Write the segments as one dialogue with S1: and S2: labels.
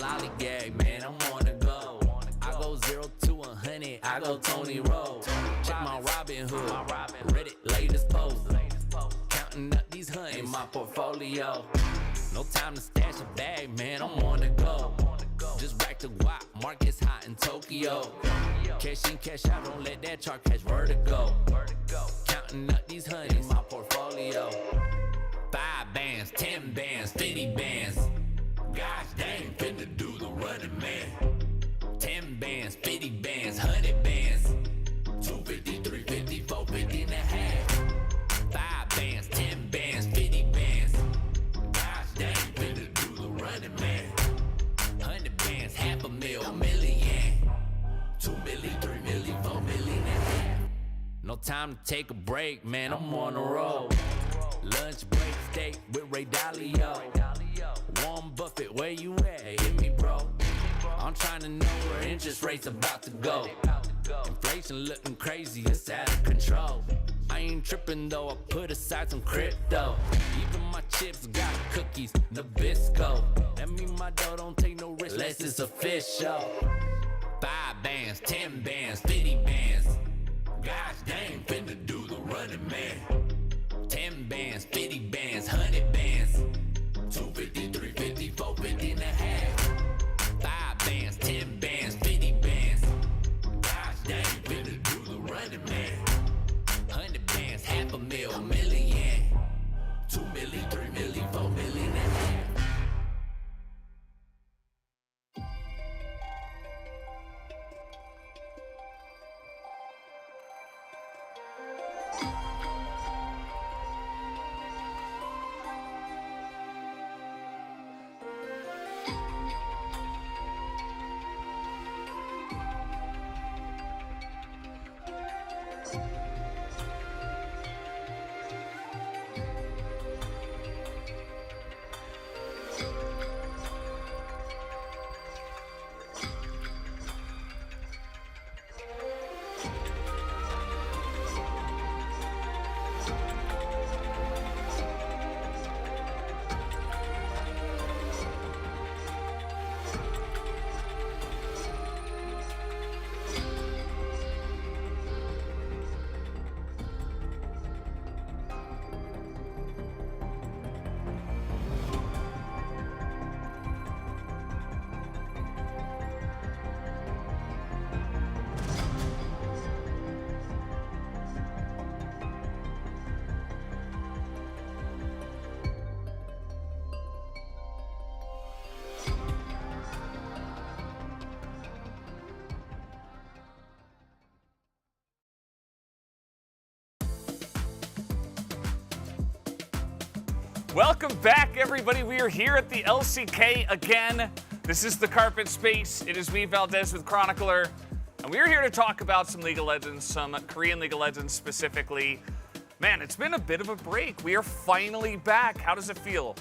S1: lollygag, man, I'm on the go. I go 0 to 100, I go Tony Rowe. Check my Robin Hood, Reddit latest post. Counting up these hundreds in my portfolio. No time to stash a bag, man, I'm on the go. Just back to guap, market's hot in Tokyo. Cash in, cash out, don't let that chart catch vertigo. Counting up these hundreds in my portfolio. 5 bands, 10 bands, 50 bands. Gosh dang, finna do the running man. 10 bands, 50 bands, 100 bands. 250, 350, 450 and a half. 5 bands, 10 bands, 50 bands. Gosh dang, finna do the running man. 100 bands, half a mil, a million. 2 million, 3 million, 4 million and a half. No time to take a break, man, I'm on the road. Lunch break steak with Ray Dalio. Warren Buffett, where you at? Hey, hit me, bro. I'm trying to know where interest rates about to go. Inflation looking crazy, it's out of control. I ain't tripping though, I put aside some crypto. Even my chips got cookies, Nabisco. That mean my dough don't take no risk unless it's official. 5 bands, 10 bands, 50 bands. Gosh dang, finna do the running man. 10 bands, 50 bands, 100 bands. 250, 350, 450 and a half. 5 bands, 10 bands, 50 bands. Gosh dang, finna do the running man. 100 bands, half a mil, a million. 2 million, 3 million, 4 million and a half.
S2: Welcome back, everybody. We are here at the LCK again. This is the Carpet Space. It is me, Valdez, with Chronicler. And we are here to talk about some League of Legends, some Korean League of Legends specifically. Man, it's been a bit of a break. We are finally back. How does it feel?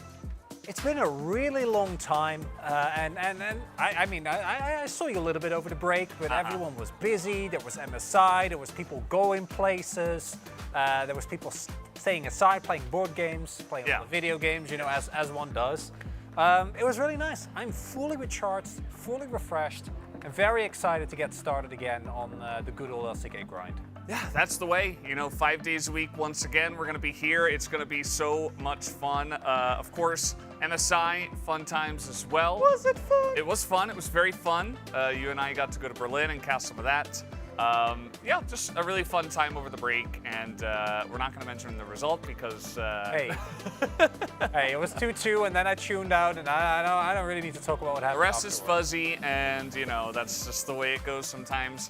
S3: It's been a really long time, I saw you a little bit over the break, but everyone was busy. There was MSI, there was people going places, there was people staying aside, playing board games, playing little video games, you know, as one does. It was really nice. I'm fully recharged, fully refreshed, and very excited to get started again on the good old LCK grind.
S2: Yeah, that's the way. You know, 5 days a week. Once again, we're going to be here. It's going to be so much fun. Of course, MSI, fun times as well.
S3: Was it fun?
S2: It was fun. It was very fun. You and I got to go to Berlin and cast some of that. Yeah, just a really fun time over the break. And we're not going to mention the result because...
S3: Hey, it was 2-2, and then I tuned out, and I don't really need to talk about what happened.
S2: The rest is fuzzy, and, you know, that's just the way it goes sometimes.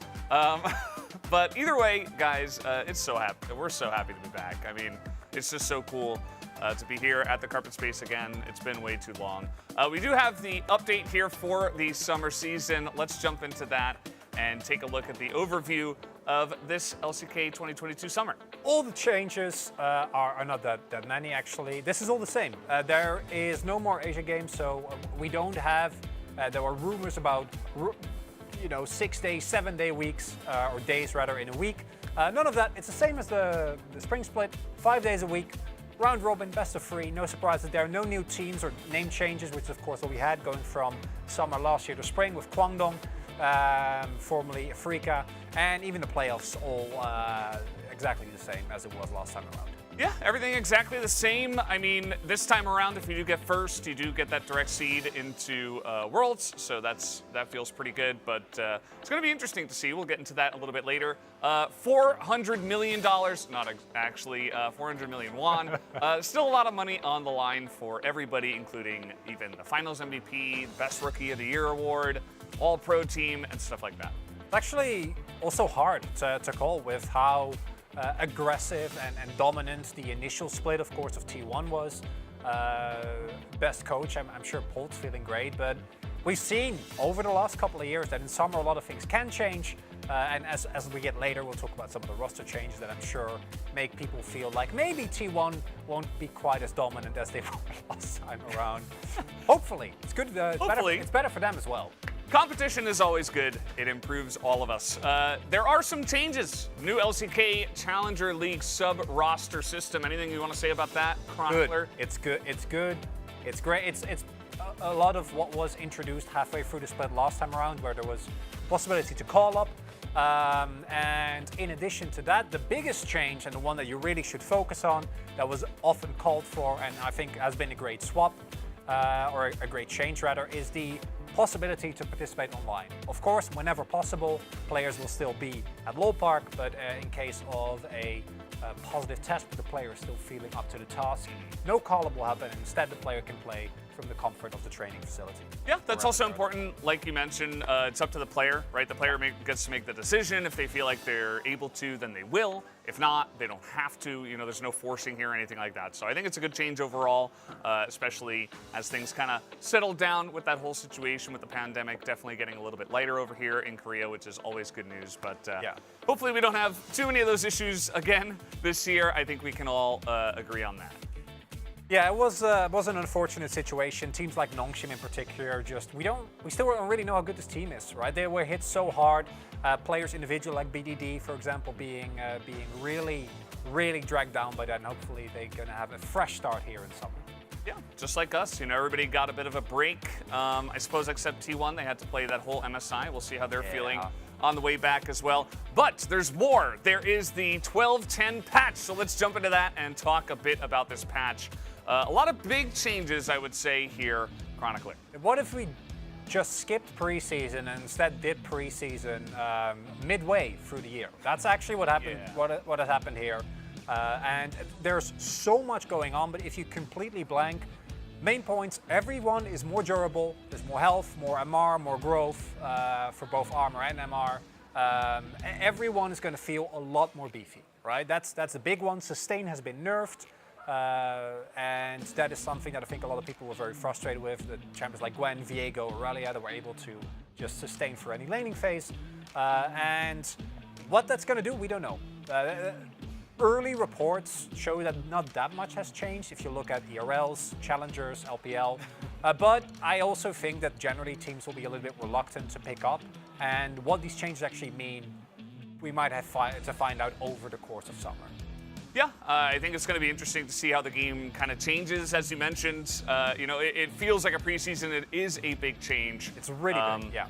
S2: But either way, guys, we're so happy to be back. I mean, it's just so cool to be here at the Carpet Space again. It's been way too long. We do have the update here for the summer season. Let's jump into that and take a look at the overview of this LCK 2022 summer.
S3: All the changes are not that many, actually. This is all the same. There is no more Asia games, so we don't have, there were rumors about 6-day, 7-day weeks, or days rather, in a week. None of that. It's the same as the spring split, 5 days a week. round robin, best of 3. No surprises there. No new teams or name changes, which of course what we had going from summer last year to spring with Kwangdong, formerly Afrika, and even the playoffs all exactly the same as it was last time around.
S2: Yeah, everything exactly the same. I mean, this time around, if you do get first, you do get that direct seed into Worlds, so that feels pretty good. But it's going to be interesting to see. We'll get into that a little bit later. $400 million, not actually 400 million won. Still a lot of money on the line for everybody, including even the Finals MVP, Best Rookie of the Year award, All-Pro team, and stuff like that.
S3: It's actually also hard to call with how aggressive and dominant the initial split, of course, of T1 was. Best coach, I'm sure Polt's feeling great, but we've seen over the last couple of years that in summer a lot of things can change, and as we get later, we'll talk about some of the roster changes that I'm sure make people feel like maybe T1 won't be quite as dominant as they were last time around. Hopefully, it's good. It's better for them as well.
S2: Competition is always good. It improves all of us. There are some changes. New LCK Challenger League sub-roster system. Anything you want to say about that, Chronicler?
S3: Good. It's good. It's good. It's great. It's a lot of what was introduced halfway through the split last time around, where there was possibility to call up. And in addition to that, the biggest change, and the one that you really should focus on, that was often called for, and I think has been a great swap, or a great change rather, is the possibility to participate online. Of course, whenever possible, players will still be at Lowell Park, but in case of a positive test, but the player is still feeling up to the task, no call-up will happen, and instead the player can play from the comfort of the training facility.
S2: Yeah, that's also important. Like you mentioned, it's up to the player, right? The player gets to make the decision. If they feel like they're able to, then they will. If not, they don't have to. You know, there's no forcing here or anything like that. So I think it's a good change overall, especially as things kind of settle down with that whole situation with the pandemic. Definitely getting a little bit lighter over here in Korea, which is always good news. But
S3: yeah.
S2: Hopefully we don't have too many of those issues again this year. I think we can all agree on that.
S3: Yeah, it was an unfortunate situation. Teams like Nongshim in particular, we still don't really know how good this team is, right? They were hit so hard. Players individual like BDD, for example, being really dragged down by that, and hopefully they're going to have a fresh start here in summer.
S2: Yeah, just like us. You know, everybody got a bit of a break. I suppose except T1, they had to play that whole MSI. We'll see how they're feeling on the way back as well. But there's more. There is the 12-10 patch. So let's jump into that and talk a bit about this patch. A lot of big changes, I would say, here, Chronicler.
S3: What if we just skipped preseason and instead did preseason midway through the year? That's actually what happened.
S2: Yeah.
S3: What has happened here. And there's so much going on, but if you completely blank, main points, everyone is more durable, there's more health, more MR, more growth for both armor and MR. Everyone is going to feel a lot more beefy, right? That's the big one. Sustain has been nerfed, and that is something that I think a lot of people were very frustrated with. The champions like Gwen, Viego, Aurelia that were able to just sustain for any laning phase. And what that's going to do, we don't know. Early reports show that not that much has changed if you look at ERLs, Challengers, LPL. But I also think that generally teams will be a little bit reluctant to pick up. And what these changes actually mean, we might have to find out over the course of summer.
S2: Yeah, I think it's going to be interesting to see how the game kind of changes. As you mentioned, you know, it feels like a preseason. It is a big change.
S3: It's really big, yeah.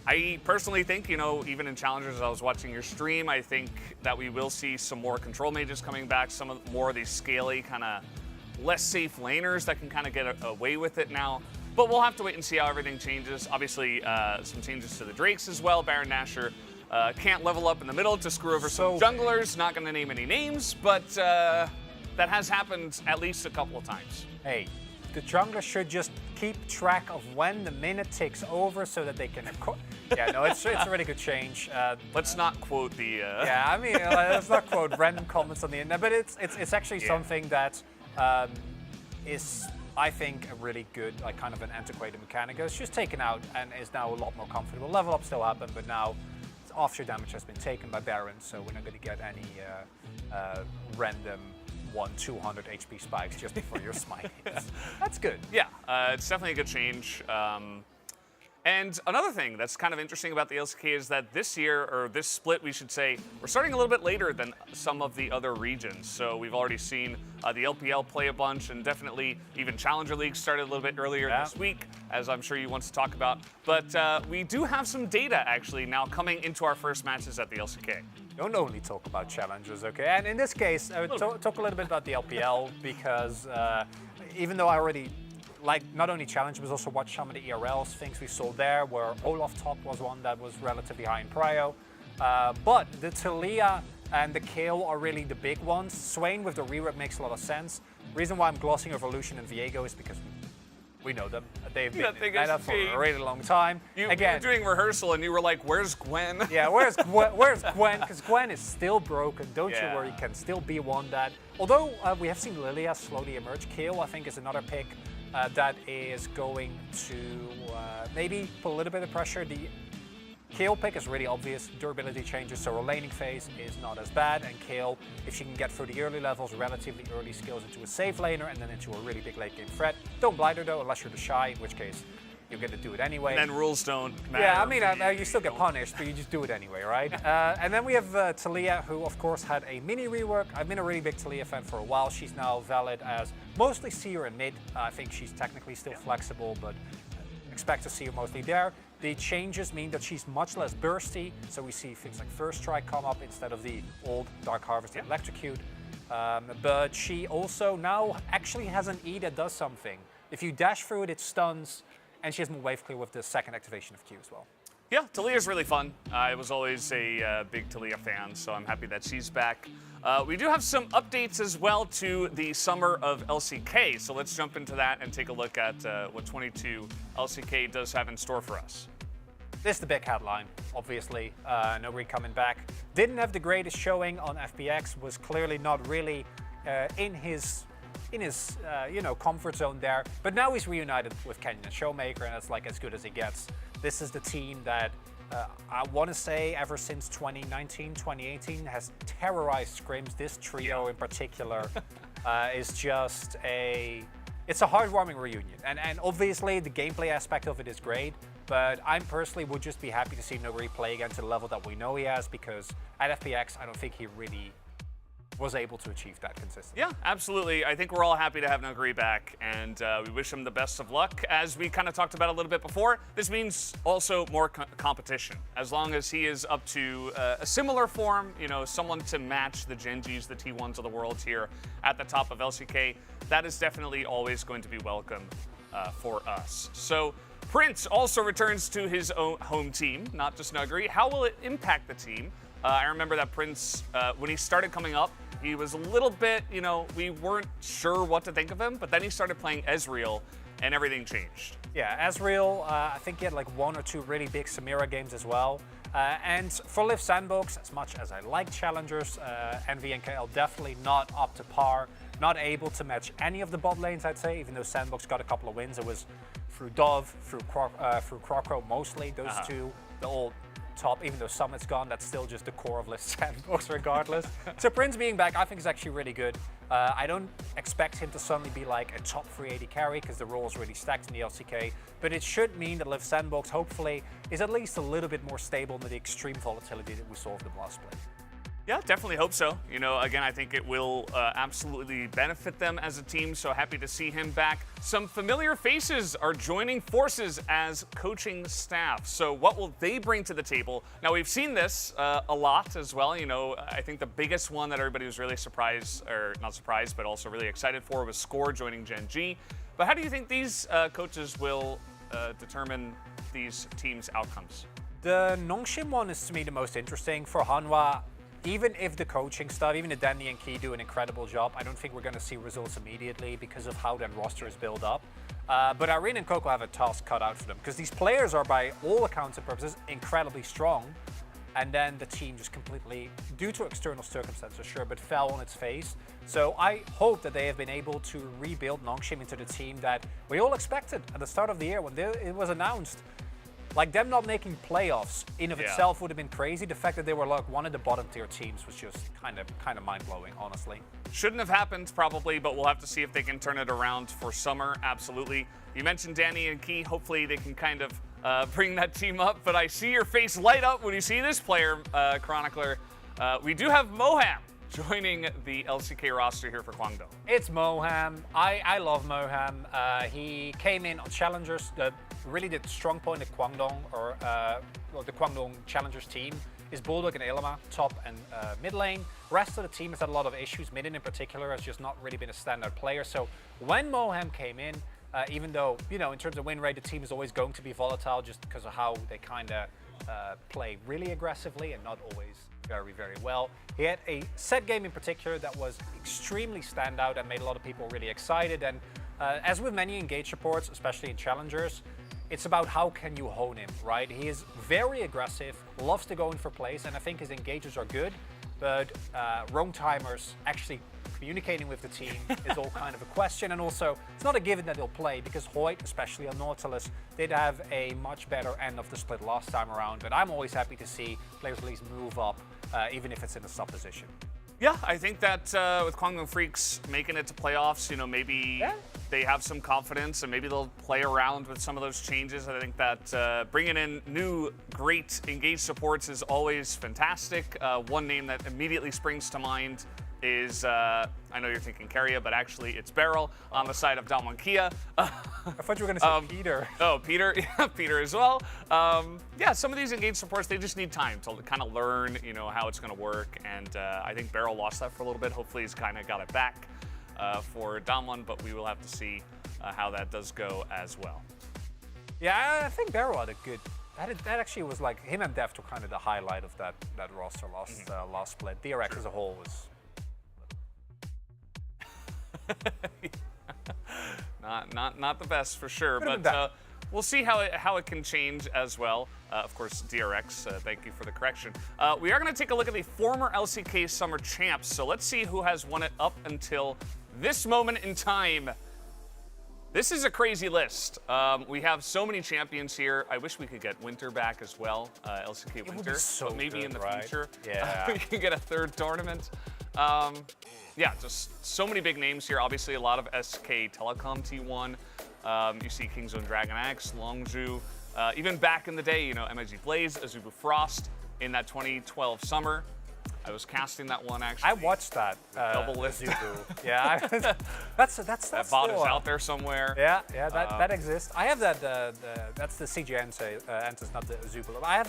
S2: I personally think, you know, even in Challengers, as I was watching your stream, I think that we will see some more control mages coming back, more of these scaly, kind of less safe laners that can kind of get away with it now. But we'll have to wait and see how everything changes. Obviously, some changes to the Drakes as well. Baron Nashor can't level up in the middle to screw over some junglers. Not going to name any names, but that has happened at least a couple of times.
S3: Hey, the jungler should just keep track of when the minute ticks over so that they can... Yeah, no, it's a really good change.
S2: Let's not quote the...
S3: Yeah, I mean, let's not quote random comments on the internet, but it's actually something that is, I think, a really good, like, kind of an antiquated mechanic. It's just taken out and is now a lot more comfortable. Level up still happened, but now offshore damage has been taken by Baron, so we're not going to get any random 200 HP spikes just before your smite hits. That's good.
S2: Yeah, it's definitely a good change. And another thing that's kind of interesting about the LCK is that this year, or this split, we should say, we're starting a little bit later than some of the other regions. So we've already seen the LPL play a bunch, and definitely even Challenger League started a little bit earlier this week, as I'm sure you want to talk about. But we do have some data, actually, now coming into our first matches at the LCK.
S3: Don't only talk about challengers, okay? And in this case, I would talk a little bit about the LPL, because even though I already like not only challenge, but also watch some of the ERLs, things we saw there, where Olaf Top was one that was relatively high in prio. But the Talia and the Kale are really the big ones. Swain with the rework makes a lot of sense. Reason why I'm glossing over Lucian and Viego is because we know them. They've been in meta for a really long time.
S2: You were doing rehearsal and you were like, where's Gwen?
S3: Yeah, where's Gwen? Because Gwen is still broken. Don't you worry, can still be one that. Although we have seen Lilia slowly emerge. Kale, I think, is another pick that is going to maybe put a little bit of pressure. The Kale pick is really obvious. Durability changes, so her laning phase is not as bad. And Kale, if she can get through the early levels, relatively early skills into a safe laner and then into a really big late game threat. Don't blind her though, unless you're the Shy, in which case you're going to do it anyway.
S2: And then rules don't matter.
S3: Yeah, I mean, you still get punished, but you just do it anyway, right? And then we have Talia, who of course had a mini rework. I've been a really big Talia fan for a while. She's now valid as mostly seer and mid. I think she's technically still flexible, but expect to see her mostly there. The changes mean that she's much less bursty, so we see things like First Strike come up instead of the old Dark Harvest and Electrocute. But she also now actually has an E that does something. If you dash through it, it stuns, and she has more wave clear with the second activation of Q as well.
S2: Yeah, Talia's really fun. I was always a big Talia fan, so I'm happy that she's back. We do have some updates as well to the summer of LCK, so let's jump into that and take a look at what 22 LCK does have in store for us.
S3: This is the big headline, obviously. Nobody coming back. Didn't have the greatest showing on FPX, was clearly not really in his comfort zone there. But now he's reunited with Kenyon and Showmaker, and it's like as good as he gets. This is the team that I want to say ever since 2019, 2018 has terrorized scrims. This trio in particular is just it's a heartwarming reunion. And obviously the gameplay aspect of it is great, but I personally would just be happy to see Noguri play again to the level that we know he has, because at FPX I don't think he really was able to achieve that consistently.
S2: Yeah, absolutely. I think we're all happy to have Noguri back, and we wish him the best of luck. As we kind of talked about a little bit before, this means also more competition. As long as he is up to a similar form, someone to match the Genjis, the T1s of the world here at the top of LCK, that is definitely always going to be welcome for us. So Prince also returns to his own home team, not just Noguri. How will it impact the team? I remember that Prince, when he started coming up, he was a little bit, we weren't sure what to think of him, but then he started playing Ezreal, and everything changed.
S3: Yeah, Ezreal, I think he had like one or two really big Samira games as well. And for Liv Sandbox, as much as I like challengers, Envy and KL definitely not up to par, not able to match any of the bot lanes, I'd say, even though Sandbox got a couple of wins. It was through Dove, through Crocro mostly, those two, the old top, even though Summit's gone, that's still just the core of Liv Sandbox regardless. So Prince being back, I think is actually really good. I don't expect him to suddenly be like a top 380 carry, because the role is really stacked in the LCK, but it should mean that Liv Sandbox hopefully is at least a little bit more stable than the extreme volatility that we saw with the last split.
S2: Yeah, definitely hope so. Again, I think it will absolutely benefit them as a team, so happy to see him back. Some familiar faces are joining forces as coaching staff. So what will they bring to the table? Now, we've seen this a lot as well. I think the biggest one that everybody was really surprised, or not surprised, but also really excited for was Score joining Gen G. But how do you think these coaches will determine these teams' outcomes?
S3: The Nongshim one is to me the most interesting. For Hanwha, even if the coaching stuff, even if Danny and Key do an incredible job, I don't think we're going to see results immediately because of how that roster is built up. But Irene and Coco have a task cut out for them, because these players are, by all accounts and purposes, incredibly strong. And then the team just completely, due to external circumstances, sure, but fell on its face. So I hope that they have been able to rebuild Nongshim into the team that we all expected at the start of the year when it was announced. Like, them not making playoffs in of itself would have been crazy. The fact that they were like one of the bottom tier teams was just kind of mind-blowing, honestly.
S2: Shouldn't have happened probably, but we'll have to see if they can turn it around for summer. Absolutely. You mentioned Danny and Key. Hopefully they can kind of bring that team up, but I see your face light up when you see this player, Chronicler. We do have Moham joining the LCK roster here for Kwangdong.
S3: It's Moham. I love Moham. He came in on Challengers. Really the strong point at Kwangdong, or the Kwangdong Challengers team, is Bulldog and Ilima, top and mid lane. Rest of the team has had a lot of issues. Midden in particular has just not really been a standout player. So when Moham came in, even though, you know, in terms of win rate, the team is always going to be volatile just because of how they kind of play really aggressively and not always very, very well. He had a set game in particular that was extremely standout and made a lot of people really excited. And as with many engage supports, especially in challengers, it's about how can you hone him, right? He is very aggressive, loves to go in for plays, and I think his engages are good, but roam timers actually communicating with the team is all kind of a question. And also, it's not a given that he'll play, because Hoyt, especially on Nautilus, did have a much better end of the split last time around. But I'm always happy to see players at least move up, even if it's in a sub position.
S2: Yeah, I think that with Kwangdong Freaks making it to playoffs, you know, maybe they have some confidence and maybe they'll play around with some of those changes. I think that bringing in new, great engaged supports is always fantastic. One name that immediately springs to mind is, I know you're thinking Keria, but actually it's Beryl on the side of Damwon Kia.
S3: I thought you were going to say Peter.
S2: Oh, Peter, yeah, Peter as well. Yeah, some of these engaged supports, they just need time to kind of learn, you know, how it's going to work. And I think Beryl lost that for a little bit. Hopefully he's kind of got it back for Damwon, but we will have to see how that does go as well.
S3: Yeah, I think Beryl had a good. That actually was like him and Deft were kind of the highlight of that roster last split. DRX as a whole was.
S2: Not the best for sure, but we'll see how it can change as well. Of course, DRX, thank you for the correction. We are going to take a look at the former LCK Summer Champs, so let's see who has won it up until this moment in time. This is a crazy list. We have so many champions here. I wish we could get Winter back as well, LCK Winter.
S3: Would be so
S2: but maybe
S3: good,
S2: in the
S3: right?
S2: future,
S3: yeah.
S2: we can get a third tournament. Yeah, just so many big names here. Obviously, a lot of SK Telecom T1. You see Kingzone Dragon X, Longzhu. Even back in the day, you know, MIG Blaze, Azubu Frost in that 2012 summer. I was casting that one actually.
S3: I watched that.
S2: Double lift.
S3: Yeah, that's
S2: that bot is out there somewhere.
S3: Yeah, that exists. I have that. That's the CG Antis, not the Azubu. I have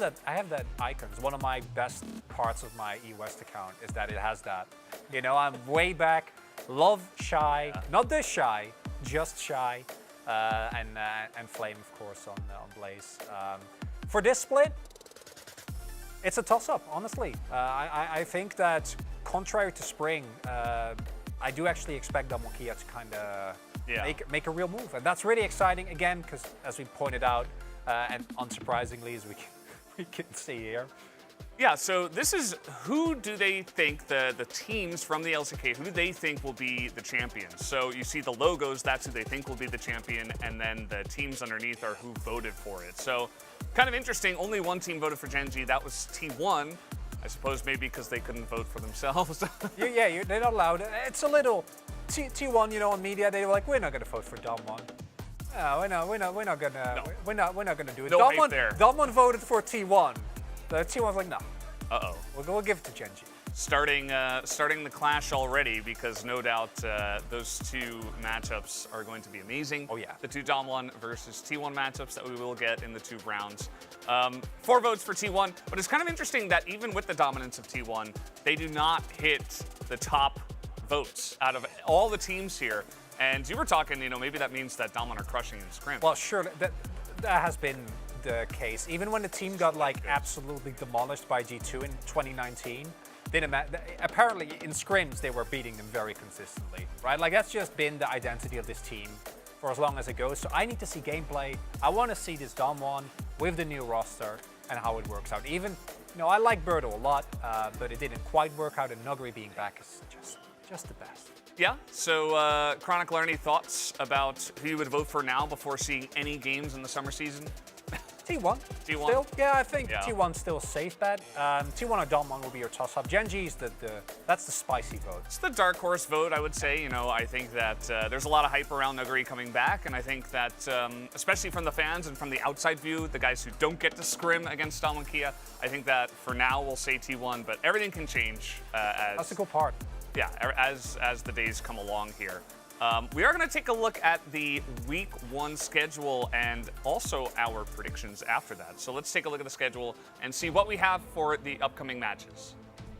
S3: that icon. It's one of my best parts of my eWest account is that it has that. You know, I'm way back. Love Shy, not this Shy, just Shy, and Flame, of course, on Blaze. For this split, it's a toss-up, honestly. I think that, contrary to Spring, I do actually expect Damwon Kia to kind of make a real move. And that's really exciting, again, because as we pointed out, and unsurprisingly, as we can see here.
S2: Yeah, so this is who do they think, the teams from the LCK, who do they think will be the champions? So you see the logos, that's who they think will be the champion, and then the teams underneath are who voted for it. So kind of interesting, only one team voted for Gen.G, that was T1. I suppose maybe because they couldn't vote for themselves.
S3: Yeah, they're not allowed. It's a little, T1, you know, on media, they were like, we're not going to vote for Damwon. No, we're not gonna do it.
S2: No hate there.
S3: Damwon voted for T1. The T1's like, no.
S2: Uh-oh.
S3: We'll give it to Gen.G.
S2: Starting the clash already, because no doubt those two matchups are going to be amazing.
S3: Oh yeah.
S2: The two Damwon versus T1 matchups that we will get in the 2 rounds. 4 votes for T1, but it's kind of interesting that even with the dominance of T1, they do not hit the top votes out of all the teams here. And you were talking, you know, maybe that means that Damwon are crushing in scrim.
S3: Well, sure, that has been the case. Even when the team got like absolutely demolished by G2 in 2019, apparently in scrims they were beating them very consistently, right? Like that's just been the identity of this team for as long as it goes. So I need to see gameplay. I want to see this Damwon with the new roster and how it works out. Even, you know, I like Birdo a lot, but it didn't quite work out, and Nuguri being back is just the best.
S2: Yeah, so Chronicler, any thoughts about who you would vote for now before seeing any games in the summer season?
S3: T1.
S2: T1?
S3: Still? Yeah, I think
S2: Yeah.
S3: T1's still a safe bet. T1 or Dom1 will be your toss-up. Genji's that's the spicy vote.
S2: It's the dark horse vote, I would say. I think that there's a lot of hype around Nuguri coming back, and I think that, especially from the fans and from the outside view, the guys who don't get to scrim against Dom1 Kia, I think that for now we'll say T1, but everything can change
S3: That's the cool part.
S2: Yeah, as the days come along here. We are going to take a look at the Week 1 schedule and also our predictions after that. So let's take a look at the schedule and see what we have for the upcoming matches.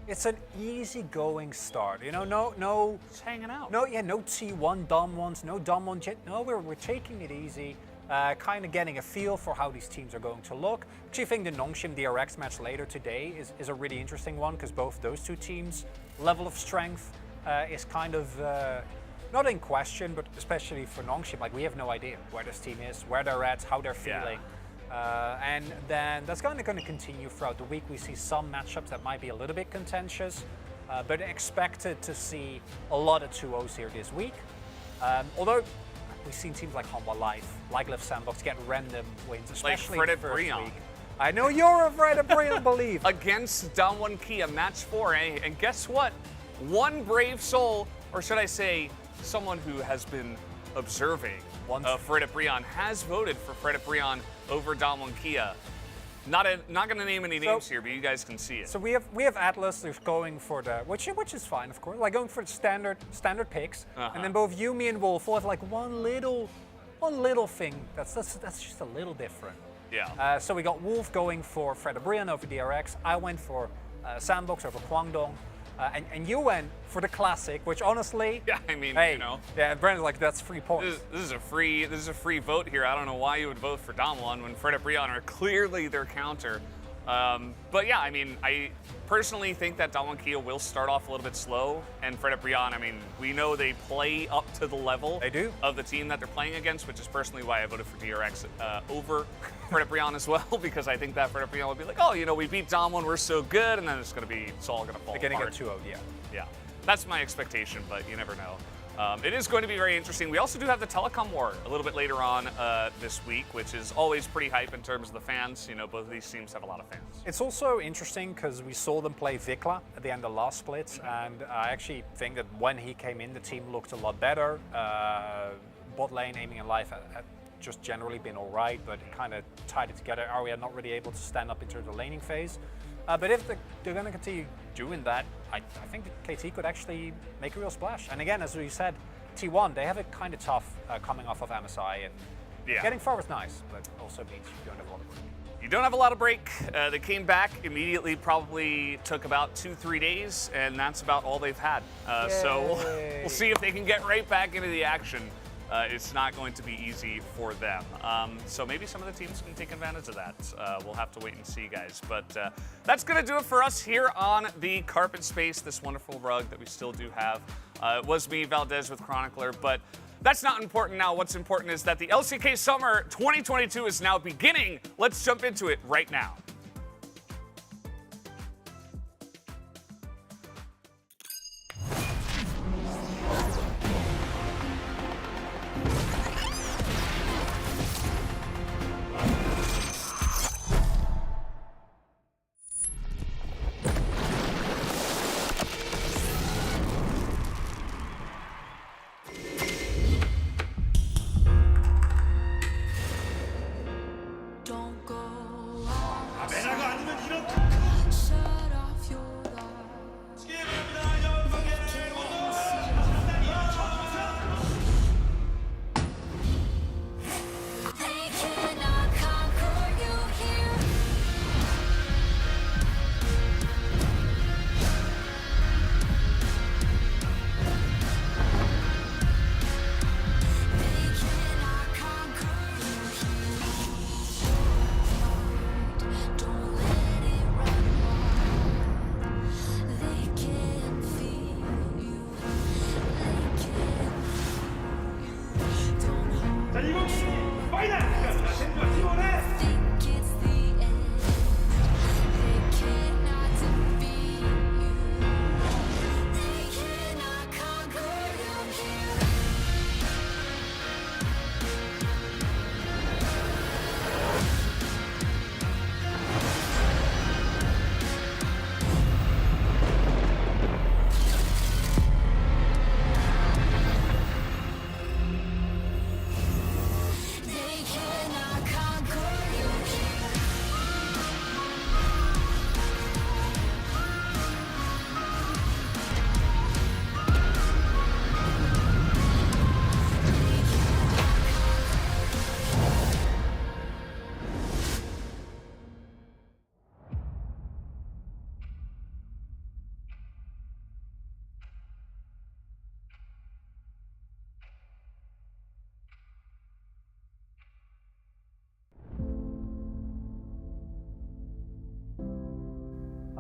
S3: It's an easy-going start. No.
S2: Just hanging out.
S3: No T1 Dom1s, no Dom1 Jet. No, we're taking it easy. Kind of getting a feel for how these teams are going to look. Actually, I think the Nongshim DRX match later today is a really interesting one because both those two teams' level of strength is kind of not in question, but especially for Nongshim, like we have no idea where this team is, where they're at, how they're feeling. And then that's kind of going to continue throughout the week. We see some matchups that might be a little bit contentious, but expected to see a lot of 2-0s here this week. Although we've seen teams like Honda Life, like Live Sandbox get random wins, especially
S2: like
S3: in the first
S2: Brion.
S3: week. I know you're a Fred Brion believe.
S2: Against Dom1 Kia, match 4, eh? And guess what? One brave soul, or should I say, someone who has been observing Fred Brion has voted for Fred Brion over Dom1 Kia. Not going to name any names here, but you guys can see it.
S3: So we have Atlas who's going for the which is fine, of course. Like going for the standard picks, and then both you, me, and Wolf will have like one little thing that's just a little different.
S2: Yeah.
S3: So we got Wolf going for Fred Brion over DRX. I went for Sandbox over Kwangdong. And you went for the classic, which honestly,
S2: yeah, I mean,
S3: hey, yeah, Brandon's like that's 3 points.
S2: This is a free vote here. I don't know why you would vote for Dom1 when Fred Brion are clearly their counter. But yeah, I mean, I personally think that Dom1 Kia will start off a little bit slow, and Fred Brion, I mean, we know they play up to the level of the team that they're playing against, which is personally why I voted for DRX over Fred Brion as well, because I think that Fred Brion would be like, oh, we beat Dom1, we're so good, and then it's all gonna fall apart.
S3: They're gonna get 2-0, yeah.
S2: Yeah, that's my expectation, but you never know. It is going to be very interesting. We also do have the Telecom War a little bit later on this week, which is always pretty hype in terms of the fans. Both of these teams have a lot of fans.
S3: It's also interesting because we saw them play Vikla at the end of last split, and I actually think that when he came in, the team looked a lot better. Bot lane, aiming and life had just generally been all right, but it kind of tied it together. Aria not really able to stand up into the laning phase. But if they're going to continue doing that, I think that KT could actually make a real splash. And again, as we said, T1, they have it kind of tough coming off of MSI, and getting far was nice, but also means you don't have a lot of break.
S2: You don't have a lot of break. They came back immediately, probably took about 2-3 days, and that's about all they've had. So we'll see if they can get right back into the action. It's not going to be easy for them. So maybe some of the teams can take advantage of that. We'll have to wait and see, guys. But that's going to do it for us here on the Carpet Space, this wonderful rug that we still do have. It was me, Valdez, with Chronicler, but that's not important now. What's important is that the LCK Summer 2022 is now beginning. Let's jump into it right now.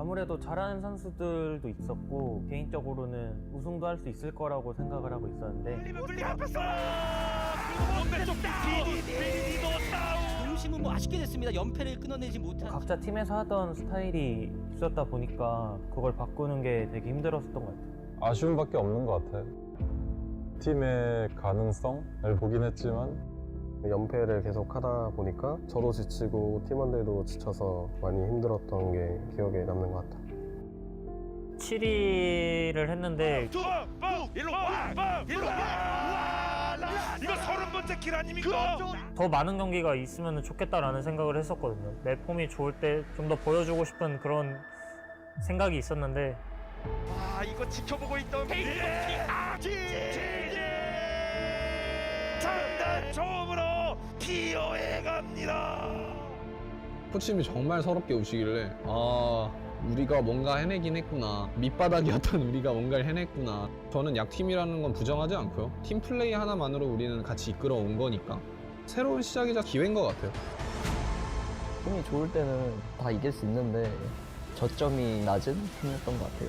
S4: 아무래도 잘하는 선수들도 있었고 개인적으로는 우승도 할 수 있을 거라고 생각을 하고 있었는데
S5: 동심은 뭐 아쉽게 됐습니다. 연패를 끊어내지 못한.
S4: 각자 팀에서 하던 스타일이 있었다 보니까 그걸 바꾸는 게 되게 힘들었었던 것 같아요.
S6: 아쉬움밖에 없는 것 같아요. 팀의 가능성을 보긴 했지만
S7: 연패를 계속 하다 보니까 저도 지치고 팀원들도 지쳐서 많이 힘들었던 게 기억에 남는 것 같아요.
S4: 7위를 했는데
S8: 일로 와! 이거 30번째 길 아닙니까?
S4: 더 많은 경기가 있으면 좋겠다라는 생각을 했었거든요. 내 폼이 좋을 때 좀 더 보여주고 싶은 그런 생각이 있었는데
S8: 와, 이거 지켜보고 있던 장단 처음으로 피어해 갑니다.
S9: 코치님이 정말 서럽게 우시길래 우리가 뭔가 해내긴 했구나, 밑바닥이었던 우리가 뭔가를 해냈구나. 저는 약팀이라는 건 부정하지 않고요, 팀 플레이 하나만으로 우리는 같이 이끌어온 거니까 새로운 시작이자 기회인 것 같아요.
S10: 폼이 좋을 때는 다 이길 수 있는데 저점이 낮은 팀이었던 것 같아요.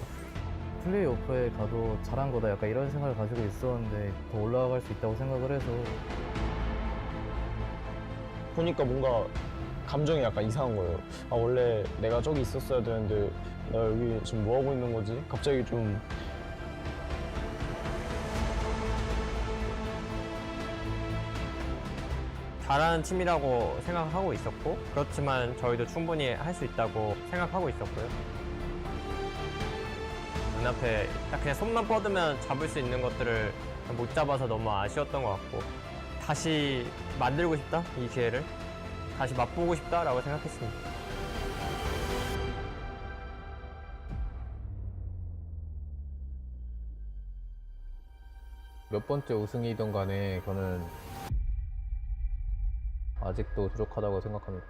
S10: 플레이오프에 가도 잘한 거다 약간 이런 생각을 가지고 있었는데 더 올라갈 수 있다고 생각을 해서
S6: 보니까 뭔가 감정이 약간 이상한 거예요. 원래 내가 저기 있었어야 되는데 내가 여기 지금 뭐 하고 있는 거지? 갑자기 좀
S4: 잘하는 팀이라고 생각하고 있었고 그렇지만 저희도 충분히 할 수 있다고 생각하고 있었고요. 눈앞에 딱 그냥 손만 뻗으면 잡을 수 있는 것들을 못 잡아서 너무 아쉬웠던 것 같고 다시 만들고 싶다, 이 기회를 다시 맛보고 싶다라고 생각했습니다.
S10: 몇 번째 우승이든 간에 저는 아직도 부족하다고 생각합니다.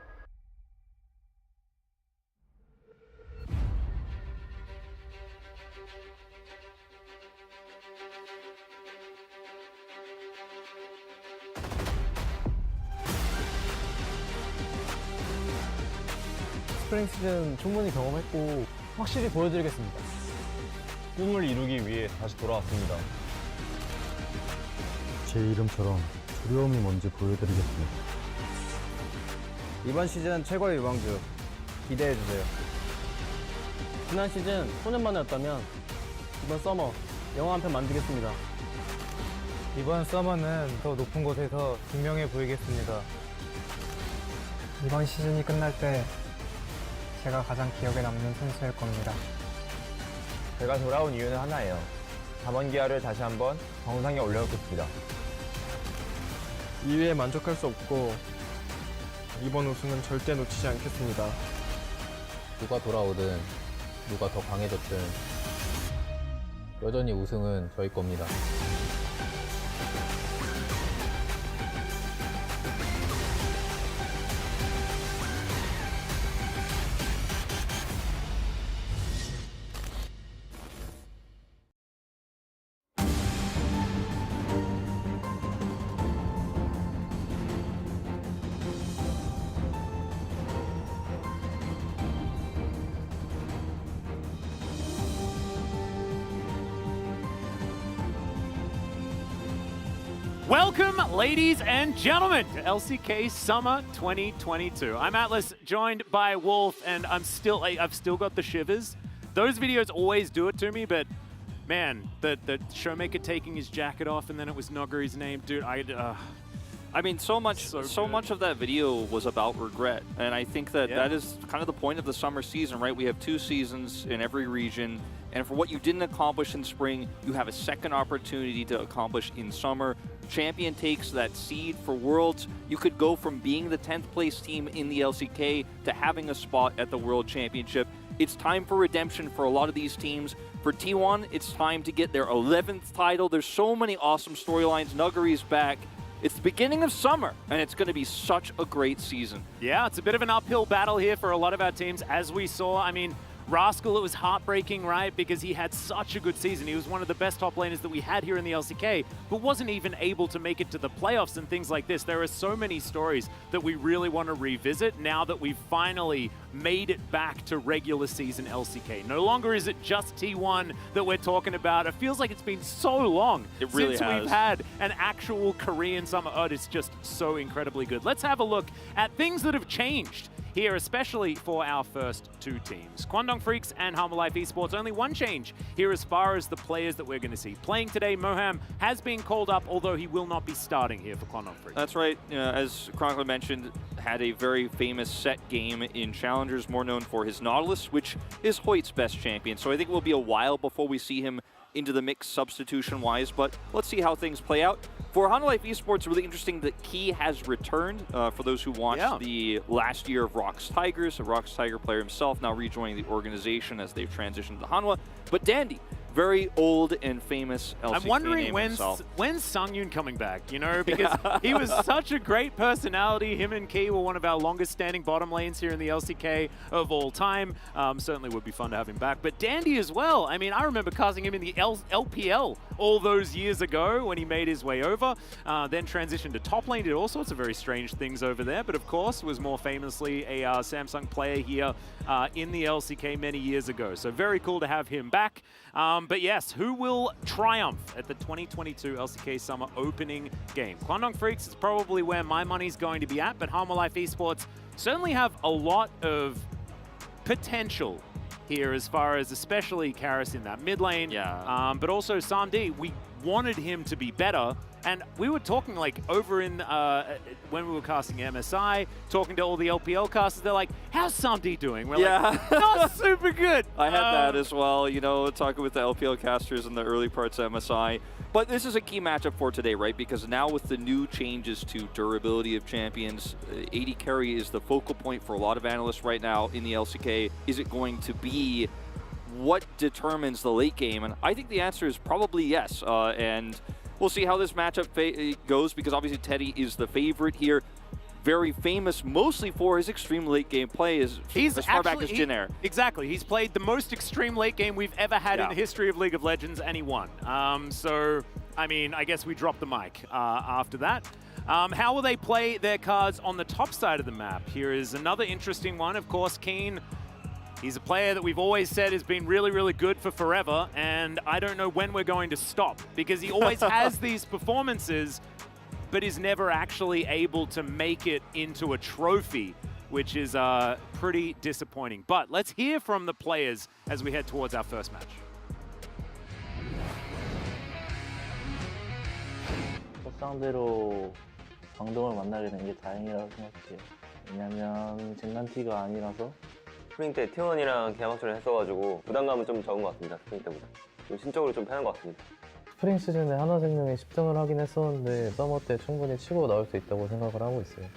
S7: 스프링 시즌 충분히 경험했고 확실히 보여드리겠습니다.
S6: 꿈을 이루기 위해 다시 돌아왔습니다.
S7: 제 이름처럼 두려움이 뭔지 보여드리겠습니다. 이번 시즌 최고의 유망주 기대해주세요. 지난 시즌 소년만이었다면 이번 서머 영화 한 편 만들겠습니다. 이번 서머는 더 높은 곳에서 분명해 보이겠습니다.
S11: 이번 시즌이 끝날 때 제가 가장 기억에 남는 선수일 겁니다.
S6: 제가 돌아온 이유는 하나예요. 4번 기아를 다시 한번 정상에 올려놓겠습니다.
S7: 2위에 만족할 수 없고 이번 우승은 절대 놓치지 않겠습니다.
S10: 누가 돌아오든 누가 더 강해졌든 여전히 우승은 저희 겁니다.
S12: Welcome, ladies and gentlemen, to LCK Summer 2022. I'm Atlas, joined by Wolf, and I've still got the shivers. Those videos always do it to me, but man, the Showmaker taking his jacket off and then it was Noguri's name, dude.
S2: I mean, so much of that video was about regret, and I think that that is kind of the point of the summer season, right? We have 2 seasons in every region, and for what you didn't accomplish in spring, you have a second opportunity to accomplish in summer. Champion takes that seed for Worlds. You could go from being the 10th place team in the LCK to having a spot at the World Championship. It's time for redemption for a lot of these teams. For T1, it's time to get their 11th title. There's so many awesome storylines. Nuguri's back. It's the beginning of summer, and it's going to be such a great season.
S12: Yeah, it's a bit of an uphill battle here for a lot of our teams, as we saw. I mean, Rascal, it was heartbreaking, right? Because he had such a good season. He was one of the best top laners that we had here in the LCK, but wasn't even able to make it to the playoffs and things like this. There are so many stories that we really want to revisit now that we've finally made it back to regular season LCK. No longer is it just T1 that we're talking about. It feels like it's been so long
S2: It really
S12: since
S2: has.
S12: we've had an actual Korean summer. Oh, it's just so incredibly good. Let's have a look at things that have changed here, especially for our first two teams. Kwangdong Freaks and Harbour Life Esports, only one change here as far as the players that we're going to see. Playing today, Moham has been called up, although he will not be starting here for Kwangdong Freaks.
S13: That's right. As Chronicler mentioned, had a very famous set game in Challengers, more known for his Nautilus, which is Hoyt's best champion. So I think it will be a while before we see him into the mix substitution-wise, but let's see how things play out. For Harbour Life Esports, really interesting that Key has returned. For those who watched the last year of Rox Tigers, a Rox Tiger player himself, now rejoining the organization as they've transitioned to Hanwha. But Dandy, very old and famous LCK
S12: I'm wondering
S13: name
S12: when's Sungyun coming back, you know, because he was such a great personality. Him and Key were one of our longest standing bottom lanes here in the LCK of all time. Certainly would be fun to have him back. But Dandy as well. I mean, I remember casting him in the LPL all those years ago when he made his way over, then transitioned to top lane, did all sorts of very strange things over there, but of course was more famously a Samsung player here in the LCK many years ago. So very cool to have him back. But yes, who will triumph at the 2022 LCK Summer opening game? Kwangdong Freaks is probably where my money's going to be at, but Harbour Life Esports certainly have a lot of potential here as far as especially Karis in that mid lane.
S13: Yeah.
S12: But also Samdi, we wanted him to be better. And we were talking like over in, when we were casting MSI, talking to all the LPL casters, they're like, how's Samdi doing? We're like, not super good.
S13: I had that as well, you know, talking with the LPL casters in the early parts of MSI. But this is a key matchup for today, right? Because now with the new changes to durability of champions, AD carry is the focal point for a lot of analysts right now in the LCK. Is it going to be what determines the late game? And I think the answer is probably yes. And we'll see how this matchup goes, because obviously Teddy is the favorite here. Very famous mostly for his extreme late game play as far back as Jin Air.
S12: Exactly. He's played the most extreme late game we've ever had in the history of League of Legends, and he won. So, I mean, I guess we dropped the mic after that. How will they play their cards on the top side of the map? Here is another interesting one. Of course, Keen, he's a player that we've always said has been really, really good for forever, and I don't know when we're going to stop, because he always has these performances, but is never actually able to make it into a trophy, which is pretty disappointing. But let's hear from the players as we head towards our first match.
S10: 상대로 광동을 만나게 된 게 다행이라고 생각해요. 왜냐면 젠간티가 아니라서
S14: 스프링 때 T1이랑 계약전을 했어가지고 부담감은 좀 적은 것 같습니다. 스프링 때보다. 좀 심적으로 좀 편한 것 같습니다.
S10: 스프링 시즌에 하나생명이 10등을 하긴 했었는데 서머 때 충분히 치고 나올 수 있다고 생각을 하고 있어요.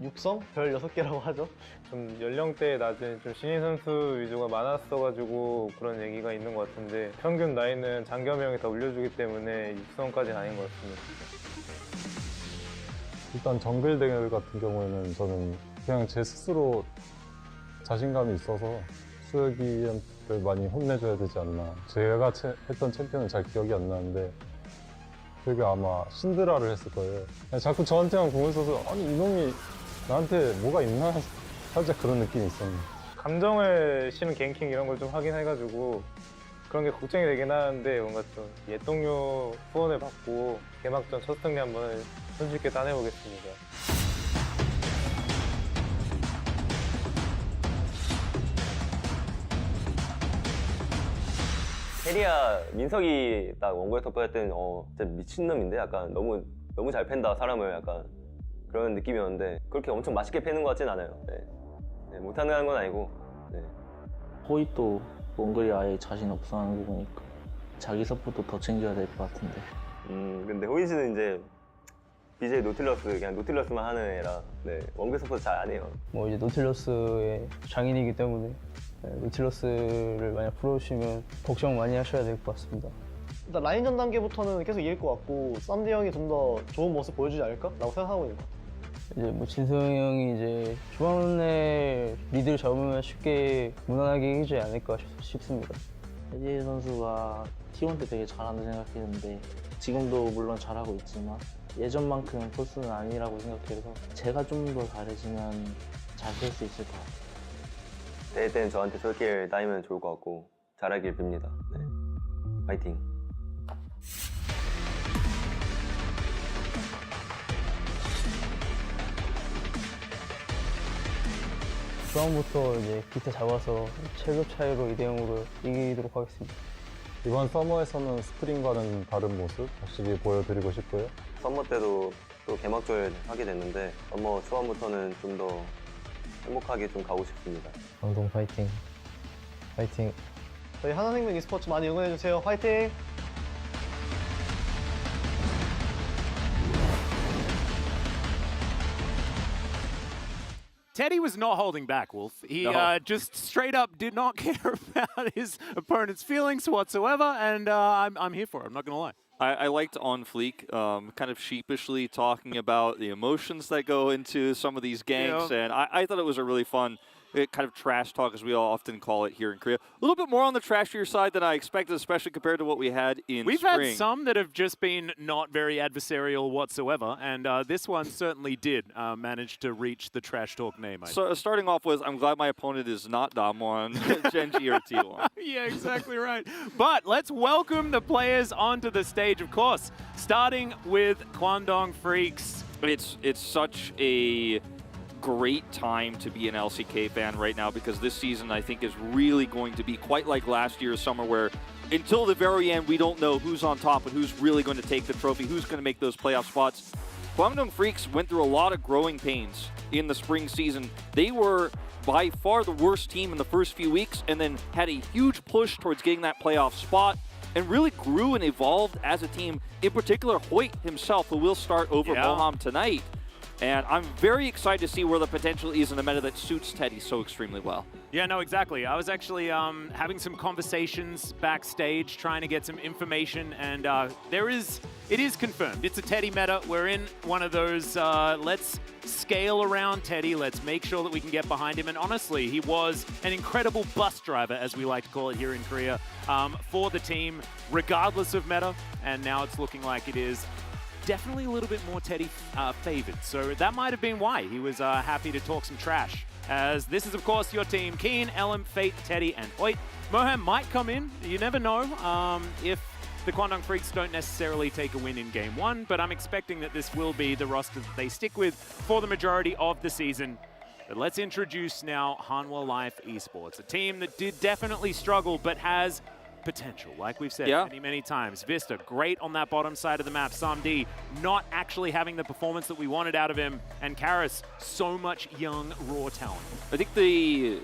S7: 육성? 별 6개라고 하죠. 좀 연령대 낮은 좀 신인 선수 위주가 많았어가지고 그런 얘기가 있는 것 같은데 평균 나이는 장겸이 형이 더 올려주기 때문에 육성까지는 아닌 것 같습니다.
S6: 일단 정글 대결 같은 경우에는 저는 그냥 제 스스로 자신감이 있어서 수혁이한테 많이 혼내줘야 되지 않나. 제가 했던 챔피언은 잘 기억이 안 나는데 수혁이 아마 신드라를 했을 거예요. 자꾸 저한테만 공을 써서 아니 이놈이 나한테 뭐가 있나? 살짝 그런 느낌이 있었는데.
S7: 감정을 실은 갱킹 이런 걸 좀 하긴 해가지고 그런 게 걱정이 되긴 하는데 뭔가 좀 옛동료 후원을 받고 개막전 첫 승리 한번 손쉽게 따내보겠습니다.
S14: 테리야 민석이 딱 원고에 덮어할 때는 진짜 미친놈인데 약간 너무 잘 팬다 사람을 약간 그런 느낌이었는데 그렇게 엄청 맛있게 패는 것 같진 않아요. 네, 못하는 건 아니고. 네.
S10: 호이도 원글이 아예 자신 없어 하는 거 보니까 자기 서포트 더 챙겨야 될 것 같은데.
S14: 근데 호이즈는 이제 BJ 노틸러스 그냥 노틸러스만 하는 애라 원글 서포트 잘 안 해요.
S10: 뭐 이제 노틸러스의 장인이기 때문에 노틸러스를 만약 풀어주시면 걱정 많이 하셔야 될 것 같습니다.
S7: 일단 라인전 단계부터는 계속 이길 것 같고 쌈디 형이 좀 더 좋은 모습 보여주지 않을까? 라고 생각하고 있는 것 같아요.
S10: 이제 뭐 진성이 형이 이제 중앙내 미드를 잡으면 쉽게 무난하게 이기지 않을까 싶습니다. 테디 선수가 T1 때 되게 잘한다 생각했는데 지금도 물론 잘하고 있지만 예전만큼 포스는 아니라고 생각해서 제가 좀 더 잘해지면 잘 될 수 있을 것 같아요.
S14: 대회 때는 저한테 솔길 따이면 좋을 것 같고 잘하길 빕니다. 네. 파이팅.
S10: 중앙부터 이제 비트 잡아서 체급 차이로 2대0으로 이기도록 하겠습니다.
S6: 이번 서머에서는 스프링과는 다른 모습 확실히 보여드리고 싶고요.
S14: 썸머 때도 또 개막조에 하게 됐는데 썸머 초반부터는 좀 더 행복하게 좀 가고 싶습니다.
S10: 방송 파이팅. 파이팅.
S7: 저희 하나생명 e스포츠 많이 응원해주세요. 파이팅!
S12: Teddy was not holding back, Wolf. He just straight up did not care about his opponent's feelings whatsoever, and I'm here for it. I'm not going to lie.
S13: I liked On Fleek kind of sheepishly talking about the emotions that go into some of these ganks, and I thought it was a really fun kind of trash talk, as we all often call it here in Korea. A little bit more on the trashier side than I expected, especially compared to what we had in
S12: We've
S13: spring.
S12: had some that have just been not very adversarial whatsoever, and this one certainly did manage to reach the trash talk name.
S13: So starting off with, I'm glad my opponent is not Damwon, Genji, or T1.
S12: Yeah, exactly right. But let's welcome the players onto the stage, of course, starting with Kwangdong Freaks.
S13: It's such a great time to be an LCK fan right now, because this season I think is really going to be quite like last year's summer, where until the very end we don't know who's on top and who's really going to take the trophy, who's going to make those playoff spots. Kwangdong Freaks went through a lot of growing pains in the spring season. They were by far the worst team in the first few weeks, and then had a huge push towards getting that playoff spot, and really grew and evolved as a team. In particular, Hoyt himself, who will start over Moham tonight. And I'm very excited to see where the potential is in a meta that suits Teddy so extremely well.
S12: Yeah, no, exactly. I was actually having some conversations backstage, trying to get some information, and it is confirmed. It's a Teddy meta. We're in one of those, let's scale around Teddy, let's make sure that we can get behind him. And honestly, he was an incredible bus driver, as we like to call it here in Korea, for the team, regardless of meta. And now it's looking like it is definitely a little bit more Teddy favored. So that might have been why he was happy to talk some trash. As this is, of course, your team: Keen, Elm, Fate, Teddy, and Hoyt. Moham might come in. You never know if the Kwangdong Freaks don't necessarily take a win in Game 1, but I'm expecting that this will be the roster that they stick with for the majority of the season. But let's introduce now Hanwha Life Esports, a team that did definitely struggle, but has potential, like we've said many times. Vista, great on that bottom side of the map. Samdi, not actually having the performance that we wanted out of him. And Karis, so much young, raw talent.
S13: I think the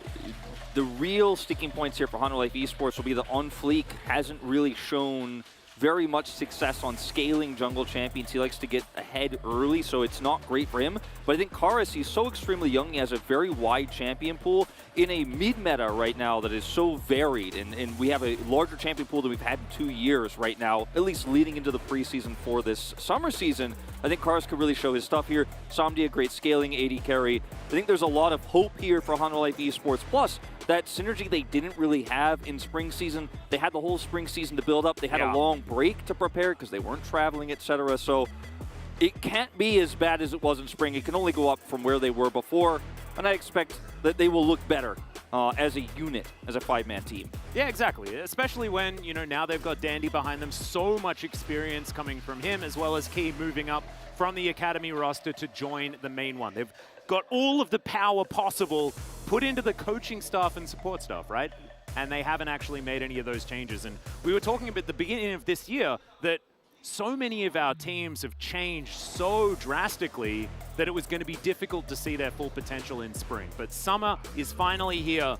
S13: real sticking points here for Hanwha Life Esports will be that On Fleek hasn't really shown very much success on scaling jungle champions. He likes to get ahead early, so it's not great for him. But I think Karis, he's so extremely young, he has a very wide champion pool in a mid-meta right now that is so varied, and we have a larger champion pool than we've had in 2 years right now, at least leading into the preseason for this summer season. I think Karis could really show his stuff here. Samdi, a great scaling AD carry. I think there's a lot of hope here for Hanwha Life Esports. Plus, that synergy they didn't really have in spring season. They had the whole spring season to build up. They had a long break to prepare because they weren't traveling, etc. So it can't be as bad as it was in spring. It can only go up from where they were before. And I expect that they will look better as a unit, as a five-man team.
S12: Yeah, exactly. Especially when, you know, now they've got Dandy behind them. So much experience coming from him, as well as Key moving up from the academy roster to join the main one. They've got all of the power possible put into the coaching staff and support staff, right? And they haven't actually made any of those changes. And we were talking about the beginning of this year that so many of our teams have changed so drastically that it was going to be difficult to see their full potential in spring. But summer is finally here,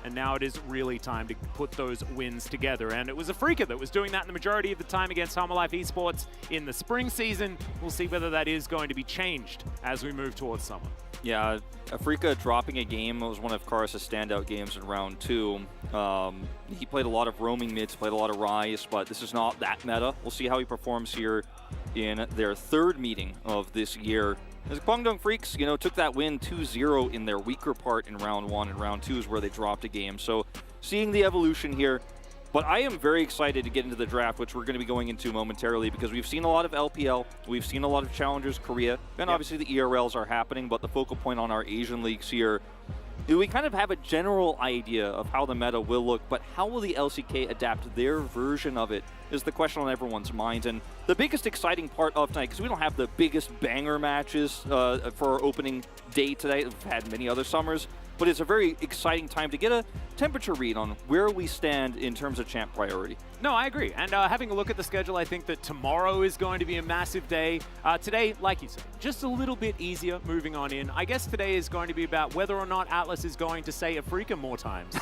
S12: and now it is really time to put those wins together. And it was Afrika that was doing that in the majority of the time against Hanwha Life Esports in the spring season. We'll see whether that is going to be changed as we move towards summer.
S13: Yeah, Afrika dropping a game was one of Karis' standout games in round 2. He played a lot of roaming mids, played a lot of Ryze, but this is not that meta. We'll see how he performs here in their third meeting of this year. As Guangdong Freaks, you know, took that win 2-0 in their weaker part in round 1, and round 2 is where they dropped a game. So seeing the evolution here. But I am very excited to get into the draft, which we're going to be going into momentarily, because we've seen a lot of LPL, we've seen a lot of Challengers Korea, and obviously the ERLs are happening, but the focal point on our Asian leagues here, we kind of have a general idea of how the meta will look, but how will the LCK adapt their version of it is the question on everyone's minds. And the biggest exciting part of tonight, because we don't have the biggest banger matches for our opening day today, we've had many other summers, but it's a very exciting time to get a temperature read on where we stand in terms of champ priority.
S12: No, I agree. And having a look at the schedule, I think that tomorrow is going to be a massive day. Today, like you said, just a little bit easier moving on in. I guess today is going to be about whether or not Atlas is going to say Afrika more times,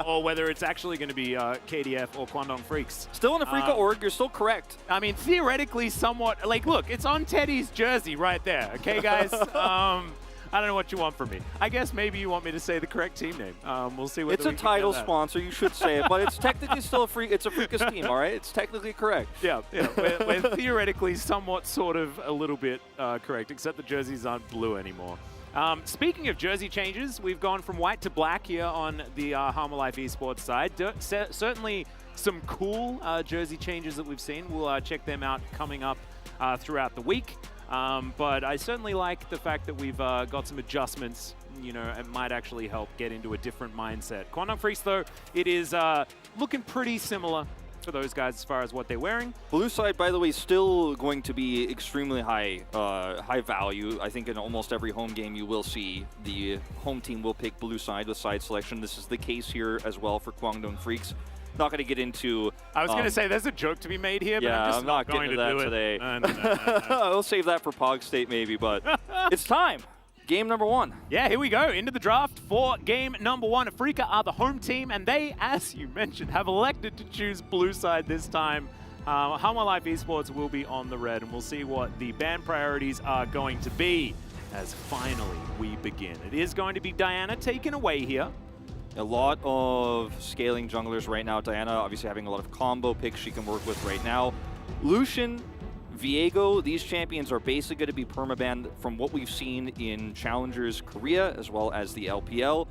S12: or whether it's actually going to be KDF or Guangdong Freaks.
S13: Still an Afrika org, you're still correct.
S12: I mean, theoretically, somewhat. Like, look, it's on Teddy's jersey right there. Okay, guys? I don't know what you want from me. I guess maybe you want me to say the correct team name. We'll see whether
S13: it's a title sponsor, you should say it, but it's technically still it's a Afrika's team, all right? It's technically correct.
S12: Yeah, we're theoretically somewhat sort of a little bit correct, except the jerseys aren't blue anymore. Speaking of jersey changes, we've gone from white to black here on the Harma Life Esports side. Certainly some cool jersey changes that we've seen. We'll check them out coming up throughout the week. But I certainly like the fact that we've got some adjustments. You know, it might actually help get into a different mindset. Guangdong Freaks, though, it is looking pretty similar for those guys as far as what they're wearing.
S13: Blue side, by the way, still going to be extremely high value. I think in almost every home game you will see the home team will pick blue side with side selection. This is the case here as well for Guangdong Freaks. Not going to get into...
S12: I was going to say, there's a joke to be made here, but
S13: yeah,
S12: I'm just not
S13: going
S12: to
S13: that
S12: do
S13: today.
S12: No.
S13: We'll save that for Pog State maybe, but it's time. Game number 1.
S12: Yeah, here we go. Into the draft for game number 1. Afrika are the home team, and they, as you mentioned, have elected to choose blue side this time. Harma Life Esports will be on the red, and we'll see what the ban priorities are going to be as finally we begin. It is going to be Diana taken away here.
S13: A lot of scaling junglers right now. Diana obviously having a lot of combo picks she can work with right now. Lucian, Viego, these champions are basically going to be permabanned from what we've seen in Challengers Korea as well as the LPL.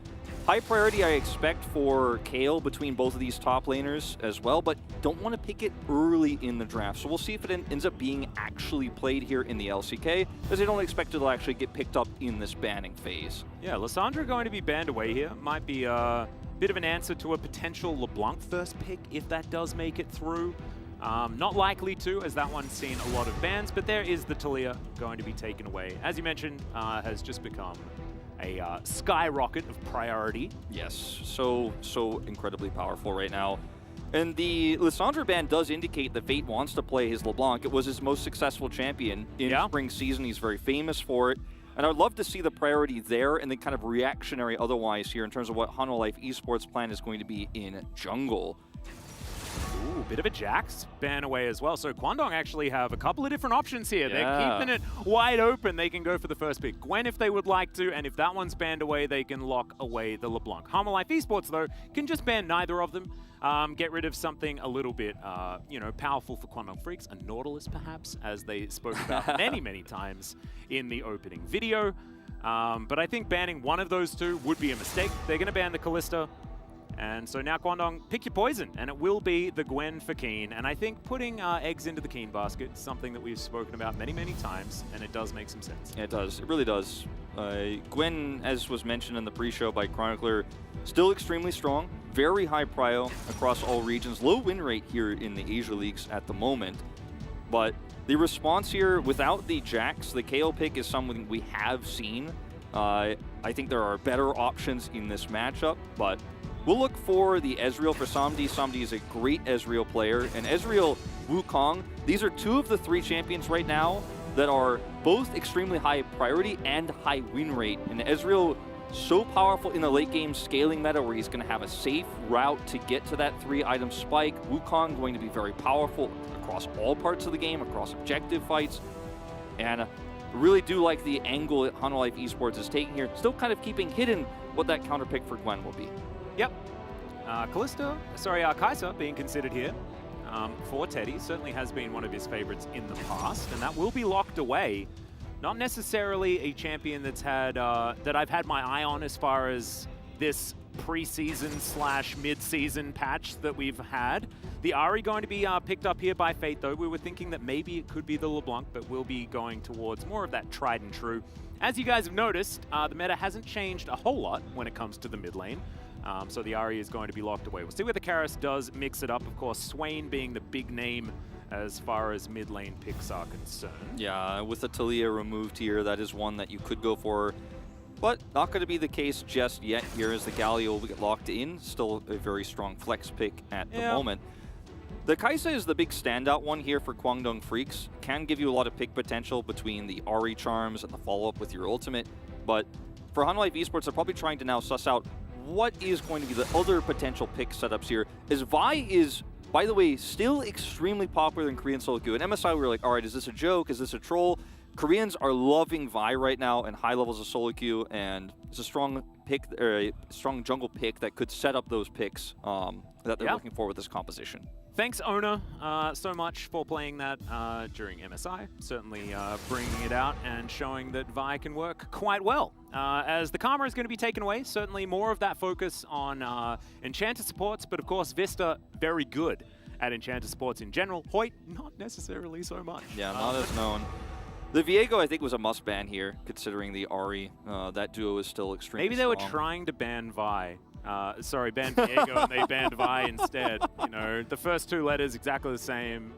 S13: High priority I expect for Kale between both of these top laners as well, but don't want to pick it early in the draft. So we'll see if it ends up being actually played here in the LCK, as I don't expect it to actually get picked up in this banning phase.
S12: Yeah, Lissandra going to be banned away here. Might be a bit of an answer to a potential LeBlanc first pick if that does make it through. Not likely to, as that one's seen a lot of bans, but there is the Talia going to be taken away. As you mentioned, has just become a skyrocket of priority.
S13: Yes, so incredibly powerful right now. And the Lissandra ban does indicate that Fate wants to play his LeBlanc. It was his most successful champion in spring season. He's very famous for it. And I would love to see the priority there and then kind of reactionary otherwise here in terms of what Harma Life Esports plan is going to be in jungle.
S12: Ooh, bit of a Jax ban away as well. So Guangdong actually have a couple of different options here. Yeah. They're keeping it wide open. They can go for the first pick. Gwen if they would like to, and if that one's banned away, they can lock away the LeBlanc. Harma Life Esports, though, can just ban neither of them. Get rid of something a little bit, powerful for Guangdong Freaks. A Nautilus, perhaps, as they spoke about many, many times in the opening video. But I think banning one of those two would be a mistake. They're going to ban the Kalista. And so now Guangdong, pick your poison, and it will be the Gwen for Keen. And I think putting eggs into the Keen basket is something that we've spoken about many, many times, and it does make some sense.
S13: Yeah, it does. It really does. Gwen, as was mentioned in the pre-show by Chronicler, still extremely strong, very high prio across all regions, low win rate here in the Asia Leagues at the moment. But the response here, without the Jax, the KO pick is something we have seen. I think there are better options in this matchup, but we'll look for the Ezreal for Samdi. Samdi is a great Ezreal player. And Ezreal, Wukong, these are two of the 3 champions right now that are both extremely high priority and high win rate. And Ezreal, so powerful in the late game scaling meta where he's going to have a safe route to get to that 3-item spike. Wukong going to be very powerful across all parts of the game, across objective fights. And really do like the angle that Harma Life Esports is taking here. Still kind of keeping hidden what that counter pick for Gwen will be.
S12: Yep. Kai'Sa being considered here for Teddy. Certainly has been one of his favorites in the past, and that will be locked away. not necessarily a champion that's had that I've had my eye on as far as this preseason / mid-season patch that we've had. The Ahri going to be picked up here by Fate, though. We were thinking that maybe it could be the LeBlanc, but we'll be going towards more of that tried and true. As you guys have noticed, the meta hasn't changed a whole lot when it comes to the mid lane. So the Ahri is going to be locked away. We'll see where the Karis does mix it up. Of course, Swain being the big name as far as mid lane picks are concerned.
S13: Yeah, with the Talia removed here, that is one that you could go for. But not going to be the case just yet here as the Galio will get locked in. Still a very strong flex pick at the moment. The Kai'Sa is the big standout one here for Kwangdong Freaks. Can give you a lot of pick potential between the Ahri charms and the follow-up with your ultimate. But for Hanwha Esports, they're probably trying to now suss out what is going to be the other potential pick setups here. As Vi is, by the way, still extremely popular in Korean solo queue. And MSI, we were like, all right, is this a joke? Is this a troll? Koreans are loving Vi right now in high levels of solo queue, and it's a strong pick, or a strong jungle pick that could set up those picks that they're looking for with this composition.
S12: Thanks, Owner, so much for playing that during MSI. Certainly bringing it out and showing that Vi can work quite well. As the Karma is going to be taken away, certainly more of that focus on Enchanter supports, but of course Vista, very good at Enchanter supports in general. Hoyt, not necessarily so much.
S13: Yeah, not as known. The Viego, I think, was a must ban here, considering the Ahri. That duo is still extremely
S12: Maybe they
S13: strong.
S12: were trying to ban Vi. Sorry, ban Viego and they banned Vi instead. You know, the first two letters exactly the same.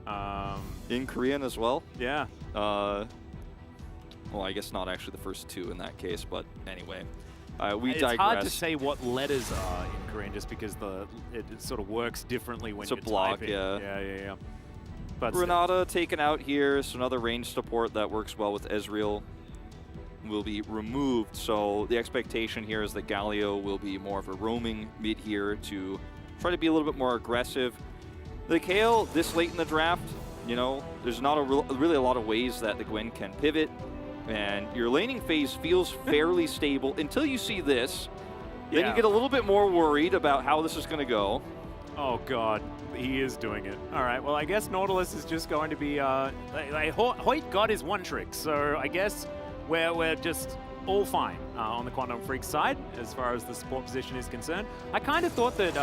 S13: In Korean as well?
S12: Yeah.
S13: Well, I guess not actually the first two in that case, but anyway. We
S12: it's
S13: digress.
S12: hard to say what letters are in Korean just because it sort of works differently when
S13: It's a
S12: you're
S13: block,
S12: typing.
S13: yeah.
S12: Yeah. But
S13: Renata taken out here, so another range support that works well with Ezreal will be removed. So the expectation here is that Galio will be more of a roaming mid here to try to be a little bit more aggressive. The Kayle, this late in the draft, you know, there's not really a lot of ways that the Gwen can pivot, and your laning phase feels fairly stable until you see this. Then you get a little bit more worried about how this is going to go.
S12: Oh God, he is doing it. All right, well I guess Nautilus is just going to be, Hoyt got his one trick, so I guess we're just all fine on the Kwangdong Freaks side as far as the support position is concerned. I kind of thought that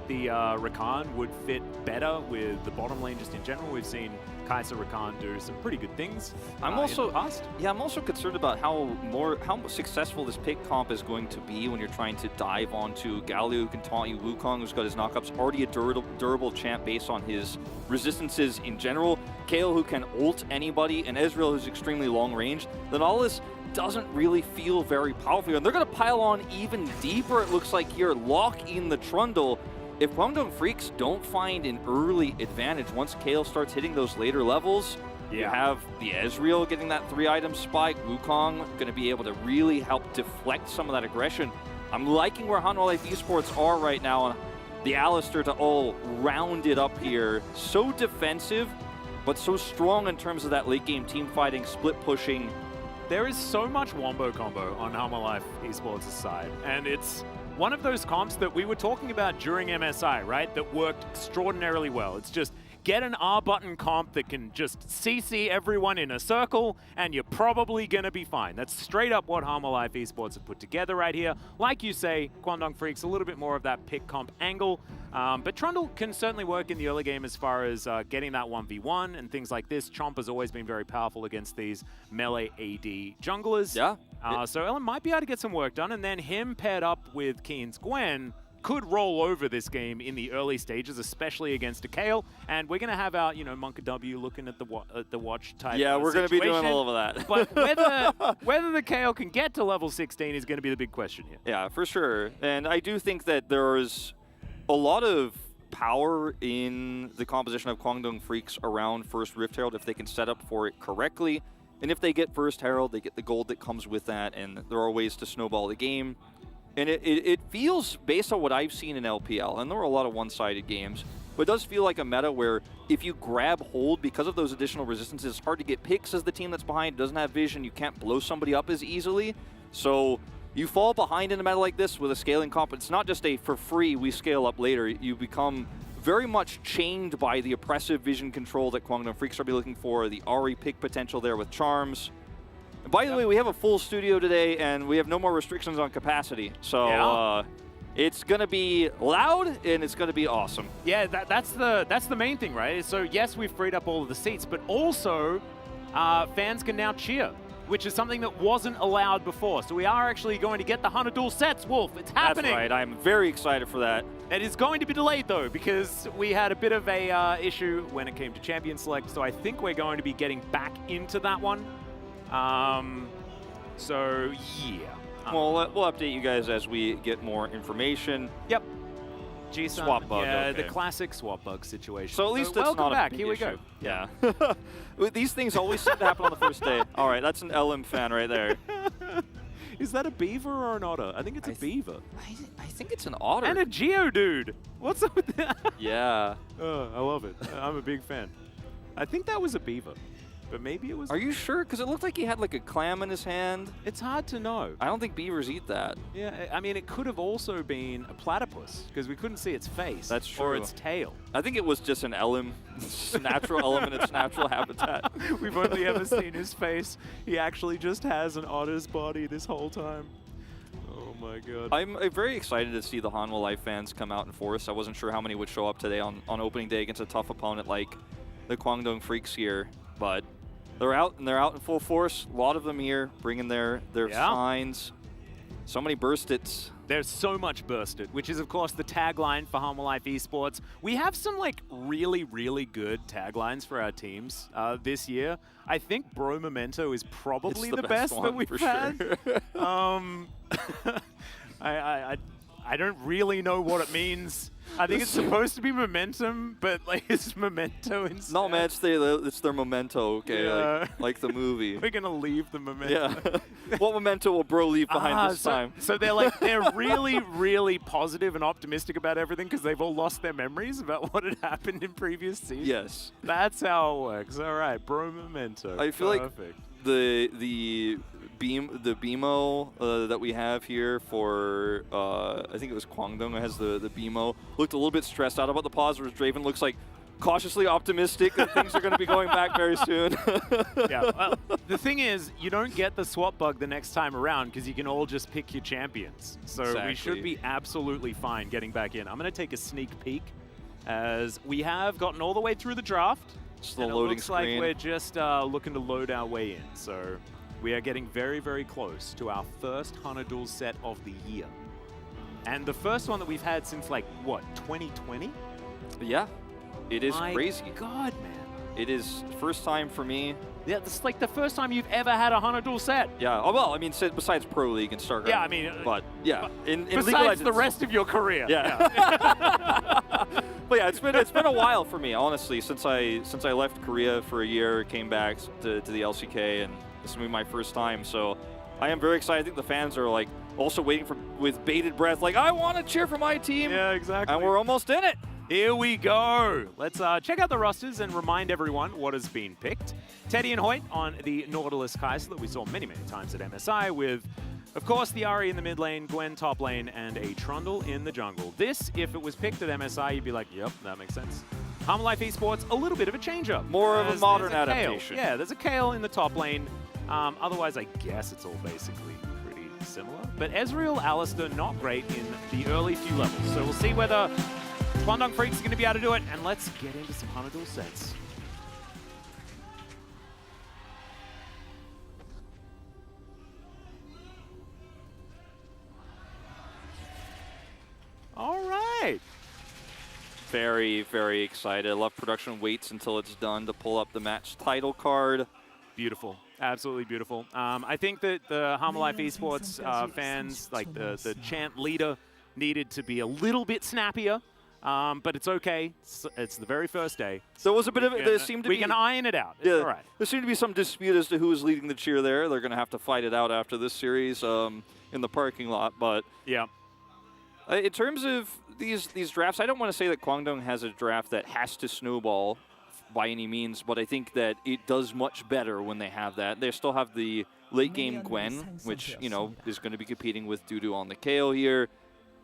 S12: the Rakan would fit better with the bottom lane just in general. We've seen Kai'Sa Rakan do some pretty good things
S13: I'm also concerned about how successful this pick comp is going to be when you're trying to dive onto Galio, who can taunt you, Wukong, who's got his knockups, already a durable champ based on his resistances in general, Kayle, who can ult anybody, and Ezreal, who's extremely long range. Then all this doesn't really feel very powerful, and they're going to pile on even deeper, it looks like here, lock in the Trundle. If Kwangdong Freaks don't find an early advantage, once Kayle starts hitting those later levels, you have the Ezreal getting that 3-item spike, Wukong going to be able to really help deflect some of that aggression. I'm liking where Hanwha Esports are right now, and the Alistair to all round it up here. So defensive, but so strong in terms of that late game team fighting, split pushing.
S12: There is so much wombo combo on Hanwha Esports' side, and it's one of those comps that we were talking about during MSI, right? That worked extraordinarily well. It's just get an R button comp that can just CC everyone in a circle, and you're probably gonna be fine. That's straight up what Hanwha Esports have put together right here. Like you say, Kwangdong Freaks, a little bit more of that pick comp angle, but Trundle can certainly work in the early game as far as getting that 1v1 and things like this. Chomp has always been very powerful against these melee AD junglers.
S13: Yeah.
S12: So Ellen might be able to get some work done, and then him paired up with Keen's Gwen could roll over this game in the early stages, especially against a Kayle. And we're going to have our, Monka W looking at the watch type.
S13: Yeah, we're going to be doing all of that.
S12: But whether the Kayle can get to level 16 is going to be the big question here.
S13: Yeah, for sure. And I do think that there's a lot of power in the composition of Kwangdong Freaks around First Rift Herald if they can set up for it correctly. And if they get First Herald, they get the gold that comes with that, and there are ways to snowball the game. And it feels, based on what I've seen in LPL, and there were a lot of one-sided games, but it does feel like a meta where if you grab hold because of those additional resistances, it's hard to get picks as the team that's behind doesn't have vision. You can't blow somebody up as easily. So you fall behind in a meta like this with a scaling comp. It's not just a for free, we scale up later. You become very much chained by the oppressive vision control that Kwangdong Freaks are be looking for, the Ahri pick potential there with charms. By the way, we have a full studio today, and we have no more restrictions on capacity. So it's going to be loud, and it's going to be awesome.
S12: Yeah, that's the main thing, right? So yes, we've freed up all of the seats, but also fans can now cheer, which is something that wasn't allowed before. So we are actually going to get the 100 dual sets, Wolf. It's happening.
S13: That's right. I'm very excited for that.
S12: It is going to be delayed, though, because we had a bit of a issue when it came to Champion Select. So I think we're going to be getting back into that one. So, yeah.
S13: Well, we'll update you guys as we get more information.
S12: Yep. G-Sun,
S13: swap bug.
S12: Yeah,
S13: okay.
S12: the classic swap bug situation.
S13: So at least it's
S12: welcome
S13: not
S12: back.
S13: a big
S12: Here we
S13: issue.
S12: go.
S13: Yeah. These things always seem to happen on the first day. All right, that's an LM fan right there.
S12: Is that a beaver or an otter? I think it's a beaver.
S13: I think it's an otter.
S12: And a Geodude. What's up with that?
S13: Yeah.
S12: Oh, I love it. I'm a big fan. I think that was a beaver. But maybe it was...
S13: Are you sure? Because it looked like he had like a clam in his hand.
S12: It's hard to know.
S13: I don't think beavers eat that.
S12: Yeah, I mean, it could have also been a platypus, because we couldn't see its face.
S13: That's true.
S12: Or its tail.
S13: I think it was just an elm, natural elm in its natural habitat.
S12: We've only ever seen his face. He actually just has an otter's body this whole time. Oh my god.
S13: I'm very excited to see the Hanwha Life fans come out in force. I wasn't sure how many would show up today on opening day against a tough opponent like the Kwangdong Freaks here, but they're out in full force. A lot of them here bringing their signs. So many burst-its.
S12: There's so much bursted, which is, of course, the tagline for Hanwha Life Esports. We have some, like, really, really good taglines for our teams this year. I think Bro Memento is probably the best that we've had. Sure. I don't really know what it means. I think it's supposed to be momentum, but like it's memento instead.
S13: No, man, it's their memento, okay?
S12: Yeah.
S13: Like the movie.
S12: We're gonna leave the memento.
S13: Yeah. What memento will Bro leave behind this time?
S12: So they're really, really positive and optimistic about everything because they've all lost their memories about what had happened in previous seasons.
S13: Yes.
S12: That's how it works. All right, Bro Memento.
S13: I feel
S12: Perfect.
S13: like the BMO that we have here for I think it was Kwangdong has the BMO looked a little bit stressed out about the pause, whereas Draven looks like cautiously optimistic that things are going to be going back very soon.
S12: Yeah, well, the thing is, you don't get the swap bug the next time around because you can all just pick your champions. So
S13: Exactly.
S12: we should be absolutely fine getting back in. I'm going to take a sneak peek as we have gotten all the way through the draft.
S13: Just the
S12: and
S13: loading
S12: it looks
S13: screen.
S12: like we're just looking to load our way in. So we are getting very, very close to our first Hana Duel set of the year. And the first one that we've had since, like, what, 2020?
S13: Yeah, it is
S12: My
S13: crazy.
S12: God, man.
S13: It is first time for me.
S12: Yeah, this is like the first time you've ever had a Hana Duel set.
S13: Yeah, oh, well, I mean, besides Pro League and StarCraft.
S12: Yeah, I mean,
S13: but yeah, in League of
S12: Besides
S13: Legends,
S12: the rest of your career.
S13: Yeah. But yeah, it's been a while for me, honestly, since I left Korea for a year, came back to the LCK, and this will be my first time. So I am very excited. I think the fans are like also waiting with bated breath, like I want to cheer for my team.
S12: Yeah, exactly.
S13: And we're almost in it.
S12: Here we go. Let's check out the rosters and remind everyone what has been picked. Teddy and Hoyt on the Nautilus Kai'Sa that we saw many, many times at MSI with, of course, the Ahri in the mid lane, Gwen top lane, and a Trundle in the jungle. This, if it was picked at MSI, you'd be like, yep, that makes sense. Hanwha Life Esports, a little bit of a change-up.
S13: More of a modern
S12: there's
S13: adaptation.
S12: Yeah, there's a Kayle in the top lane. Otherwise, I guess it's all basically pretty similar. But Ezreal, Alistair, not great in the early few levels. So we'll see whether Kwangdong Freaks is going to be able to do it. And let's get into some Hana Duel sets. All right.
S13: Very, very excited. I love production waits until it's done to pull up the match title card.
S12: Beautiful. Absolutely beautiful. I think that the Hanwha Life Esports fans, like the chant leader, needed to be a little bit snappier. But it's okay. It's the very first day.
S13: There was a bit of it. There seemed to be.
S12: We can iron it out. It's
S13: Yeah,
S12: all right.
S13: there seemed to be some dispute as to who was leading the cheer there. They're going to have to fight it out after this series in the parking lot. But
S12: yeah,
S13: in terms of these drafts, I don't want to say that Kwangdong has a draft that has to snowball by any means, but I think that it does much better when they have that. They still have the late game Gwen, which is going to be competing with Dudu on the Kayle here.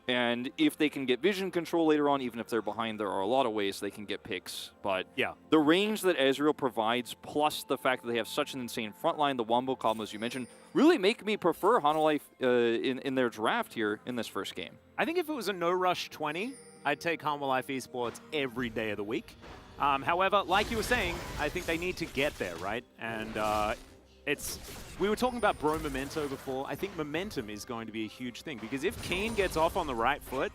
S13: And if they can get vision control later on, even if they're behind, there are a lot of ways they can get picks. But
S12: yeah,
S13: the range that Ezreal provides, plus the fact that they have such an insane front line, the wombo combos you mentioned, really make me prefer Hanwha in their draft here in this first game.
S12: I think if it was a no-rush 20, I'd take Hanwha Life Esports every day of the week. However, like you were saying, I think they need to get there, right? And we were talking about bro memento before. I think momentum is going to be a huge thing, because if Keen gets off on the right foot,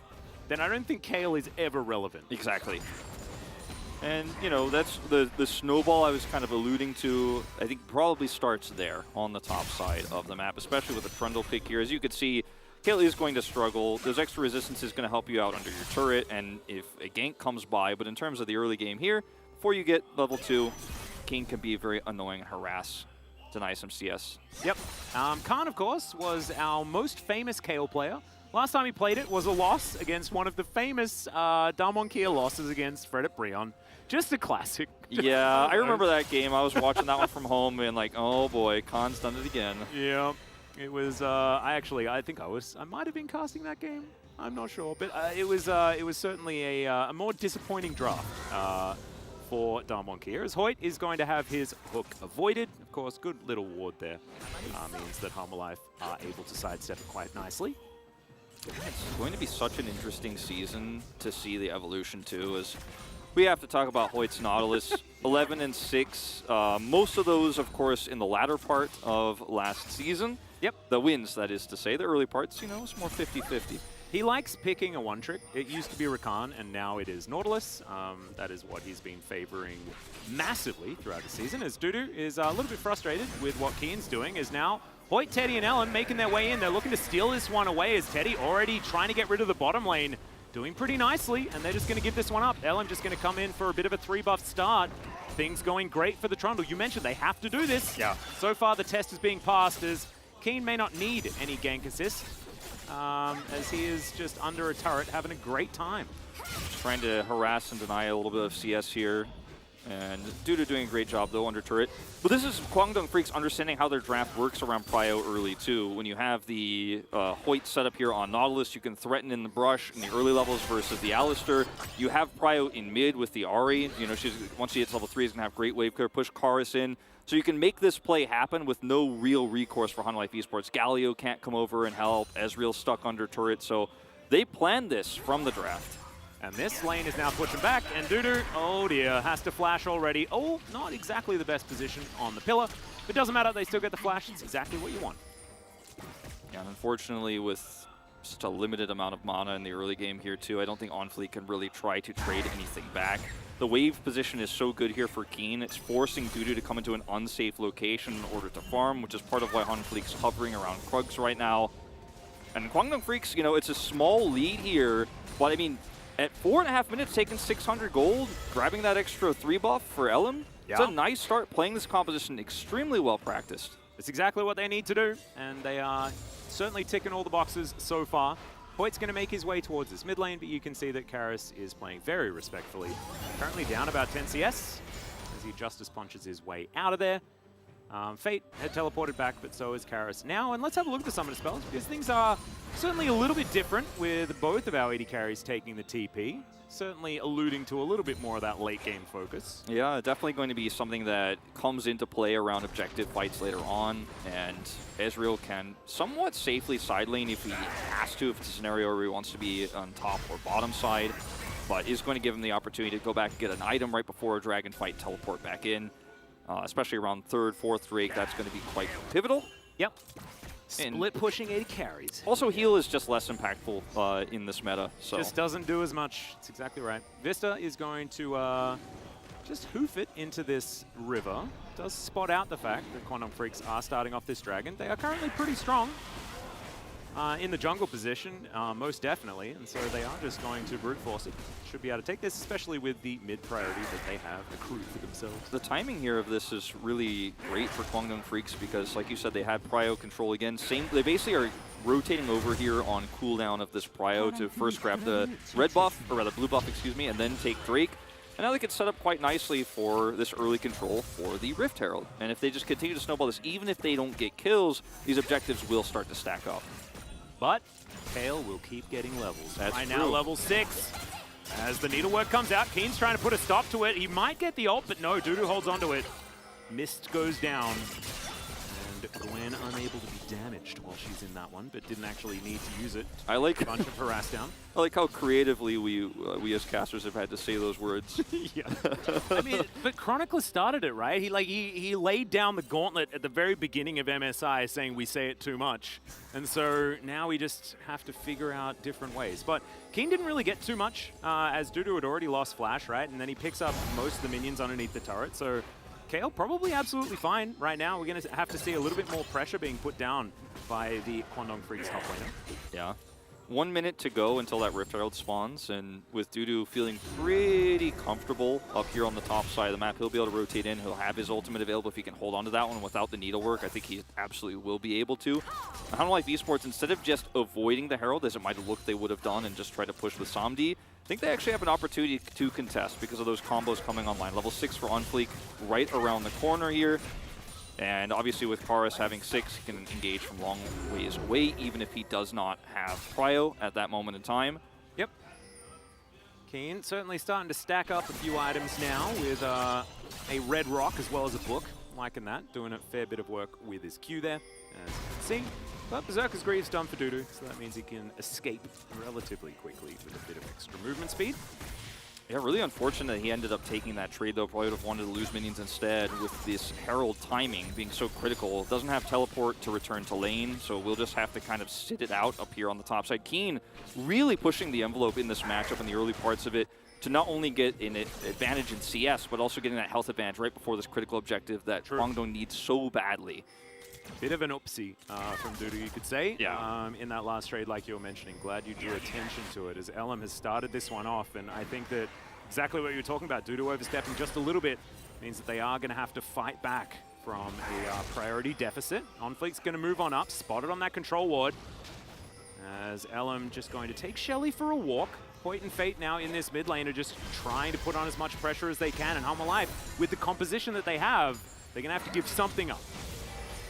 S12: then I don't think Kale is ever relevant.
S13: Exactly. And, you know, that's the snowball I was kind of alluding to, I think probably starts there on the top side of the map, especially with the Trundle pick here. As you can see, Kale is going to struggle. Those extra resistance is going to help you out under your turret, and if a gank comes by, but in terms of the early game here, before you get level 2, Keen can be very annoying and harass. Deny some CS.
S12: Yep. Khan, of course, was our most famous Kale player. Last time he played it was a loss against one of the famous Damwon Kia losses against Fred at Brion. Just a classic.
S13: Yeah, I remember that game. I was watching that one from home and like, oh boy, Khan's done it again.
S12: Yeah. It was, I might have been casting that game. I'm not sure. But it was certainly a more disappointing draft for Damwon Kia, as Hoyt is going to have his hook avoided. Of course, good little ward there means that Hanwha Life are able to sidestep it quite nicely.
S13: It's going to be such an interesting season to see the evolution too, as we have to talk about Hoyt's Nautilus. 11 and 6. Most of those, of course, in the latter part of last season.
S12: Yep.
S13: The wins, that is to say. The early parts, you know, it's more 50-50.
S12: He likes picking a one-trick. It used to be Rakan, and now it is Nautilus. That is what he's been favoring massively throughout the season, as Dudu is a little bit frustrated with what Keen's doing, is now Hoyt, Teddy, and Ellen making their way in. They're looking to steal this one away, as Teddy already trying to get rid of the bottom lane, doing pretty nicely, and they're just going to give this one up. Ellen just going to come in for a bit of a 3-buff start. Things going great for the Trundle. You mentioned they have to do this. Yeah. So far, the test is being passed, as Keen may not need any gank assist, as he is just under a turret having a great time.
S13: Trying to harass and deny a little bit of CS here. And Dudu doing a great job, though, under turret. But this is Kwangdong Freaks understanding how their draft works around Prio early, too. When you have the Hoyt set up here on Nautilus, you can threaten in the brush in the early levels versus the Alistar. You have Prio in mid with the Ahri. You know, once she hits level 3, she's going to have great wave clear, push Karis in. So you can make this play happen with no real recourse for Hanwha Life Esports. Galio can't come over and help. Ezreal's stuck under turret. So they planned this from the draft.
S12: And this lane is now pushing back, and Dudu, oh dear, has to flash already. Oh, not exactly the best position on the pillar. But it doesn't matter, they still get the flash. It's exactly what you want.
S13: Yeah, and unfortunately, with such a limited amount of mana in the early game here, too, I don't think OnFleet can really try to trade anything back. The wave position is so good here for Keen. It's forcing Dudu to come into an unsafe location in order to farm, which is part of why OnFleet's hovering around Krugs right now. And Kwangdong Freaks, you know, it's a small lead here, but I mean, at 4.5 minutes, taking 600 gold, grabbing that extra 3 buff for Ellen. Yeah. It's a nice start, playing this composition extremely well practiced.
S12: It's exactly what they need to do, and they are certainly ticking all the boxes so far. Hoyt's going to make his way towards this mid lane, but you can see that Karis is playing very respectfully. Currently down about 10 CS, as he Justice punches his way out of there. Fate had teleported back, but so is Karis now. And let's have a look at the summoner spells, because things are certainly a little bit different with both of our AD carries taking the TP. Certainly alluding to a little bit more of that late game focus.
S13: Yeah, definitely going to be something that comes into play around objective fights later on. And Ezreal can somewhat safely side lane if he has to, if it's a scenario where he wants to be on top or bottom side. But is going to give him the opportunity to go back and get an item right before a dragon fight, teleport back in. Especially around 3rd, 4th Drake, that's going to be quite pivotal.
S12: Yep. Split pushing 80 carries.
S13: Also, heal is just less impactful in this meta. So
S12: just doesn't do as much. That's exactly right. Vista is going to just hoof it into this river. Does spot out the fact that Kwangdong Freaks are starting off this dragon. They are currently pretty strong in the jungle position, most definitely, and so they are just going to brute force it. Should be able to take this, especially with the mid priority that they have accrued for themselves.
S13: The timing here of this is really great for Kwangdong Freaks because, like you said, they had prio control again. They basically are rotating over here on cooldown of this prio to first grab the red buff, or rather blue buff, excuse me, and then take Drake. And now they can set up quite nicely for this early control for the Rift Herald. And if they just continue to snowball this, even if they don't get kills, these objectives will start to stack up.
S12: But Kale will keep getting levels.
S13: That's
S12: right
S13: true.
S12: now, level 6. As the needlework comes out, Keen's trying to put a stop to it. He might get the ult, but no, Dudu holds onto it. Mist goes down. And Gwen unable to be damaged while she's in that one, but didn't actually need to use it.
S13: I like
S12: a bunch of harass down.
S13: I like how creatively we as casters have had to say those words.
S12: Yeah. I mean, but Chronicler started it, right? He laid down the gauntlet at the very beginning of MSI saying we say it too much. And so now we just have to figure out different ways. But Keen didn't really get too much as Dudu had already lost Flash, right? And then he picks up most of the minions underneath the turret. So Kale probably absolutely fine right now. We're going to have to see a little bit more pressure being put down by the Kwangdong Freaks top laner.
S13: Yeah. 1 minute to go until that Rift Herald spawns, and with Dudu feeling pretty comfortable up here on the top side of the map, he'll be able to rotate in. He'll have his ultimate available if he can hold on to that one without the needlework. I think he absolutely will be able to. Hanwha Esports, instead of just avoiding the Herald, as it might have looked they would have done and just try to push with Samdi, I think they actually have an opportunity to contest because of those combos coming online. Level 6 for Unfleek right around the corner here. And obviously with Karis having 6, he can engage from long ways away, even if he does not have Cryo at that moment in time.
S12: Yep. Keen certainly starting to stack up a few items now with a red rock as well as a book. Liking that, doing a fair bit of work with his Q there, as you can see. But Berserker's Greave's done for Dudu, so that means he can escape relatively quickly with a bit of extra movement speed.
S13: Yeah, really unfortunate he ended up taking that trade, though. Probably would have wanted to lose minions instead with this Herald timing being so critical. Doesn't have teleport to return to lane, so we'll just have to kind of sit it out up here on the top side. Keen really pushing the envelope in this matchup in the early parts of it to not only get an advantage in CS, but also getting that health advantage right before this critical objective that Kwangdong needs so badly.
S12: Bit of an oopsie from Dudu, you could say,
S13: yeah.
S12: In that last trade, like you were mentioning. Glad you drew attention to it, as Elam has started this one off, and I think that exactly what you were talking about, Dudu overstepping just a little bit, means that they are going to have to fight back from a priority deficit. Onfleek's going to move on up, spotted on that control ward, as Elam just going to take Shelly for a walk. Hoyt and Fate now in this mid lane are just trying to put on as much pressure as they can, and Hanwha Life, with the composition that they have, they're going to have to give something up.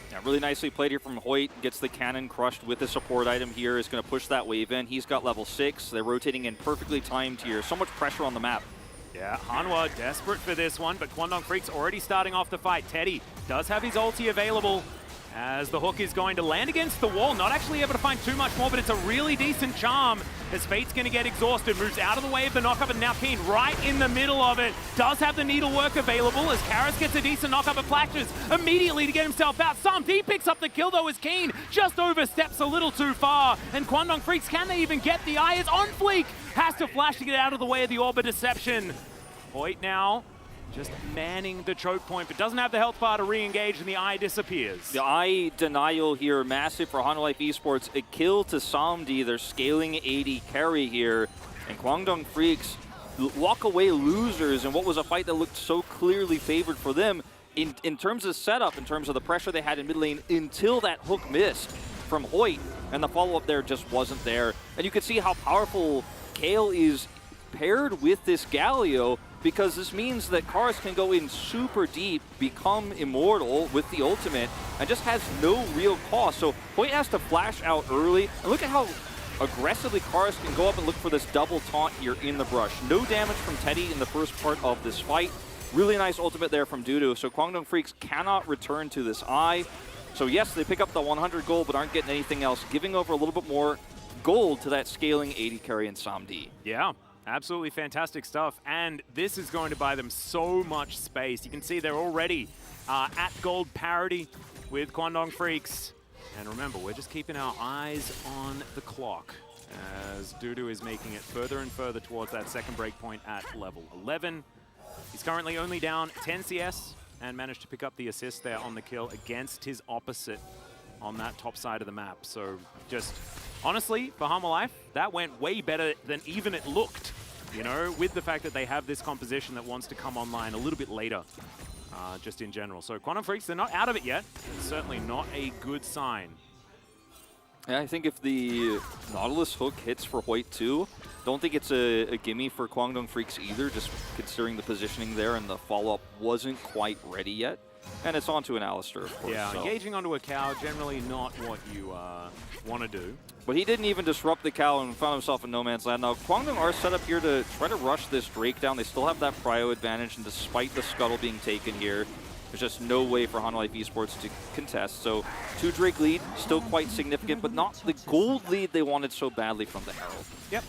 S13: Yeah, really nicely played here from Hoyt. Gets the cannon crushed with the support item here. Is going to push that wave in. He's got level 6. They're rotating in perfectly timed here. So much pressure on the map.
S12: Yeah, Hanwha desperate for this one, but Kwangdong Freaks already starting off the fight. Teddy does have his ulti available as the hook is going to land against the wall. Not actually able to find too much more, but it's a really decent charm as Fate's going to get exhausted. Moves out of the way of the knockup, and now Keen right in the middle of it. Does have the needlework available as Karis gets a decent knockup, but flashes immediately to get himself out. Samdi picks up the kill though as Keen just oversteps a little too far. And Kwangdong Freaks, can they even get the eye? As Onfleek has to flash to get out of the way of the Orb of Deception. Hoyt now just manning the choke point, but doesn't have the health bar to re-engage, and the eye disappears.
S13: The eye denial here, massive for Hanwha Esports. A kill to Samdi. They're scaling AD carry here, and Kwangdong Freaks walk away losers in what was a fight that looked so clearly favored for them in terms of setup, in terms of the pressure they had in mid lane until that hook missed from Hoyt, and the follow-up there just wasn't there. And you could see how powerful Kale is paired with this Galio, because this means that Karis can go in super deep, become immortal with the ultimate, and just has no real cost. So Hoyt has to flash out early, and look at how aggressively Karis can go up and look for this double taunt here in the brush. No damage from Teddy in the first part of this fight. Really nice ultimate there from Dudu. So Kwangdong Freaks cannot return to this eye. So yes, they pick up the 100 gold, but aren't getting anything else, giving over a little bit more gold to that scaling AD carry and Samdi.
S12: Yeah. Absolutely fantastic stuff, and this is going to buy them so much space. You can see they're already at gold parity with Kwangdong Freaks. And remember, we're just keeping our eyes on the clock as Dudu is making it further and further towards that second break point at level 11. He's currently only down 10 CS and managed to pick up the assist there on the kill against his opposite on that top side of the map. So just honestly, for Hanwha Life, that went way better than even it looked, you know, with the fact that they have this composition that wants to come online a little bit later, just in general. So Kwangdong Freaks, they're not out of it yet. It's certainly not a good sign.
S13: Yeah, I think if the Nautilus hook hits for Hoyt too, don't think it's a gimme for Kwangdong Freaks either, just considering the positioning there and the follow-up wasn't quite ready yet. And it's onto an Alistair, of course.
S12: Yeah,
S13: so.
S12: engaging onto a cow, generally not what you want to do.
S13: But he didn't even disrupt the cow and found himself in no man's land. Now, Kwangdong are set up here to try to rush this Drake down. They still have that prio advantage, and despite the scuttle being taken here, there's just no way for Hanwha Life Esports to contest. So, 2 Drake lead, still quite significant, but not the gold lead they wanted so badly from the Herald.
S12: Yep.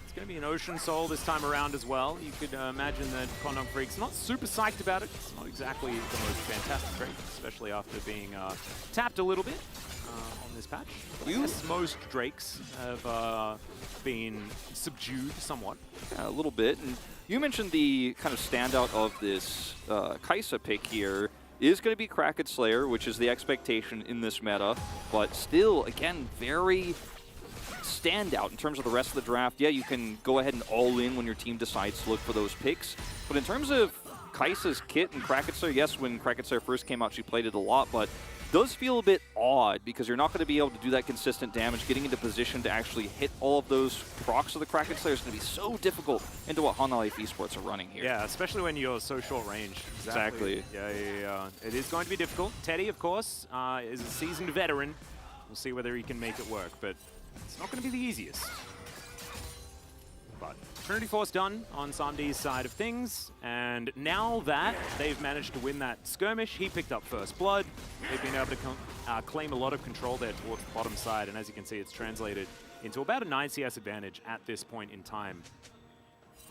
S12: It's going to be an Ocean Soul this time around as well. You could imagine that Kwangdong Freak's not super psyched about it. It's not exactly the most fantastic Drake, especially after being tapped a little bit on this patch. Yes, most Drakes have been subdued somewhat.
S13: Yeah, a little bit. And you mentioned the kind of standout of this Kai'Sa pick here is going to be Kraken Slayer, which is the expectation in this meta, but still, again, very standout in terms of the rest of the draft. Yeah, you can go ahead and all in when your team decides to look for those picks, but in terms of Kai'Sa's kit and Kraken Slayer, yes, when Kraken Slayer first came out, she played it a lot, but does feel a bit odd because you're not going to be able to do that consistent damage. Getting into position to actually hit all of those procs of the Kraken Slayer is going to be so difficult into what Hanwha Life Esports are running here.
S12: Yeah, especially when you're so short range.
S13: Exactly.
S12: Yeah. It is going to be difficult. Teddy, of course, is a seasoned veteran. We'll see whether he can make it work, but it's not going to be the easiest. But Trinity Force done on Samdi's side of things, and now that they've managed to win that skirmish, he picked up first blood. They've been able to claim a lot of control there towards the bottom side, and as you can see, it's translated into about a 9 CS advantage at this point in time.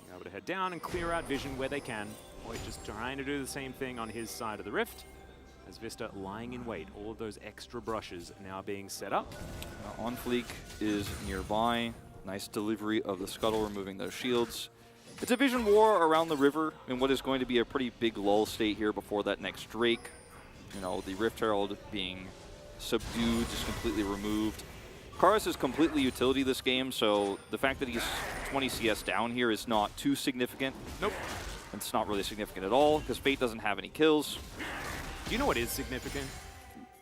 S12: Being able to head down and clear out vision where they can. Boy, just trying to do the same thing on his side of the rift. As Vista lying in wait, all of those extra brushes now being set up.
S13: On Fleek is nearby. Nice delivery of the scuttle, removing those shields. It's a vision war around the river in what is going to be a pretty big lull state here before that next Drake. You know, the Rift Herald being subdued, just completely removed. Karis is completely utility this game, so the fact that he's 20 CS down here is not too significant.
S12: Nope.
S13: It's not really significant at all, because Fate doesn't have any kills.
S12: Do you know what is significant?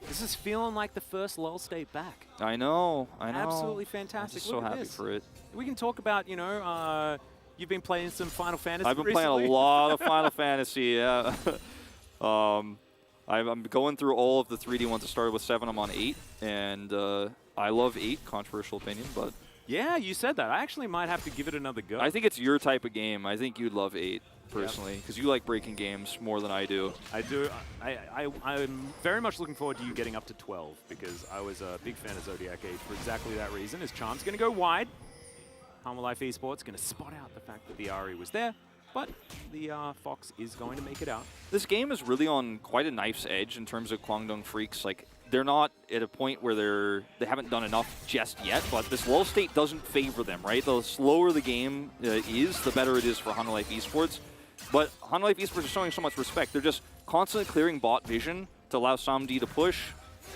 S12: This is feeling like the first lull state back.
S13: I know.
S12: Absolutely fantastic.
S13: I'm just so happy for it.
S12: We can talk about, you know, you've been playing some Final Fantasy
S13: I've been
S12: recently.
S13: playing a lot of Final Fantasy, yeah. I'm going through all of the 3D ones. I started with 7, I'm on 8, and I love 8, controversial opinion, but...
S12: Yeah, you said that. I actually might have to give it another go.
S13: I think it's your type of game. I think you'd love 8. Personally, because you like breaking games more than I do.
S12: I do. I'm very much looking forward to you getting up to 12 because I was a big fan of Zodiac Age for exactly that reason. His charm's going to go wide. Hanwha Life Esports going to spot out the fact that the Ari was there, but the Fox is going to make it out.
S13: This game is really on quite a knife's edge in terms of Kwangdong Freaks. Like, they're not at a point where they haven't done enough just yet, but this lull state doesn't favor them, right? The slower the game is, the better it is for Hanwha Life Esports. But Hanwha Life Esports are showing so much respect. They're just constantly clearing bot vision to allow Samdi to push,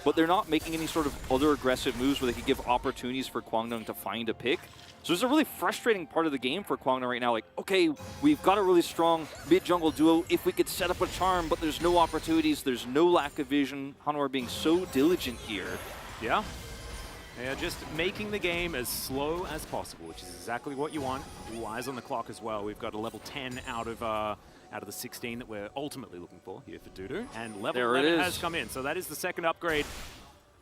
S13: but they're not making any sort of other aggressive moves where they could give opportunities for Kwangdong to find a pick. So it's a really frustrating part of the game for Kwangdong right now. Like, okay, we've got a really strong mid-jungle duo if we could set up a charm, but there's no opportunities, there's no lack of vision. Hanwha are being so diligent here.
S12: Yeah. They are just making the game as slow as possible, which is exactly what you want. Ooh, eyes on the clock as well. We've got a level 10 out of the 16 that we're ultimately looking for here for Dudu. And level 11 has come in, so that is the second upgrade.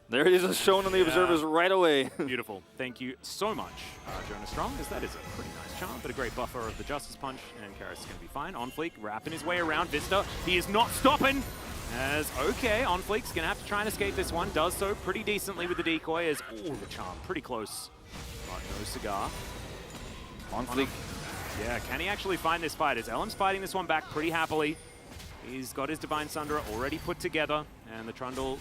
S13: There it is, shown on the observers right away.
S12: Beautiful. Thank you so much, Jonas Strong, as that is a pretty nice charm, but a great buffer of the Justice Punch, and Karis is going to be fine. On Fleek, wrapping his way around Vista. He is not stopping. As, okay, On Fleek's going to have to try and escape this one. Does so pretty decently with the decoy as, oh, the charm, pretty close. But no cigar.
S13: On Fleek.
S12: Yeah, can he actually find this fight? As Elm's fighting this one back pretty happily. He's got his Divine Sundra already put together, and the Trundle,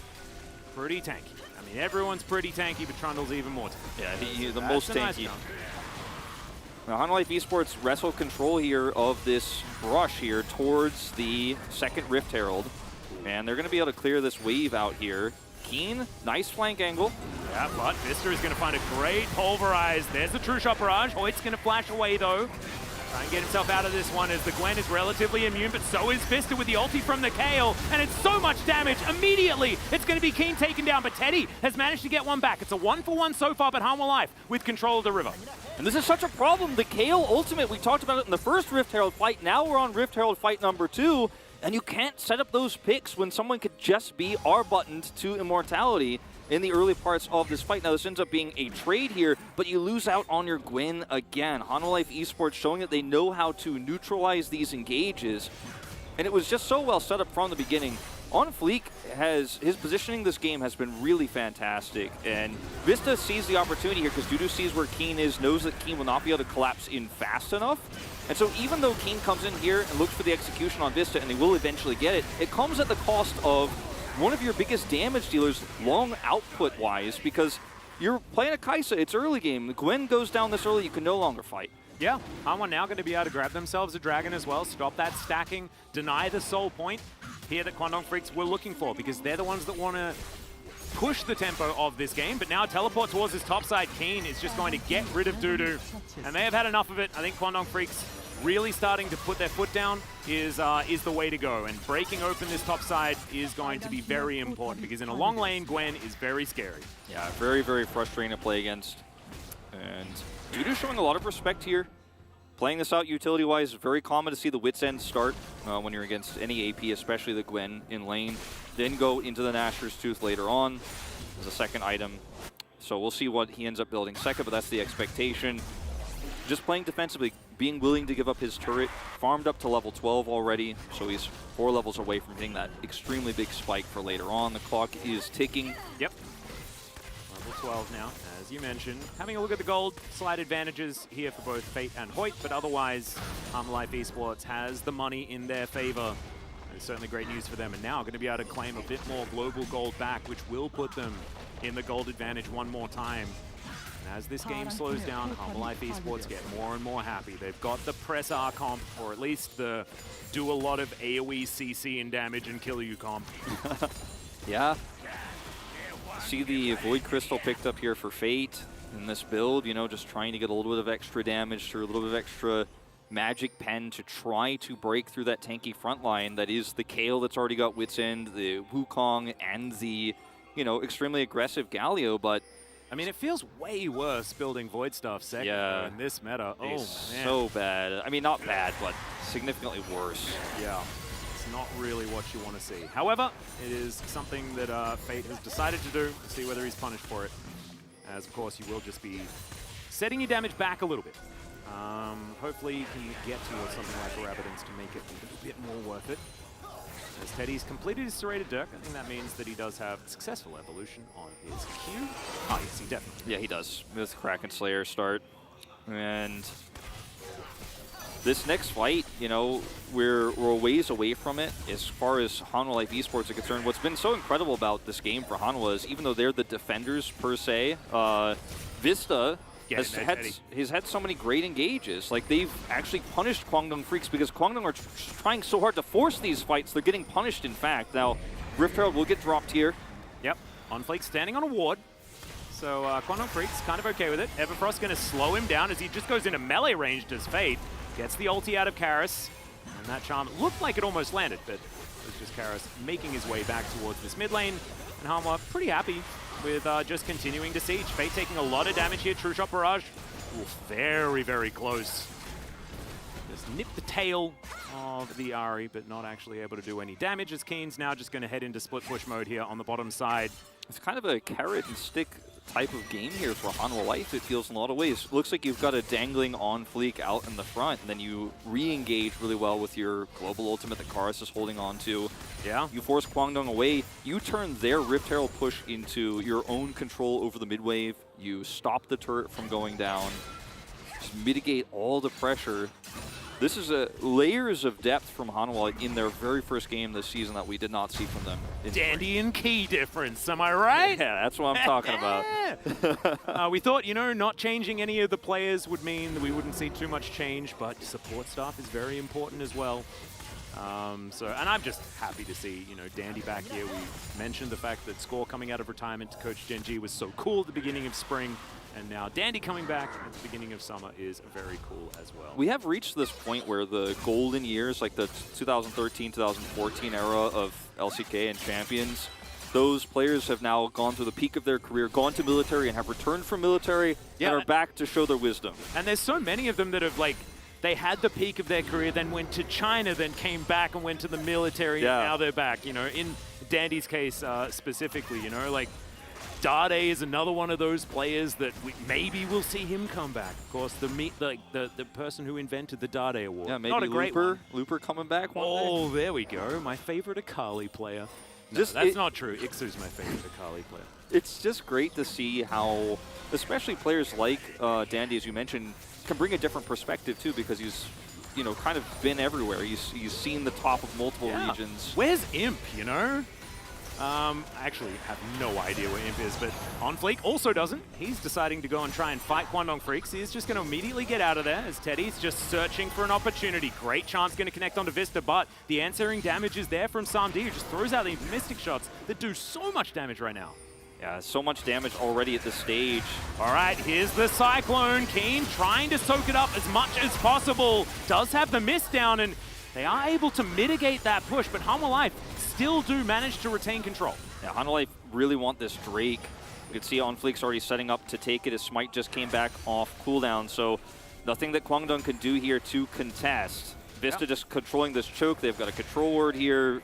S12: pretty tanky. I mean, everyone's pretty tanky, but Trundle's even more tanky.
S13: Yeah, he's the most tanky.
S12: Nice
S13: now, Hanwha Life Esports wrestle control here of this brush here towards the second Rift Herald. And they're going to be able to clear this wave out here. Keen, nice flank angle.
S12: Yeah, but Vista is going to find a great pulverize. There's the True Shot Barrage. Hoyt's going to flash away, though. Try and get himself out of this one as the Gwen is relatively immune, but so is Vista with the ulti from the Kale. And it's so much damage immediately. It's going to be Keen taken down, but Teddy has managed to get one back. It's a 1-for-1 so far, but Hanwha Life with control of the river.
S13: And this is such a problem. The Kale ultimate, we talked about it in the first Rift Herald fight. Now we're on Rift Herald fight number 2. And you can't set up those picks when someone could just be R-buttoned to immortality in the early parts of this fight. Now, this ends up being a trade here, but you lose out on your Gwen again. Hanwha Life Esports showing that they know how to neutralize these engages. And it was just so well set up from the beginning. On Fleek, his positioning this game has been really fantastic, and Vista sees the opportunity here because Dudu sees where Keen is, knows that Keen will not be able to collapse in fast enough. And so even though Keen comes in here and looks for the execution on Vista, and they will eventually get it, it comes at the cost of one of your biggest damage dealers long output-wise, because you're playing a Kai'Sa, it's early game. Gwen goes down this early, you can no longer fight.
S12: Yeah, Hanwha now going to be able to grab themselves a dragon as well, stop that stacking, deny the soul point here that Kwangdong Freaks were looking for, because they're the ones that want to push the tempo of this game, but now teleport towards his top side. Keen is just going to get rid of Dudu, and they have had enough of it. I think Kwangdong Freaks really starting to put their foot down is the way to go, and breaking open this top side is going to be very important, because in a long lane, Gwen is very scary.
S13: Yeah, very, very frustrating to play against. And Dudu showing a lot of respect here. Playing this out utility-wise, very common to see the Wit's End start when you're against any AP, especially the Gwen in lane. Then go into the Nashor's Tooth later on as a second item. So we'll see what he ends up building second, but that's the expectation. Just playing defensively, being willing to give up his turret, farmed up to level 12 already, so he's 4 levels away from hitting that extremely big spike for later on. The clock is ticking.
S12: Yep. Level 12 now, as you mentioned. Having a look at the gold, slight advantages here for both Fate and Hoyt, but otherwise, Hanwha Life Esports has the money in their favor. It's certainly great news for them, and now going to be able to claim a bit more global gold back, which will put them in the gold advantage one more time. And as this game slows down, Hanwha Life Esports get more and more happy. They've got the press R comp, or at least the do a lot of AoE CC and damage and kill you comp.
S13: Yeah. See the Void Crystal picked up here for Fate in this build, you know, just trying to get a little bit of extra damage through a little bit of extra Magic Pen to try to break through that tanky front line that is the Kayle that's already got Wit's End, the Wukong, and the, you know, extremely aggressive Galio, but
S12: I mean, it feels way worse building Void stuff second in this meta. Oh, man.
S13: So bad. I mean, not bad, but significantly worse.
S12: Yeah, it's not really what you want to see. However, it is something that Fate has decided to do. We'll see whether he's punished for it. As, of course, you will just be setting your damage back a little bit. Hopefully you can get towards something like Rabidance to make it a little bit more worth it. As Teddy's completed his Serrated Dirk, I think that means that he does have successful evolution on his Q. Oh, yes, he definitely.
S13: Yeah, he does. With Kraken Slayer start. And this next fight, you know, we're a ways away from it as far as Hanwha Life Esports are concerned. What's been so incredible about this game for Hanwha is even though they're the defenders per se, Vista has had so many great engages. Like, they've actually punished Kwangdong Freaks because Kwangdong are trying so hard to force these fights. They're getting punished, in fact. Now, Rift Herald will get dropped here.
S12: Yep, OnFleek standing on a ward. So Kwangdong Freaks kind of okay with it. Everfrost going to slow him down as he just goes into melee range, does Fate. Gets the ulti out of Karis. And that charm looked like it almost landed, but it was just Karis making his way back towards this mid lane. And Hanwha pretty happy with just continuing to siege. Fate taking a lot of damage here. True Shot Barrage. Ooh, very, very close. Just nipped the tail of the Ahri, but not actually able to do any damage as Keen's now just going to head into split push mode here on the bottom side.
S13: It's kind of a carrot and stick type of game here for Hanwha Life, it feels in a lot of ways. Looks like you've got a dangling on Fleek out in the front, and then you re-engage really well with your global ultimate that Karis is holding on to.
S12: Yeah.
S13: You force Kwangdong away. You turn their Rift Herald push into your own control over the mid-wave. You stop the turret from going down. Just mitigate all the pressure. This is layers of depth from Hanwha in their very first game this season that we did not see from them.
S12: Dandy and key difference, am I right?
S13: Yeah, that's what I'm talking about.
S12: We thought, you know, not changing any of the players would mean that we wouldn't see too much change, but support staff is very important as well. And I'm just happy to see, you know, Dandy back here. We mentioned the fact that Score coming out of retirement to coach Genji was so cool at the beginning of spring. And now Dandy coming back at the beginning of summer is very cool as well.
S13: We have reached this point where the golden years, like the 2013-2014 era of LCK and Champions, those players have now gone through the peak of their career, gone to military, and have returned from military and are back to show their wisdom.
S12: And there's so many of them that have, like, they had the peak of their career, then went to China, then came back and went to the military, and now they're back. You know, in Dandy's case specifically, you know, like Dade is another one of those players that maybe we'll see him come back. Of course, the person who invented the Dade Award.
S13: Yeah, maybe
S12: not a great one.
S13: Looper coming back one day.
S12: Oh, there we go. My favorite Akali player. No, that's not true. Ixu's my favorite Akali player.
S13: It's just great to see how, especially players like Dandy, as you mentioned, can bring a different perspective too, because he's, you know, kind of been everywhere. He's seen the top of multiple regions.
S12: Where's Imp, you know? I actually have no idea where Imp is, but OnFleek also doesn't. He's deciding to go and try and fight Kwangdong Freaks. He's just going to immediately get out of there as Teddy's just searching for an opportunity. Great chance going to connect onto Vista, but the answering damage is there from Samdi, who just throws out these Mystic shots that do so much damage right now.
S13: Yeah, so much damage already at this stage.
S12: All right, here's the Cyclone. Keen trying to soak it up as much as possible. Does have the miss down, and they are able to mitigate that push, but Hanwha Life still do manage to retain control.
S13: Yeah, Hanwha Life really want this Drake. You can see OnFleek's already setting up to take it as Smite just came back off cooldown, so nothing that Kwangdong can do here to contest. Vista just controlling this choke. They've got a control ward here.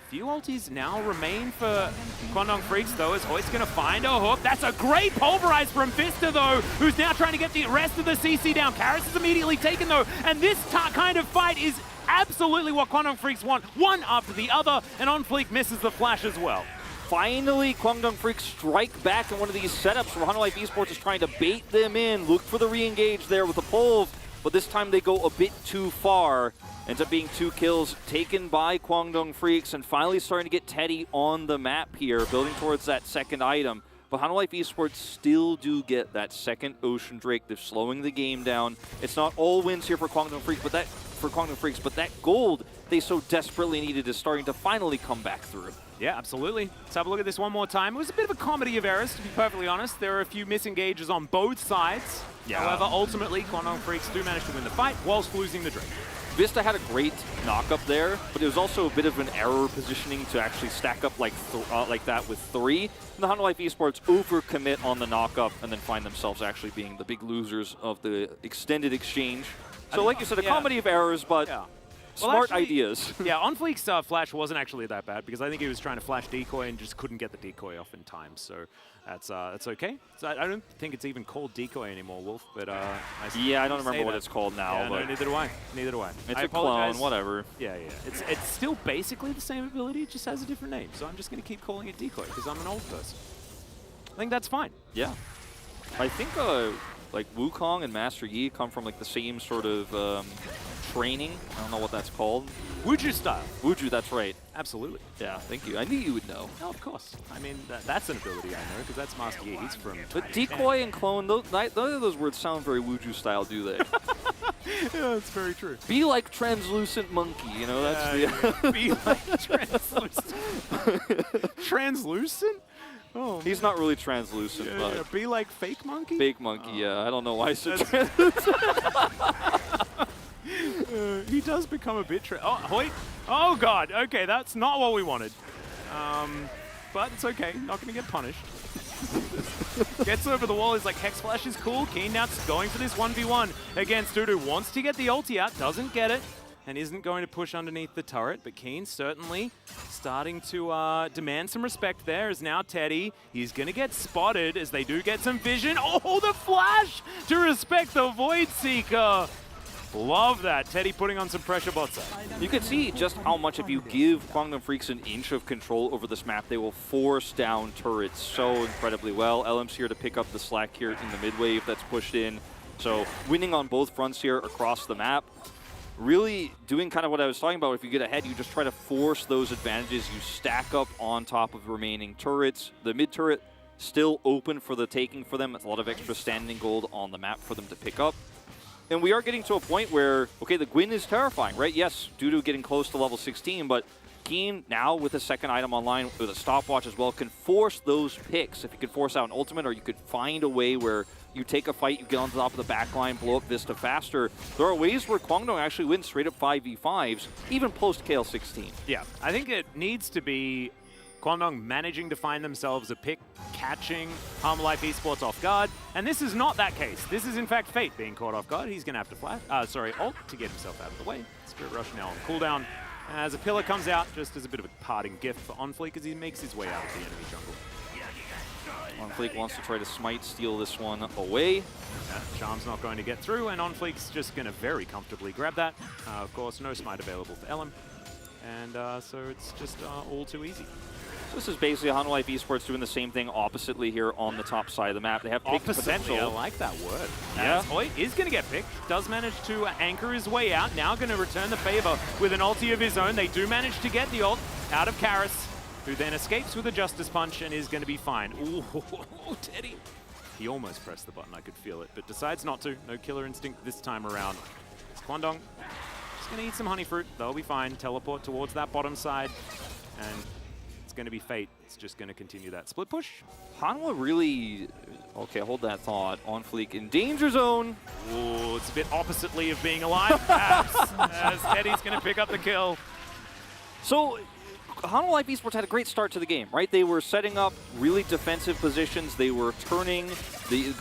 S12: Few ultis now remain for Kwangdong Freaks, though, as Hoyt's going to find a hook. That's a great pulverize from Vista, though, who's now trying to get the rest of the CC down. Karis is immediately taken, though, and this kind of fight is absolutely what Kwangdong Freaks want, one after the other, and OnFleek misses the flash as well.
S13: Finally, Kwangdong Freaks strike back in one of these setups where Hanwha Life Esports is trying to bait them in, look for the re-engage there with the pull, but this time they go a bit too far. Ends up being 2 kills taken by Kwangdong Freaks, and finally starting to get Teddy on the map here, building towards that second item. But Hanwha Life Esports still do get that second Ocean Drake. They're slowing the game down. It's not all wins here for Kwangdong Freaks, but that gold they so desperately needed is starting to finally come back through.
S12: Yeah, absolutely. Let's have a look at this one more time. It was a bit of a comedy of errors, to be perfectly honest. There were a few misengages on both sides. Yeah. However, ultimately, Kwangdong Freaks do manage to win the fight whilst losing the Drake.
S13: Vista had a great knock-up there, but it was also a bit of an error positioning to actually stack up like that with 3. And the Hanwha Life Esports overcommit on the knock-up and then find themselves actually being the big losers of the extended exchange. So like you said, a comedy of errors, but smart ideas.
S12: Yeah, OnFleek's flash wasn't actually that bad, because I think he was trying to flash decoy and just couldn't get the decoy off in time. So that's okay. So I don't think it's even called decoy anymore, Wolf. But
S13: yeah, I don't remember what it's called now.
S12: Yeah,
S13: but
S12: no, neither do I. Neither do I.
S13: It's a clone, whatever.
S12: Yeah. It's still basically the same ability. It just has a different name. So I'm just going to keep calling it decoy because I'm an old person. I think that's fine.
S13: Yeah. I think like Wukong and Master Yi come from like the same sort of training. I don't know what that's called.
S12: Wuju style.
S13: Wuju, that's right.
S12: Absolutely.
S13: Yeah, thank you. I knew you would know.
S12: Oh, of course. I mean, that's an ability I know, because that's Master Yi. He's from...
S13: But decoy and clone, none of those words sound very Wuju style, do they?
S12: Yeah, that's very true.
S13: Be like translucent monkey, you know, that's the...
S12: Be like translucent. Translucent? Oh,
S13: he's not really translucent, but...
S12: Yeah, be like fake monkey?
S13: Fake monkey, yeah. I don't know why I said translucent.
S12: He does become a bit... Oh, Hoyt! Oh, God! Okay, that's not what we wanted. But it's okay. Not going to get punished. Gets over the wall. He's like, Hex Flash is cool. Keen now going for this 1v1 against Dudu. Wants to get the ulti out. Doesn't get it. And isn't going to push underneath the turret. But Keen certainly starting to demand some respect there. Is now Teddy. He's going to get spotted as they do get some vision. Oh, the flash to respect the Void Seeker. Love that. Teddy putting on some pressure bot side.
S13: You can see just how much if you give Kwangdong Freaks an inch of control over this map, they will force down turrets so incredibly well. LM's here to pick up the slack here in the mid wave that's pushed in. So winning on both fronts here across the map. Really doing kind of what I was talking about. If you get ahead, you just try to force those advantages. You stack up on top of remaining turrets. The mid turret still open for the taking for them. It's a lot of extra standing gold on the map for them to pick up. And we are getting to a point where, okay, the Gwyn is terrifying, right? Yes, Dudu getting close to level 16, but Keen now with a second item online with a stopwatch as well can force those picks. If you could force out an ultimate, or you could find a way where you take a fight, you get on top of the back line, blow up Vista faster. There are ways where Kwangdong actually wins straight up 5v5s, even post KL16.
S12: Yeah, I think it needs to be Kwangdong managing to find themselves a pick, catching Harmolife Esports off guard. And this is not that case. This is in fact Fate being caught off guard. He's going to have to flash, ult to get himself out of the way. Spirit Rush now on cooldown. As a pillar comes out, just as a bit of a parting gift for OnFleek as he makes his way out of the enemy jungle.
S13: OnFleek wants to try to smite, steal this one away.
S12: Yeah, Charm's not going to get through, and OnFleek's just going to very comfortably grab that. Of course, no smite available for Elim. And so it's just all too easy.
S13: This is basically Hanwha Esports doing the same thing oppositely here on the top side of the map. They have pick potential.
S12: I like that word.
S13: Yeah.
S12: Hoyt is going to get picked. Does manage to anchor his way out. Now going to return the favor with an ulti of his own. They do manage to get the ult out of Karis, who then escapes with a Justice Punch and is going to be fine. Ooh, Teddy. He almost pressed the button. I could feel it, but decides not to. No Killer Instinct this time around. It's Kwangdong. Just going to eat some honey fruit. They'll be fine. Teleport towards that bottom side. And it's going to be Fate. It's just going to continue that split push.
S13: Hanwha really... Okay, hold that thought. OnFleek in danger zone.
S12: Ooh, it's a bit oppositely of being alive, perhaps, as Teddy's going to pick up the kill.
S13: So, Hanwha Esports had a great start to the game, right? They were setting up really defensive positions. They were turning,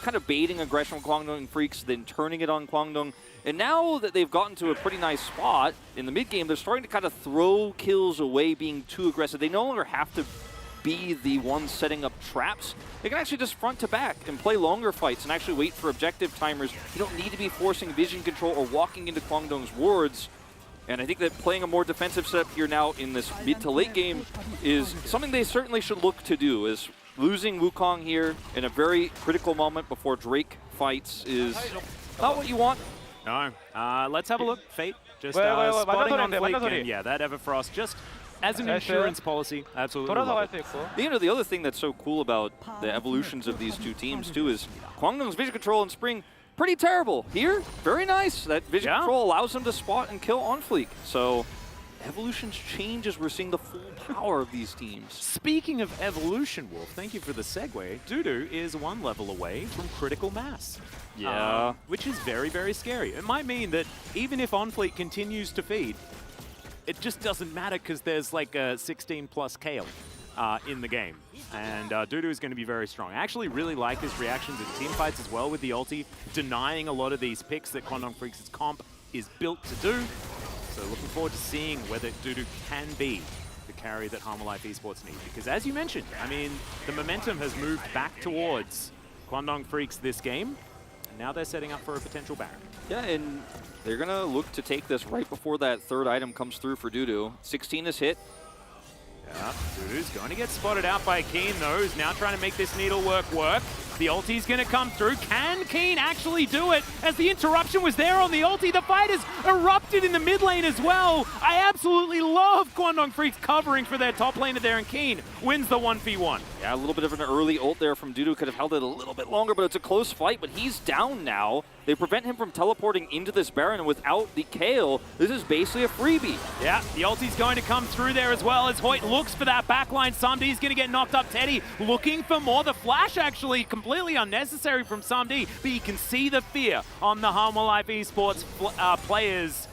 S13: kind of baiting aggression from Kwangdong Freaks, then turning it on Kwangdong. And now that they've gotten to a pretty nice spot in the mid-game, they're starting to kind of throw kills away, being too aggressive. They no longer have to be the ones setting up traps. They can actually just front to back and play longer fights and actually wait for objective timers. You don't need to be forcing vision control or walking into Kwangdong's wards. And I think that playing a more defensive setup here now in this mid to late game is something they certainly should look to do. Is losing Wukong here in a very critical moment before Drake fights is not what you want.
S12: No. Let's have a look. Fate just spotting on Fleek. And yeah, that Everfrost just as an insurance policy. Absolutely love it.
S13: You know, the other thing that's so cool about the evolutions of these two teams too is Kwangdong's vision control in Spring pretty terrible. Here, very nice. That vision control allows them to spot and kill OnFleek. So evolutions change as we're seeing the full power of these teams.
S12: Speaking of evolution, Wolf, thank you for the segue. Dudu is one level away from critical mass.
S13: Yeah.
S12: Which is very, very scary. It might mean that even if OnFleek continues to feed, it just doesn't matter because there's like a 16 plus Kale in the game. And Dudu is going to be very strong. I actually really like his reactions in team fights as well with the ulti, denying a lot of these picks that Kwangdong Freaks' comp is built to do. So looking forward to seeing whether Dudu can be the carry that Hanwha Esports need. Because as you mentioned, I mean, the momentum has moved back towards Kwangdong Freaks this game. And now they're setting up for a potential Baron.
S13: Yeah, and they're going to look to take this right before that third item comes through for Dudu. 16 is hit.
S12: Yeah, Dudu's going to get spotted out by Keen, though, who's now trying to make this needlework work. The ulti's going to come through. Can Keen actually do it? As the interruption was there on the ulti, the fight has erupted in the mid lane as well. I absolutely love Kwangdong Freaks covering for their top laner there, and Keen wins the 1v1.
S13: Yeah, a little bit of an early ult there from Dudu. Could have held it a little bit longer, but it's a close fight, but he's down now. They prevent him from teleporting into this Baron, and without the Kale, this is basically a freebie.
S12: Yeah, the ulti's going to come through there as well as Hoyt looks for that backline. Samdi's going to get knocked up. Teddy looking for more. The flash actually completely unnecessary from Samdi, but you can see the fear on the Hanwha Esports players.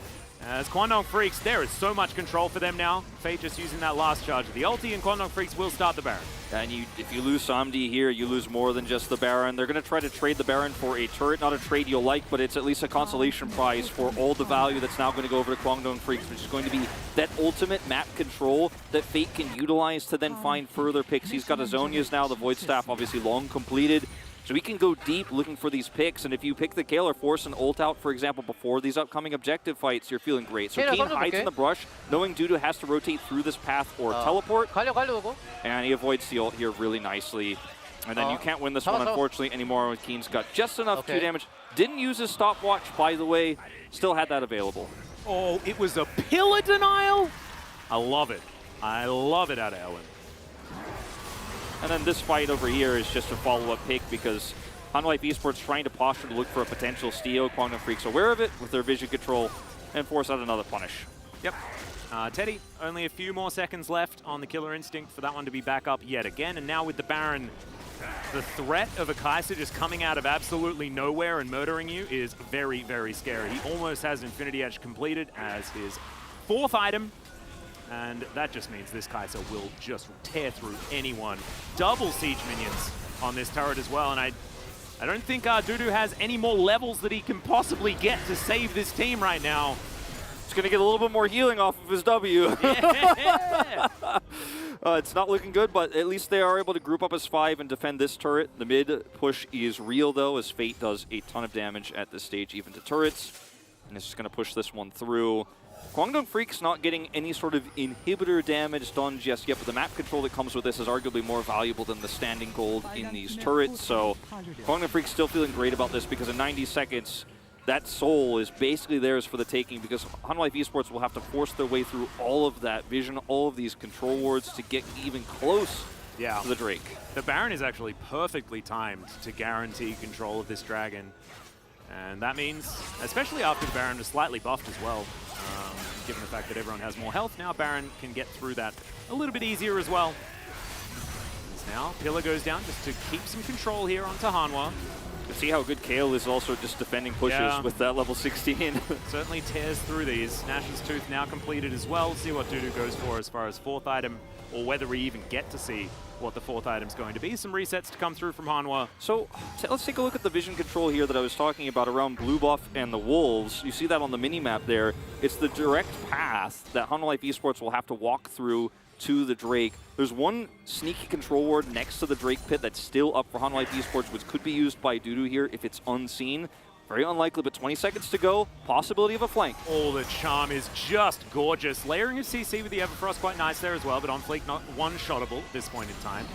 S12: As Kwangdong Freaks, there is so much control for them now. Fate just using that last charge of the ulti, and Kwangdong Freaks will start the Baron.
S13: And if you lose Samdi here, you lose more than just the Baron. They're going to try to trade the Baron for a turret, not a trade you'll like, but it's at least a consolation prize for all the value that's now going to go over to Kwangdong Freaks, which is going to be that ultimate map control that Fate can utilize to then find further picks. He's got his Zonias now, the Void Staff obviously long completed. So he can go deep looking for these picks, and if you pick the Kale or force an ult out, for example, before these upcoming objective fights, you're feeling great. So Kane hides in the brush, knowing Dudu has to rotate through this path or teleport, and he avoids the ult here really nicely. And then you can't win this one, unfortunately, anymore. Kane's got just enough Q damage. Didn't use his stopwatch, by the way. Still had that available.
S12: Oh, it was a pillar denial? I love it. I love it out of Ellen.
S13: And then this fight over here is just a follow-up pick because Hanwha Esports trying to posture to look for a potential steal. Kwangdong Freaks aware of it with their vision control and force out another punish.
S12: Yep. Teddy, only a few more seconds left on the Killer Instinct for that one to be back up yet again. And now with the Baron, the threat of a Kai'Sa just coming out of absolutely nowhere and murdering you is very, very scary. He almost has Infinity Edge completed as his fourth item. and that just means this Kai'Sa will just tear through anyone. Double siege minions on this turret as well, and I don't think Dudu has any more levels that he can possibly get to save this team right now.
S13: He's going to get a little bit more healing off of his W.
S12: Yeah.
S13: It's not looking good, but at least they are able to group up as 5 and defend this turret. The mid push is real, though, as Fate does a ton of damage at this stage, even to turrets. And it's just going to push this one through. Guangdong Freak's not getting any sort of inhibitor damage done just yet, but the map control that comes with this is arguably more valuable than the standing gold in these turrets. So Guangdong Freak's still feeling great about this because in 90 seconds, that soul is basically theirs for the taking because Hanwha Life Esports will have to force their way through all of that vision, all of these control wards to get even close to the Drake.
S12: The Baron is actually perfectly timed to guarantee control of this dragon. And that means, especially after the Baron is slightly buffed as well, given the fact that everyone has more health, now Baron can get through that a little bit easier as well. Now Pillar goes down just to keep some control here onto Hanwha.
S13: You see how good Kale is also just defending pushes with that level 16.
S12: Certainly tears through these. Nash's Tooth now completed as well. See what Dudu goes for as far as 4th item, or whether we even get to see what the 4th item's going to be. Some resets to come through from Hanwha.
S13: So let's take a look at the vision control here that I was talking about around Blue Buff and the Wolves. You see that on the mini-map there. It's the direct path that Hanwha Life Esports will have to walk through to the Drake. There's one sneaky control ward next to the Drake pit that's still up for Hanwha Life Esports, which could be used by Dudu here if it's unseen. Very unlikely, but 20 seconds to go. Possibility of a flank.
S12: Oh, the charm is just gorgeous. Layering a CC with the Everfrost quite nice there as well, but on Fleek not one-shottable at this point in time.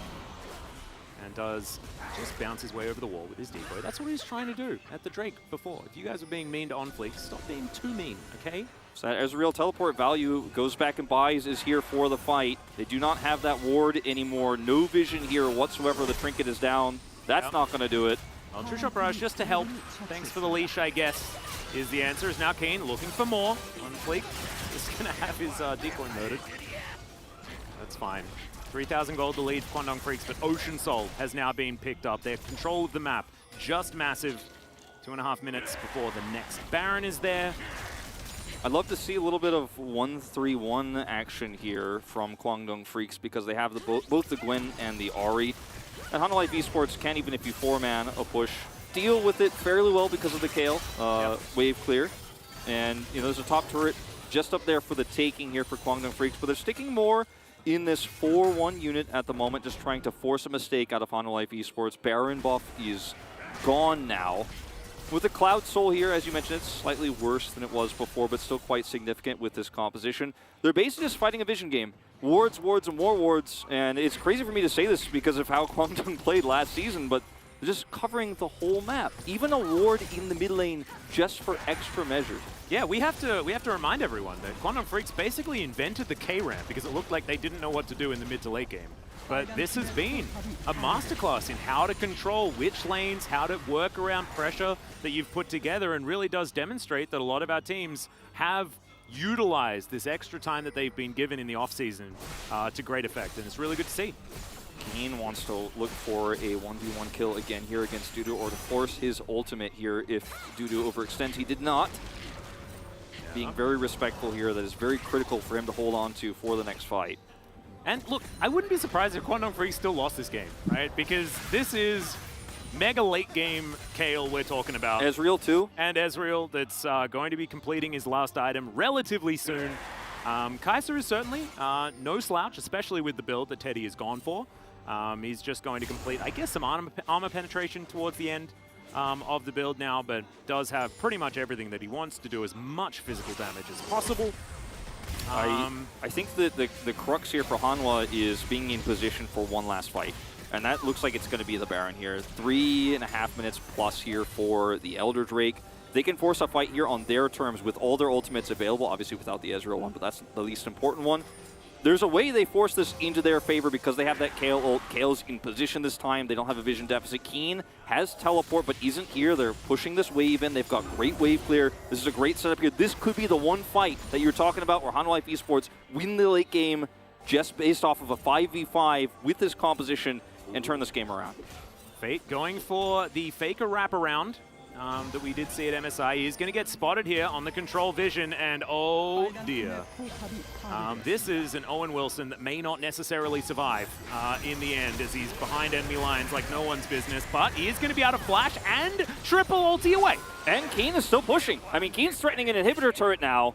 S12: And does just bounce his way over the wall with his decoy. That's what he was trying to do at the Drake before. If you guys were being mean to on Fleek, stop being too mean, okay?
S13: So that Ezreal teleport value goes back and buys is here for the fight. They do not have that ward anymore. No vision here whatsoever. The trinket is down. That's not going to do it.
S12: Well, True Shot Barrage just to help. Thanks for the leash, I guess, is the answer. Is now Kane looking for more on Fleek. Just going to have his decoy murdered. That's fine. 3,000 gold to lead Guangdong Freaks, but Ocean Soul has now been picked up. They have control of the map. Just massive. 2.5 minutes before the next Baron is there.
S13: I'd love to see a little bit of 1-3-1 action here from Guangdong Freaks because they have both the Gwen and the Ahri. And Hanwha Life Esports can, even if you 4-man a push, deal with it fairly well because of the Kale wave clear. And you know, there's a top turret just up there for the taking here for Guangdong Freaks, but they're sticking more in this 4-1 unit at the moment, just trying to force a mistake out of Hanwha Life Esports. Baron buff is gone now. With the Cloud Soul here, as you mentioned, it's slightly worse than it was before, but still quite significant with this composition. They're basically just fighting a vision game. Wards, wards, and more wards, and it's crazy for me to say this because of how Guangdong played last season, but they're just covering the whole map. Even a ward in the mid lane just for extra measure.
S12: Yeah, we have to remind everyone that Guangdong Freaks basically invented the K-ramp because it looked like they didn't know what to do in the mid to late game. But this has been a masterclass in how to control which lanes, how to work around pressure that you've put together, and really does demonstrate that a lot of our teams have utilized this extra time that they've been given in the offseason to great effect, and it's really good to see.
S13: Kane wants to look for a 1v1 kill again here against Dudu, or to force his ultimate here if Dudu overextends. He did not. Being very respectful here, that is very critical for him to hold on to for the next fight.
S12: And look, I wouldn't be surprised if Guangdong Freaks still lost this game, right? Because this is mega late game Kale we're talking about.
S13: Ezreal too.
S12: And Ezreal that's going to be completing his last item relatively soon. Kai'Sa is certainly no slouch, especially with the build that Teddy has gone for. He's just going to complete, I guess, some armor penetration towards the end of the build now, but does have pretty much everything that he wants to do as much physical damage as possible.
S13: I think that the crux here for Hanwha is being in position for one last fight. And that looks like it's going to be the Baron here. 3.5 minutes plus here for the Elder Drake. They can force a fight here on their terms with all their ultimates available, obviously without the Ezreal one, but that's the least important one. There's a way they force this into their favor because they have that Kale ult. Kale's in position this time. They don't have a vision deficit. Keen has teleport, but isn't here. They're pushing this wave in. They've got great wave clear. This is a great setup here. This could be the one fight that you're talking about where Hanwha Life Esports win the late game just based off of a 5v5 with this composition and turn this game around.
S12: Fate going for the Faker wraparound. that we did see at MSI. He's going to get spotted here on the control vision, and oh dear. This is an Owen Wilson that may not necessarily survive in the end, as he's behind enemy lines like no one's business, but he is going to be able to flash and triple ulti away.
S13: And Keen is still pushing. I mean, Keen's threatening an inhibitor turret now.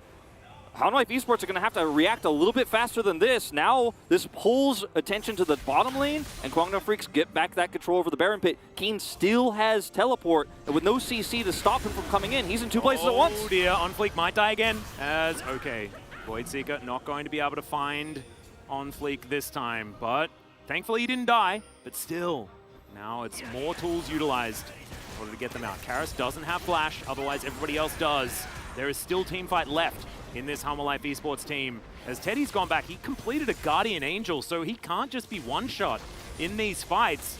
S13: Hanwha Esports are going to have to react a little bit faster than this. Now, this pulls attention to the bottom lane, and Kwangdong Freaks get back that control over the Baron Pit. Keen still has teleport, and with no CC to stop him from coming in, he's in two places at once.
S12: Oh dear, OnFleek might die again, as, okay, Voidseeker not going to be able to find OnFleek this time, but thankfully he didn't die, but still, now it's more tools utilized in order to get them out. Karis doesn't have flash, otherwise everybody else does. There is still teamfight left in this Hanwha Life Esports team. As Teddy's gone back, he completed a Guardian Angel, so he can't just be one-shot in these fights.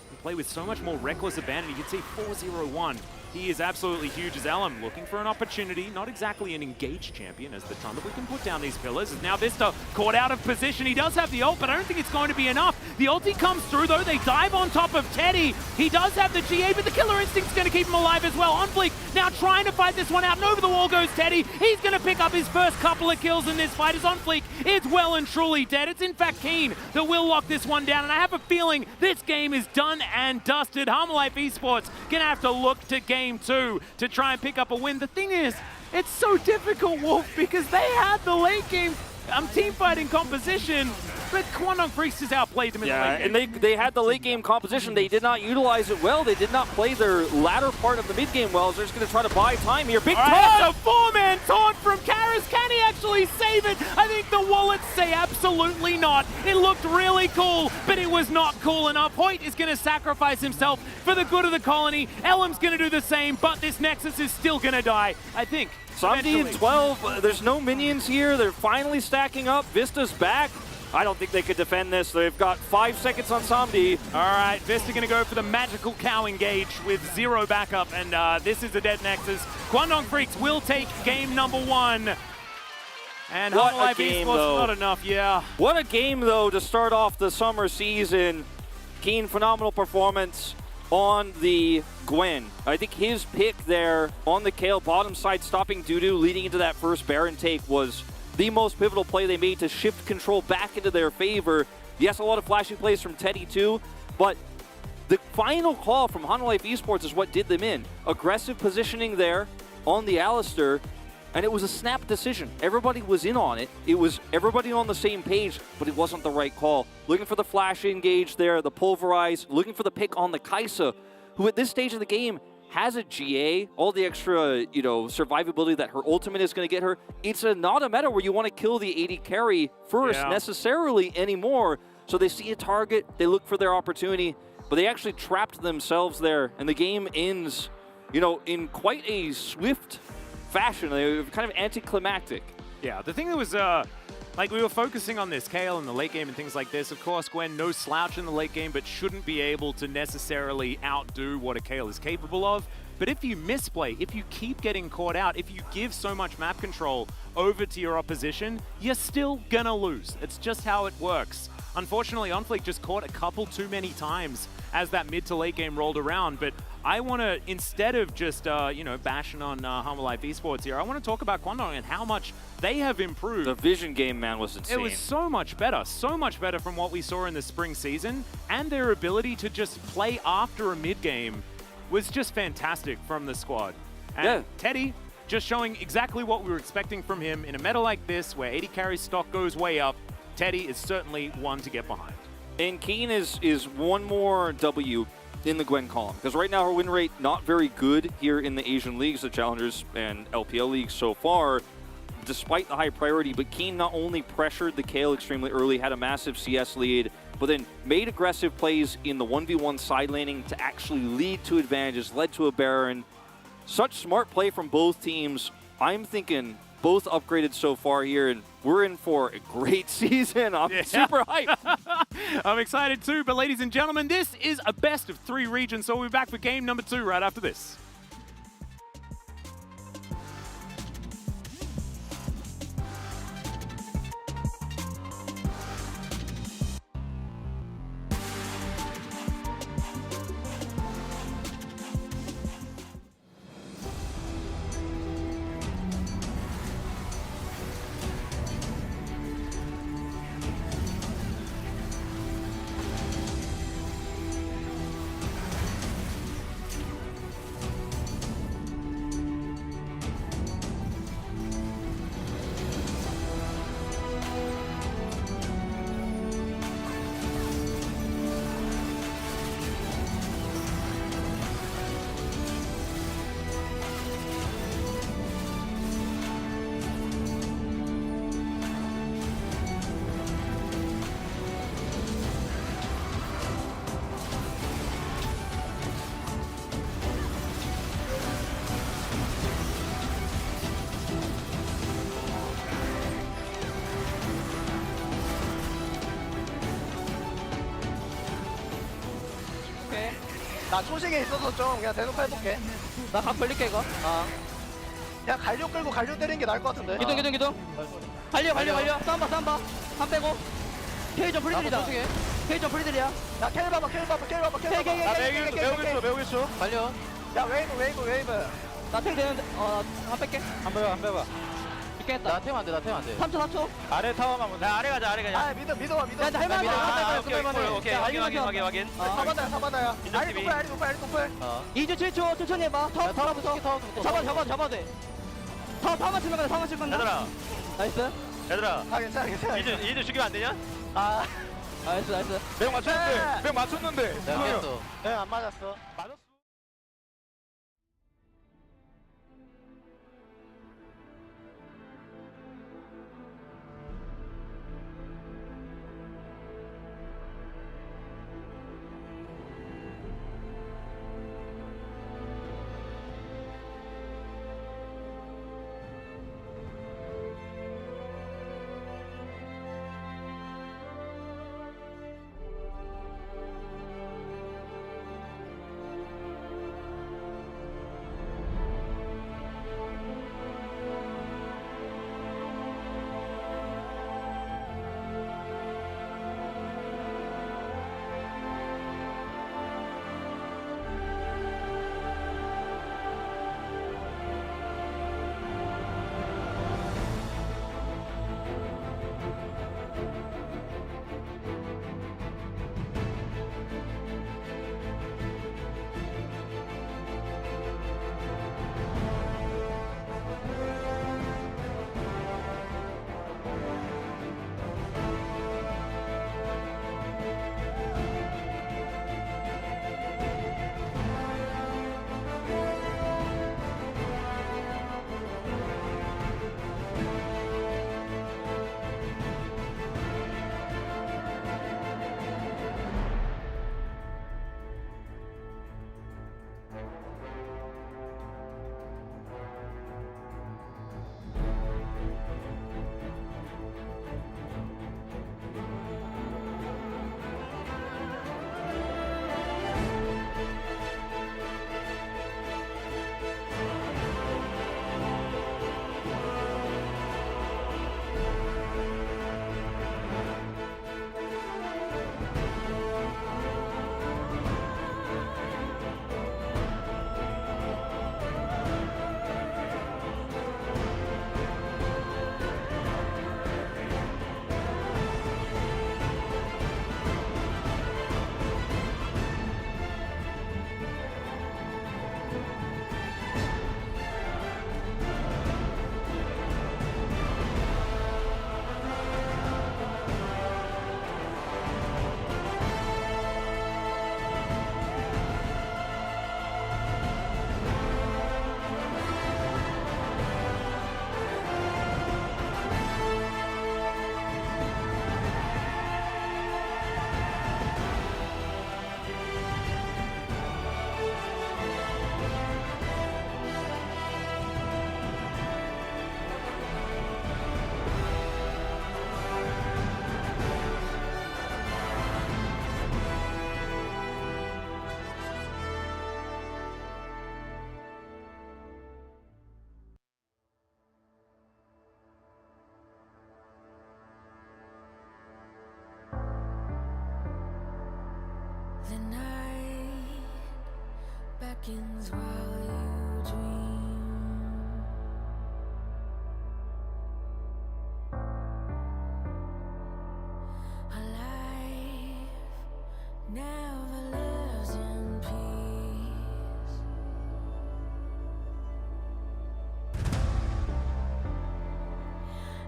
S12: He play with so much more reckless abandon. You can see 4-0-1. He is absolutely huge as Elm, looking for an opportunity. Not exactly an engaged champion as the Thunderbird can put down these pillars. As now Vista caught out of position. He does have the ult, but I don't think it's going to be enough. The ulti comes through though. They dive on top of Teddy. He does have the GA, but the killer instinct's going to keep him alive as well. OnFleek now trying to fight this one out, and over the wall goes Teddy. He's going to pick up his first couple of kills in this fight as OnFleek is well and truly dead. It's in fact Keen that will lock this one down, and I have a feeling this game is done and dusted. Hanwha Life Esports going to have to look to Game 2 to try and pick up a win. The thing is, it's so difficult, Wolf, because they had the late game team fighting composition, but Kwangdong Freaks has outplayed them in the late game.
S13: And they had the late game composition. They did not utilize it well. They did not play their latter part of the mid game well. So they're just going to try to buy time here. Big taunt!
S12: A four-man taunt from Karis. Can he actually save it? I think the wallets say absolutely not. It looked really cool, but it was not cool enough. Hoyt is going to sacrifice himself for the good of the colony. Elm's going to do the same, but this Nexus is still going to die, I think.
S13: Samdi and 12, there's no minions here. They're finally stacking up. Vista's back. I don't think they could defend this. They've got 5 seconds on Samdi.
S12: All right, Vista going to go for the magical cow engage with 0 backup, and this is a dead Nexus. Kwangdong Freaks will take game number 1. And
S13: what
S12: Hanwha Life
S13: a game,
S12: Esports,
S13: though.
S12: not enough, yeah.
S13: What a game, though, to start off the summer season. Keen, phenomenal performance on the Gwen. I think his pick there on the Kayle bottom side, stopping Dudu, leading into that first Baron take was the most pivotal play they made to shift control back into their favor. Yes, a lot of flashy plays from Teddy too, but the final call from Hanwha Life Esports is what did them in. Aggressive positioning there on the Alistar, and it was a snap decision. Everybody was in on it. It was everybody on the same page, but it wasn't the right call. Looking for the flash engage there, the pulverize, looking for the pick on the Kai'Sa, who at this stage of the game has a GA, all the extra, survivability that her ultimate is going to get her. It's not a meta where you want to kill the AD carry first necessarily anymore. So they see a target, they look for their opportunity, but they actually trapped themselves there, and the game ends, in quite a swift fashion. They were kind of anticlimactic.
S12: Yeah, the thing that was, we were focusing on this, Kayle in the late game and things like this. Of course, Gwen, no slouch in the late game, but shouldn't be able to necessarily outdo what a Kayle is capable of. But if you misplay, if you keep getting caught out, if you give so much map control over to your opposition, you're still gonna lose. It's just how it works. Unfortunately, OnFleek just caught a couple too many times as that mid to late game rolled around, but I want to, instead of just, bashing on Hanwha Life Esports here, I want to talk about Kwangdong and how much they have improved.
S13: The vision game, man, was insane.
S12: It was so much better from what we saw in the spring season, and their ability to just play after a mid game was just fantastic from the squad. And Teddy just showing exactly what we were expecting from him in a meta like this, where AD carry stock goes way up. Teddy is certainly one to get behind.
S13: And Keen is one more W in the Gwen column, because right now her win rate not very good here in the Asian leagues, the Challengers and LPL leagues so far, despite the high priority. But Keen not only pressured the Kayle extremely early, had a massive CS lead, but then made aggressive plays in the 1v1 side laning to actually lead to advantages, led to a Baron. Such smart play from both teams. I'm thinking both upgraded so far here, and we're in for a great season. I'm super hyped.
S12: I'm excited too, but ladies and gentlemen, this is a best of 3 regions, so we'll be back for game number 2 right after this.
S15: 나 초식에 있어서 좀 그냥 대놓고 해볼게.
S5: 나 각 벌릴게 이거.
S15: 그냥 갈려 끌고 갈려 때리는 게 나을 것 같은데.
S5: 기둥. 갈려. 싸움봐. 한 빼고. 케이저 프리들이다. 케이저 프리들이야.
S15: 야 켈 봐봐.
S8: 매우 있어.
S5: 갈려.
S15: 야 웨이브.
S5: 나텔 되는데. 한 뺄게.
S8: 한 번.
S5: 있겠다. 나 태면 안 돼. 3초.
S8: 아래 타워만. 나 아래 가자.
S15: 아 믿어 와.
S5: 야, 나 할만해.
S8: 오케이. 확인.
S15: 사바다야. 아리 노플.
S5: 2주 7초 천천히 해봐. 타워부터. 잡아도 돼. 타워만 치면 간다. 나이스.
S8: 얘들아.
S15: 괜찮아.
S8: 이제 죽이면 안 되냐?
S5: 나이스.
S8: 명 맞췄는데.
S15: 안 맞았어.
S16: The night beckons while you dream. A life never lives in peace.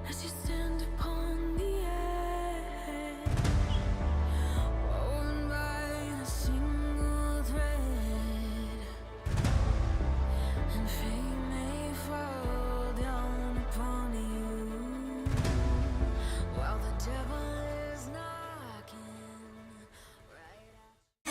S16: As you stand upon the edge, woven by a single thread, and fate may fall down upon you while the devil is knocking right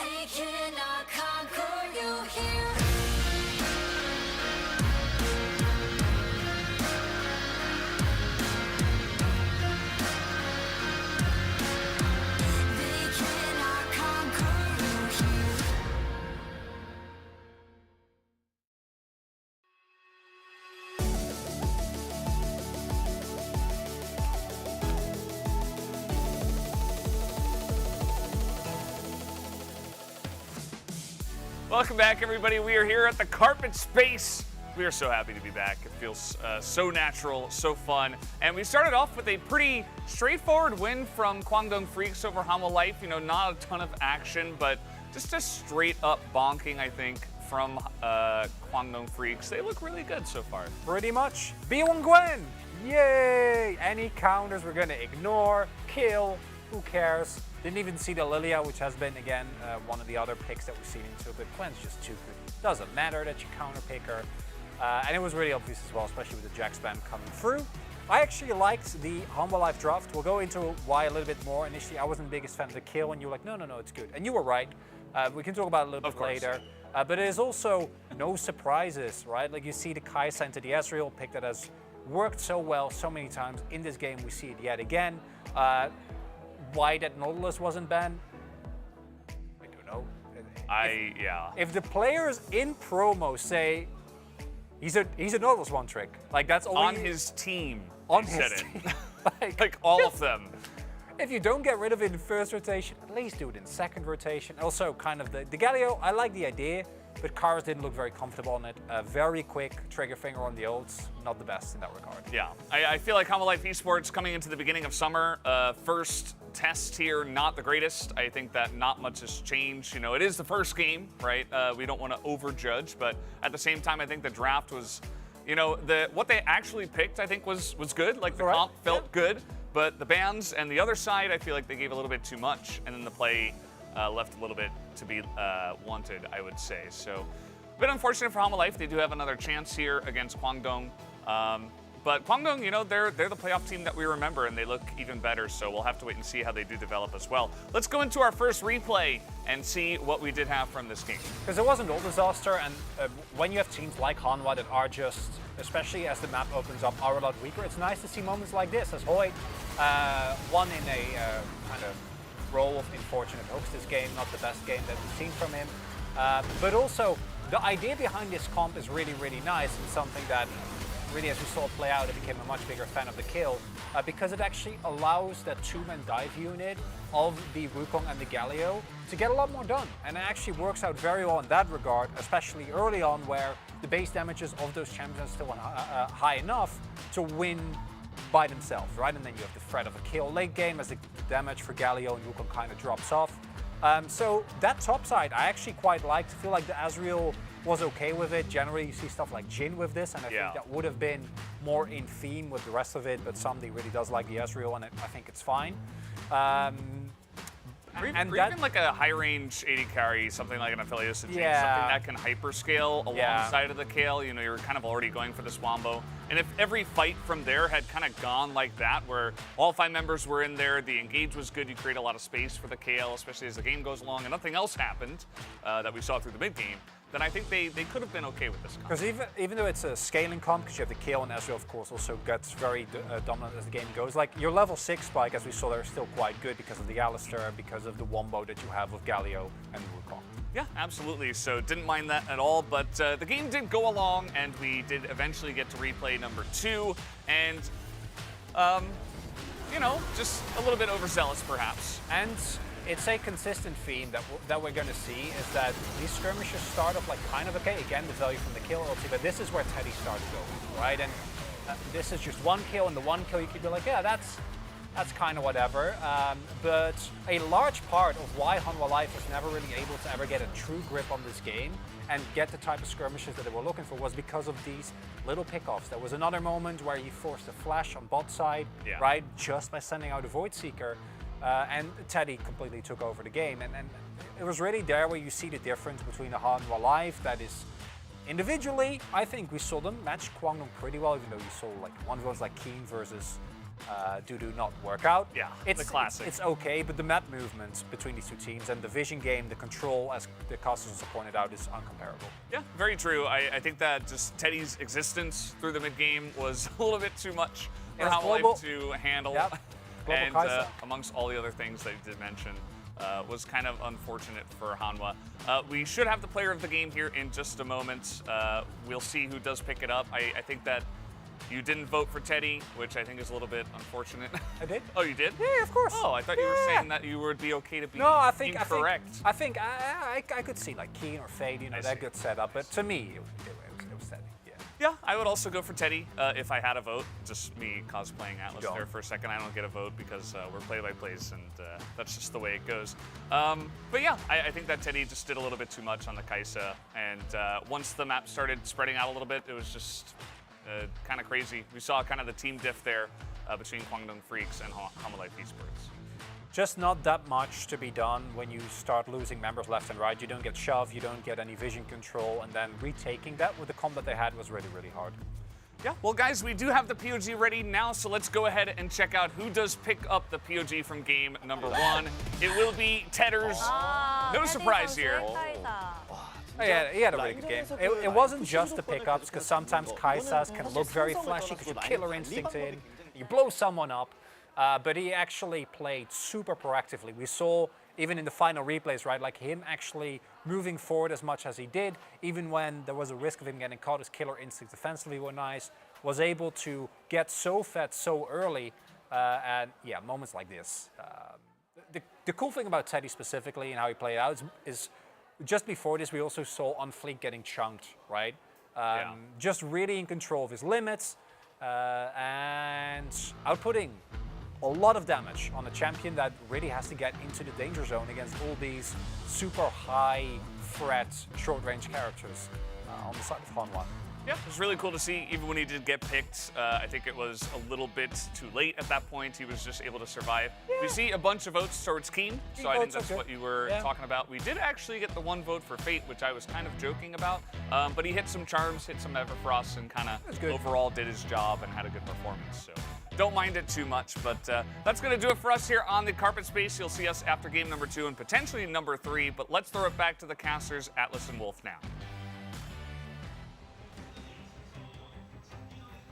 S2: Welcome back, everybody. We are here at the Carpet Space. We are so happy to be back. It feels so natural, so fun. And we started off with a pretty straightforward win from Kwangdong Freaks over Hanwha Life. You know, not a ton of action, but just a straight up bonking, I think, from Kwangdong Freaks. They look really good so far.
S3: Pretty much. B1 Gwen! Yay! Any counters we're gonna ignore, kill, who cares? Didn't even see the Lilia, which has been, again, one of the other picks that we've seen into, but Gwen's just too good. Doesn't matter that you counter pick her. And it was really obvious as well, especially with the Jack spam coming through. I actually liked the Hanwha Life draft. We'll go into why a little bit more. Initially, I wasn't the biggest fan of the kill, and you were like, no, it's good. And you were right. We can talk about it a little bit later. But it is also no surprises, right? Like you see the Kai'Sa into the Ezreal pick that has worked so well so many times. In this game, we see it yet again. Why that Nautilus wasn't banned? I don't know. If the players in promo say he's a Nautilus one trick, like that's all
S2: on his team.
S3: On
S2: he
S3: his
S2: said
S3: team.
S2: it. like all of them.
S3: If you don't get rid of it in first rotation, at least do it in second rotation. Also, kind of the Galio, I like the idea, but Cars didn't look very comfortable on it. Very quick trigger finger on the ults, not the best in that regard.
S2: Yeah, I feel like Hanwha Life Esports coming into the beginning of summer, first test here, not the greatest. I think that not much has changed. You know, it is the first game, right? We don't want to overjudge, but at the same time, I think the draft was, you know, what they actually picked, I think was good. Like the comp felt good, but the bans and the other side, I feel like they gave a little bit too much, and then the play left a little bit to be wanted, I would say. So a bit unfortunate for Hanwha Life. They do have another chance here against Kwangdong. But Kwangdong, you know, they're the playoff team that we remember, and they look even better, so we'll have to wait and see how they do develop as well. Let's go into our first replay and see what we did have from this game.
S3: Because it wasn't all disaster, and when you have teams like Hanwha that are just, especially as the map opens up, are a lot weaker, it's nice to see moments like this, as Hoyt won in a kind of role of unfortunate hooks this game, not the best game that we've seen from him. But also, the idea behind this comp is really, really nice, and something that really, as we saw it play out, I became a much bigger fan of the kill, because it actually allows that two-man dive unit of the Wukong and the Galio to get a lot more done. And it actually works out very well in that regard, especially early on where the base damages of those champions are still high enough to win by themselves, right? And then you have the threat of a kill late game as the damage for Galio and Wukong kind of drops off. So that top side I actually quite liked. I feel like the Ezreal was okay with it. Generally, you see stuff like Jhin with this, and I think that would have been more in theme with the rest of it, but somebody really does like the Ezreal, and I think it's fine.
S2: Or even like a high-range AD carry, something like an Affiliate Jhin, something that can hyperscale alongside of the Kale. You know, you're kind of already going for this wombo. And if every fight from there had kind of gone like that, where all 5 members were in there, the engage was good, you create a lot of space for the Kale, especially as the game goes along, and nothing else happened that we saw through the mid-game, then I think they could have been okay with this comp.
S3: Because even though it's a scaling comp, because you have the Kale and Ezreal, of course, also gets very dominant as the game goes. Like your level 6 spike, as we saw, they're still quite good because of the Alistar, because of the wombo that you have with Galio and Wukong.
S2: Yeah, absolutely. So didn't mind that at all, but the game did go along, and we did eventually get to replay number 2, and you know, just a little bit overzealous perhaps.
S3: And it's a consistent theme that we're going to see, is that these skirmishes start off like kind of okay. Again, the value from the kill ulti, but this is where Teddy starts going, right? And this is just one kill, and the one kill you could be like, yeah, that's kind of whatever. But a large part of why Hanwha Life was never really able to ever get a true grip on this game and get the type of skirmishes that they were looking for was because of these little pickoffs. There was another moment where he forced a flash on bot side, right, just by sending out a Void Seeker. And Teddy completely took over the game. And it was really there where you see the difference between a Hanwha Life that is individually, I think we saw them match Kwangdong pretty well, even though you saw like one of those like Keen versus Dudu not work out.
S2: Yeah, the classic.
S3: It's okay, but the map movements between these two teams and the vision game, the control, as the casters pointed out, is uncomparable.
S2: Yeah, very true. I think that just Teddy's existence through the mid game was a little bit too much for Hanwha Life to handle.
S3: Yep.
S2: And amongst all the other things that you did mention, was kind of unfortunate for Hanwha. We should have the player of the game here in just a moment. We'll see who does pick it up. I think that You didn't vote for Teddy, which I think is a little bit unfortunate.
S3: I did.
S2: Oh, you did?
S3: Yeah, of course.
S2: Oh, I thought you were saying that you would be okay to be incorrect.
S3: I think I could see like Keen or Fade, you know, that good setup. But to me, it was Teddy. Yeah.
S2: Yeah, I would also go for Teddy if I had a vote. Just me cosplaying Atlas there for a second. I don't get a vote because we're play-by-plays, and that's just the way it goes. But yeah, I think that Teddy just did a little bit too much on the Kaisa, and once the map started spreading out a little bit, it was just kind of crazy. We saw kind of the team diff there between Kwangdong Freaks and Homolife Esports.
S3: Just not that much to be done when you start losing members left and right. You don't get shove, you don't get any vision control, and then retaking that with the combat they had was really, really hard.
S2: Yeah, well guys, we do have the POG ready now, so let's go ahead and check out who does pick up the POG from game number 1. It will be Tedders. No surprise here.
S3: Yeah, he had a really good game. It wasn't just the pickups, because sometimes Kaisas can look very flashy because you killer instinct in, you blow someone up, but he actually played super proactively. We saw, even in the final replays, right, like him actually moving forward as much as he did, even when there was a risk of him getting caught. His killer instincts defensively were nice, was able to get so fed so early, and yeah, moments like this. The cool thing about Teddy specifically and how he played out is just before this, we also saw on Fleek getting chunked, right? Just really in control of his limits and outputting a lot of damage on a champion that really has to get into the danger zone against all these super high threat, short range characters on the side of Hanwha.
S2: Yeah, it was really cool to see, even when he did get picked. I think it was a little bit too late at that point. He was just able to survive. Yeah. We see a bunch of votes towards Keen, so I think that's what you were talking about. We did actually get the one vote for Fate, which I was kind of joking about, but he hit some charms, hit some Everfrost, and kind of overall did his job and had a good performance. So don't mind it too much, but that's going to do it for us here on the Carpet Space. You'll see us after game number 2 and potentially number 3, but let's throw it back to the casters, Atlas and Wolf now.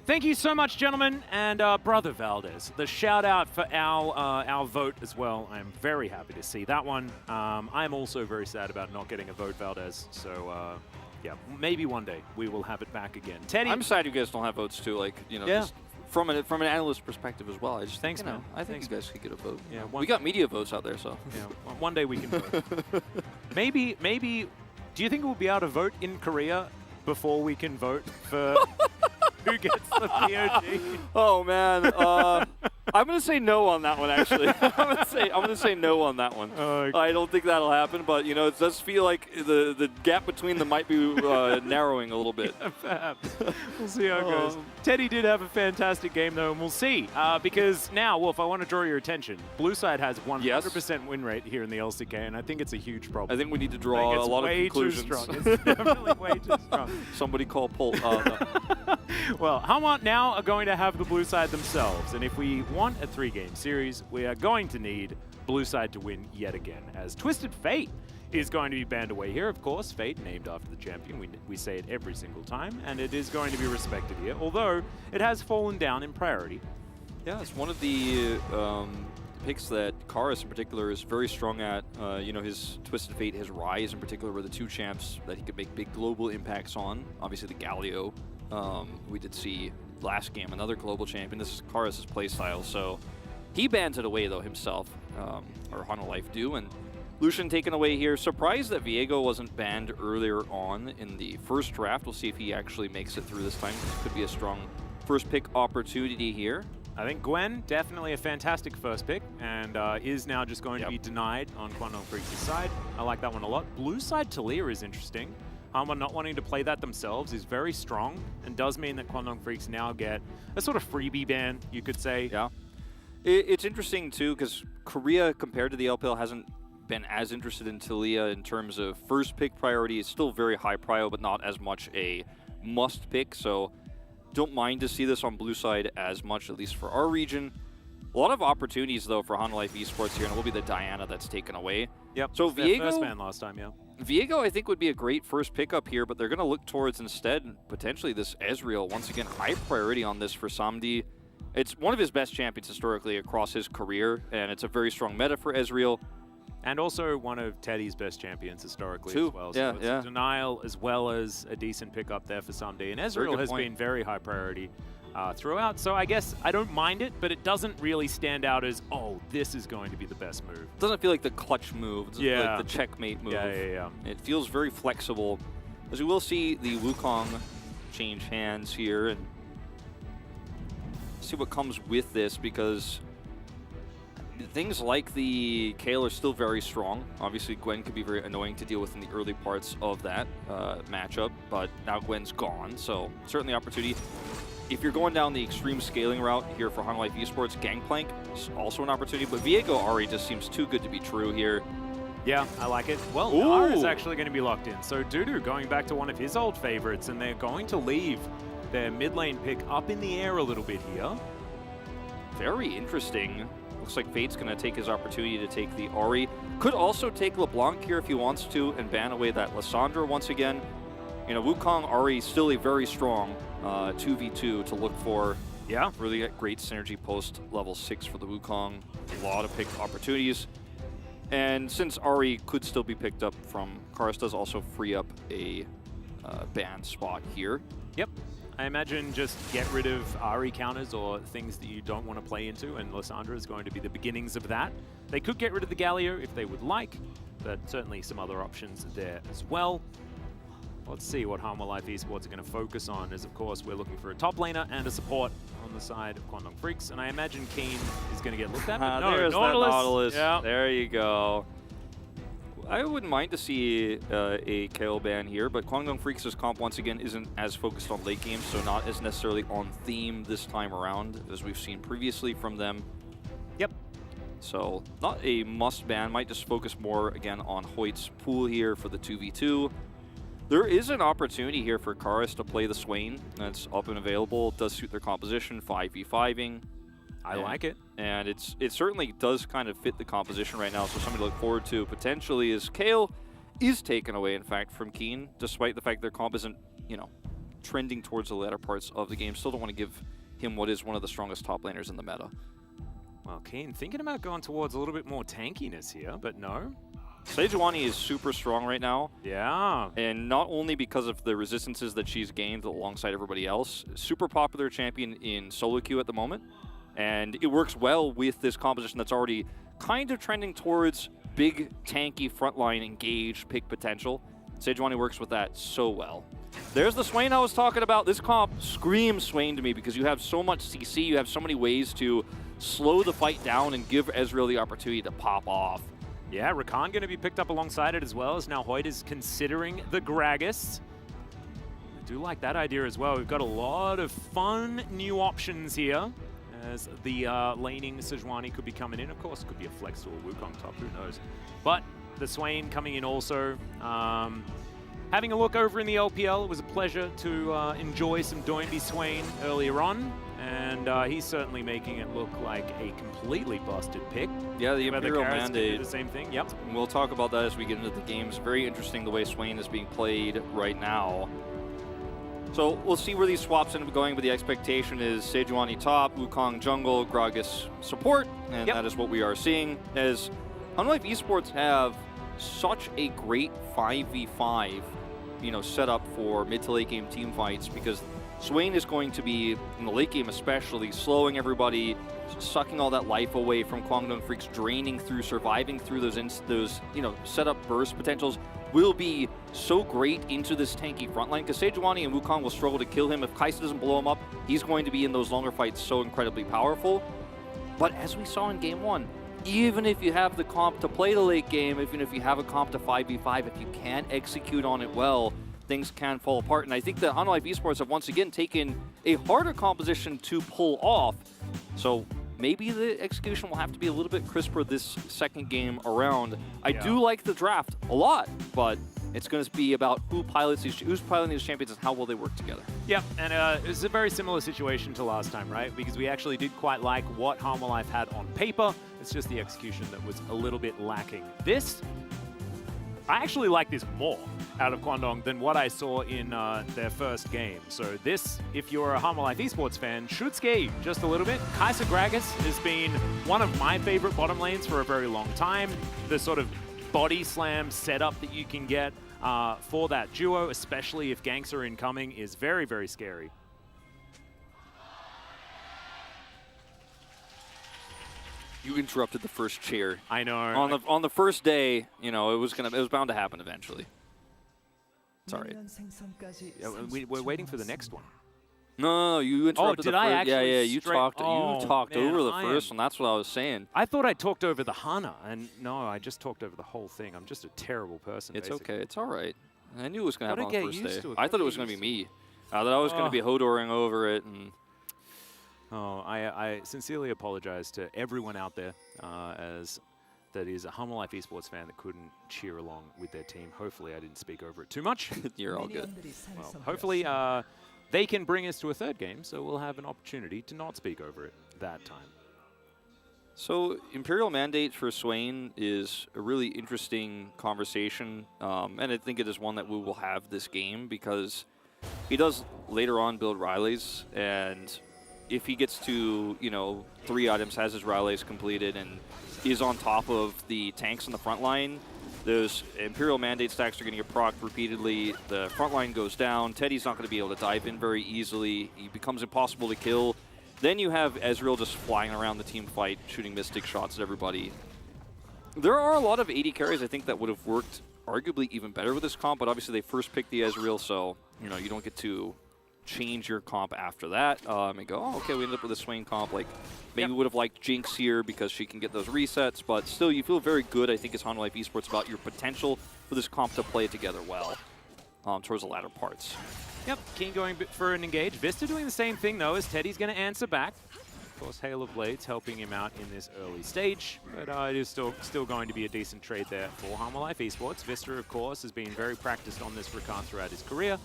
S12: Thank you so much, gentlemen, and Brother Valdez. The shout out for our vote as well. I'm very happy to see that one. I'm also very sad about not getting a vote, Valdez. So yeah, maybe one day we will have it back again. Teddy,
S13: I'm sad you guys don't have votes too. Like, you know, just from an analyst perspective as well. I just
S12: Thanks, man.
S13: I think you guys could get a vote.
S12: Yeah,
S13: we got media votes out there, so
S12: yeah, one day we can vote. maybe. Do you think we'll be able to vote in Korea before we can vote for? Who gets the POG?
S13: Oh man, I'm gonna say no on that one. Actually, I'm gonna say no on that one. I don't think that'll happen, but you know, it does feel like the gap between them might be narrowing a little bit.
S12: Yeah, perhaps. We'll see how it goes. Teddy did have a fantastic game though, and we'll see. Because now, Wolf, I want to draw your attention. Blue side has 100% win rate here in the LCK, and I think it's a huge problem.
S13: I think we need to draw a lot of conclusions.
S12: Too strong. It's definitely way too strong.
S13: Somebody call Pol. No.
S12: Well, Hanwha now are going to have the blue side themselves, and if we want a 3-game series, we are going to need blue side to win yet again, as Twisted Fate is going to be banned away here. Of course, Fate named after the champion. We say it every single time, and it is going to be respected here, although it has fallen down in priority.
S13: Yeah, it's one of the picks that Karis in particular is very strong at. You know, his Twisted Fate, his Rise in particular, were the 2 champs that he could make big global impacts on. Obviously the Galio, we did see last game another global champion. This is Karis' playstyle, so he bans it away though himself, or Hanwha do, and Lucian taken away here. Surprised that Viego wasn't banned earlier on in the first draft. We'll see if he actually makes it through this time. This could be a strong first pick opportunity here.
S12: I think Gwen, definitely a fantastic first pick, and is now just going to be denied on Kwangdong Freaks' side. I like that one a lot. Blue side Talia is interesting. Hanwha not wanting to play that themselves is very strong, and does mean that Kwangdong Freaks now get a sort of freebie ban, you could say.
S13: Yeah. It's interesting, too, because Korea, compared to the LPL, hasn't been as interested in Talia in terms of first pick priority. It's still very high prio, but not as much a must pick, so don't mind to see this on blue side as much, at least for our region. A lot of opportunities, though, for Hanwha Esports here, and it will be the Diana that's taken away.
S12: Yep,
S13: so Viego,
S12: first ban last time, yeah.
S13: Viego, I think, would be a great first pickup here, but they're going to look towards instead potentially this Ezreal. Once again, high priority on this for Samdi. It's one of his best champions historically across his career, and it's a very strong meta for Ezreal.
S12: And also one of Teddy's best champions historically as well.
S13: Yeah,
S12: so it's a denial as well as a decent pickup there for Samdi. And Ezreal has been very high priority. throughout. So I guess I don't mind it, but it doesn't really stand out as, oh, this is going to be the best move.
S13: It doesn't feel like the clutch move, like the checkmate move.
S12: Yeah.
S13: It feels very flexible. As we will see the Wukong change hands here and see what comes with this, because things like the Kayle are still very strong. Obviously, Gwen could be very annoying to deal with in the early parts of that matchup, but now Gwen's gone, so certainly opportunity. If you're going down the extreme scaling route here for Hanwha Life Esports, Gangplank is also an opportunity, but Viego Ahri just seems too good to be true here.
S12: Yeah, I like it. Well, Nara is actually going to be locked in. So Dudu going back to one of his old favorites, and they're going to leave their mid lane pick up in the air a little bit here.
S13: Very interesting. Looks like Fate's going to take his opportunity to take the Ahri. Could also take LeBlanc here if he wants to and ban away that Lissandra once again. You know, Wukong Ahri still a very strong 2v2 to look for.
S12: Yeah.
S13: Really great synergy post level 6 for the Wukong. A lot of pick opportunities. And since Ahri could still be picked up from Karus, does also free up a ban spot here.
S12: Yep. I imagine just get rid of Ahri counters or things that you don't want to play into, and Lissandra is going to be the beginnings of that. They could get rid of the Galio if they would like, but certainly some other options there as well. Let's see what Hanwha Life Esports are going to focus on, as of course we're looking for a top laner and a support on the side of Kwangdong Freaks, and I imagine Keen is going to get looked at, but no,
S13: there's
S12: Nautilus.
S13: That Nautilus.
S12: Yeah.
S13: There you go. I wouldn't mind to see a Kayle ban here, but Kwangdong Freaks' comp once again isn't as focused on late game, so not as necessarily on theme this time around as we've seen previously from them.
S12: Yep.
S13: So not a must ban, might just focus more again on Hoyt's pool here for the 2v2. There is an opportunity here for Karus to play the Swain. That's up and available. It does suit their composition, 5v5ing.
S12: I like it.
S13: And it certainly does kind of fit the composition right now, so something to look forward to potentially is Kayle is taken away, in fact, from Keen, despite the fact their comp isn't, you know, trending towards the latter parts of the game. Still don't want to give him what is one of the strongest top laners in the meta.
S12: Well, Keen thinking about going towards a little bit more tankiness here, but no.
S13: Sejuani is super strong right now.
S12: Yeah.
S13: And not only because of the resistances that she's gained alongside everybody else, super popular champion in solo queue at the moment. And it works well with this composition that's already kind of trending towards big, tanky, frontline, engaged, pick potential. Sejuani works with that so well. There's the Swain I was talking about. This comp screams Swain to me because you have so much CC, you have so many ways to slow the fight down and give Ezreal the opportunity to pop off.
S12: Yeah, Rakan going to be picked up alongside it as well, as now Hoyt is considering the Gragas. I do like that idea as well. We've got a lot of fun new options here, as the laning Sejuani could be coming in. Of course, it could be a Flex or a Wukong top, who knows. But the Swain coming in also. Having a look over in the LPL, it was a pleasure to enjoy some Doinby Swain earlier on. And he's certainly making it look like a completely busted pick.
S13: Yeah, the Imperial Mandate.
S12: The same thing, yep.
S13: We'll talk about that as we get into the games. Very interesting the way Swain is being played right now. So we'll see where these swaps end up going, but the expectation is Sejuani top, Wukong jungle, Gragas support, and that is what we are seeing. As Hanwha Life Esports have such a great 5v5, you know, set up for mid to late game team fights, because Swain is going to be, in the late game especially, slowing everybody, sucking all that life away from Kwangdong Freaks, draining through, surviving through those you know, setup burst potentials, will be so great into this tanky frontline, because Sejuani and Wukong will struggle to kill him. If Kai'Sa doesn't blow him up, he's going to be in those longer fights so incredibly powerful. But as we saw in Game 1, even if you have the comp to play the late game, even if you have a comp to 5v5, if you can't execute on it well, things can fall apart. And I think that Hanwha Life Esports have once again taken a harder composition to pull off. So maybe the execution will have to be a little bit crisper this second game around. I do like the draft a lot, but it's going to be about who's piloting these champions and how well they work together.
S12: Yep, and it's a very similar situation to last time, right? Because we actually did quite like what Hanwha Life had on paper. It's just the execution that was a little bit lacking. This, I actually like this more out of Kwangdong than what I saw in their first game. So this, if you're a Hanwha Life Esports fan, should scare you just a little bit. Kai'Sa Gragas has been one of my favorite bottom lanes for a very long time. The sort of body slam setup that you can get for that duo, especially if ganks are incoming, is very, very scary.
S13: You interrupted the first chair.
S12: I know.
S13: On the first day, you know, it was bound to happen eventually. Sorry.
S12: Yeah, we're waiting for the next one.
S13: No, you interrupted
S12: did
S13: the
S12: I
S13: first. Yeah,
S12: actually
S13: you
S12: straight-
S13: talked.
S12: Oh,
S13: you talked
S12: man,
S13: over the
S12: I
S13: first
S12: am-
S13: one. That's what I was saying.
S12: I thought I talked over the Hana, and no, I just talked over the whole thing. I'm just a terrible person.
S13: It's
S12: basically.
S13: okay. It's all right. I knew it was going to
S12: Gotta
S13: happen on the
S12: get
S13: first
S12: used
S13: day.
S12: to it.
S13: I thought it was going to be me. I thought I was going to be Hodoring over it. And
S12: Oh, I sincerely apologize to everyone out there as that is a Humble Life Esports fan that couldn't cheer along with their team. Hopefully I didn't speak over it too much.
S13: You're all good.
S12: Well, hopefully they can bring us to a third game, so we'll have an opportunity to not speak over it that time.
S13: So Imperial Mandate for Swain is a really interesting conversation, and I think it is one that we will have this game because he does later on build Rileys, and if he gets to, you know, 3 items, has his Rileys completed, and is on top of the tanks in the front line, those Imperial Mandate stacks are going to get procced repeatedly. The front line goes down. Teddy's not going to be able to dive in very easily. He becomes impossible to kill. Then you have Ezreal just flying around the team fight, shooting Mystic shots at everybody. There are a lot of AD carries, I think, that would have worked arguably even better with this comp, but obviously they first picked the Ezreal, so, you know, you don't get to change your comp after that and go, oh, okay, we ended up with a Swain comp. Like, maybe we would have liked Jinx here because she can get those resets, but still, you feel very good, I think, as Honda Life Esports about your potential for this comp to play together well towards the latter parts.
S12: Yep, King going for an engage. Vista doing the same thing, though, as Teddy's going to answer back. Of course, Hail of Blades helping him out in this early stage, but it is still going to be a decent trade there for Humble Life Esports. Vista, of course, has been very practiced on this Rakan throughout his career.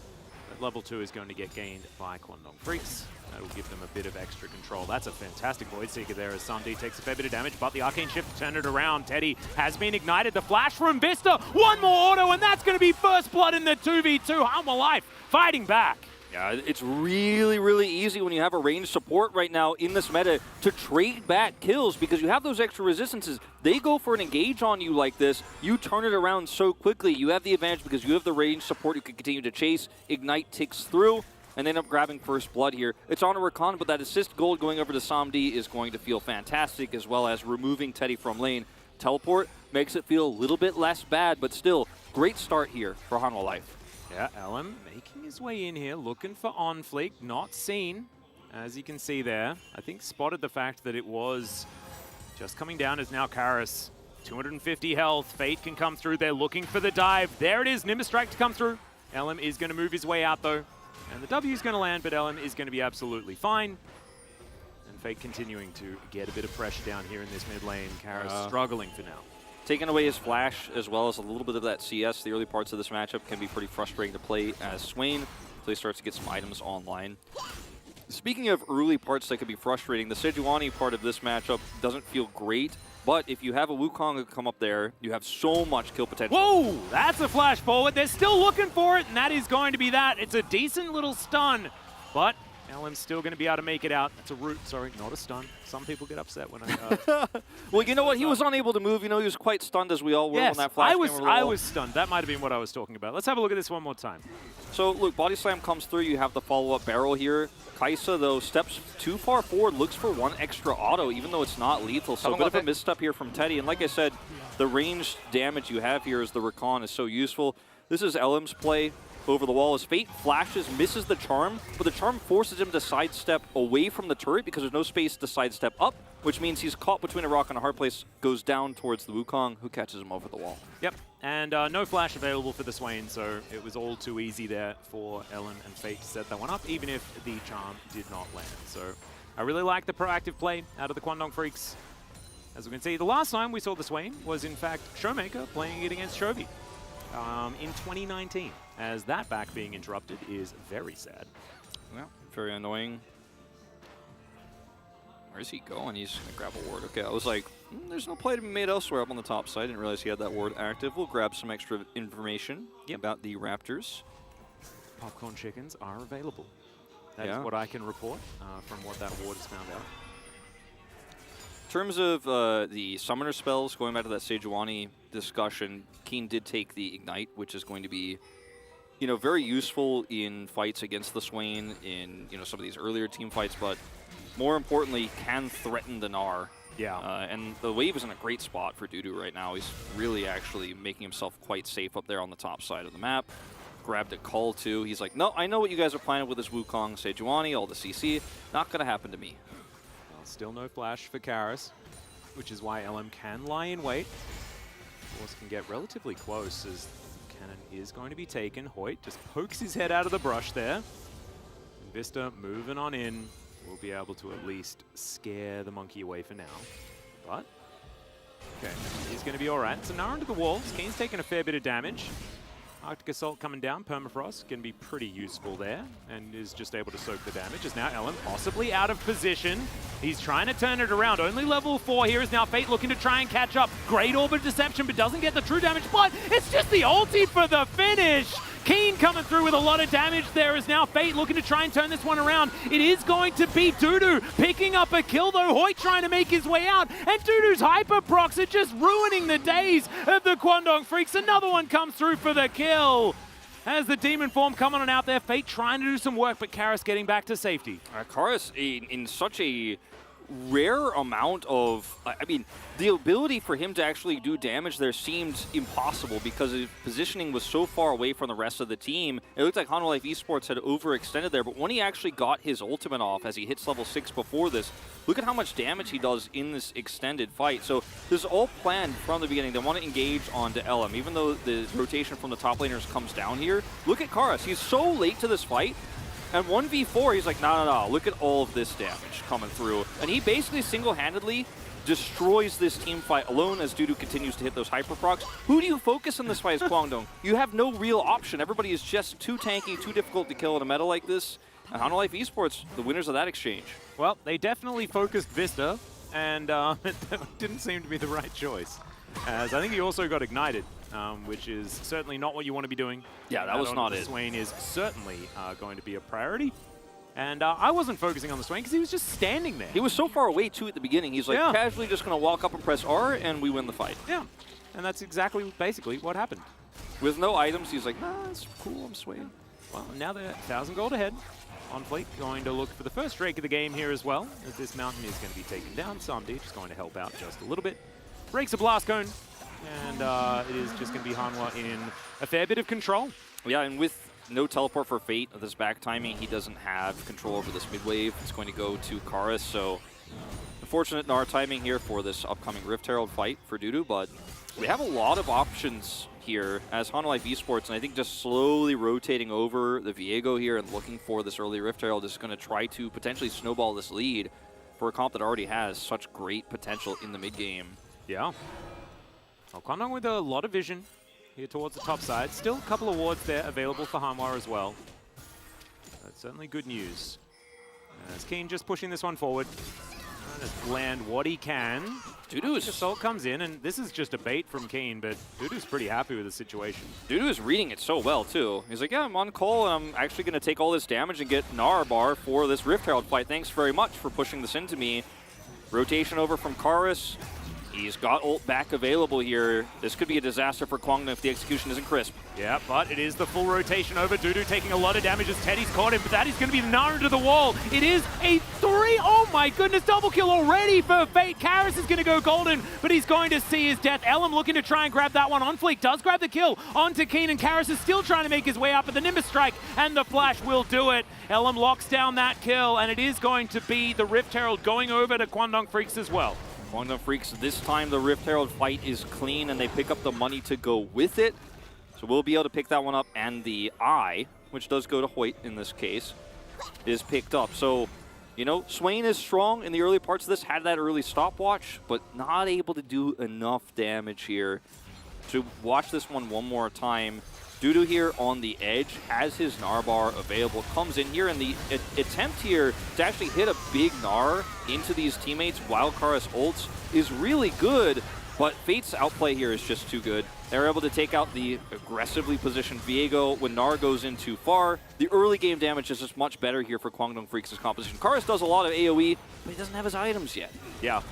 S12: But level 2 is going to get gained by Kwangdong Freaks. That will give them a bit of extra control. That's a fantastic Void Seeker there as Samdi takes a fair bit of damage, but the Arcane Shift turned it around. Teddy has been ignited. The flash from Vista. One more auto, and that's going to be first blood in the 2v2. Humble Life fighting back.
S13: Yeah, it's really, really easy when you have a ranged support right now in this meta to trade back kills because you have those extra resistances. They go for an engage on you like this. You turn it around so quickly. You have the advantage because you have the ranged support. You can continue to chase. Ignite ticks through and end up grabbing first blood here. It's on a Rakan, but that assist gold going over to Samdi is going to feel fantastic, as well as removing Teddy from lane. Teleport makes it feel a little bit less bad, but still, great start here for Hanwha Life.
S12: Yeah, LM making his way in here, looking for on-fleek, not seen, as you can see there. I think spotted the fact that it was just coming down as now Karis. 250 health, Fate can come through, they're looking for the dive. There it is, Nimbus Strike to come through. LM is going to move his way out though, and the W is going to land, but LM is going to be absolutely fine. And Fate continuing to get a bit of pressure down here in this mid lane. Karis struggling for now.
S13: Taking away his flash, as well as a little bit of that CS, the early parts of this matchup can be pretty frustrating to play as Swain until he starts to get some items online. Speaking of early parts that could be frustrating, the Sejuani part of this matchup doesn't feel great, but if you have a Wukong come up there, you have so much kill potential.
S12: Whoa! That's a flash forward. They're still looking for it, and that is going to be that. It's a decent little stun, but LM's still going to be able to make it out. That's a root, sorry, not a stun. Some people get upset when I...
S13: Well, you know what? He was unable to move. You know, he was quite stunned, as we all were when that flash came over the wall.
S12: I was stunned. That might have been what I was talking about. Let's have a look at this one more time.
S13: So, look, Body Slam comes through. You have the follow-up barrel here. Kaisa, though, steps too far forward, looks for one extra auto, even though it's not lethal. So a bit of a misstep here from Teddy. And like I said, the ranged damage you have here as the Rakan is so useful. This is LM's play over the wall as Fate flashes, misses the charm, but the charm forces him to sidestep away from the turret because there's no space to sidestep up, which means he's caught between a rock and a hard place, goes down towards the Wukong, who catches him over the wall.
S12: Yep, and no flash available for the Swain, so it was all too easy there for Ellen and Fate to set that one up, even if the charm did not land. So I really like the proactive play out of the Kwangdong Freaks. As we can see, the last time we saw the Swain was in fact Showmaker playing it against Chovy in 2019. As that back being interrupted is very sad.
S13: Well, very annoying. Where's he going? He's going to grab a ward. Okay, I was like, there's no play to be made elsewhere up on the top side. Didn't realize he had that ward active. We'll grab some extra information about the Raptors.
S12: Popcorn chickens are available. That is what I can report from what that ward has found out.
S13: In terms of the summoner spells, going back to that Sejuani discussion, Keen did take the Ignite, which is going to be, you know, very useful in fights against the Swain, in, you know, some of these earlier team fights, but more importantly, can threaten the Gnar
S12: Yeah.
S13: And the wave is in a great spot for Dudu right now. He's really actually making himself quite safe up there on the top side of the map. Grabbed a call too. He's like, no, I know what you guys are planning with this Wukong, Sejuani, all the CC. Not gonna happen to me.
S12: Well, still no flash for Karis, which is why LM can lie in wait. Of course, can get relatively close as cannon is going to be taken. Hoyt just pokes his head out of the brush there. And Vista moving on in. Will be able to at least scare the monkey away for now. But, okay, he's going to be all right. So now into the walls. Keen's taking a fair bit of damage. Arctic Assault coming down. Permafrost can be pretty useful there and is just able to soak the damage. As now Ellen possibly out of position. He's trying to turn it around. Only level 4 here is now Fate looking to try and catch up. Great Orbit Deception, but doesn't get the true damage. But it's just the ulti for the finish. Keen coming through with a lot of damage there is now Fate looking to try and turn this one around. It is going to be Dudu picking up a kill though. Hoyt trying to make his way out. And Dudu's hyper procs are just ruining the days of the Kwangdong Freaks. Another one comes through for the kill. As the Demon Form coming on out there, Fate trying to do some work, but Karis getting back to safety.
S13: Karis in such a rare amount of, I mean, the ability for him to actually do damage there seemed impossible because his positioning was so far away from the rest of the team. It looked like Hanwha Life Esports had overextended there, but when he actually got his ultimate off as he hits level 6 before this, look at how much damage he does in this extended fight. So this is all planned from the beginning. They want to engage onto LM, even though the rotation from the top laners comes down here. Look at Karis. He's so late to this fight. And 1v4, he's like, no, look at all of this damage coming through. And he basically single-handedly destroys this team fight alone as Dudu continues to hit those hyper procs. Who do you focus in this fight as Kwangdong? You have no real option. Everybody is just too tanky, too difficult to kill in a meta like this. And Hanwha Life Esports, the winners of that exchange.
S12: Well, they definitely focused Vista, and it didn't seem to be the right choice. As I think he also got ignited, which is certainly not what you want to be doing.
S13: Yeah, that was not it.
S12: Swain is certainly going to be a priority. And I wasn't focusing on the Swain because he was just standing there.
S13: He was so far away, too, at the beginning. He's like casually just going to walk up and press R, and we win the fight.
S12: Yeah, and that's exactly, basically, what happened.
S13: With no items, he's like, nah, it's cool, I'm Swain.
S12: Well, now they're 1,000 gold ahead. On Fleet going to look for the first Drake of the game here as well, as this mountain is going to be taken down. Samdi just going to help out just a little bit. Breaks a blast cone, and it is just going to be Hanwha in a fair bit of control.
S13: Yeah, and with no teleport for Fate of this back timing, he doesn't have control over this mid wave. It's going to go to Karis, so unfortunate in our timing here for this upcoming Rift Herald fight for Dudu, but we have a lot of options here as Hanwha Life Esports, and I think just slowly rotating over the Viego here and looking for this early Rift Herald is going to try to potentially snowball this lead for a comp that already has such great potential in the mid game.
S12: Yeah. Well, Kwangdong with a lot of vision here towards the top side. Still a couple of wards there available for Hanwha as well. That's certainly good news. As Keen just pushing this one forward. Trying to land what he can.
S13: Dudu's
S12: Assault comes in, and this is just a bait from Keen, but Dudu's pretty happy with the situation.
S13: Dudu is reading it so well, too. He's like, yeah, I'm on call, and I'm actually going to take all this damage and get Nara bar for this Rift Herald fight. Thanks very much for pushing this into me. Rotation over from Karis. He's got ult back available here. This could be a disaster for Kwangdong if the execution isn't crisp.
S12: Yeah, but it is the full rotation over. Dudu taking a lot of damage as Teddy's caught him, but that is going to be the Nara to the wall. It is a 3. Oh my goodness, double kill already for Fate. Karis is going to go golden, but he's going to see his death. Elam looking to try and grab that one. On Fleek does grab the kill onto Keen, and Karis is still trying to make his way up, but the Nimbus Strike and the Flash will do it. Elam locks down that kill, and it is going to be the Rift Herald going over to Kwangdong Freaks as well.
S13: Kwangdong Freaks, this time the Rift Herald fight is clean and they pick up the money to go with it. So we'll be able to pick that one up, and the eye, which does go to Hoyt in this case, is picked up. So, you know, Swain is strong in the early parts of this, had that early stopwatch, but not able to do enough damage here. To watch this one more time, Dudu here on the edge has his Gnar bar available, comes in here, and the attempt here to actually hit a big Gnar into these teammates while Karis ults is really good, but Fate's outplay here is just too good. They're able to take out the aggressively positioned Viego when Gnar goes in too far. The early game damage is just much better here for Kwangdong Freaks' composition. Karis does a lot of AoE, but he doesn't have his items yet.
S12: Yeah.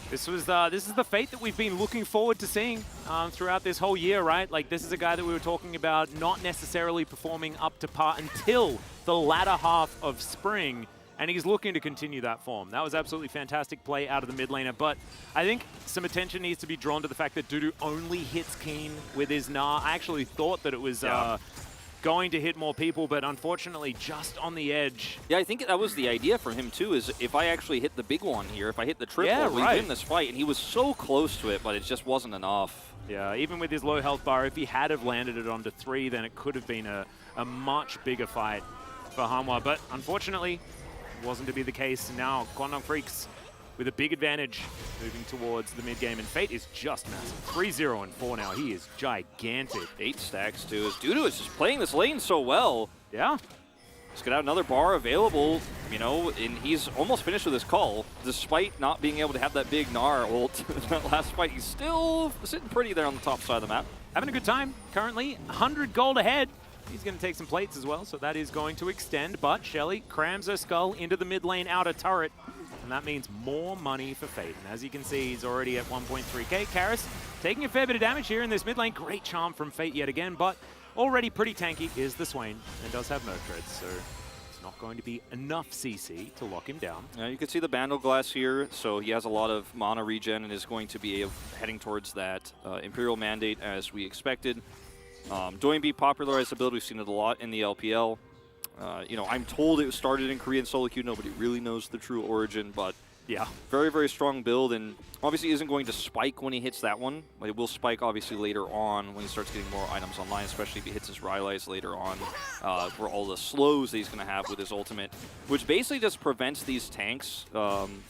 S12: This is the Fate that we've been looking forward to seeing throughout this whole year, right? Like, this is a guy that we were talking about not necessarily performing up to par until the latter half of spring. and he's looking to continue that form. That was absolutely fantastic play out of the mid laner, but I think some attention needs to be drawn to the fact that Dudu only hits Keen with his Gnar. I actually thought that it was going to hit more people, but unfortunately just on the edge.
S13: Yeah, I think that was the idea for him too, is if I actually hit the big one here, if I hit the triple, we win this fight, and he was so close to it, but it just wasn't enough.
S12: Yeah, even with his low health bar, if he had have landed it onto 3, then it could have been a much bigger fight for Hanwha, but unfortunately, it wasn't to be the case. Now, Kwangdong Freaks with a big advantage moving towards the mid game, and Fate is just massive. 3-0 and 4 now. He is gigantic.
S13: 8 stacks too. As Dudu is just playing this lane so well.
S12: Yeah.
S13: He's gonna have another bar available, you know, and he's almost finished with his call. Despite not being able to have that big Gnar ult in that last fight, he's still sitting pretty there on the top side of the map.
S12: Having a good time currently. 100 gold ahead. He's going to take some plates as well, so that is going to extend. But Shelly crams her skull into the mid lane outer turret, and that means more money for Fate. And as you can see, he's already at 1.3k. Karis taking a fair bit of damage here in this mid lane. Great charm from Fate yet again, but already pretty tanky is the Swain, and does have Nerf Treads, so it's not going to be enough CC to lock him down.
S13: You can see the Bandle Glass here, so he has a lot of mana regen and is going to be heading towards that Imperial Mandate as we expected. Doinby popularized the build. We've seen it a lot in the LPL. You know, I'm told it started in Korean solo queue. Nobody really knows the true origin, but
S12: yeah,
S13: very, very strong build, and obviously isn't going to spike when he hits that one, but it will spike obviously later on when he starts getting more items online, especially if he hits his Rylai's later on for all the slows that he's going to have with his ultimate, which basically just prevents these tanks,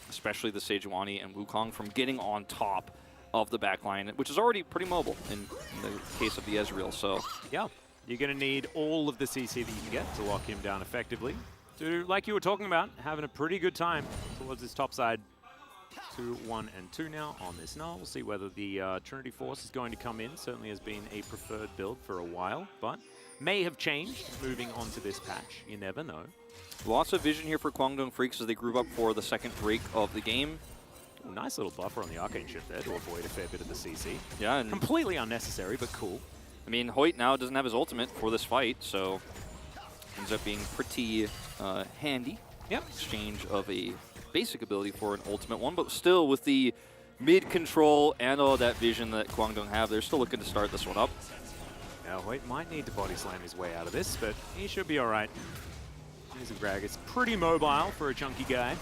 S13: especially the Sejuani and Wukong, from getting on top of the backline, which is already pretty mobile in the case of the Ezreal. So
S12: yeah, you're going to need all of the CC that you can get to lock him down effectively. Dude, like you were talking about, having a pretty good time towards his top side. 2, 1, and 2 now on this Gnar. We'll see whether the Trinity Force is going to come in. Certainly has been a preferred build for a while, but may have changed moving on to this patch. You never know.
S13: Lots of vision here for Kwangdong Freaks as they group up for the second break of the game.
S12: Ooh, nice little buffer on the Arcane Shift there to avoid a fair bit of the CC.
S13: Yeah, and
S12: completely unnecessary, but cool.
S13: I mean, Hoyt now doesn't have his ultimate for this fight, so ends up being pretty handy.
S12: Yep.
S13: Exchange of a basic ability for an ultimate one, but still with the mid control and all that vision that Kwangdong have, they're still looking to start this one up.
S12: Now Hoyt might need to body slam his way out of this, but he should be all right. Here's a Grag. It's pretty mobile for a chunky guy.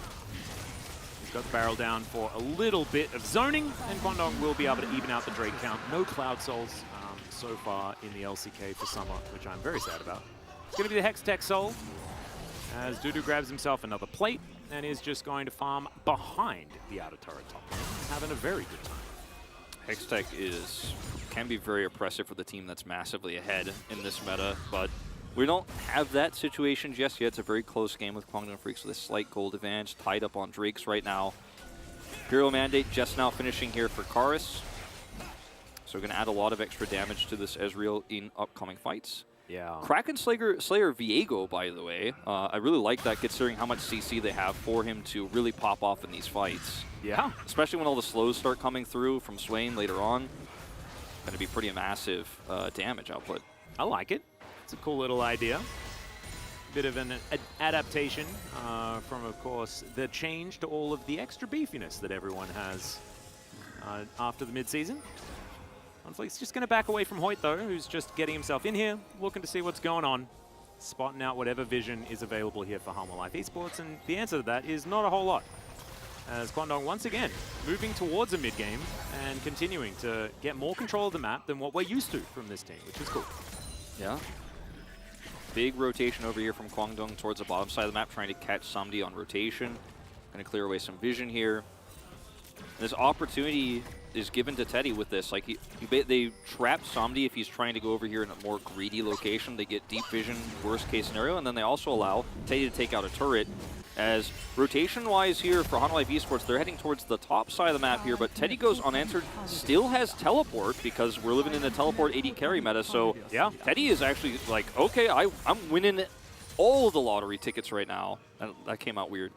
S12: He's got the barrel down for a little bit of zoning, and Kwangdong will be able to even out the Drake count. No Cloud Souls so far in the LCK for Summer, which I'm very sad about. It's going to be the Hextech Soul, as Dudu grabs himself another plate and is just going to farm behind the outer turret top lane, having a very good time.
S13: Hextech can be very oppressive for the team that's massively ahead in this meta, but we don't have that situation just yet. It's a very close game with Kwangdong Freaks with a slight gold advantage, tied up on Drakes right now. Imperial Mandate just now finishing here for Karis. So we're going to add a lot of extra damage to this Ezreal in upcoming fights.
S12: Yeah.
S13: Kraken Slayer Viego, by the way. I really like that considering how much CC they have for him to really pop off in these fights.
S12: Yeah.
S13: Especially when all the slows start coming through from Swain later on. Going to be pretty massive damage output.
S12: I like it. It's a cool little idea. Bit of an adaptation from, of course, the change to all of the extra beefiness that everyone has after the mid-season. It's just going to back away from Hoyt, though, who's just getting himself in here, looking to see what's going on, spotting out whatever vision is available here for Hanwha Life Esports, and the answer to that is not a whole lot. As Kwangdong, once again, moving towards a mid-game and continuing to get more control of the map than what we're used to from this team, which is cool.
S13: Yeah. Big rotation over here from Kwangdong towards the bottom side of the map, trying to catch somebody on rotation. Going to clear away some vision here. This opportunity is given to Teddy with this. Like they trap Somdi if he's trying to go over here in a more greedy location. They get deep vision, worst case scenario, and then they also allow Teddy to take out a turret. As rotation-wise here for Hanwha Life Esports, they're heading towards the top side of the map here, but Teddy goes unanswered, still has teleport because we're living in the teleport AD carry meta. So
S12: yeah,
S13: Teddy is actually like, okay, I'm winning all the lottery tickets right now. That came out weird.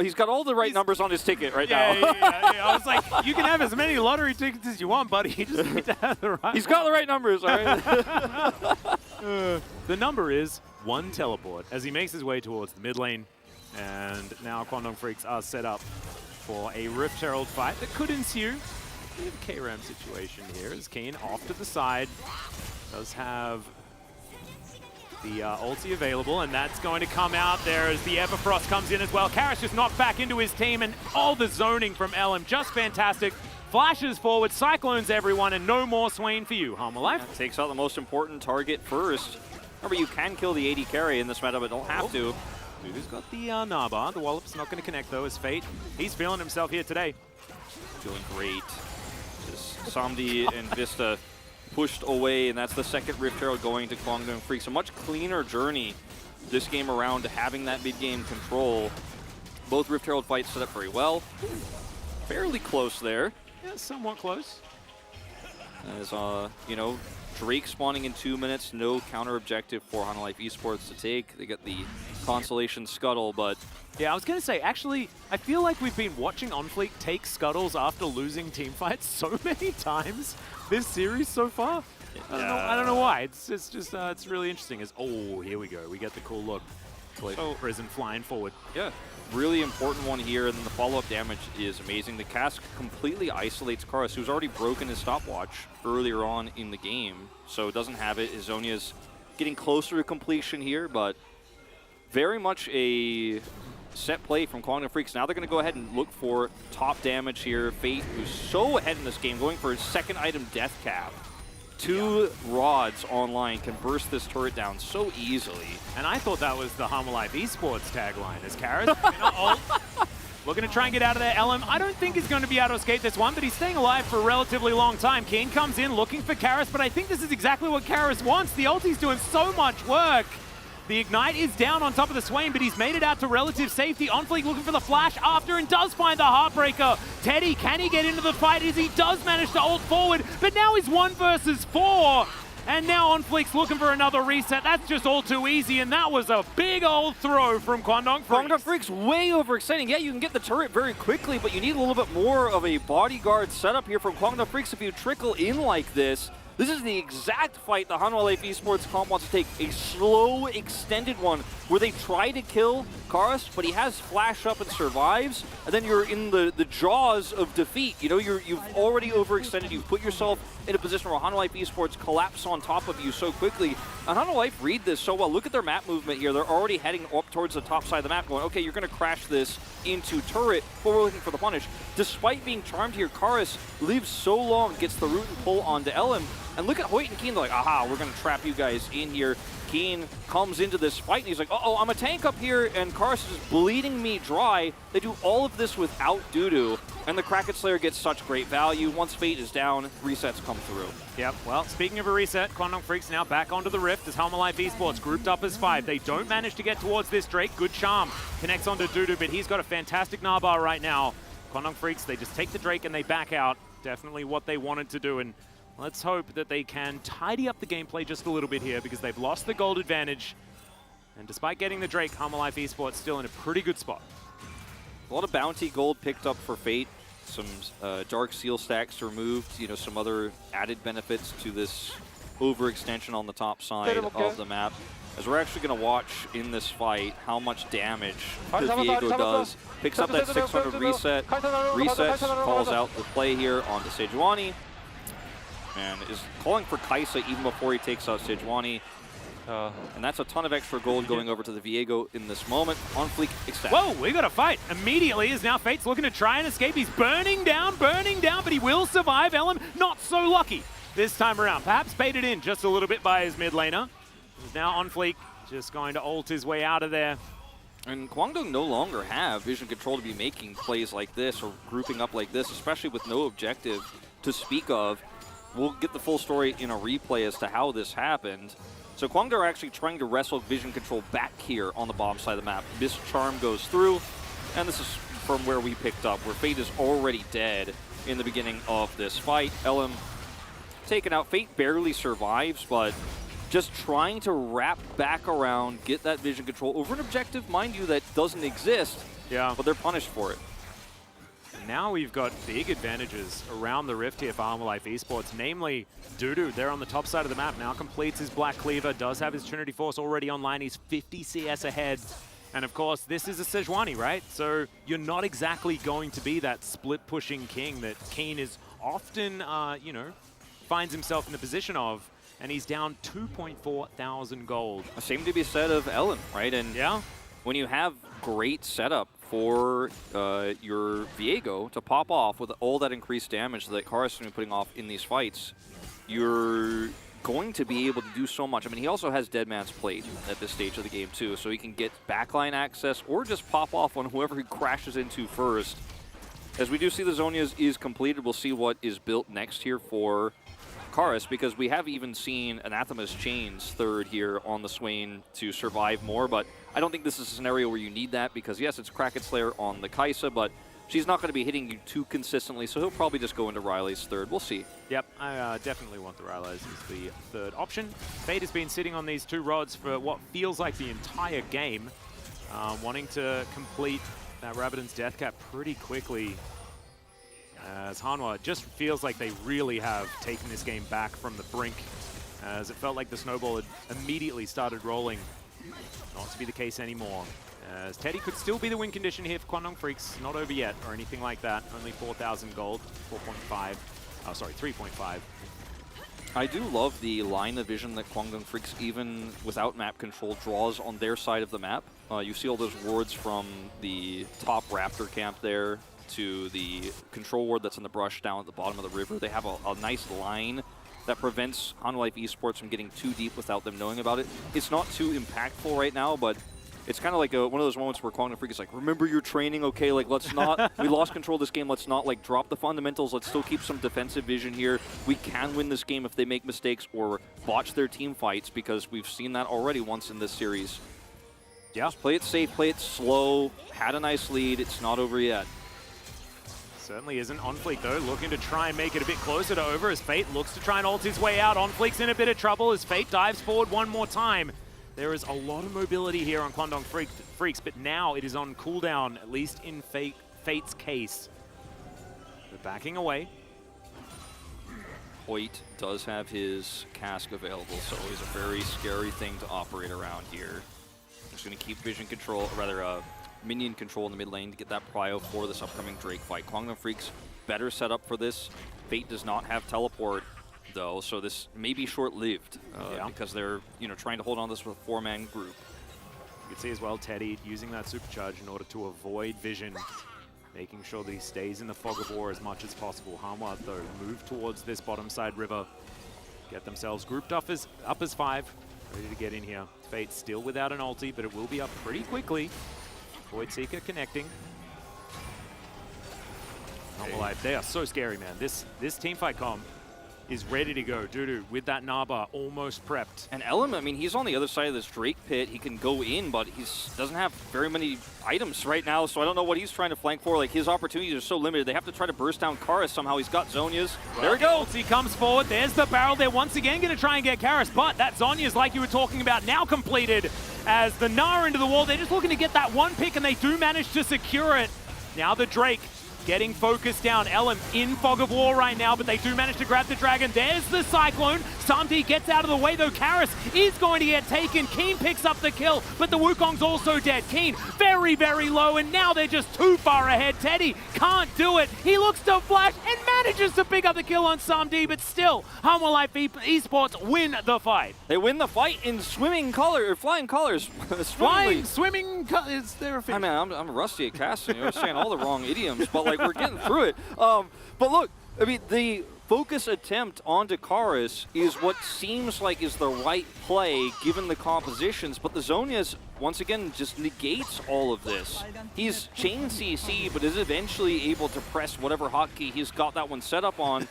S13: He's got all the right numbers on his ticket right now.
S12: Yeah. I was like, you can have as many lottery tickets as you want, buddy. You just need to have the right.
S13: He's got the right numbers, all right?
S12: The number is 1 teleport as he makes his way towards the mid lane. And now Kwangdong Freaks are set up for a Rift Herald fight that could ensue. We have a K-Ram situation here as Keen off to the side. Does have the ulti available, and that's going to come out there as the Everfrost comes in as well. Karis just knocked back into his team, and all the zoning from LM, just fantastic. Flashes forward, cyclones everyone, and no more Swain for you, Harmalife.
S13: Takes out the most important target first. Remember, you can kill the AD carry in this meta, but don't have to.
S12: Dudu's got the Naba. The Wallop's not going to connect, though, as Fate. He's feeling himself here today.
S13: Feeling great. Just Samdi and Vista pushed away, and that's the second Rift Herald going to Kwangdong Freaks. A much cleaner journey this game around to having that mid-game control. Both Rift Herald fights set up very well. Fairly close there.
S12: Yeah, somewhat close.
S13: As, you know, Drake spawning in 2 minutes, no counter objective for Hanalife Esports to take. They get the Constellation Scuttle, but...
S12: Yeah, I was going to say, actually, I feel like we've been watching Onfleek take Scuttles after losing teamfights so many times this series so far. I don't know why. It's just, it's really interesting. Oh, here we go. We get the cool look. So, Prison flying forward.
S13: Yeah, really important one here, and then the follow-up damage is amazing. The cask completely isolates Karis, who's already broken his stopwatch earlier on in the game, so doesn't have it. His Zhonya's getting closer to completion here, but very much a set play from Kwangdong Freaks. Now they're going to go ahead and look for top damage here. Fate, who's so ahead in this game, going for his second item death cap. 2 rods online can burst this turret down so easily.
S12: And I thought that was the Harmalife Esports tagline, as Karis looking to try and get out of there. LM, I don't think he's going to be able to escape this one, but he's staying alive for a relatively long time. Keen comes in looking for Karis, but I think this is exactly what Karis wants. The ulti's doing so much work. The Ignite is down on top of the Swain, but he's made it out to relative safety. Onfleek looking for the flash after and does find the Heartbreaker. Teddy, can he get into the fight as he does manage to ult forward, but now he's 1 versus 4. And now Onfleek's looking for another reset. That's just all too easy, and that was a big old throw from Kwangdong Freaks.
S13: Kwangdong Freaks way overextending. Yeah, you can get the turret very quickly, but you need a little bit more of a bodyguard setup here from Kwangdong Freaks. If you trickle in like this, this is the exact fight the Hanwha Esports comp wants to take. A slow, extended one where they try to kill Karis, but he has flash up and survives, and then you're in the jaws of defeat. You know, you've already overextended. You've put yourself in a position where Hanwha Esports collapse on top of you so quickly. And Hanwha read this so well. Look at their map movement here. They're already heading up towards the top side of the map, going, okay, you're going to crash this into turret, but we're looking for the punish. Despite being charmed here, Karis lives so long, gets the root and pull onto LM. And look at Hoyt and Keen, they're like, aha, we're going to trap you guys in here. Keen comes into this fight, and he's like, uh-oh, I'm a tank up here, and Karis is bleeding me dry. They do all of this without Dudu, and the Kraken Slayer gets such great value. Once Fate is down, resets come through.
S12: Yep, well, speaking of a reset, Kwangdong Freaks now back onto the Rift as Hanwha Esports grouped up as 5. They don't manage to get towards this Drake. Good charm connects onto Dudu, but he's got a fantastic Naba right now. Kwangdong Freaks, they just take the Drake and they back out. Definitely what they wanted to do, and let's hope that they can tidy up the gameplay just a little bit here because they've lost the gold advantage. And despite getting the Drake, Hanwha Esports still in a pretty good spot.
S13: A lot of bounty gold picked up for Fate. Some dark seal stacks removed. You know, some other added benefits to this overextension on the top side of the map. As we're actually going to watch in this fight how much damage the Viego does. Picks up that 600 reset. Resets, calls out the play here onto Sejuani. And is calling for Kaisa even before he takes out Sejuani. And that's a ton of extra gold going over to the Viego in this moment. On Fleek, ecstatic.
S12: Whoa, we got a fight immediately as now Fate's looking to try and escape. He's burning down, but he will survive. LM not so lucky this time around. Perhaps baited in just a little bit by his mid laner. He's now on Fleek, just going to ult his way out of there.
S13: And Kwangdong no longer have vision control to be making plays like this or grouping up like this, especially with no objective to speak of. We'll get the full story in a replay as to how this happened. So Kwangdong are actually trying to wrestle vision control back here on the bottom side of the map. This charm goes through, and this is from where we picked up, where Fate is already dead in the beginning of this fight. LM taken out. Fate barely survives, but just trying to wrap back around, get that vision control over an objective, mind you, that doesn't exist.
S12: Yeah.
S13: But they're punished for it.
S12: Now we've got big advantages around the Rift here for Hanwha Esports, namely Dudu. They're on the top side of the map now, completes his Black Cleaver, does have his Trinity Force already online. He's 50 CS ahead. And of course, this is a Sejuani, right? So you're not exactly going to be that split-pushing king that Keen is often, you know, finds himself in the position of. And he's down 2.4 thousand gold.
S13: Same to be said of Ellen, right? And
S12: yeah,
S13: when you have great setup for your Viego to pop off with all that increased damage that Kara's going to be putting off in these fights, you're going to be able to do so much. I mean, he also has Dead Man's Plate at this stage of the game too, so he can get backline access or just pop off on whoever he crashes into first. As we do see the Zhonya's is completed, we'll see what is built next here for Karis, because we have even seen Anathema's Chains third here on the Swain to survive more, but I don't think this is a scenario where you need that, because yes, it's Kraken Slayer on the Kai'Sa, but she's not going to be hitting you too consistently, so he'll probably just go into Riley's third. We'll see.
S12: Yep, I definitely want the Riley's as the third option. Fate has been sitting on these 2 rods for what feels like the entire game, wanting to complete that Rabbidan's death cap pretty quickly. As Hanwha just feels like they really have taken this game back from the brink, as it felt like the snowball had immediately started rolling. Not to be the case anymore, as Teddy could still be the win condition here for Kwangdong Freaks. Not over yet or anything like that. Only 4,000 gold, 4.5. Oh, sorry, 3.5.
S13: I do love the line of vision that Kwangdong Freaks, even without map control, draws on their side of the map. You see all those wards from the top Raptor camp there to the control ward that's in the brush down at the bottom of the river. They have a nice line that prevents Hanwha Life Esports from getting too deep without them knowing about it. It's not too impactful right now, but it's kind of like one of those moments where Kwangdong Freak is like, remember your training, okay? Like, let's not, we lost control of this game, let's not like drop the fundamentals, let's still keep some defensive vision here. We can win this game if they make mistakes or botch their team fights, because we've seen that already once in this series.
S12: Yeah.
S13: Just play it safe, play it slow, had a nice lead, it's not over yet.
S12: Certainly isn't. On Fleek, though, looking to try and make it a bit closer to over as Fate looks to try and ult his way out. On Fleek's in a bit of trouble as Fate dives forward one more time. There is a lot of mobility here on Kwangdong Freaks, but now it is on cooldown, at least in Fate's case. They're backing away.
S13: Hoyt does have his cask available, so always a very scary thing to operate around here. Just going to keep vision control, or rather minion control in the mid lane to get that prio for this upcoming Drake fight. Kwangdong Freaks better set up for this. Fate does not have teleport though, so this may be short-lived because they're trying to hold on to this with a 4-man group.
S12: You can see as well Teddy using that supercharge in order to avoid vision, making sure that he stays in the fog of war as much as possible. Hanwha though move towards this bottom side river, get themselves grouped up as 5, ready to get in here. Fate still without an ulti, but it will be up pretty quickly. Void Seeker connecting. Life. They are so scary, man. This teamfight comp is ready to go. Dudu with that Naba almost prepped.
S13: And Elam, I mean, he's on the other side of this Drake pit. He can go in, but he doesn't have very many items right now, so I don't know what he's trying to flank for. Like, his opportunities are so limited. They have to try to burst down Karis somehow. He's got Zhonya's.
S12: Well,
S13: there we go.
S12: He comes forward. There's the barrel. They're once again going to try and get Karis, but that Zhonya's, like you were talking about, now completed as the Nara into the wall. They're just looking to get that one pick, and they do manage to secure it. Now the Drake getting focused down. Elam in fog of war right now, but they do manage to grab the dragon. There's the Cyclone. Samdi gets out of the way, though. Karis is going to get taken. Keen picks up the kill, but the Wukong's also dead. Keen very, very low, and now they're just too far ahead. Teddy can't do it. He looks to flash and manages to pick up the kill on Samdi, but still, Hanwha Life Esports win the fight.
S13: They win the fight in flying colors.
S12: Swimming colors.
S13: I mean, I'm rusty at casting. I was saying all the wrong idioms, but like we're getting through it. But look, I mean, the focus attempt onto Karis is what seems like is the right play given the compositions, but the Zhonya's once again just negates all of this. He's chain CC, but is eventually able to press whatever hotkey he's got that one set up on.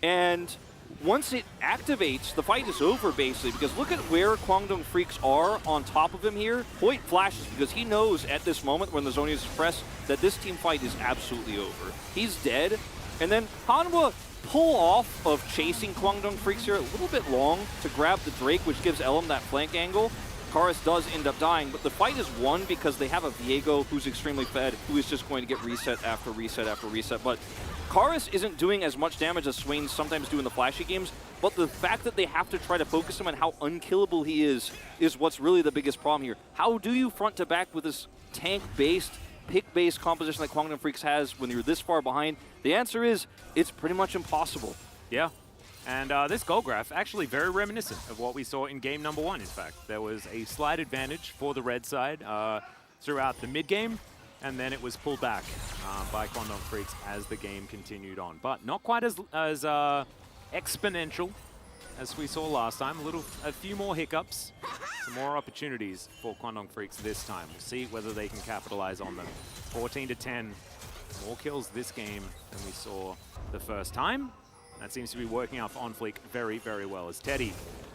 S13: And once it activates, the fight is over basically, because look at where Kwangdong Freaks are on top of him here. Hoyt flashes because he knows at this moment when the Zhonya's is pressed that this team fight is absolutely over. He's dead, and then Hanwha pull off of chasing Kwangdong Freaks here a little bit long to grab the Drake, which gives Elam that flank angle. Karis does end up dying, but the fight is won because they have a Viego who's extremely fed, who is just going to get reset after reset after reset. But Karis isn't doing as much damage as Swains sometimes do in the flashy games, but the fact that they have to try to focus him on how unkillable he is what's really the biggest problem here. How do you front to back with this tank-based, pick-based composition that Kwangdong Freaks has when you're this far behind? The answer is, it's pretty much impossible.
S12: Yeah. And this goal graph actually very reminiscent of what we saw in game number 1, in fact. There was a slight advantage for the red side throughout the mid-game, and then it was pulled back by Kwangdong Freaks as the game continued on. But not quite as exponential as we saw last time. A few more hiccups, some more opportunities for Kwangdong Freaks this time. We'll see whether they can capitalize on them. 14-10, more kills this game than we saw the first time. That seems to be working out for OnFleek very, very well as Teddy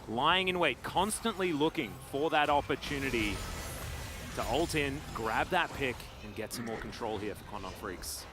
S12: lying in wait, constantly looking for that opportunity to ult in, grab that pick, and get some more control here for Kwangdong Freaks.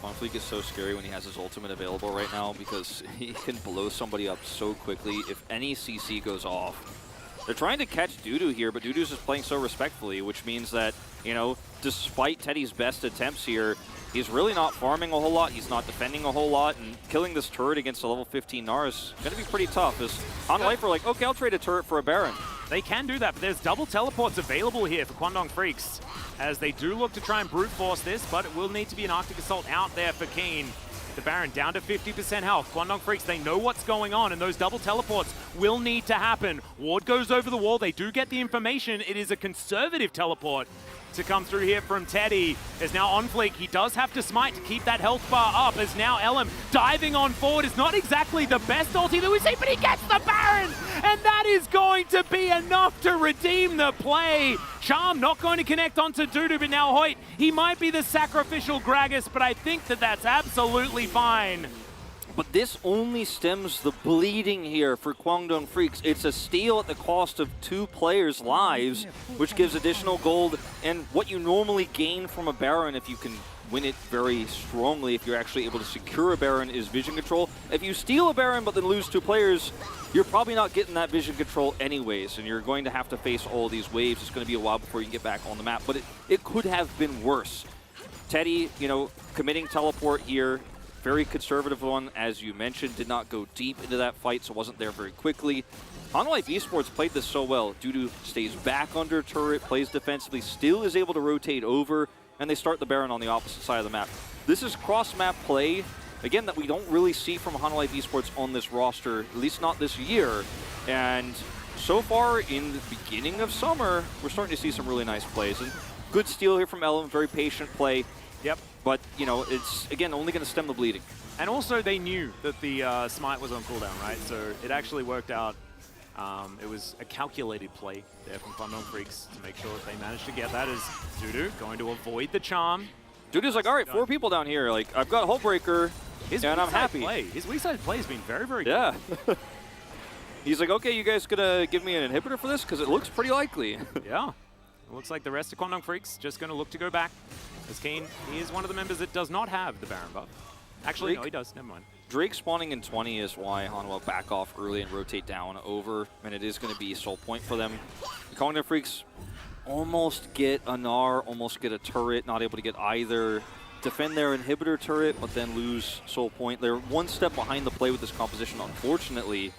S13: OnFleek is so scary when he has his ultimate available right now because he can blow somebody up so quickly if any CC goes off. They're trying to catch Dudu here, but Dudu's just playing so respectfully, which means that, you know, despite Teddy's best attempts here, he's really not farming a whole lot, he's not defending a whole lot, and killing this turret against a level 15 Gnar is going to be pretty tough. As On Life are like, okay, I'll trade a turret for a Baron.
S12: They can do that, but there's double teleports available here for Kwangdong Freaks, as they do look to try and brute force this, but it will need to be an Arctic Assault out there for Keen. The Baron down to 50% health. Kwangdong Freaks, they know what's going on, and those double teleports will need to happen. Ward goes over the wall. They do get the information. It is a conservative teleport to come through here from Teddy. As now OnFleek, he does have to smite to keep that health bar up, as now Elm diving on forward is not exactly the best ulti that we've seen, but he gets the Baron, and that is going to be enough to redeem the play. Charm not going to connect onto Dudu, but now Hoyt, he might be the sacrificial Gragas, but I think that that's absolutely fine.
S13: But this only stems the bleeding here for Kwangdong Freaks. It's a steal at the cost of 2 players' lives, which gives additional gold. And what you normally gain from a Baron, if you can win it very strongly, if you're actually able to secure a Baron, is vision control. If you steal a Baron but then lose 2 players, you're probably not getting that vision control anyways, and you're going to have to face all these waves. It's going to be a while before you can get back on the map, but it could have been worse. Teddy, you know, committing teleport here. Very conservative one, as you mentioned, did not go deep into that fight, so wasn't there very quickly. Life Esports played this so well. Dudu stays back under turret, plays defensively, still is able to rotate over, and they start the Baron on the opposite side of the map. This is cross-map play, again, that we don't really see from Life Esports on this roster, at least not this year. And so far, in the beginning of summer, we're starting to see some really nice plays. And good steal here from Elm, very patient play.
S12: Yep.
S13: But, you know, it's, again, only going to stem the bleeding.
S12: And also they knew that the smite was on cooldown, right? So it actually worked out. It was a calculated play there from Kwangdong Freaks to make sure that they managed to get that, as Dudu going to avoid the charm.
S13: Dudu's like, all right, 4 people down here. Like, I've got Hullbreaker, and I'm happy.
S12: His weak side play has been very, very good.
S13: Yeah. He's like, okay, you guys gonna give me an inhibitor for this? Because it looks pretty likely.
S12: Yeah. It looks like the rest of Kwangdong Freaks just going to look to go back. As Keen, he is one of the members that does not have the Baron buff. Actually, no, he does. Never mind.
S13: Drake spawning in 20 is why Hanwha back off early and rotate down over, and it is going to be soul point for them. The Kwangdong Freaks almost get a Gnar, almost get a turret, not able to get either. Defend their inhibitor turret, but then lose soul point. They're one step behind the play with this composition, unfortunately.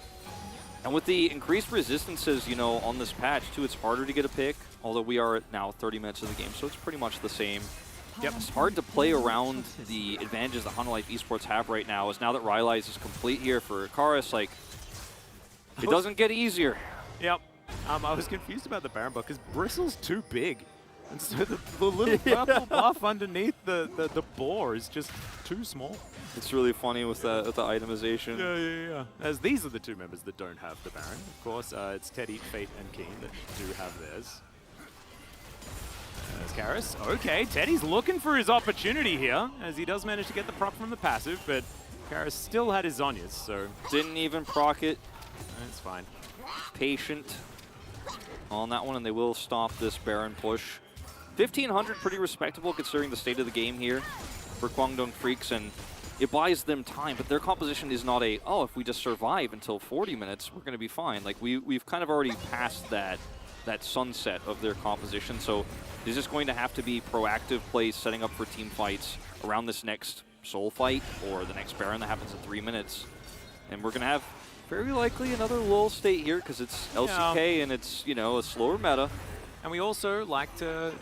S13: And with the increased resistances, you know, on this patch, too, it's harder to get a pick, although we are at now 30 minutes of the game, so it's pretty much the same. Yep, it's hard to play around the advantages that Life Esports have right now, as now that Rylai's is complete here for Karis, like, it doesn't get easier.
S12: Yep. I was confused about the Baron buff, because Bristle's too big. And so the little purple buff underneath the boar is just too small.
S13: It's really funny with the itemization.
S12: Yeah. As these are the 2 members that don't have the Baron. Of course, it's Teddy, Fate, and Keen that do have theirs. There's Karis. Okay, Teddy's looking for his opportunity here, as he does manage to get the proc from the passive, but Karis still had his Zonyas, so...
S13: Didn't even proc it.
S12: It's fine.
S13: Patient on that one, and they will stop this Baron push. 1,500, pretty respectable considering the state of the game here for Kwangdong Freaks, and it buys them time, but their composition is not a, oh, if we just survive until 40 minutes, we're going to be fine. Like, we've kind of already passed that sunset of their composition, so it's just going to have to be proactive plays, setting up for team fights around this next Soul fight or the next Baron that happens in 3 minutes. And we're going to have very likely another lull state here because it's LCK and it's, you know, a slower meta.
S12: And we also like to,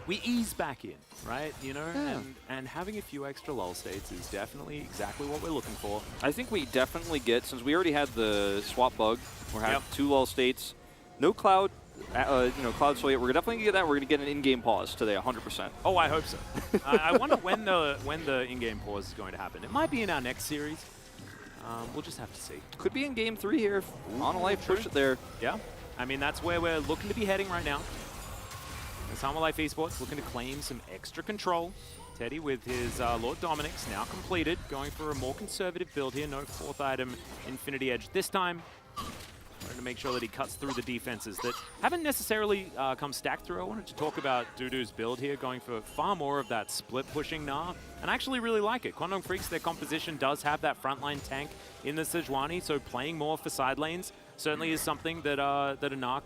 S12: we ease back in, right? You know, and having a few extra lull states is definitely exactly what we're looking for.
S13: I think we definitely get, since we already had the swap bug, we're having 2 lull states, no Cloud, Cloud Soul yet. We're definitely gonna get that. We're gonna get an in-game pause today, 100%.
S12: Oh, I hope so. I wonder when the in-game pause is going to happen. It might be in our next series. We'll just have to see.
S13: Could be in game 3 here. On a life, push it there.
S12: Yeah. I mean, that's where we're looking to be heading right now. Summer Life Esports looking to claim some extra control. Teddy with his Lord Dominic's now completed, going for a more conservative build here. No 4th item Infinity Edge this time. Wanted to make sure that he cuts through the defenses that haven't necessarily come stacked through. I wanted to talk about Dudu's build here, going for far more of that split pushing Gnar, and I actually really like it. Kwangdong Freaks, their composition does have that frontline tank in the Sejuani, so playing more for side lanes certainly is something that a Gnar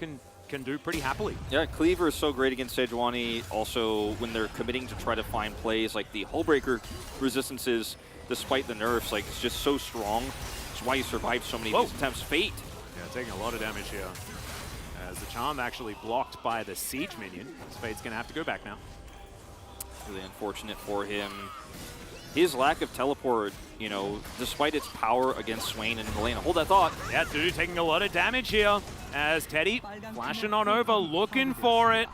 S12: can do pretty happily.
S13: Yeah, Cleaver is so great against Sejuani. Also, when they're committing to try to find plays like the Hullbreaker resistances, despite the nerfs, like it's just so strong. That's why he survived so many of these attempts. Fate.
S12: Yeah, taking a lot of damage here. As the charm actually blocked by the siege minion. Fate's gonna have to go back now.
S13: Really unfortunate for him. His lack of teleport, you know, despite its power against Swain and Helena. Hold that thought.
S12: Yeah, Dudu taking a lot of damage here as Teddy flashing on over, looking for it.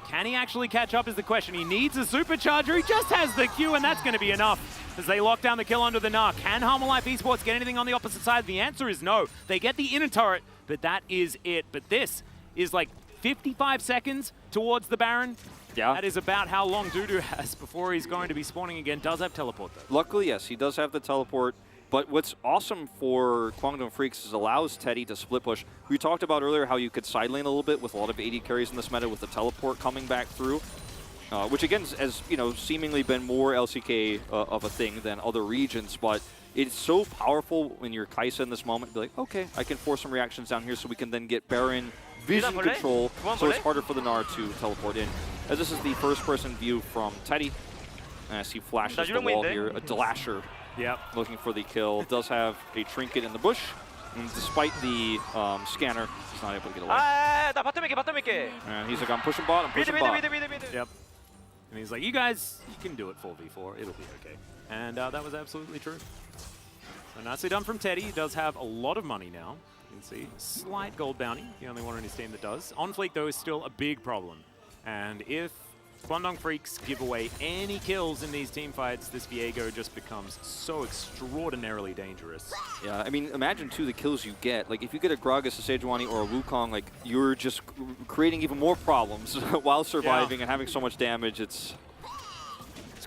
S12: Can he actually catch up is the question. He needs a supercharger. He just has the Q, and that's going to be enough as they lock down the kill onto the Gnar. Can Harmon Life Esports get anything on the opposite side? The answer is no. They get the inner turret, but that is it. But this is like 55 seconds towards the Baron.
S13: Yeah.
S12: That is about how long Dudu has before he's going to be spawning again. Does have teleport, though.
S13: Luckily, yes, he does have the teleport. But what's awesome for Kwangdong Freaks is allows Teddy to split push. We talked about earlier how you could side lane a little bit with a lot of AD carries in this meta with the teleport coming back through, which again has seemingly been more LCK of a thing than other regions. But it's so powerful when you're Kai'Sa in this moment. Be like, okay, I can force some reactions down here so we can then get Baron vision control, so it's harder for the Gnar to teleport in. As this is the first-person view from Teddy, as he flashes the wall here, a Delasher.
S12: Yep.
S13: Looking for the kill. Does have a trinket in the bush. And despite the scanner, he's not able to get away. And he's like, I'm pushing bot, I'm pushing bot.
S12: Yep. And he's like, you guys, you can do it 4v4. It'll be okay. And that was absolutely true. So nicely done from Teddy. He does have a lot of money now. You can see slight gold bounty. The only one on his team that does. On fleek, though, is still a big problem. And if Kwangdong Freaks give away any kills in these team fights, this Viego just becomes so extraordinarily dangerous.
S13: Yeah, I mean, imagine, too, the kills you get. Like, if you get a Gragas, a Sejuani, or a Wukong, like, you're just creating even more problems while surviving and having so much damage. It's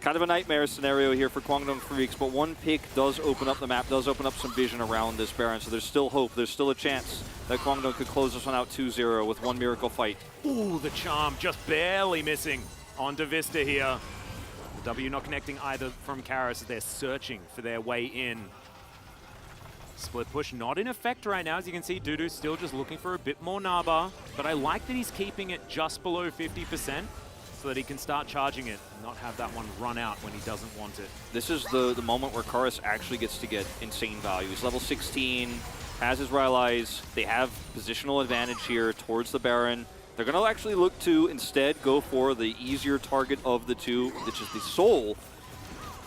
S13: kind of a nightmare scenario here for Kwangdong Freaks, but one pick does open up the map, does open up some vision around this Baron, so there's still hope. There's still a chance that Kwangdong could close this one out 2-0 with one miracle fight.
S12: Ooh, the charm just barely missing onto Vista here. The W not connecting either from Karis as they're searching for their way in. Split push not in effect right now. As you can see, Dudu's still just looking for a bit more Naba, but I like that he's keeping it just below 50% so that he can start charging it and not have that one run out when he doesn't want it.
S13: This is the moment where Karis actually gets to get insane value. He's level 16, has his Rylai's. They have positional advantage here towards the Baron. They're going to actually look to instead go for the easier target of the two, which is the Soul.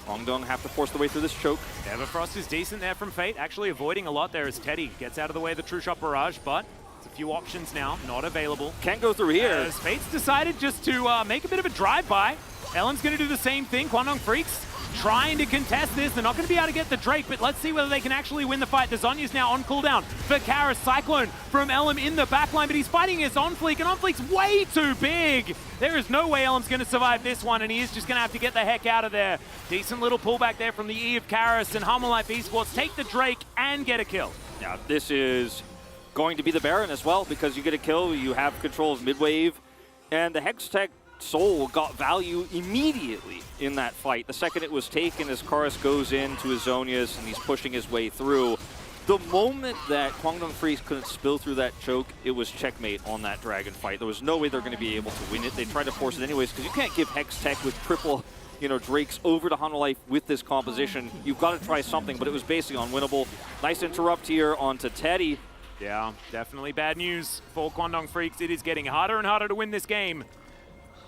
S13: Kwangdong have to force their way through this choke.
S12: Everfrost is decent there from Fate, actually avoiding a lot there as Teddy gets out of the way of the True Shot Barrage, but it's a few options now, not available.
S13: Can't go through here.
S12: As Fate's decided just to make a bit of a drive-by. Ellen's going to do the same thing. Kwangdong Freaks trying to contest this. They're not going to be able to get the Drake, but let's see whether they can actually win the fight. The Zonya's now on cooldown for Karis. Cyclone from Ellum in the backline, but he's fighting his On-Fleek, and On-Fleek's way too big. There is no way Ellum's going to survive this one, and he is just going to have to get the heck out of there. Decent little pullback there from the E of Karis, and Harmon Life Esports take the Drake and get a kill.
S13: Now, this is going to be the Baron as well, because you get a kill, you have control of mid-wave, and the Hextech Soul got value immediately in that fight. The second it was taken, as Karis goes into his Zonias and he's pushing his way through. The moment that Kwangdong Freaks couldn't spill through that choke, it was checkmate on that Dragon fight. There was no way they're going to be able to win it. They tried to force it anyways, because you can't give Hextech with triple Drakes over to Hanwha Life with this composition. You've got to try something, but it was basically unwinnable. Nice interrupt here onto Teddy.
S12: Yeah, definitely bad news for Kwangdong Freaks. It is getting harder and harder to win this game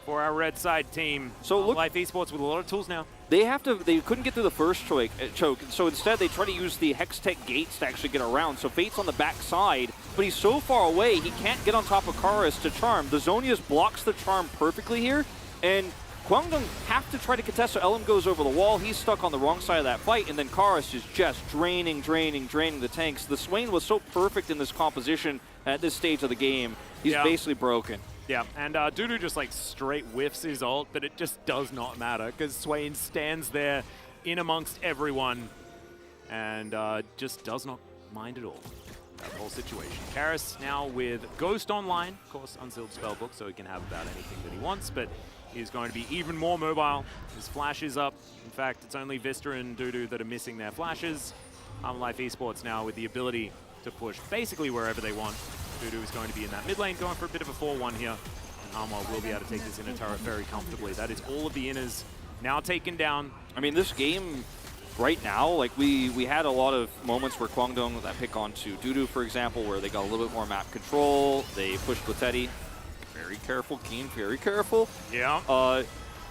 S12: for our red side team.
S13: So look,
S12: Life Esports with a lot of tools now.
S13: They couldn't get through the first choke, so instead they try to use the Hextech gates to actually get around. So Fate's on the back side, but he's so far away, he can't get on top of Karis to charm. The Zonius blocks the charm perfectly here, and Kwangdong have to try to contest, so Elam goes over the wall. He's stuck on the wrong side of that fight, and then Karis is just draining the tanks. The Swain was so perfect in this composition at this stage of the game. He's basically broken.
S12: Yeah, and Dudu just like straight whiffs his ult, but it just does not matter because Swain stands there in amongst everyone and just does not mind at all that whole situation. Karis now with Ghost online, of course unsealed spellbook, so he can have about anything that he wants, but he's going to be even more mobile. His flash is up. In fact, it's only Vista and Dudu that are missing their flashes. Life Esports now with the ability to push basically wherever they want. Dudu is going to be in that mid lane, going for a bit of a 4-1 here. And Hanwha will be able to take this inner turret very comfortably. That is all of the inners now taken down.
S13: I mean, this game right now, like we had a lot of moments where Kwangdong, that pick onto Dudu, for example, where they got a little bit more map control. They pushed with Teddy. Very careful, Keen, very careful.
S12: Yeah.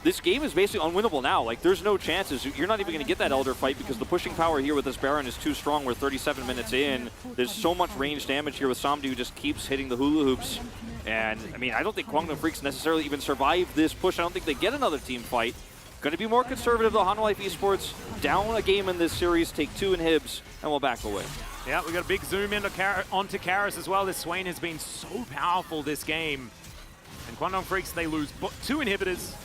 S13: This game is basically unwinnable now. Like, there's no chances. You're not even going to get that Elder fight because the pushing power here with this Baron is too strong. We're 37 minutes in. There's so much range damage here with Samdi who just keeps hitting the hula hoops. And, I mean, I don't think Kwangdong Freaks necessarily even survive this push. I don't think they get another team fight. Going to be more conservative, though. Hanwha Life Esports down a game in this series, take 2 inhibs, and we'll back away.
S12: Yeah, we got a big zoom in onto Karis as well. This Swain has been so powerful this game. And Kwangdong Freaks, they lose 2 inhibitors,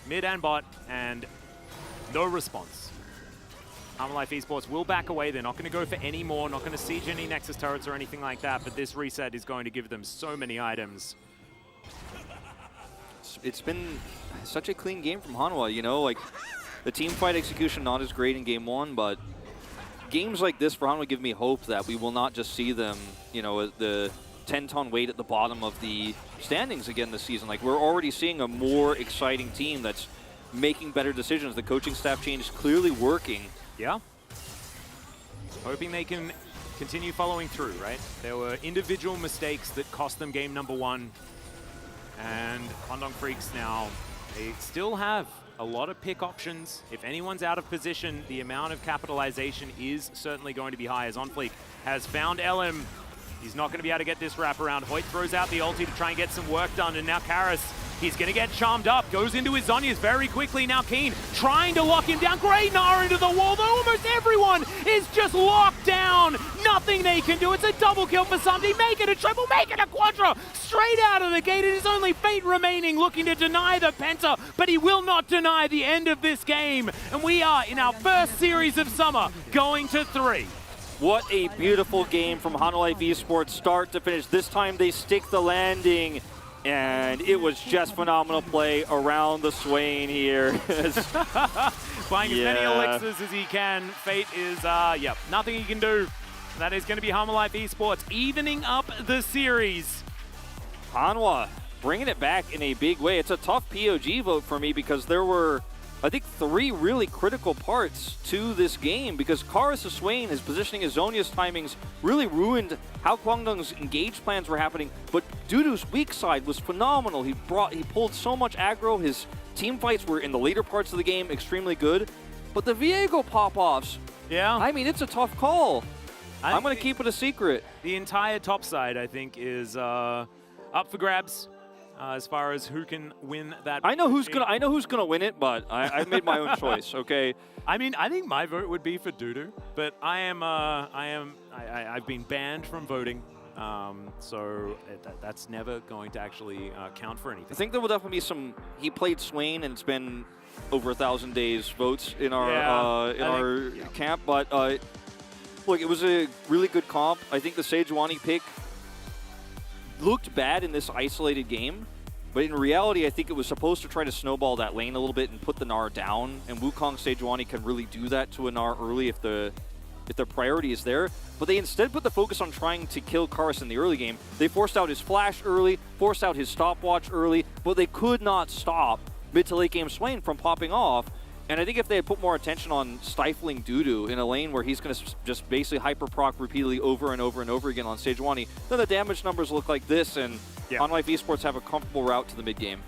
S12: mid and bot, and no response. Hanwha Life Esports will back away. They're not going to go for any more, not going to siege any Nexus turrets or anything like that, but this reset is going to give them so many items.
S13: It's been such a clean game from Hanwha, you know, like the team fight execution not as great in game 1, but games like this for Hanwha give me hope that we will not just see them, you know, the 10-ton weight at the bottom of the standings again this season. Like, we're already seeing a more exciting team that's making better decisions. The coaching staff change is clearly working.
S12: Yeah. Hoping they can continue following through, right? There were individual mistakes that cost them game number 1. And Kwangdong Freaks now, they still have a lot of pick options. If anyone's out of position, the amount of capitalization is certainly going to be high, as Onfleek has found LM. He's not going to be able to get this wraparound. Hoyt throws out the ulti to try and get some work done, and now Karis, he's going to get charmed up, goes into his Zonias very quickly. Now Keen trying to lock him down. Great Nara into the wall, though almost everyone is just locked down. Nothing they can do. It's a double kill for Samdi. Make it a triple, make it a quadra. Straight out of the gate, it is only Fate remaining, looking to deny the Penta, but he will not deny the end of this game. And we are in our first series of summer, going to 3.
S13: What a beautiful game from Hanwha Life Esports, start to finish. This time they stick the landing, and it was just phenomenal play around the Swain here.
S12: Buying as many elixirs as he can. Fate is, nothing he can do. That is going to be Hanwha Life Esports evening up the series.
S13: Hanwha bringing it back in a big way. It's a tough POG vote for me because there were, I think, 3 really critical parts to this game because Karis' Swain, his positioning, his Zonia's timings really ruined how Kwangdong's engage plans were happening, but Dudu's weak side was phenomenal. He pulled so much aggro. His team fights were in the later parts of the game extremely good, but the Viego pop-offs, I mean, it's a tough call. I'm going to keep it a secret.
S12: The entire top side, I think, is up for grabs. As far as who can win that,
S13: I know who's gonna win it, but I made my own choice. Okay.
S12: I mean, I think my vote would be for Dudu, but I've been banned from voting, so that's never going to actually count for anything.
S13: I think there will definitely be some. He played Swain, and it's been over 1,000 days votes in our camp, but look, it was a really good comp. I think the Sejuani pick looked bad in this isolated game, but in reality, I think it was supposed to try to snowball that lane a little bit and put the Gnar down, and Wukong Sejuani can really do that to a Gnar early if the priority is there. But they instead put the focus on trying to kill Karis in the early game. They forced out his flash early, forced out his stopwatch early, but they could not stop mid to late game Swain from popping off. And I think if they had put more attention on stifling Dudu in a lane where he's going to just basically hyper-proc repeatedly over and over and over again on stage 1, then the damage numbers look like this, and On Life Esports have a comfortable route to the mid game.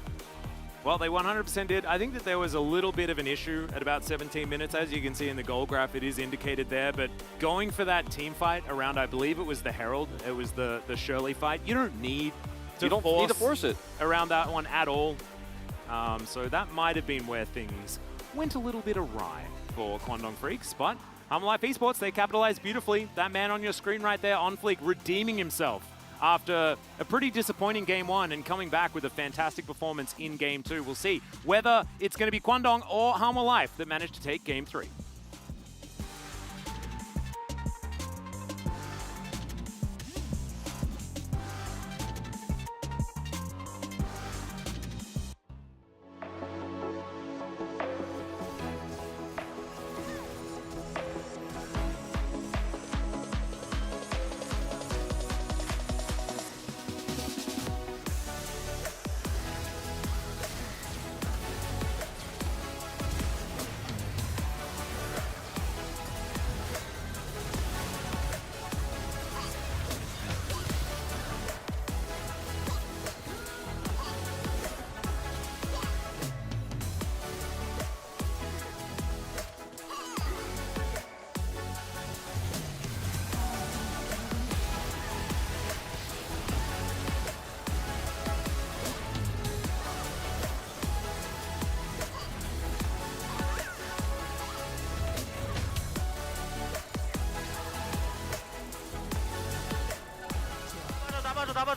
S12: Well, they 100% did. I think that there was a little bit of an issue at about 17 minutes. As you can see in the goal graph, it is indicated there. But going for that team fight around, I believe it was the Herald, it was the Shirley fight, you don't need to force
S13: it
S12: around that one at all. So that might have been where things went a little bit awry for Kwangdong Freaks, but Humble Life Esports, they capitalized beautifully. That man on your screen right there, on fleek, redeeming himself after a pretty disappointing Game 1 and coming back with a fantastic performance in Game 2. We'll see whether it's going to be Kwangdong or Humble Life that managed to take Game 3.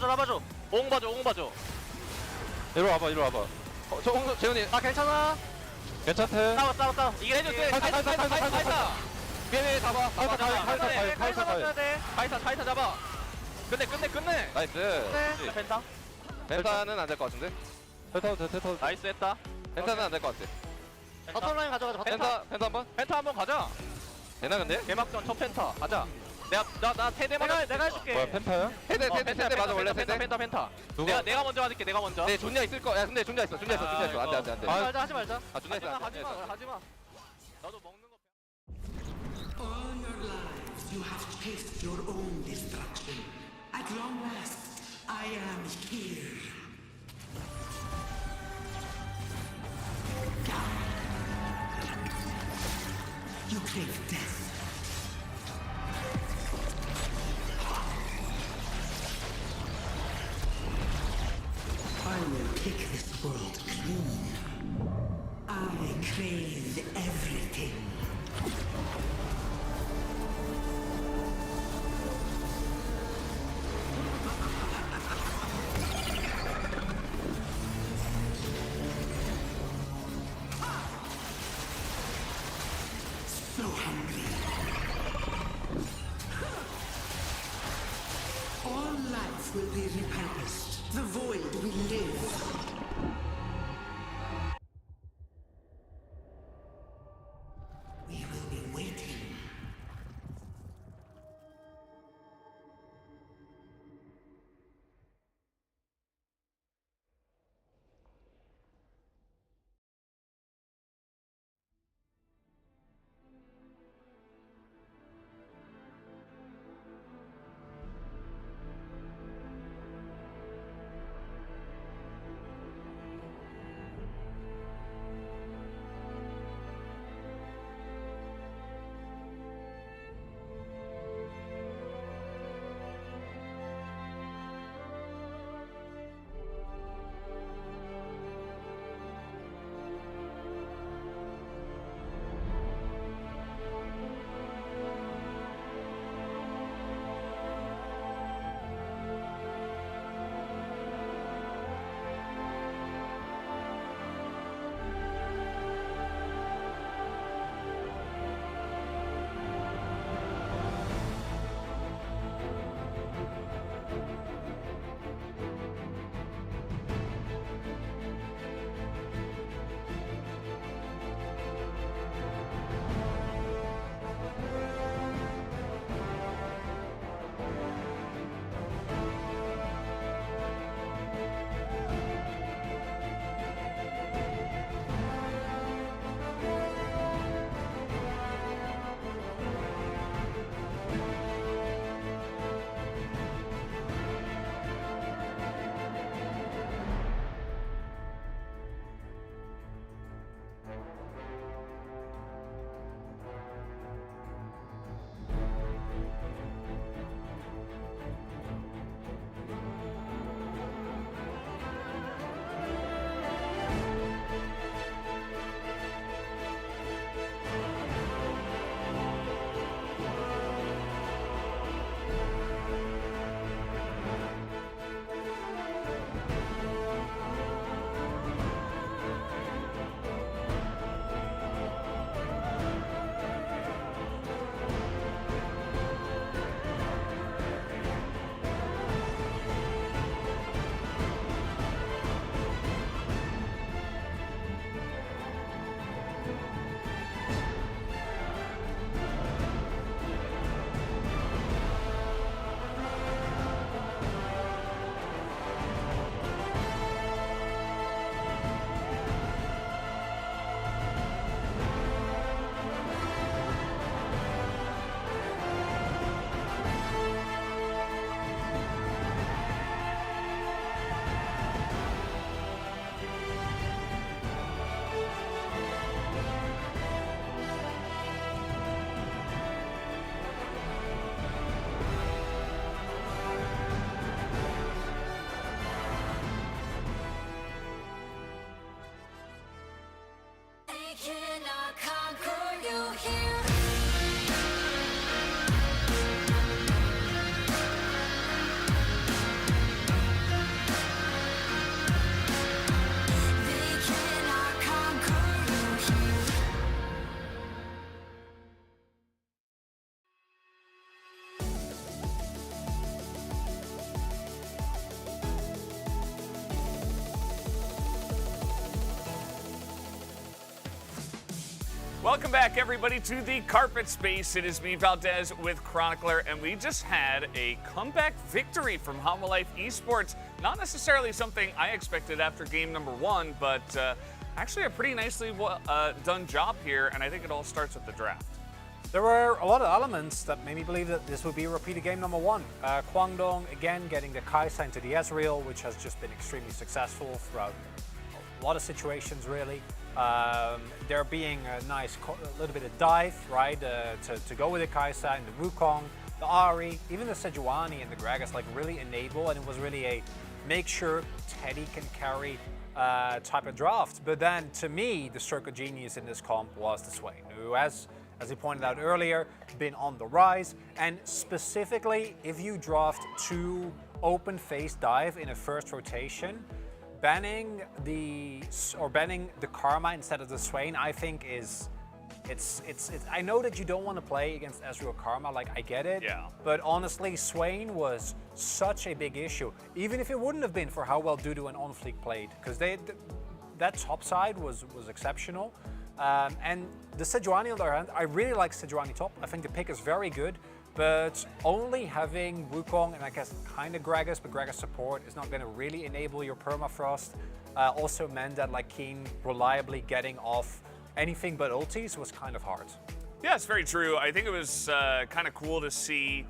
S8: 나봐줘. 옹 봐줘. 이리 와봐. 저 옹, 재훈이. 아, 괜찮아. 괜찮대. 싸워. 이게 해줘. 카이사. 미안해, 잡아. 카이사 잡아. 끝내. 나이스. 펜타는 안 될 것 같은데? 펜타. 나이스 했다. 펜타는 안 될 것 같아.
S5: 바텀라인 가져가자.
S8: 펜타 한번 가자. 되나 근데? 개막전 첫 펜타 가자. 나 세대만 내가 해줄게.
S9: 뭐야, 펜타야?
S8: 세대 맞아. 원래 세대. 펜타. 내가 먼저 받을게. 네, 존야 있을 거. 야, 근데 존야 있어. 안돼.
S5: 하지 말자.
S8: 아, 존야 있어. 하지마. 나도 먹는 거.
S16: All your lives you have chased your own destruction. At long last, I am here. You crave death. I will take this world clean. I crave everything. So hungry. All life will be repurposed. The void will live. We will be waiting.
S2: Welcome back, everybody, to the carpet space. It is me, Valdez, with Chronicler, and we just had a comeback victory from Homolife Esports. Not necessarily something I expected after game number 1, but actually a pretty nicely done job here, and I think it all starts with the draft.
S3: There were a lot of elements that made me believe that this would be a repeat of game number 1. Kwangdong, again, getting the Kai'Sa into the Ezreal, which has just been extremely successful throughout a lot of situations, really. There being a nice little bit of dive, right, to go with the Kai'Sa and the Wukong, the Ahri, even the Sejuani and the Gragas, like really enable, and it was really a make sure Teddy can carry type of draft. But then, to me, the stroke of genius in this comp was the Swain, who as he pointed out earlier, been on the rise, and specifically, if you draft 2 open face dive in a first rotation, banning the Karma instead of the Swain, I think is it's I know that you don't want to play against Ezreal Karma, like I get it.
S2: Yeah.
S3: But honestly, Swain was such a big issue, even if it wouldn't have been for how well Dudu and OnFleek played, because that top side was exceptional. And the Sejuani on the other hand, I really like Sejuani top. I think the pick is very good. But only having Wukong and I guess kind of Gragas, but Gragas support is not going to really enable your permafrost. Also meant that like Keen reliably getting off anything but ultis was kind of hard.
S2: Yeah, it's very true. I think it was kind of cool to see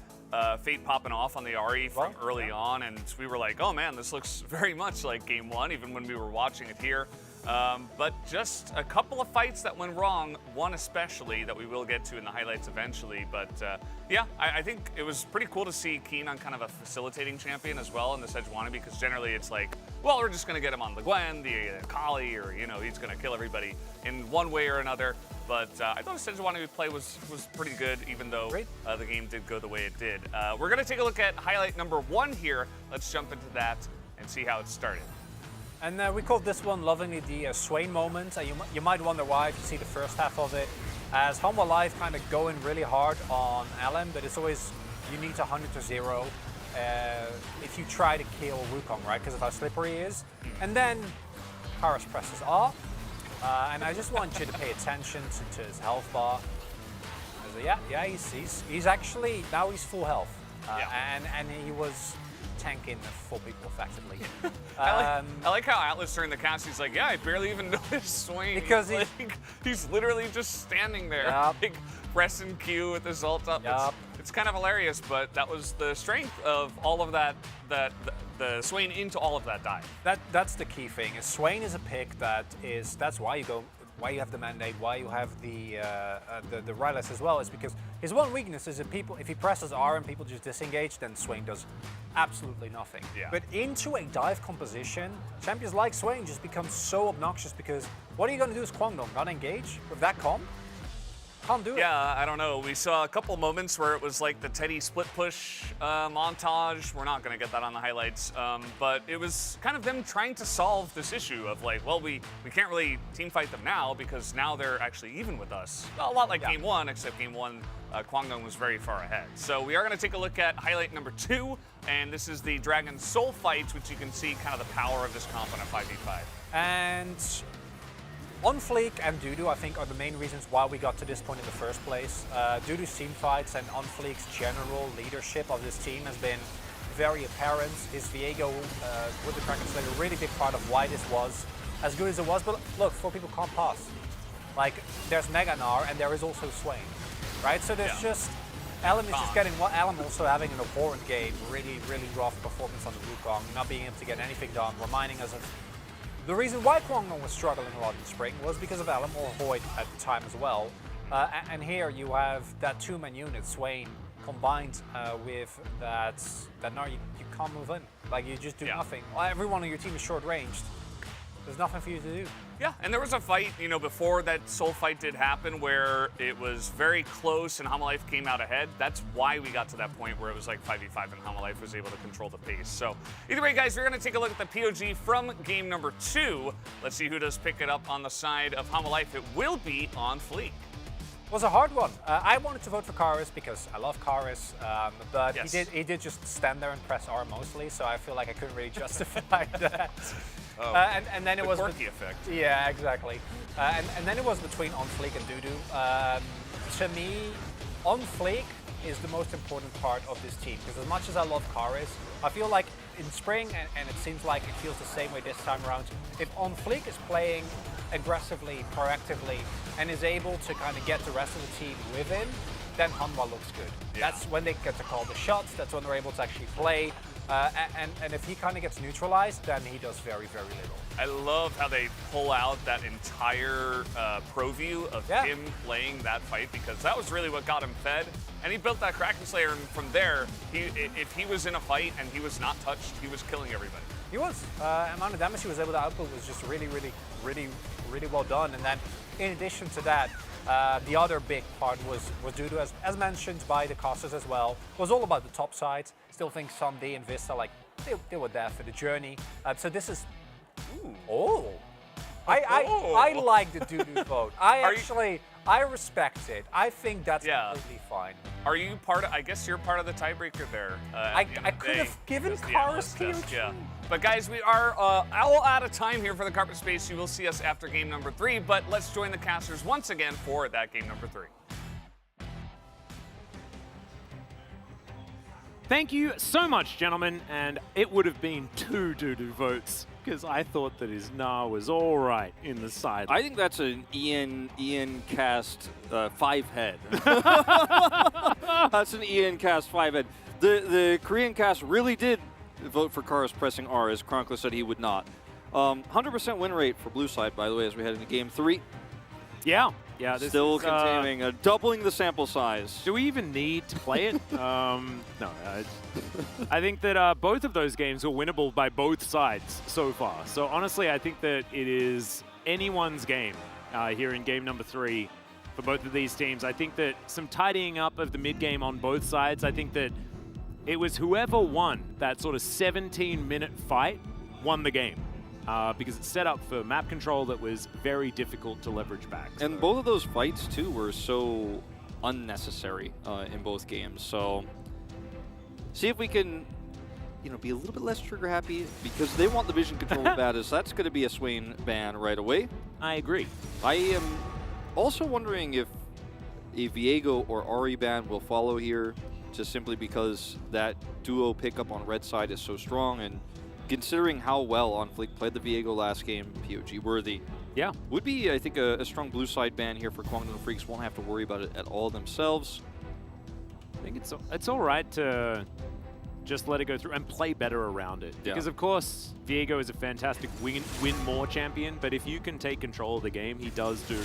S2: Fate popping off on the Ahri from early on, and we were like, oh man, this looks very much like game 1, even when we were watching it here. But just a couple of fights that went wrong, one especially that we will get to in the highlights eventually. But yeah, I think it was pretty cool to see Keen on kind of a facilitating champion as well in the Sejuani, because generally it's like, well, we're just going to get him on the Gwen, the Kali, or, you know, he's going to kill everybody in one way or another. But I thought the Sejuani play was pretty good, even though the game did go the way it did. We're going to take a look at highlight number 1 here. Let's jump into that and see how it started.
S3: And we called this one lovingly the Swain moment. You might wonder why if you see the first half of it, as Homolife kind of going really hard on LM, but it's always you need to 100 to 0 if you try to kill Wukong, right? Because of how slippery he is. And then Paris presses R, and I just want you to pay attention to his health bar. Yeah, he's actually now he's full health, and he was tanking full people effectively.
S2: I like how Atlas during the cast, he's like, yeah, I barely even noticed Swain.
S3: Because
S2: he's literally just standing there, like pressing Q with his ult up. It's kind of hilarious, but that was the strength of all of that, the Swain into all of that dive.
S3: That's the key thing. Is Swain is a pick that's why you have the mandate, why you have the Ryless as well, is because his one weakness is if he presses R and people just disengage, then Swain does absolutely nothing.
S2: Yeah.
S3: But into a dive composition, champions like Swain just become so obnoxious, because what are you going to do as Kwangdong? Not engage with that comp? Can't do it.
S2: Yeah, I don't know. We saw a couple moments where it was like the Teddy split push montage. We're not going to get that on the highlights, but it was kind of them trying to solve this issue of like, well, we can't really team fight them now because now they're actually even with us. A lot like game 1, except game 1, Kwangdong was very far ahead. So we are going to take a look at highlight number 2, and this is the Dragon Soul fight, which you can see kind of the power of this comp on a 5v5.
S3: And OnFleek and Dudu, I think, are the main reasons why we got to this point in the first place. Dudu's team fights and OnFleek's general leadership of this team has been very apparent. His Viego with the Kraken Slayer, a really big part of why this was as good as it was. But look, 4 people can't pass. Like, there's Meganar and there is also Swain, right? So there's just, Alan is just getting, Alan also having an abhorrent game, really, really rough performance on the Wukong, not being able to get anything done, reminding us of the reason why Kwangdong was struggling a lot in spring was because of Alam or Void at the time as well. And here you have that 2-man unit, Swain, combined with that now you can't move in. Like, you just do nothing. Everyone on your team is short-ranged. There's nothing for you to do.
S2: Yeah, and there was a fight, you know, before that Soul fight did happen where it was very close and Homolife came out ahead. That's why we got to that point where it was like 5v5 and Homolife was able to control the pace. So either way, guys, we're going to take a look at the POG from game number 2. Let's see who does pick it up on the side of Homolife. It will be OnFleek.
S3: It was a hard one. I wanted to vote for Karis because I love Karis, but he did just stand there and press R mostly, so I feel like I couldn't really justify that.
S2: Oh.
S3: And then it
S2: the
S3: was
S2: quirky effect.
S3: Yeah, exactly. And then it was between On Fleek and Dudu. To me, On Fleek is the most important part of this team, because as much as I love Karis, I feel like in spring, and it seems like it feels the same way this time around, if On Fleek is playing aggressively, proactively, and is able to kind of get the rest of the team with him, then Hanwha looks good.
S2: Yeah.
S3: That's when they get to call the shots, that's when they're able to actually play. And if he kind of gets neutralized, then he does very, very little.
S2: I love how they pull out that entire pro view of him playing that fight, because that was really what got him fed. And he built that Kraken Slayer, and from there, if he was in a fight and he was not touched, he was killing everybody.
S3: He was. Amount of damage he was able to output was just really, really, really, really well done. And then in addition to that, the other big part was due to, as mentioned by the casters as well, was all about the top sides. Still think Sunday and Vista, like, they were there for the journey. So this is... Ooh. Oh! I like the Dudu vote. I respect it. I think that's completely fine.
S2: Are you part of, I guess you're part of the tiebreaker there.
S3: I could have given Karis POG.
S2: Yeah. But guys, we are all out of time here for the Carpet Space. You will see us after game number 3, but let's join the casters once again for that game number 3.
S12: Thank you so much, gentlemen, and it would have been 2 Dudu votes, because I thought that his Nah was all right in the side.
S13: I think that's an Ian cast 5-head. That's an Ian cast 5-head. The Korean cast really did vote for Karis pressing R, as Chronicler said he would not. 100% win rate for blue side, by the way, as we head into game 3.
S12: Yeah. This
S13: Still
S12: is,
S13: continuing, doubling the sample size.
S12: Do we even need to play it? No. I think that both of those games were winnable by both sides so far. So honestly, I think that it is anyone's game here in game number 3 for both of these teams. I think that some tidying up of the mid game on both sides. I think that it was whoever won that sort of 17-minute fight won the game. Because it's set up for map control that was very difficult to leverage back.
S13: So. And both of those fights, too, were so unnecessary in both games. So see if we can, be a little bit less trigger happy, because they want the vision control bad as that's going to be a Swain ban right away.
S12: I agree.
S13: I am also wondering if a Viego or Ari ban will follow here, just simply because that duo pickup on red side is so strong, and considering how well On Fleek played the Viego last game, POG worthy.
S12: Yeah.
S13: Would be, I think, a strong blue side ban here for Kwangdong Freaks. Won't have to worry about it at all themselves.
S12: I think it's all right to just let it go through and play better around it.
S13: Yeah.
S12: Because, of course, Viego is a fantastic win more champion, but if you can take control of the game, he does do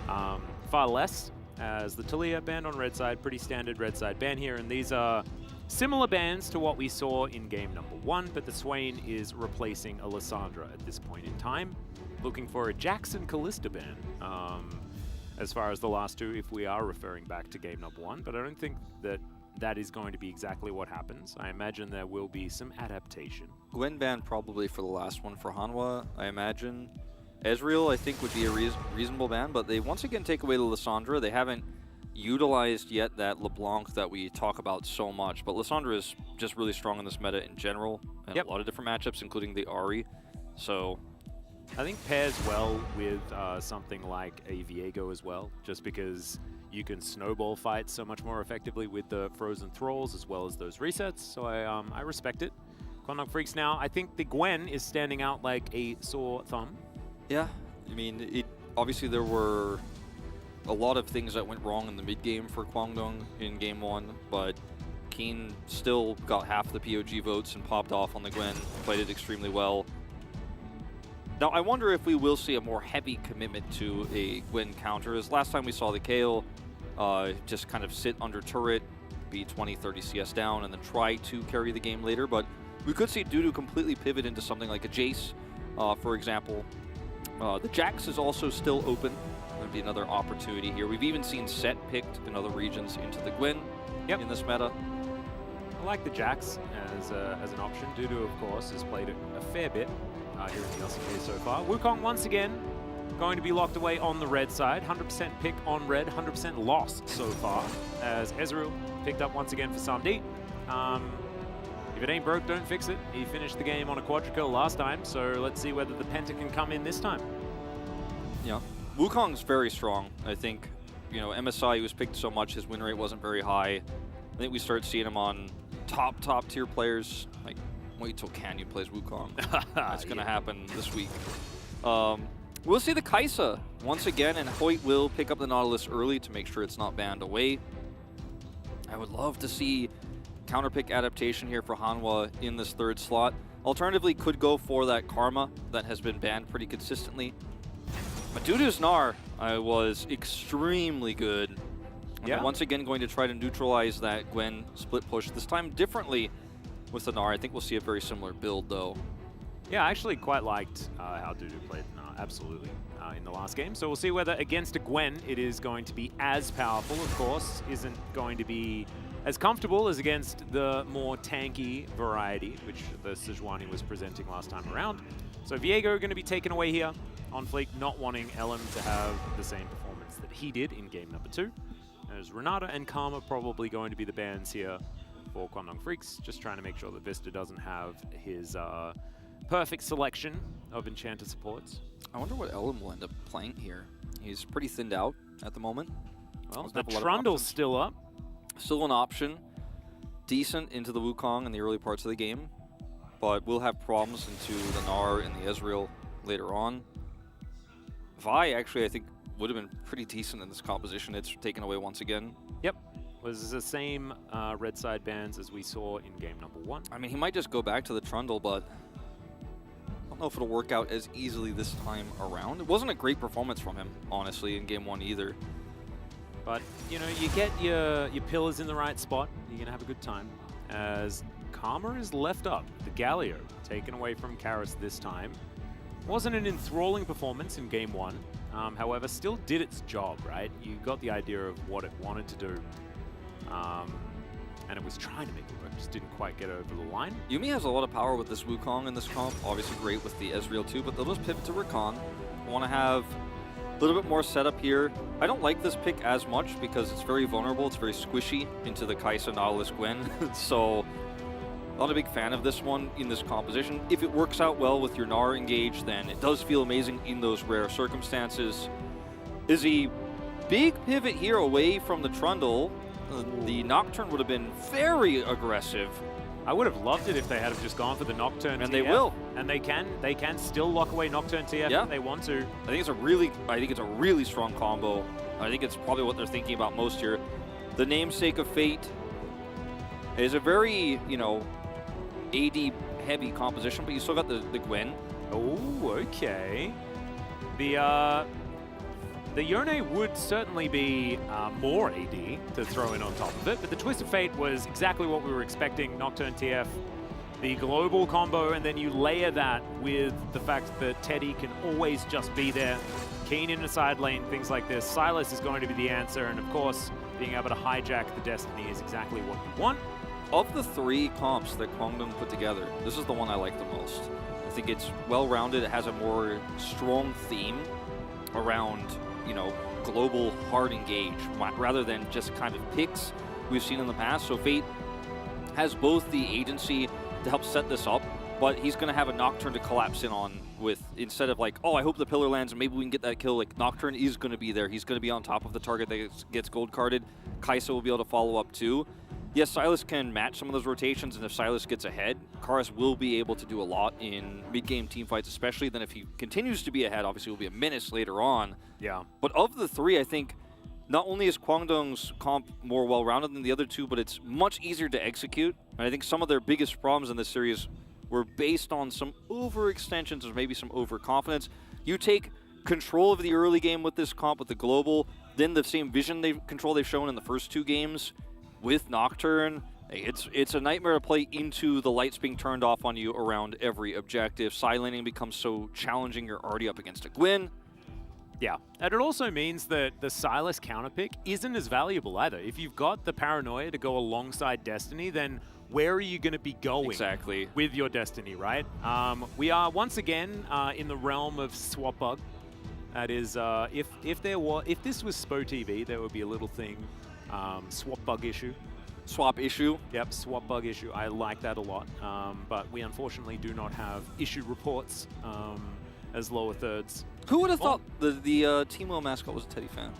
S12: far less. As the Talia ban on red side, pretty standard red side ban here, and these are similar bans to what we saw in game number 1, but the Swain is replacing a Lissandra at this point in time. Looking for a Jackson Callista ban as far as the last 2, if we are referring back to game number 1, but I don't think that is going to be exactly what happens. I imagine there will be some adaptation.
S13: Gwen ban probably for the last one for Hanwha, I imagine. Ezreal, I think, would be a reasonable ban, but they once again take away the Lissandra. They haven't utilized yet that LeBlanc that we talk about so much, but Lissandra is just really strong in this meta in general, and a lot of different matchups, including the Ahri. So
S12: I think pairs well with something like a Viego as well, just because you can snowball fights so much more effectively with the Frozen Thralls as well as those resets, so I respect it. Kwangdong Freaks now, I think the Gwen is standing out like a sore thumb.
S13: Yeah, I mean, obviously there were a lot of things that went wrong in the mid game for Kwangdong in game 1, but Keen still got half the POG votes and popped off on the Gwen, played it extremely well. Now I wonder if we will see a more heavy commitment to a Gwen counter, as last time we saw the Kayle just kind of sit under turret, be 20-30 CS down, and then try to carry the game later, but we could see Dudu completely pivot into something like a Jace, for example. The Jax is also still open. There'd be another opportunity here. We've even seen Set picked in other regions into the Gwen in this meta.
S12: I like the Jax as an option. Dudu, of course, has played it a fair bit here in the LCK so far. Wukong, once again, going to be locked away on the red side. 100% pick on red, 100% lost so far, as Ezreal picked up once again for Samdi. If If it ain't broke, don't fix it. He finished the game on a quadrikill last time, so let's see whether the Penta can come in this time.
S13: Yeah. Wukong's very strong. I think, you know, MSI, he was picked so much, his win rate wasn't very high. I think we start seeing him on top tier players. Like, wait till Canyon plays Wukong. That's going to happen this week. We'll see the Kaisa once again, and Hoyt will pick up the Nautilus early to make sure it's not banned away. I would love to see counterpick adaptation here for Hanwha in this third slot. Alternatively, could go for that Karma that has been banned pretty consistently. But Dudu's Gnar was extremely good.
S12: Yeah.
S13: And once again, going to try to neutralize that Gwen split push, this time differently with the Gnar. I think we'll see a very similar build, though.
S12: Yeah, I actually quite liked how Dudu played absolutely in the last game. So we'll see whether against a Gwen it is going to be as powerful. Of course, isn't going to be as comfortable as against the more tanky variety, which the Sejuani was presenting last time around. So Viego going to be taken away here on Fleek, not wanting Elam to have the same performance that he did in game number 2. As Renata and Karma probably going to be the bans here for Kwangdong Freaks, just trying to make sure that Vista doesn't have his perfect selection of Enchanter supports.
S13: I wonder what Elam will end up playing here. He's pretty thinned out at the moment.
S12: Well, the Trundle's still up.
S13: Still an option. Decent into the Wukong in the early parts of the game, but we'll have problems into the Gnar and the Ezreal later on. Vi, actually, I think, would have been pretty decent in this composition. It's taken away once again.
S12: Yep. Was the same red side bans as we saw in game number 1.
S13: I mean, he might just go back to the Trundle, but I don't know if it'll work out as easily this time around. It wasn't a great performance from him, honestly, in game 1 either.
S12: But, you know, you get your pillars in the right spot, you're going to have a good time. As Karma is left up, the Galio taken away from Karis this time. Wasn't an enthralling performance in game 1, however, still did its job, right? You got the idea of what it wanted to do, and it was trying to make it work, just didn't quite get over the line.
S13: Yuumi has a lot of power with this Wukong in this comp, obviously great with the Ezreal too, but they'll just pivot to Rakan. Want to have a little bit more setup here. I don't like this pick as much because it's very vulnerable, it's very squishy into the Kaisa Nautilus Gwen, so not a big fan of this one in this composition. If it works out well with your Gnar engaged, then it does feel amazing in those rare circumstances. Is a big pivot here away from the Trundle. The Nocturne would have been very aggressive.
S12: I would have loved it if they had just gone for the Nocturne TF.
S13: And they will.
S12: And they can still lock away Nocturne TF if they want to.
S13: I think it's a really strong combo. I think it's probably what they're thinking about most here. The namesake of Fate is a very, you know, AD heavy composition, but you still got the Gwen.
S12: Oh, okay. The Yone would certainly be more AD to throw in on top of it, but the Twist of Fate was exactly what we were expecting. Nocturne TF, the global combo, and then you layer that with the fact that Teddy can always just be there. Keen in the side lane, things like this. Sylas is going to be the answer, and of course, being able to hijack the Destiny is exactly what you want.
S13: Of the 3 comps that Kwangdong put together, this is the one I like the most. I think it's well-rounded. It has a more strong theme around, you know, global hard engage rather than just kind of picks we've seen in the past. So Fate has both the agency to help set this up, but he's going to have a Nocturne to collapse in on with, instead of like, oh, I hope the pillar lands and maybe we can get that kill. Like, Nocturne is going to be there. He's going to be on top of the target that gets gold carded. Kaisa will be able to follow up too. Yes, Sylas can match some of those rotations, and if Sylas gets ahead, Karis will be able to do a lot in mid-game teamfights, especially. Then if he continues to be ahead, obviously will be a menace later on.
S12: Yeah.
S13: But of the 3, I think not only is Kwangdong's comp more well-rounded than the other 2, but it's much easier to execute. And I think some of their biggest problems in this series were based on some overextensions or maybe some overconfidence. You take control of the early game with this comp, with the global, then the same vision they've shown in the first 2 games with Nocturne. It's a nightmare to play into the lights being turned off on you around every objective. Side laning becomes so challenging, you're already up against a Gwen.
S12: Yeah, and it also means that the Sylas counterpick isn't as valuable either. If you've got the Paranoia to go alongside Destiny, then where are you going to be going with your Destiny, right? We are once again in the realm of swap bug. That is, if this was Spo TV, there would be a little thing, swap bug issue.
S13: swap issue.
S12: Yep, swap bug issue. I like that a lot. But we unfortunately do not have issue reports as lower thirds.
S13: Who would have thought the Teemo mascot was a Teddy fan?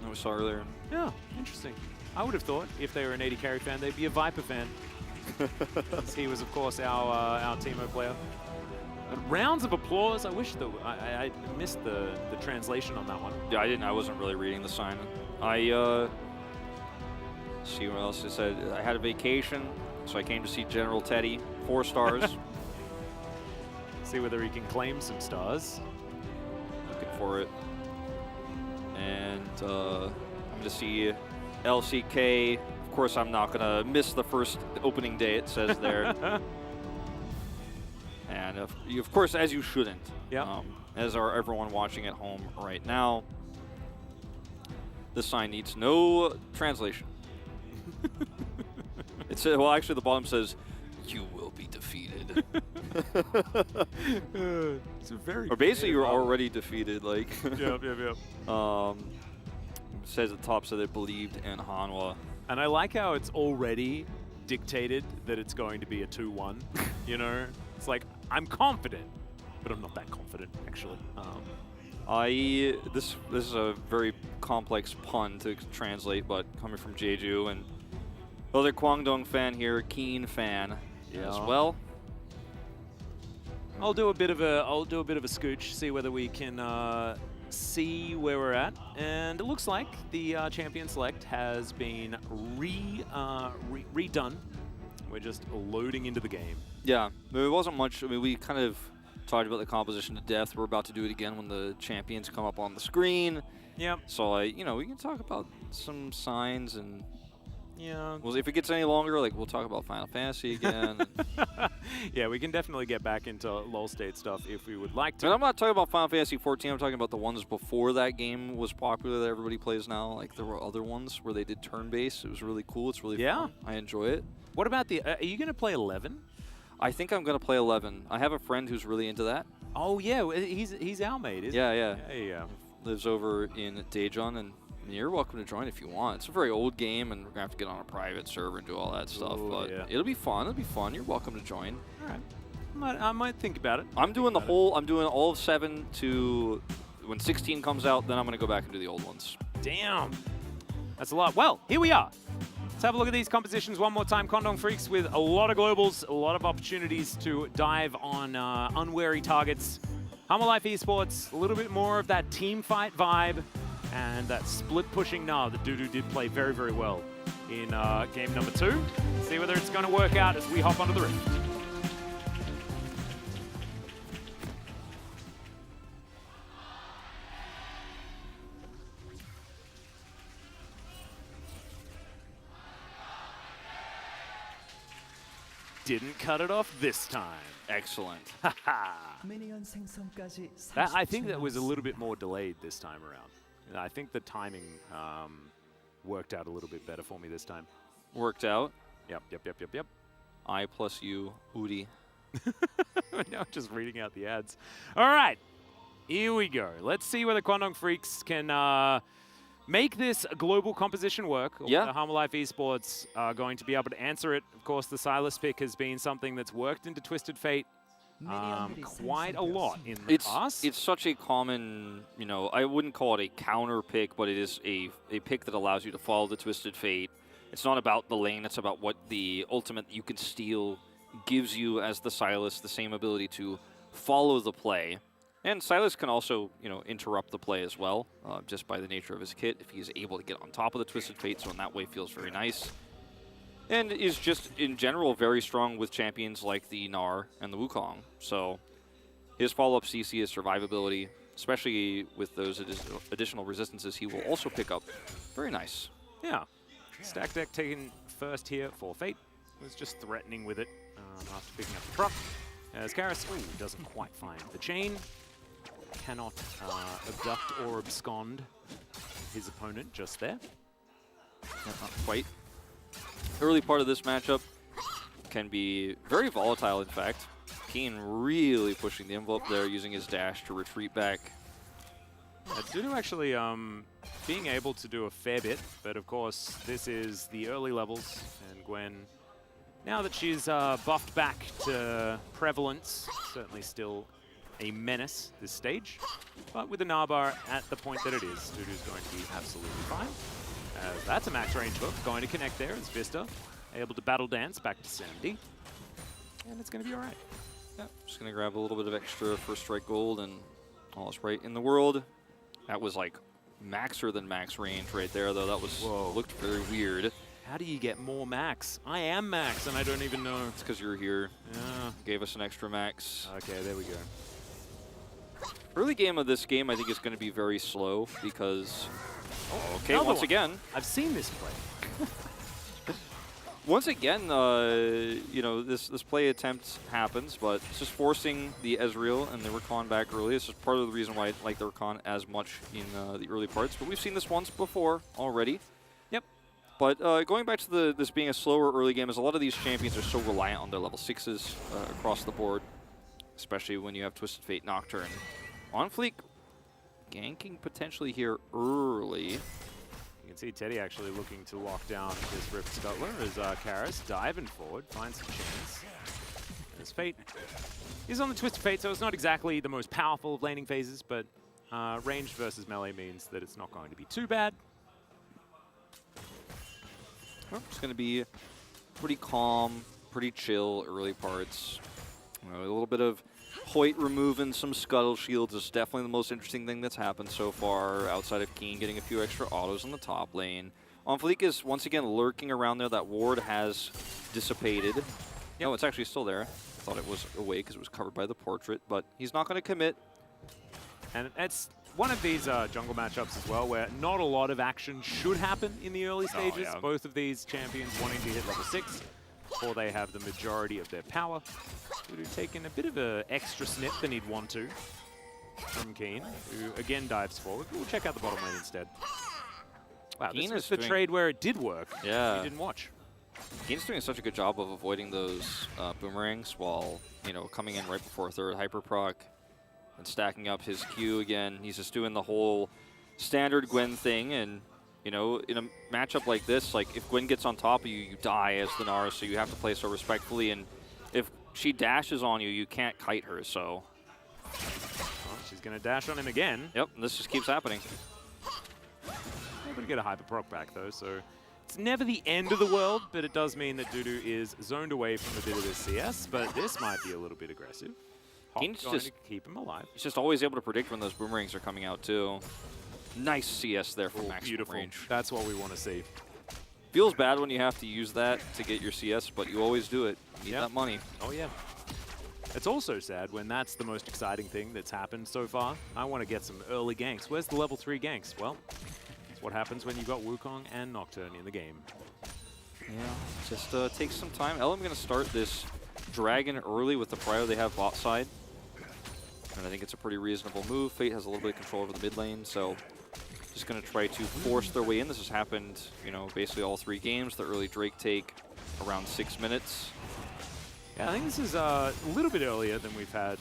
S13: That we saw earlier.
S12: Yeah, interesting. I would have thought if they were an AD carry fan, they'd be a Viper fan. He was, of course, our Teemo player. Rounds of applause. I wish I missed the translation on that one.
S13: Yeah, I didn't. I wasn't really reading the sign. I see what else it said. I had a vacation, so I came to see General Teddy. 4 stars.
S12: See whether he can claim some stars.
S13: Looking for it. And I'm going to see LCK. Of course, I'm not going to miss the first opening day, it says there. And of course, as you shouldn't.
S12: Yeah.
S13: As are everyone watching at home right now. This sign needs no translation. It says, well, actually, the bottom says, "You will be defeated."
S12: It's a very.
S13: Or basically, you're already defeated. Like.
S12: Yep.
S13: It says at the top, so they believed in Hanwha.
S12: And I like how it's already dictated that it's going to be a 2-1. You know, it's like I'm confident, but I'm not that confident actually.
S13: This is a very complex pun to translate, but coming from Jeju and other Kwangdong fan here, Keen fan as well.
S12: I'll do a bit of a scooch, see whether we can see where we're at, and it looks like the champion select has been redone. We're just loading into the game.
S13: Yeah, there wasn't much. I mean, we kind of talked about the composition to death. We're about to do it again when the champions come up on the screen.
S12: Yep.
S13: So we can talk about some signs and.
S12: Yeah.
S13: Well, if it gets any longer, like we'll talk about Final Fantasy again.
S12: Yeah, we can definitely get back into LoL State stuff if we would like to.
S13: And I'm not talking about Final Fantasy 14. I'm talking about the ones before that game was popular that everybody plays now. Like there were other ones where they did turn-based. It was really cool. It's really fun. I enjoy it.
S12: What about the? Are you going to play 11?
S13: I think I'm going to play 11. I have a friend who's really into that.
S12: Oh yeah, he's our mate, isn't he?
S13: Yeah. Lives over in Daejeon, and you're welcome to join if you want. It's a very old game, and we're gonna have to get on a private server and do all that stuff. But it'll be fun. It'll be fun. You're welcome to join.
S12: All right. I might think about it.
S13: I'm doing I'm doing all of 7 to when 16 comes out. Then I'm gonna go back and do the old ones.
S12: Damn, that's a lot. Well, here we are. Let's have a look at these compositions one more time. Kwangdong Freaks with a lot of globals, a lot of opportunities to dive on unwary targets. Hanwha Life Esports, a little bit more of that team fight vibe. And that split pushing Nah that Dudu did play very, very well in game number 2. See whether it's going to work out as we hop onto the rift. Didn't cut it off this time.
S13: Excellent.
S12: I think that was a little bit more delayed this time around. I think the timing worked out a little bit better for me this time.
S13: Worked out?
S12: Yep.
S13: I plus you, Udi.
S12: Now just reading out the ads. All right, here we go. Let's see whether Kwangdong Freaks can make this global composition work. Or whether Hanwha Life Esports are going to be able to answer it. Of course, the Silas pick has been something that's worked into Twisted Fate quite a lot in the past.
S13: It's such a common, I wouldn't call it a counter pick, but it is a pick that allows you to follow the Twisted Fate. It's not about the lane, it's about what the ultimate you can steal gives you as the Silas, the same ability to follow the play. And Silas can also, interrupt the play as well, just by the nature of his kit, if he is able to get on top of the Twisted Fate, so in that way feels very nice. And is just, in general, very strong with champions like the Gnar and the Wukong. So his follow-up CC, his survivability, especially with those additional resistances, he will also pick up. Very nice.
S12: Yeah. Stack deck taken first here for Fate. Was just threatening with it after picking up the truck. As Karis doesn't quite find the chain. Cannot abduct or abscond his opponent just there.
S13: Not quite. Early part of this matchup can be very volatile, in fact. Keen really pushing the envelope there, using his dash to retreat back.
S12: Dudu actually being able to do a fair bit, but of course this is the early levels, and Gwen, now that she's buffed back to prevalence, certainly still a menace this stage, but with the Narbar at the point that it is, Dudu's going to be absolutely fine. That's a max range hook, going to connect there as Vista, able to battle dance back to Sandy, and it's going to be all right.
S13: Yeah, just going to grab a little bit of extra first strike gold, and all is right in the world. That was like maxer than max range right there, though. That was looked very weird.
S12: How do you get more max? I am max, and I don't even know.
S13: It's because you're here.
S12: Yeah.
S13: Gave us an extra max.
S12: Okay, there we go.
S13: Early game of this game, I think, is going to be very slow because... Oh, okay,
S12: Another
S13: once
S12: one.
S13: again.
S12: I've seen this play.
S13: Once again, you know, this play attempt happens, but it's just forcing the Ezreal and the Rakan back early. It's just part of the reason why I like the Rakan as much in the early parts. But we've seen this once before already.
S12: Yep.
S13: But going back to this being a slower early game, is a lot of these champions are so reliant on their level 6s across the board, especially when you have Twisted Fate Nocturne. On fleek, ganking potentially here early.
S12: You can see Teddy actually looking to lock down this Rift Scuttler as Karis diving forward, finds some chance. As Fate is on the Twisted Fate, so it's not exactly the most powerful of laning phases, but ranged versus melee means that it's not going to be too bad.
S13: Well, it's going to be pretty calm, pretty chill early parts. You know, a little bit of Hoyt removing some Scuttle Shields is definitely the most interesting thing that's happened so far, outside of Keen getting a few extra autos in the top lane. On Fleek is once again lurking around there. That ward has dissipated. No, it's actually still there. I thought it was away because it was covered by the portrait, but he's not going to commit.
S12: And it's one of these jungle matchups as well where not a lot of action should happen in the early stages.
S2: yeah.
S12: Both of these champions wanting to hit level 6 before they have the majority of their power. Dudu taking a bit of an extra snip than he'd want to from Keen, who again dives forward. We'll check out the bottom lane instead. Wow,
S13: Keen
S12: this was
S13: is
S12: the
S13: doing-
S12: trade where it did work.
S13: Yeah.
S12: You didn't watch.
S13: Keen's doing such a good job of avoiding those boomerangs while, you know, coming in right before third hyper proc and stacking up his Q again. He's just doing the whole standard Gwen thing, and you know, in a matchup like this, like if Gwen gets on top of you, you die as the Nara, so you have to play so respectfully, and if she dashes on you, you can't kite her, so.
S12: Oh, she's going to dash on him again.
S13: Yep, and this just keeps happening.
S12: Able to get a hyper proc back though, so it's never the end of the world, but it does mean that Dudu is zoned away from a bit of this CS, but this might be a little bit aggressive.
S13: Keen's
S12: going
S13: just
S12: to keep him alive.
S13: He's just always able to predict when those boomerangs are coming out too. Nice CS there from maximum
S12: Beautiful.
S13: range.
S12: That's what we want to see.
S13: Feels bad when you have to use that to get your CS, but you always do it. You need
S12: Yep.
S13: that money.
S12: Oh yeah. It's also sad when that's the most exciting thing that's happened so far. I want to get some early ganks. Where's the level 3 ganks? Well, it's what happens when you've got Wukong and Nocturne in the game.
S13: Yeah, just takes some time. LM going to start this Dragon early with the prio they have bot side. And I think it's a pretty reasonable move. Fate has a little bit of control over the mid lane, so just going to try to force their way in. This has happened, you know, basically all 3 games. The early Drake take around 6 minutes.
S12: Yeah, I think this is a little bit earlier than we've had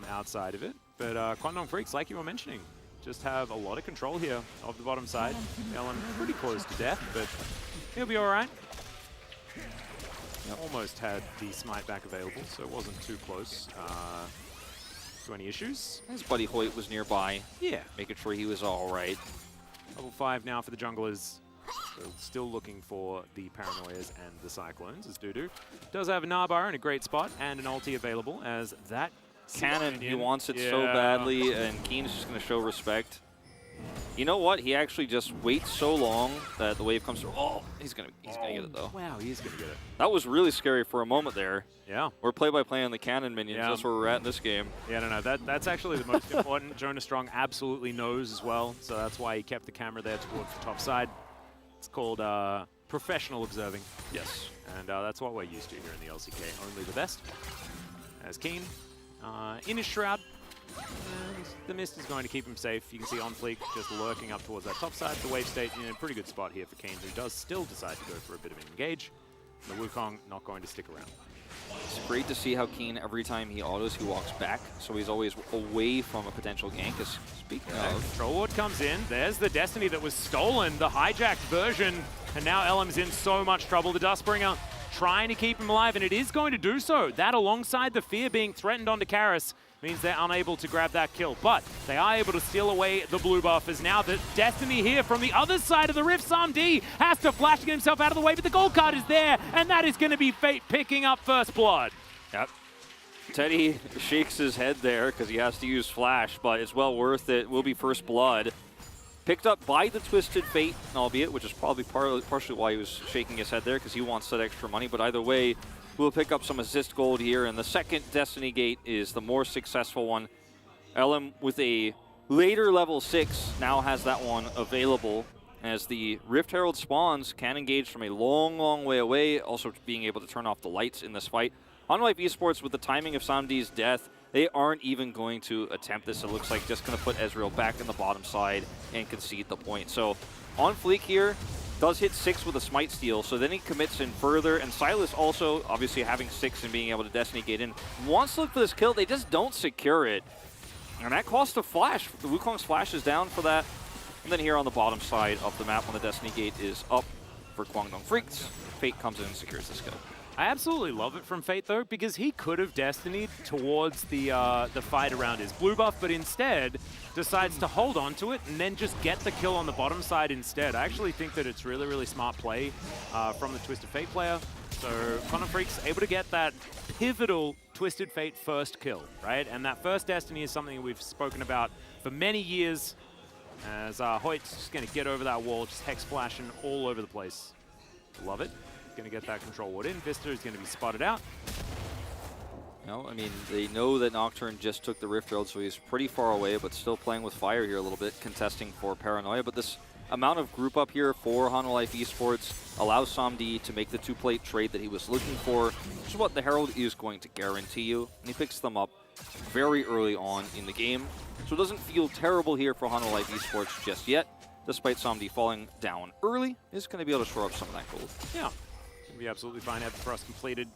S12: outside of it. But Quandong Freaks, like you were mentioning, just have a lot of control here of the bottom side. Ellen pretty close to death, but he'll be all right. Almost had the smite back available, so it wasn't too close to any issues.
S13: His buddy Hoyt was nearby.
S12: Yeah.
S13: Making sure he was all right.
S12: Level 5 now for the junglers. So still looking for the Paranoias and the Cyclones, as Dudu does have a Narbar in a great spot and an ulti available as that
S13: Cannon, he wants it so badly, and Keen's just going to show respect. You know what? He actually just waits so long that the wave comes through. Oh, he's gonna get it though.
S12: Wow, he is gonna get it.
S13: That was really scary for a moment there.
S12: Yeah.
S13: We're play-by-play on the cannon minions.
S12: Yeah.
S13: That's where we're at in this game.
S12: Yeah, no, that's actually the most important. Jonas Strong absolutely knows as well, so that's why he kept the camera there towards the top side. It's called professional observing.
S13: Yes.
S12: And that's what we're used to here in the LCK. Only the best. As Keen in his shroud. And the mist is going to keep him safe. You can see on fleek just lurking up towards that top side. The wave state in a pretty good spot here for Kane, who does still decide to go for a bit of an engage. The Wukong not going to stick around.
S13: It's great to see how Keen, every time he autos, he walks back, so he's always away from a potential gank. Speaking of...
S12: Control Ward comes in. There's the Destiny that was stolen, the hijacked version, and now LM's in so much trouble. The Dustbringer trying to keep him alive, and it is going to do so. That, alongside the fear being threatened onto Karis, means they're unable to grab that kill, but they are able to steal away the blue buff, as now the Destiny here from the other side of the rift. SamD has to flash to get himself out of the way, but the gold card is there, and that is going to be Fate picking up first blood.
S13: Yep. Teddy shakes his head there because he has to use flash, but it's well worth it. Will be first blood. Picked up by the Twisted Fate, albeit, which is probably partially why he was shaking his head there, because he wants that extra money, but either way, we'll pick up some assist gold here, and the second Destiny Gate is the more successful one. LM with a later level 6 now has that one available, as the Rift Herald spawns can engage from a long, long way away, also being able to turn off the lights in this fight. Unlike Esports, with the timing of SamD's death, they aren't even going to attempt this. It looks like just going to put Ezreal back in the bottom side and concede the point. So on fleek here, does hit 6 with a smite steal, so then he commits in further, and Silas also, obviously having 6 and being able to Destiny Gate in, wants to look for this kill, they just don't secure it. And that costs a flash. The Wukong's flash is down for that. And then here on the bottom side of the map, when the Destiny Gate is up for Guangdong Freaks, Fate comes in and secures this kill.
S12: I absolutely love it from Fate, though, because he could have Destinied towards the fight around his blue buff, but instead decides to hold on to it and then just get the kill on the bottom side instead. I actually think that it's really, really smart play from the Twisted Fate player. So Quantum Freaks able to get that pivotal Twisted Fate first kill, right? And that first Destiny is something we've spoken about for many years, as Hoyt's just going to get over that wall, just hex flashing all over the place. Love it. Going to get that Control Ward in. Vista is going to be spotted out.
S13: No, I mean, they know that Nocturne just took the Rift Road, so he's pretty far away, but still playing with fire here a little bit, contesting for Paranoia. But this amount of group up here for Hanwha Esports allows SamD to make the 2-plate trade that he was looking for, which is what the Herald is going to guarantee you. And he picks them up very early on in the game. So it doesn't feel terrible here for Hanwha Esports just yet, despite SamD falling down early. He's going to be able to shore up some of that gold.
S12: Yeah. Be absolutely fine. Everfrost completed,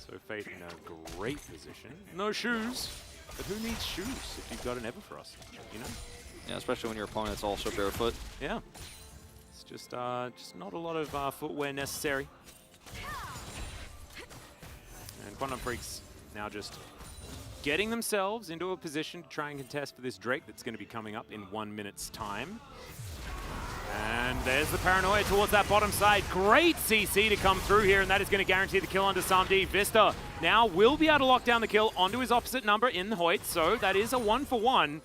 S12: so Fate in a great position. No shoes, but who needs shoes if you've got an Everfrost, you know?
S13: Yeah, especially when your opponent's also barefoot.
S12: Yeah, it's just not a lot of footwear necessary. And Quantum Freaks now just getting themselves into a position to try and contest for this Drake that's going to be coming up in 1 minute's time. And there's the Paranoia towards that bottom side. Great CC to come through here, and that is going to guarantee the kill onto SamD. Vista now will be able to lock down the kill onto his opposite number in the Hoyt, so that is a 1-for-1.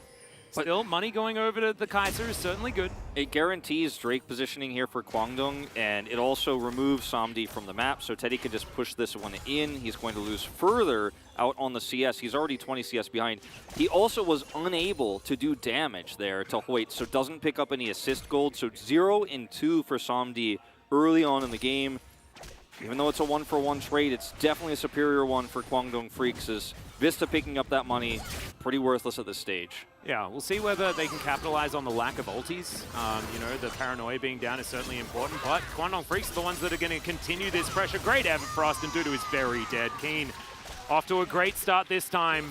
S12: Still, money going over to the Kaiser is certainly good.
S13: It guarantees Drake positioning here for Guangdong, and it also removes SamD from the map, so Teddy can just push this one in. He's going to lose further out on the CS. He's already 20 CS behind. He also was unable to do damage there to Hoyt, so doesn't pick up any assist gold, so 0 and 2 for SamD early on in the game. Even though it's a 1-for-1 trade, it's definitely a superior one for Guangdong Freaks, as Vista picking up that money, pretty worthless at this stage.
S12: Yeah, we'll see whether they can capitalize on the lack of ultis. You know, the Paranoia being down is certainly important, but Guangdong Freaks are the ones that are going to continue this pressure. Great Everfrost, and Dudu is very dead. Keen off to a great start this time.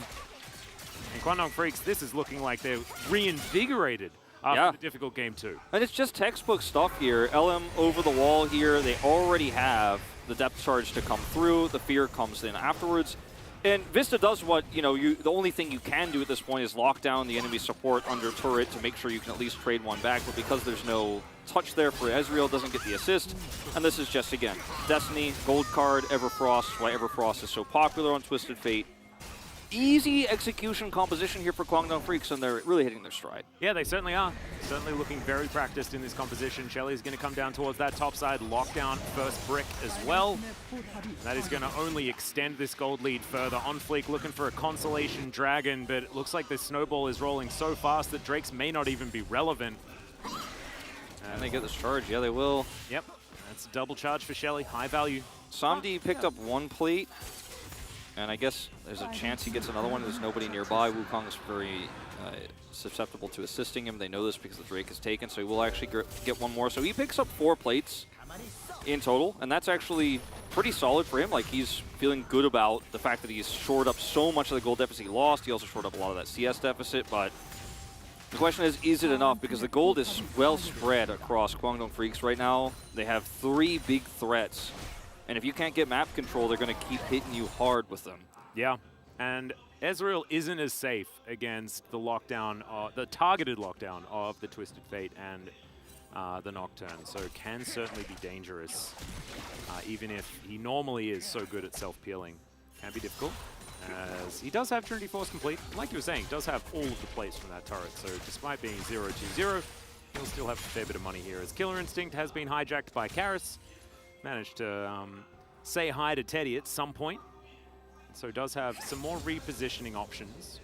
S12: And Guangdong Freaks, this is looking like they're reinvigorated after the difficult game 2.
S13: And it's just textbook stuff here. LM over the wall here. They already have the depth charge to come through. The fear comes in afterwards. And Vista does what, you know, the only thing you can do at this point is lock down the enemy support under turret to make sure you can at least trade one back. But because there's no touch there for Ezreal, doesn't get the assist. And this is just, again, Destiny, gold card, Everfrost, why Everfrost is so popular on Twisted Fate. Easy execution composition here for Guangdong Freaks, and they're really hitting their stride.
S12: Yeah, they certainly are. Certainly looking very practiced in this composition. Shelly's going to come down towards that top side, lock down first brick as well. That is going to only extend this gold lead further. On fleek looking for a consolation dragon, but it looks like this snowball is rolling so fast that Drakes may not even be relevant.
S13: And they get this charge. Yeah, they will.
S12: Yep, that's a double charge for Shelly. High value.
S13: SamD picked up 1 plate. And I guess there's a chance he gets another one. There's nobody nearby. Wukong is very susceptible to assisting him. They know this because the Drake is taken, so he will actually get one more. So he picks up 4 plates. in total, and that's actually pretty solid for him. Like, he's feeling good about the fact that he's shored up so much of the gold deficit he lost. He also shored up a lot of that CS deficit, but the question is it enough? Because the gold is well spread across Guangdong Freaks right now. They have 3 big threats, and if you can't get map control, they're going to keep hitting you hard with them.
S12: Yeah, and Ezreal isn't as safe against the lockdown, the targeted lockdown of the Twisted Fate and the Nocturne, so can certainly be dangerous, even if he normally is so good at self-peeling. Can be difficult, as he does have Trinity Force complete. Like you were saying, does have all of the plays from that turret, so despite being 0-2-0, he'll still have a fair bit of money here, as Killer Instinct has been hijacked by Karis. Managed to say hi to Teddy at some point, so does have some more repositioning options.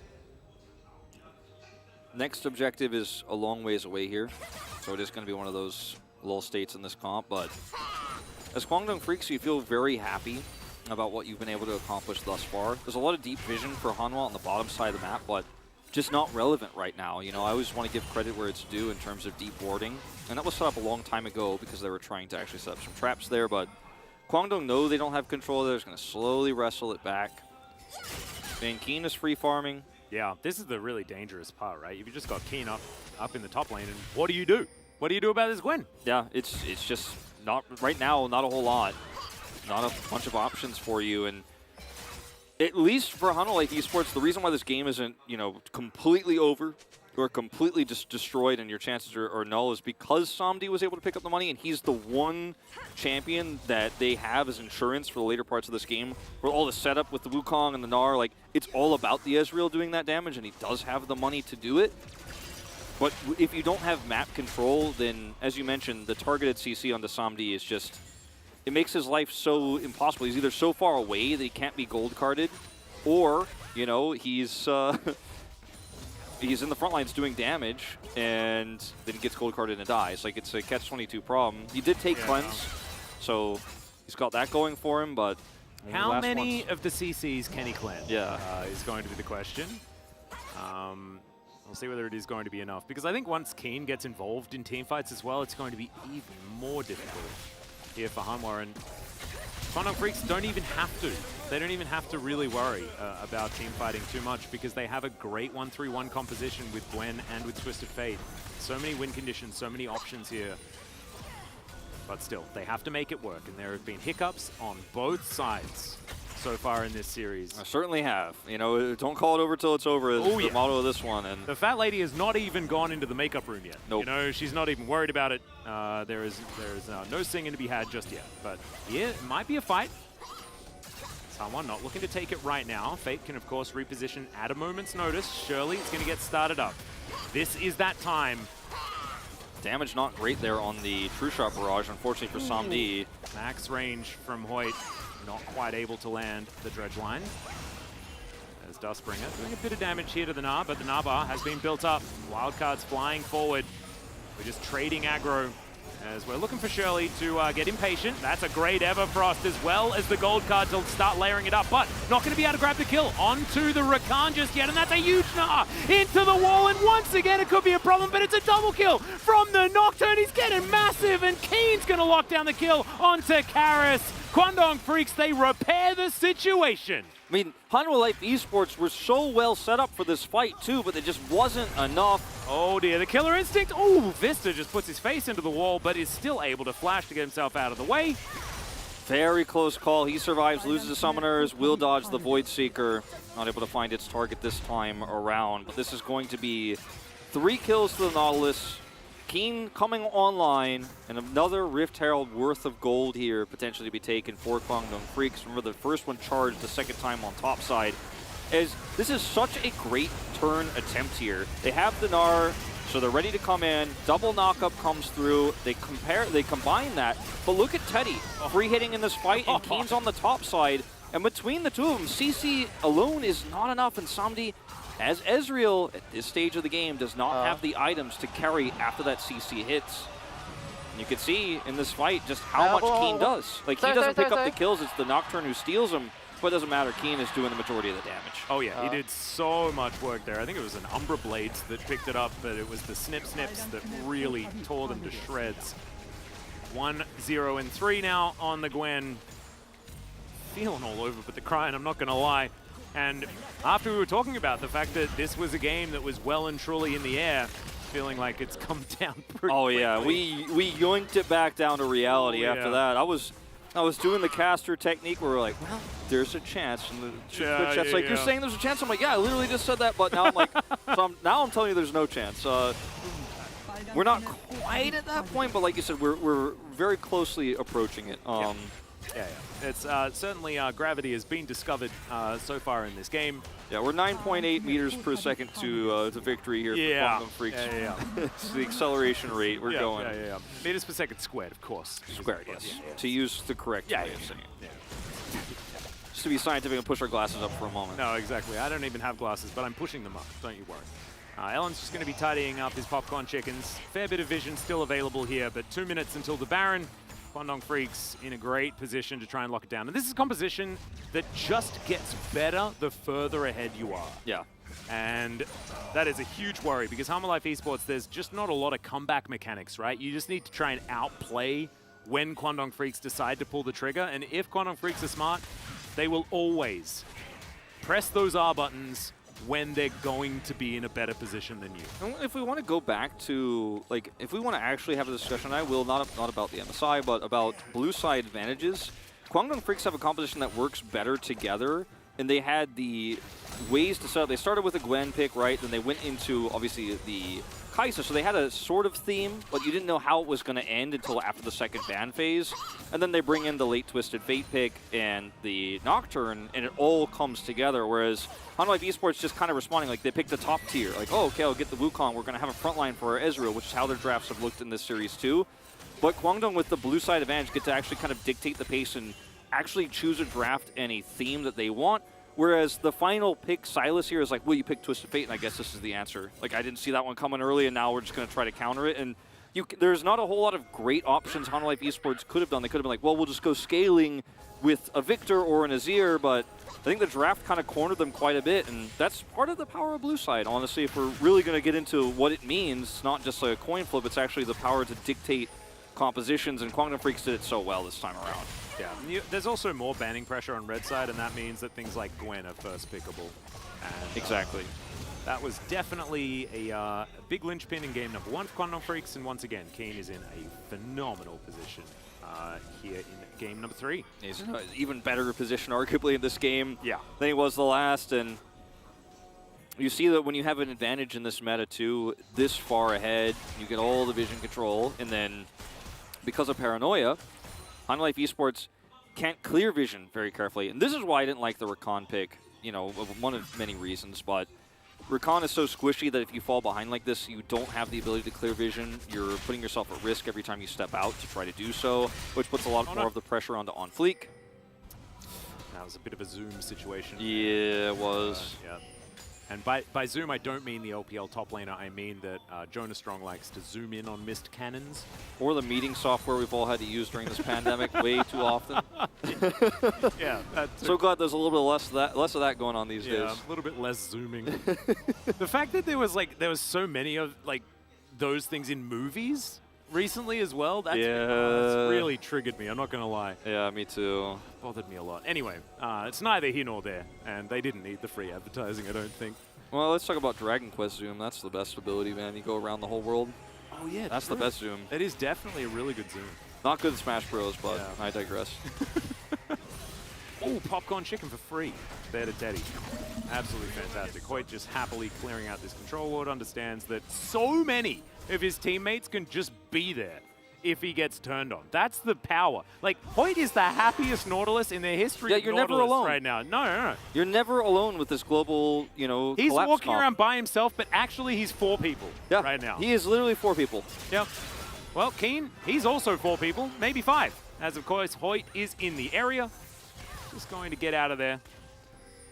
S13: Next objective is a long ways away here, so it is going to be one of those lull states in this comp, but as Guangdong Freaks, you feel very happy about what you've been able to accomplish thus far. There's a lot of deep vision for Hanwha on the bottom side of the map, but just not relevant right now. You know, I always want to give credit where it's due in terms of deep warding, and that was set up a long time ago because they were trying to actually set up some traps there, but Guangdong know they don't have control. They're just going to slowly wrestle it back. And Keen is free farming.
S12: Yeah, this is the really dangerous part, right? You've just got Keen up in the top lane, and what do you do? What do you do about this Gwen?
S13: Yeah, it's just not right now. Not a whole lot. Not a bunch of options for you, and at least for Hanwha Life Esports, the reason why this game isn't, you know, completely over or completely just destroyed and your chances are null is because Samdi was able to pick up the money, and he's the one champion that they have as insurance for the later parts of this game, where all the setup with the Wukong and the Gnar, like, it's all about the Ezreal doing that damage, and he does have the money to do it. But if you don't have map control, then, as you mentioned, the targeted CC onto Samdi is just, it makes his life so impossible. He's either so far away that he can't be gold carded, or, you know, he's he's in the front lines doing damage, and then he gets gold carded and dies. Like, it's a catch-22 problem. He did take cleanse, so he's got that going for him, but
S12: how many of the CCs can he cleanse?
S13: Yeah,
S12: is going to be the question. We'll see whether it is going to be enough, because I think once Keen gets involved in teamfights as well, it's going to be even more difficult here for Hanwha, and Guangdong Freaks don't even have to. They don't even have to really worry about team fighting too much, because they have a great 1-3-1 composition with Gwen and with Twisted Fate. So many win conditions, so many options here. But still, they have to make it work, and there have been hiccups on both sides so far in this series.
S13: I certainly have. You know, don't call it over till it's over is the motto of this one. And
S12: the fat lady has not even gone into the makeup room yet.
S13: Nope.
S12: You know, she's not even worried about it. There is no singing to be had just yet. But yeah, it might be a fight. Someone not looking to take it right now. Fate can, of course, reposition at a moment's notice. Shirley is going to get started up. This is that time.
S13: Damage not great there on the True Shot Barrage, unfortunately for Samdi.
S12: Max range from Hoyt, not quite able to land the dredge line. There's Dustbringer doing a bit of damage here to the Gnar, but the Gnar bar has been built up. Wildcards flying forward. We're just trading aggro as we're looking for Shirley to get impatient. That's a great Everfrost, as well as the gold card to start layering it up, but not going to be able to grab the kill onto the Rakan just yet, and that's a huge Gnar into the wall, and once again it could be a problem, but it's a double kill from the Nocturne. He's getting massive, and Keen's going to lock down the kill onto Karis. Guangdong Freaks, they repair the situation.
S13: I mean, Hanwha Life Esports were so well set up for this fight too, but it just wasn't enough.
S12: Oh dear, the Killer Instinct. Oh, Vista just puts his face into the wall, but is still able to flash to get himself out of the way.
S13: Very close call. He survives, loses the Summoners, will dodge the Void Seeker. Not able to find its target this time around, but this is going to be 3 kills to the Nautilus. Keen coming online, and another Rift Herald worth of gold here potentially to be taken for Guangdong Freaks. Remember, the first one charged the second time on top side. As this is such a great turn attempt here. They have the Gnar, so they're ready to come in. Double knockup comes through. They combine that. But look at Teddy, free hitting in this fight, and Keen's on the top side. And between the two of them, CC alone is not enough, and Samdi, as Ezreal at this stage of the game, does not have the items to carry after that CC hits. And you can see in this fight just how much Keen does. Like, he doesn't pick up the kills, it's the Nocturne who steals them, but it doesn't matter, Keen is doing the majority of the damage.
S12: Oh yeah, he did so much work there. I think it was an Umbra Blades that picked it up, but it was the Snips that really tore them to shreds. 1, 0, and 3 now on the Gwen. Feeling all over but the crying, I'm not going to lie. And after we were talking about the fact that this was a game that was well and truly in the air, feeling like it's come down pretty quickly.
S13: Yeah, we yoinked it back down to reality after that. I was doing the caster technique where we're like, well, there's a chance. And the chat's like, you're saying there's a chance? I'm like, yeah, I literally just said that, but now I'm like, now I'm telling you there's no chance. We're not quite at that point, but like you said, we're very closely approaching it.
S12: It's certainly gravity has been discovered so far in this game.
S13: Yeah, we're 9.8 meters per second to victory here for Quantum Freaks. It's the acceleration rate we're going.
S12: Meters per second squared, of course.
S13: Squared, yes. To use the correct way of saying it. Just to be scientific and push our glasses up for a moment.
S12: No, exactly. I don't even have glasses, but I'm pushing them up. Don't you worry. Ellen's just going to be tidying up his popcorn chickens. Fair bit of vision still available here, but 2 minutes until the Baron. Kwangdong Freaks in a great position to try and lock it down. And this is a composition that just gets better the further ahead you are.
S13: Yeah.
S12: And that is a huge worry because Harmon Life Esports, there's just not a lot of comeback mechanics, right? You just need to try and outplay when Kwangdong Freaks decide to pull the trigger. And if Kwangdong Freaks are smart, they will always press those R buttons when they're going to be in a better position than you.
S13: And if we want to go back to, like, if we want to actually have a discussion, I will, not about the MSI, but about blue side advantages, Kwangdong Freaks have a composition that works better together, and they had the ways to set up. They started with a Gwen pick, right? Then they went into, obviously, the Kai'Sa, so they had a sort of theme, but you didn't know how it was going to end until after the second ban phase. And then they bring in the late Twisted Fate pick and the Nocturne, and it all comes together, whereas Harmon Life Esports just kind of responding, like they picked the top tier, like, oh, okay, I'll get the Wukong, we're going to have a frontline for our Ezreal, which is how their drafts have looked in this series too. But Kwangdong with the blue side advantage get to actually kind of dictate the pace and actually choose a draft and a theme that they want. Whereas the final pick, Silas here, is like, well, you pick Twisted Fate, and I guess this is the answer. Like, I didn't see that one coming early, and now we're just going to try to counter it. And there's not a whole lot of great options Harmon Life Esports could have done. They could have been like, well, we'll just go scaling with a Victor or an Azir, but I think the draft kind of cornered them quite a bit, and that's part of the power of blue side, honestly. If we're really going to get into what it means, it's not just a coin flip, it's actually the power to dictate compositions, and Kwangdong Freaks did it so well this time around.
S12: Yeah, there's also more banning pressure on red side, and that means that things like Gwen are first pickable. And,
S13: exactly.
S12: That was definitely a big linchpin in game number 1 for Kwangdong Freaks, and once again, Keen is in a phenomenal position here in game number 3.
S13: He's in an even better position, arguably, in this game than he was the last, and you see that when you have an advantage in this meta, too, this far ahead, you get all the vision control, and then because of paranoia, Harmon Life Esports can't clear vision very carefully. And this is why I didn't like the Rakan pick, you know, one of many reasons. But Rakan is so squishy that if you fall behind like this, you don't have the ability to clear vision. You're putting yourself at risk every time you step out to try to do so, which puts a lot more of the pressure onto OnFleek.
S12: That was a bit of a zoom situation.
S13: Yeah, it was.
S12: Yeah. And by zoom, I don't mean the LPL top laner. I mean that Jonas Strong likes to zoom in on missed cannons.
S13: Or the meeting software we've all had to use during this pandemic way too often.
S12: Yeah.
S13: So glad there's a little bit less of that going on these days.
S12: Yeah, a little bit less zooming. The fact that there was so many of those things in movies recently as well, that's really triggered me, I'm not going to lie.
S13: Yeah, me too.
S12: Bothered me a lot. Anyway, it's neither here nor there, and they didn't need the free advertising, I don't think.
S13: Well, let's talk about Dragon Quest Zoom. That's the best ability, man. You go around the whole world.
S12: Oh, yeah,
S13: that's
S12: true.
S13: the best Zoom.
S12: It is definitely a really good Zoom.
S13: Not good in Smash Bros, but I digress.
S12: Oh, popcorn chicken for free. There to Teddy. Absolutely fantastic. Hoyt just happily clearing out this control ward, understands that so many of his teammates can just be there if he gets turned on. That's the power. Like, Hoyt is the happiest Nautilus in the history of
S13: you're
S12: Nautilus
S13: never alone
S12: right now. No.
S13: You're never alone with this global, you know,
S12: he's
S13: collapse
S12: walking
S13: comp.
S12: around by himself, but actually he's 4 people right now.
S13: He is literally 4 people.
S12: Yep. Well, Keen, he's also 4 people, maybe 5. As, of course, Hoyt is in the area. Just going to get out of there.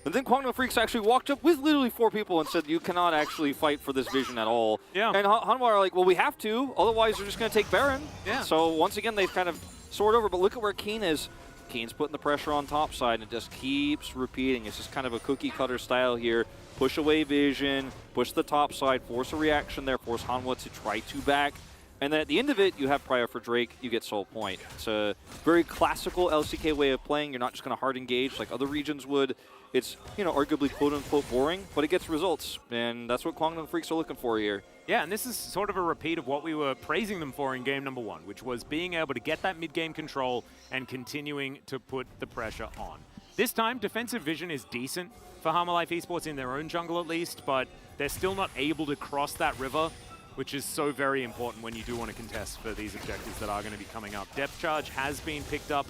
S13: And then Kwangdong Freaks actually walked up with literally 4 people and said, you cannot actually fight for this vision at all.
S12: Yeah.
S13: And Hanwha are like, well, we have to, otherwise we're just going to take Baron.
S12: Yeah.
S13: So once again, they've kind of soared over, but look at where Keen is. Keen's putting the pressure on top side, and it just keeps repeating. It's just kind of a cookie-cutter style here. Push away vision, push the top side, force a reaction there, force Hanwha to try to back. And then at the end of it, you have Prior for Drake, you get Soul Point. It's a very classical LCK way of playing. You're not just going to hard engage like other regions would. It's, you know, arguably quote-unquote boring, but it gets results. And that's what Kwangdong Freaks are looking for here.
S12: Yeah, and this is sort of a repeat of what we were praising them for in game number 1, which was being able to get that mid-game control and continuing to put the pressure on. This time, defensive vision is decent for Hanwha Life Esports in their own jungle at least, but they're still not able to cross that river, which is so very important when you do want to contest for these objectives that are going to be coming up. Depth charge has been picked up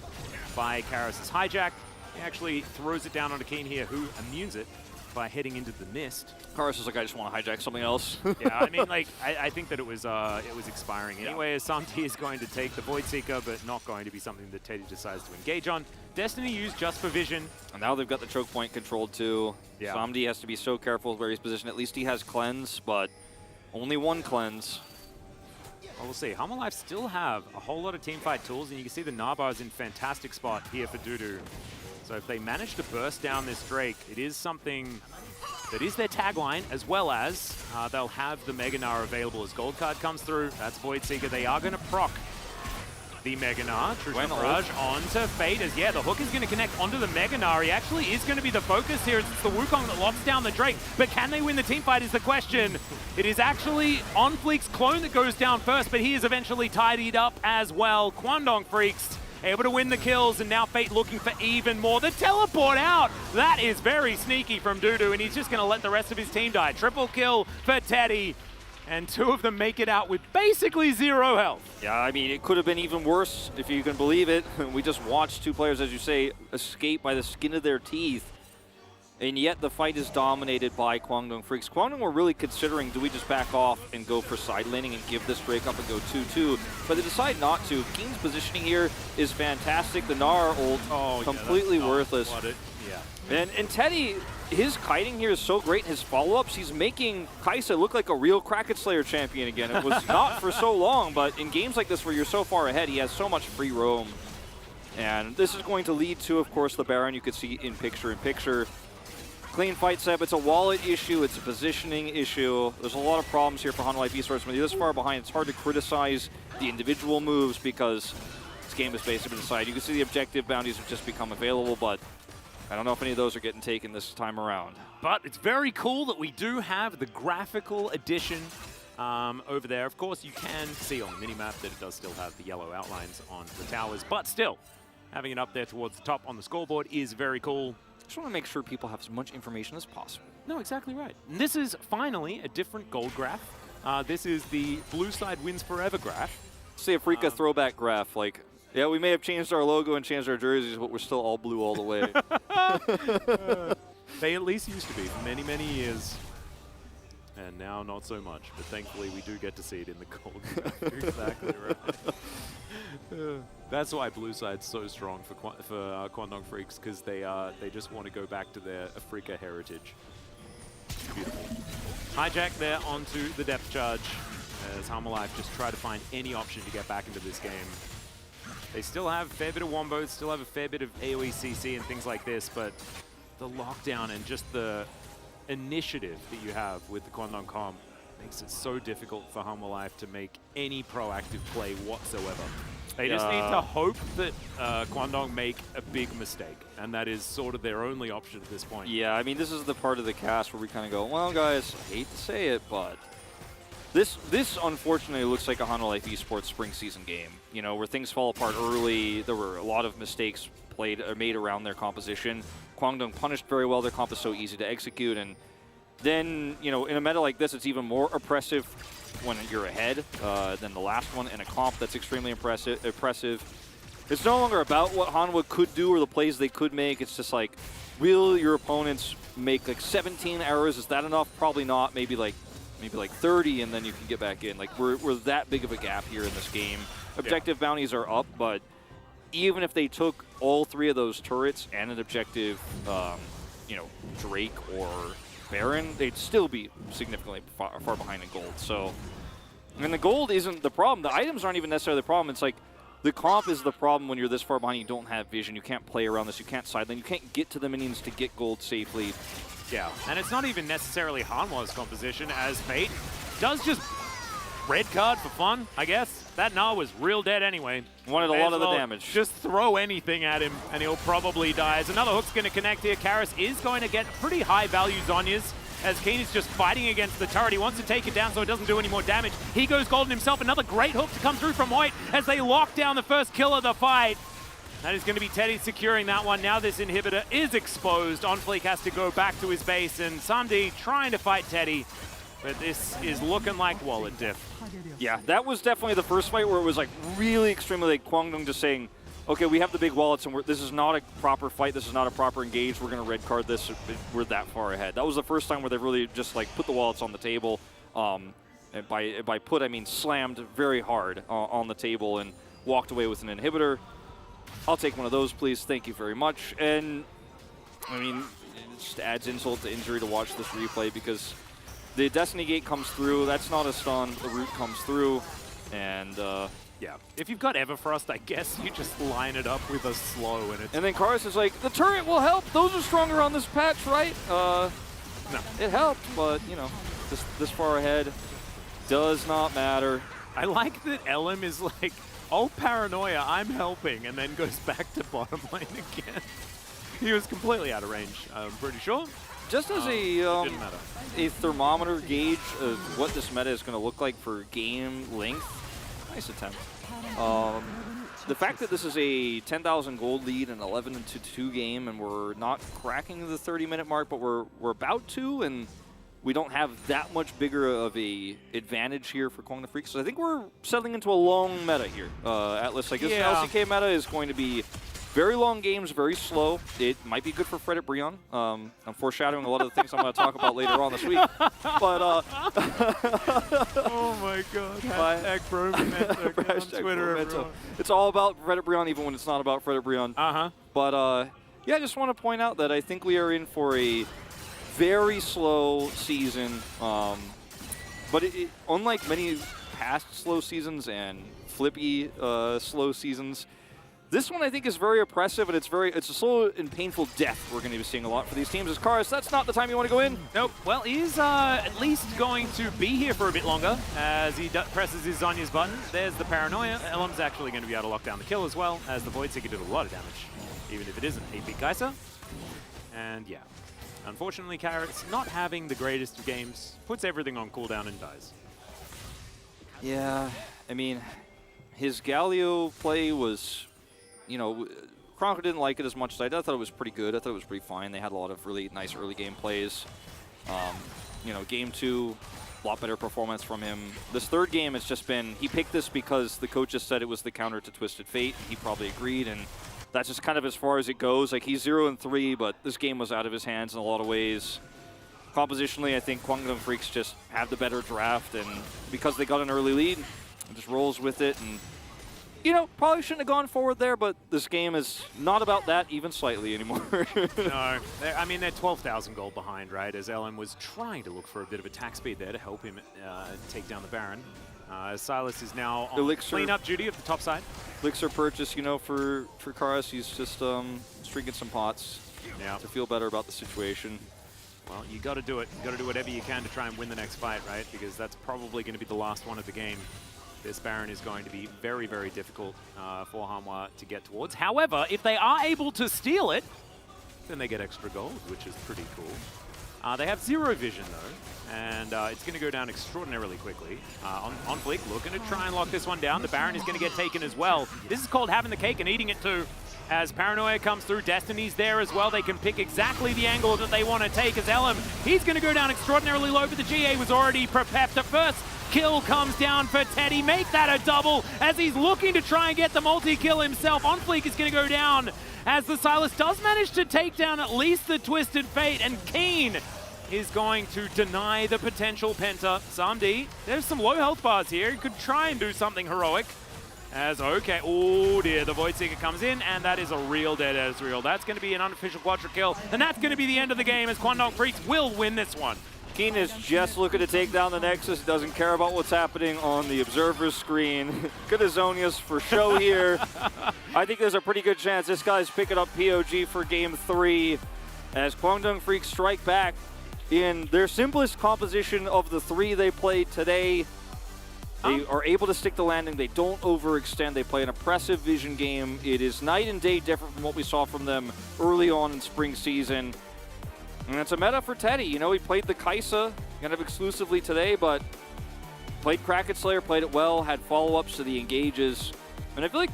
S12: by Karras' hijack. He actually throws it down on a Keen here, who immunes it by heading into the mist.
S13: Karras is like, I just want to hijack something else.
S12: Yeah, I mean, like, I think that it was expiring anyway. Samti is going to take the Void Seeker, but not going to be something that Teddy decides to engage on. Destiny used just for vision.
S13: And now they've got the choke point controlled too.
S12: Yeah.
S13: Samdi has to be so careful where he's positioned. At least he has cleanse, but only one cleanse.
S12: Well, we'll see. Hanwha Life still have a whole lot of teamfight tools, and you can see the Nabar is in fantastic spot here for Dudu. So if they manage to burst down this Drake, it is something that is their tagline, as well as they'll have the Mega Gnar available as gold card comes through. That's Void Seeker. They are going to proc the Mega Gnar. True Barrage onto Fate as, yeah, the hook is going to connect onto the Mega Gnar. He actually is going to be the focus here. It's the Wukong that locks down the Drake. But can they win the teamfight is the question. It is actually On Fleek's clone that goes down first, but he is eventually tidied up as well. Kwangdong Freaks able to win the kills, and now Fate looking for even more. The teleport out! That is very sneaky from Dudu, and he's just going to let the rest of his team die. Triple kill for Teddy, and 2 of them make it out with basically 0 health.
S13: Yeah, I mean, it could have been even worse, if you can believe it. We just watched 2 players, as you say, escape by the skin of their teeth. And yet the fight is dominated by Kwangdong Freaks. Kwangdong were really considering, do we just back off and go for side laning and give this Drake up and go 2-2? But they decide not to. Keen's positioning here is fantastic. The Gnar ult, completely worthless. And Teddy, his kiting here is so great. His follow-ups, he's making Kai'Sa look like a real Kraken Slayer champion again. It was not for so long, but in games like this where you're so far ahead, he has so much free roam. And this is going to lead to, of course, the Baron you could see in picture-in-picture. Clean fight, Seb. It's a wallet issue. It's a positioning issue. There's a lot of problems here for Hanwha Life Esports. When you're this far behind, it's hard to criticize the individual moves because this game is basically decided. You can see the objective bounties have just become available, but I don't know if any of those are getting taken this time around.
S12: But it's very cool that we do have the graphical addition over there. Of course, you can see on the minimap that it does still have the yellow outlines on the towers, but still, having it up there towards the top on the scoreboard is very cool.
S13: Just want to make sure people have as much information as possible.
S12: No, exactly right. And this is finally a different gold graph. This is the blue side wins forever graph.
S13: It's the Afrika throwback graph. Like, yeah, we may have changed our logo and changed our jerseys, but we're still all blue all the way.
S12: They at least used to be for many, many years. And now not so much. But thankfully we do get to see it in the gold graph. You're exactly right. That's why blue side's so strong for Kwangdong Freaks, because they just want to go back to their Afrika heritage. Beautiful. Hijack there onto the depth charge as Hanwha Life just try to find any option to get back into this game. They still have a fair bit of wombos, still have a fair bit of AoE CC and things like this, but the lockdown and just the initiative that you have with the Kwangdong comp makes it so difficult for Hanwha Life to make any proactive play whatsoever. They just need to hope that Kwangdong make a big mistake, and that is sort of their only option at this point.
S13: Yeah, I mean, this is the part of the cast where we kind of go, well, guys, I hate to say it, but this unfortunately looks like a Hanwha Life Esports spring season game, you know, where things fall apart early. There were a lot of mistakes made around their composition. Kwangdong punished very well. Their comp is so easy to execute, and then, you know, in a meta like this, it's even more oppressive when you're ahead than the last one, and a comp that's extremely impressive. It's no longer about what Hanwha could do or the plays they could make. It's just like, will your opponents make like 17 errors? Is that enough? Probably not. Maybe like 30, and then you can get back in. Like, we're that big of a gap here in this game. Objective bounties are up, but even if they took all 3 of those turrets and an objective, you know, Drake or Baron, they'd still be significantly far behind in gold. So, and the gold isn't the problem. The items aren't even necessarily the problem. It's like the comp is the problem when you're this far behind. You don't have vision. You can't play around this. You can't sideline. You can't get to the minions to get gold safely.
S12: Yeah, and it's not even necessarily Hanwha's composition, as Fate does just red card for fun, I guess. That Gnar was real dead anyway.
S13: Wanted a lot of the damage.
S12: Just throw anything at him and he'll probably die. As another hook's going to connect here, Karis is going to get pretty high value Zhonya's as Keen is just fighting against the turret. He wants to take it down so it doesn't do any more damage. He goes golden himself. Another great hook to come through from Hoyt as they lock down the first kill of the fight. That is going to be Teddy securing that one. Now this inhibitor is exposed. OnFleek has to go back to his base, and Samdi trying to fight Teddy. But this is looking like wallet diff.
S13: Yeah, that was definitely the first fight where it was like really extremely like Kwangdong just saying, okay, we have the big wallets and this is not a proper fight, this is not a proper engage, we're going to red card this, we're that far ahead. That was the first time where they really just like put the wallets on the table. And by put, I mean slammed very hard on the table and walked away with an inhibitor. I'll take one of those, please. Thank you very much. And, I mean, it just adds insult to injury to watch this replay because the Destiny Gate comes through. That's not a stun. The root comes through. And,
S12: yeah. If you've got Everfrost, I guess you just line it up with a slow.
S13: And then Karis is like, the turret will help. Those are stronger on this patch, right?
S12: No.
S13: It helped, but, you know, this far ahead does not matter.
S12: I like that Elim is like, oh, paranoia, I'm helping, and then goes back to bottom lane again. He was completely out of range, I'm pretty sure.
S13: Just as a thermometer gauge of what this meta is going to look like for game length, nice attempt. The fact that this is a 10,000 gold lead in 11-2 game, and we're not cracking the 30-minute mark, but we're about to, and we don't have that much bigger of a advantage here for Kwangdong Freaks. So I think we're settling into a long meta here. Atlas, I guess the LCK meta is going to be very long games, very slow. It might be good for Fredit Brion. I'm foreshadowing a lot of the things I'm going to talk about later on this week. But
S12: oh my God! Hashtag Bromomento on Twitter. Everyone.
S13: It's all about Fredit Brion, even when it's not about Fredit Brion. But yeah, I just want to point out that I think we are in for a very slow season, but unlike many past slow seasons and flippy slow seasons, this one I think is very oppressive, and it's a slow and painful death we're going to be seeing a lot for these teams. As Karis, that's not the time you want to go in.
S12: Nope. Well, he's at least going to be here for a bit longer as he presses his Zhonya's button. There's the paranoia. Elam's actually going to be able to lock down the kill as well, as the Void Seeker did a lot of damage, even if it isn't 8-bit Geyser. And yeah. Unfortunately, Karis, not having the greatest of games, puts everything on cooldown and dies.
S13: Yeah, I mean, his Galio play was, you know, Chronicle didn't like it as much as I did. I thought it was pretty good. I thought it was pretty fine. They had a lot of really nice early game plays. You know, game 2, a lot better performance from him. This third game has just been, he picked this because the coaches said it was the counter to Twisted Fate. He probably agreed, and that's just kind of as far as it goes. Like, he's 0-3, but this game was out of his hands in a lot of ways. Compositionally, I think Kwangdong Freaks just have the better draft, and because they got an early lead, it just rolls with it. And, you know, probably shouldn't have gone forward there, but this game is not about that even slightly anymore.
S12: No, I mean, they're 12,000 gold behind, right? As Ellen was trying to look for a bit of attack speed there to help him take down the Baron. Silas is now on cleanup duty of the top side.
S13: Elixir purchase, you know, for Karis, he's just drinking some pots to feel better about the situation.
S12: Well, you got to do it. You got to do whatever you can to try and win the next fight, right? Because that's probably going to be the last one of the game. This Baron is going to be very, very difficult for Hanwha to get towards. However, if they are able to steal it, then they get extra gold, which is pretty cool. They have zero vision, though, and it's going to go down extraordinarily quickly. On Fleek, looking to try and lock this one down. The Baron is going to get taken as well. This is called having the cake and eating it, too. As Paranoia comes through, Destiny's there as well. They can pick exactly the angle that they want to take. As Elam, he's going to go down extraordinarily low, but the GA was already prepped. The first kill comes down for Teddy. Make that a double as he's looking to try and get the multi-kill himself. On Fleek is going to go down as the Silas does manage to take down at least the Twisted Fate, and Keen is going to deny the potential Penta. Samdi, there's some low health bars here. He could try and do something heroic. As, okay, oh dear, the Void Seeker comes in, and that is a real dead Ezreal. That's going to be an unofficial quadra kill, and that's going to be the end of the game as Kwangdong Freaks will win this one.
S13: Keen is just looking to take down the Nexus, doesn't care about what's happening on the observer's screen. Good as Zhonya's for show here. I think there's a pretty good chance this guy's picking up POG for game 3 as Kwangdong Freaks strike back in their simplest composition of the 3 they played today. They are able to stick the landing. They don't overextend. They play an oppressive vision game. It is night and day different from what we saw from them early on in spring season. And it's a meta for Teddy. You know, he played the Kaisa kind of exclusively today, but played Kraken Slayer, played it well, had follow-ups to the engages. And I feel like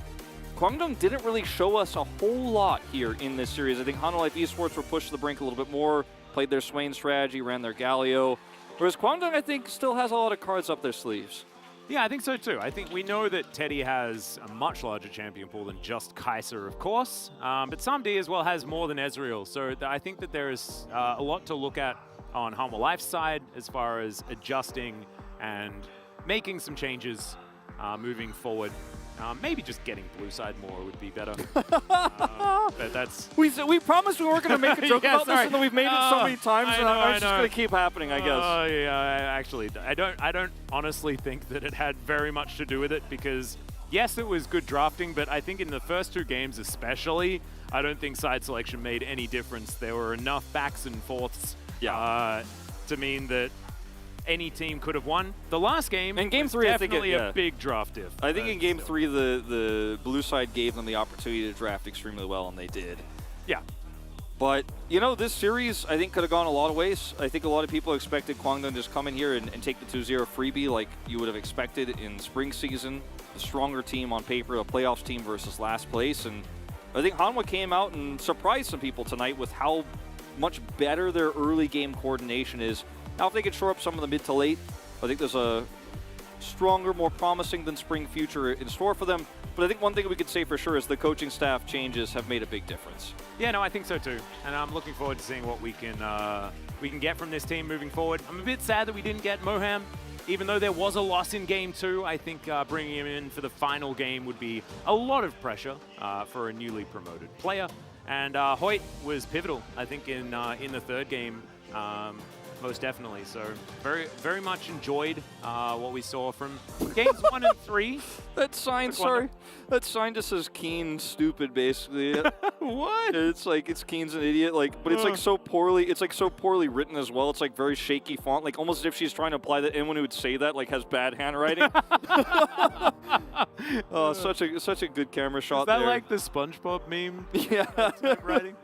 S13: Kwangdong didn't really show us a whole lot here in this series. I think Hanwha Life Esports were pushed to the brink a little bit more, played their Swain strategy, ran their Galio. Whereas Kwangdong, I think, still has a lot of cards up their sleeves.
S12: Yeah, I think so too. I think we know that Teddy has a much larger champion pool than just Kaiser, of course. But Samdi as well has more than Ezreal. So I think that there is a lot to look at on Hanwha Life's side as far as adjusting and making some changes moving forward. Maybe just getting blue side more would be better. But that's...
S13: We promised we weren't going to make a joke
S12: Yeah,
S13: about this, and then we've made it so many times, and it's just
S12: know.
S13: going to keep happening, I guess.
S12: Oh yeah, actually, I don't honestly think that it had very much to do with it, because yes, it was good drafting, but I think in the first two games especially, I don't think side selection made any difference. There were enough backs and forths to mean that any team could have won. The last game,
S13: in game
S12: was
S13: 3,
S12: definitely
S13: I think
S12: a big draft diff.
S13: I think in game 3, the blue side gave them the opportunity to draft extremely well, and they did.
S12: Yeah.
S13: But, you know, this series, I think, could have gone a lot of ways. I think a lot of people expected Kwangdong to just come in here and take the 2-0 freebie like you would have expected in spring season. The stronger team on paper, a playoffs team versus last place. And I think Hanwha came out and surprised some people tonight with how much better their early game coordination is. Now, if they could shore up some of the mid to late, I think there's a stronger, more promising than spring future in store for them. But I think one thing we could say for sure is the coaching staff changes have made a big difference.
S12: Yeah, no, I think so too. And I'm looking forward to seeing what we can get from this team moving forward. I'm a bit sad that we didn't get Moham. Even though there was a loss in game 2, I think bringing him in for the final game would be a lot of pressure for a newly promoted player. And Hoyt was pivotal, I think, in the third game. Most definitely. So very, very much enjoyed what we saw from games 1 and 3.
S13: That sign, sorry. That sign just says Keen stupid, basically.
S12: What?
S13: It's like, it's Keen's an idiot, like, but it's like so poorly written as well. It's like very shaky font, like almost as if she's trying to apply that anyone who would say that like has bad handwriting. Oh, such a good camera shot there.
S12: Is that like the SpongeBob meme?
S13: Yeah.
S12: Writing?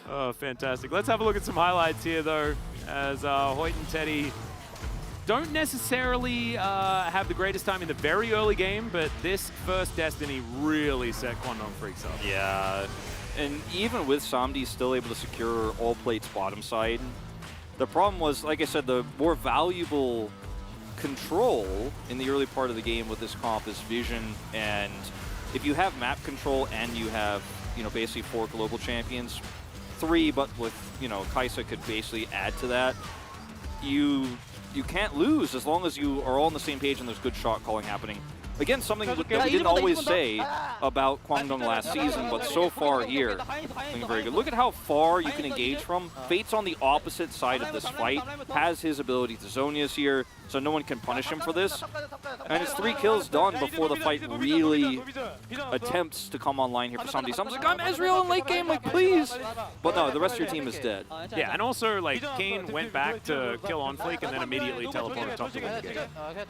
S12: Oh, fantastic. Let's have a look at some highlights here, though, as Hoyt and Teddy don't necessarily have the greatest time in the very early game, but this first Destiny really set Kwangdong Freaks up.
S13: Yeah, and even with Samdi still able to secure all plates bottom side, the problem was, like I said, the more valuable control in the early part of the game with this comp is vision, and if you have map control and you have, you know, basically 4 global champions, 3, but with, you know, Kaisa could basically add to that, you can't lose as long as you are all on the same page and there's good shot calling happening. Again, something that we didn't always say about Kwangdong last season, but so far here, looking very good. Look at how far you can engage from. Fate's on the opposite side of this fight, has his ability to Zonia's here, so no one can punish him for this. And it's 3 kills done before the fight really attempts to come online here for somebody. Someone's like, I'm Ezreal in late game, like, please. But no, the rest of your team is dead.
S12: Yeah, and also, like, Kane went back to kill on Fleek and then immediately teleported top to win the game.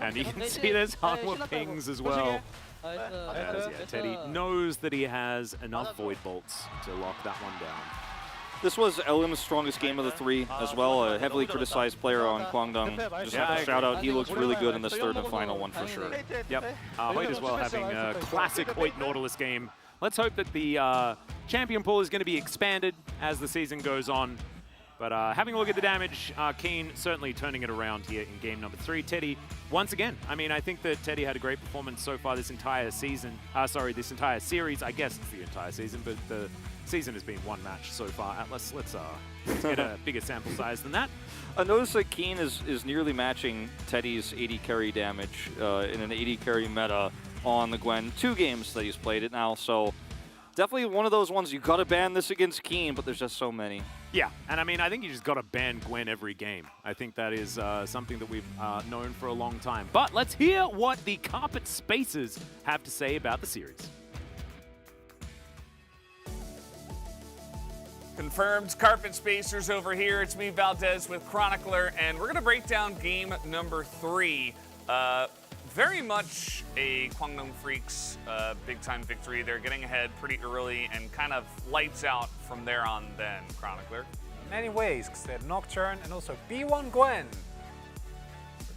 S12: And you can see there's Hanwha pings as well. As, Teddy knows that he has enough Void Bolts to lock that one down.
S13: This was LM's strongest game of the 3 as well, a heavily criticized player on Kwangdong. Just have a shout out, he looks really good in this third and final one for sure.
S12: Yep, Hoyt as well having a classic Hoyt Nautilus game. Let's hope that the champion pool is going to be expanded as the season goes on. But having a look at the damage, Keen certainly turning it around here in game number 3. Teddy, once again, I mean, I think that Teddy had a great performance so far this entire season. This entire series. I guess it's the entire season, but the season has been 1 match so far. Atlas, let's get a bigger sample size than that.
S13: I noticed that Keen is nearly matching Teddy's 80 carry damage in an 80 carry meta on the Gwen. 2 games that he's played it now, so definitely one of those ones you got to ban this against Keen, but there's just so many.
S12: Yeah, and I mean, I think you just got to ban Gwen every game. I think that is something that we've known for a long time. But let's hear what the Carpet Spacers have to say about the series.
S2: Confirmed Carpet Spacers over here. It's me, Valdez, with Chronicler, and we're going to break down game number 3. very much a Kwangdong Freaks big-time victory. They're getting ahead pretty early and kind of lights out from there on then, Chronicler.
S3: In many ways, because they had Nocturne and also B1 Gwen.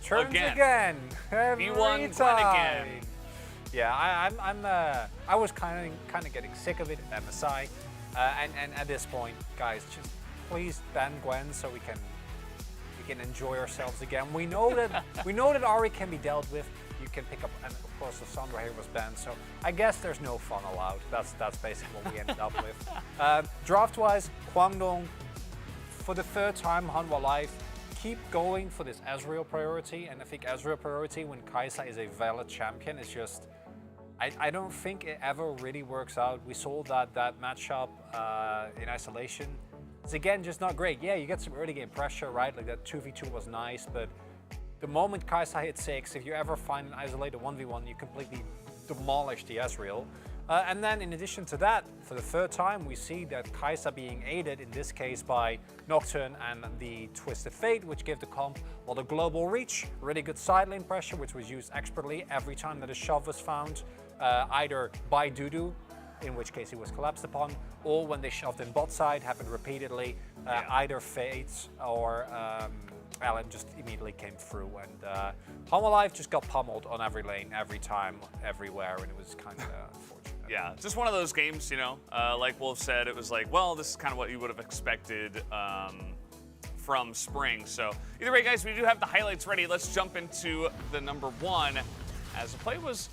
S3: Returns again. Every
S2: B1
S3: time.
S2: Gwen again.
S3: Yeah, I was kind of getting sick of it at MSI, and at this point, guys, just please ban Gwen so we can enjoy ourselves again. We know that Ari can be dealt with. You can pick up, and of course the Sandra here was banned, so I guess there's no fun allowed. That's basically what we ended up with. Draft-wise, Kwangdong for the third time, Hanwha Life. Keep going for this Ezreal priority, and I think Ezreal priority when Kai'Sa is a valid champion is just, I don't think it ever really works out. We saw that matchup in isolation. It's again just not great. Yeah, you get some early game pressure, right? Like that 2v2 was nice, but the moment Kai'Sa hit 6, if you ever find an isolated 1v1, you completely demolish the Ezreal. And then in addition to that, for the third time, we see that Kai'Sa being aided, in this case by Nocturne and the Twisted Fate, which give the comp the global reach, really good side lane pressure, which was used expertly every time that a shove was found, either by Dudu, in which case he was collapsed upon, or when they shoved in bot side, happened repeatedly, either Fate or Alan just immediately came through, and Hanwha Life just got pummeled on every lane, every time, everywhere, and it was kind of unfortunate.
S2: Yeah, just one of those games, you know, like Wolf said, it was like, well, this is kind of what you would have expected from Spring. So either way, guys, we do have the highlights ready. Let's jump into the number one, as a play was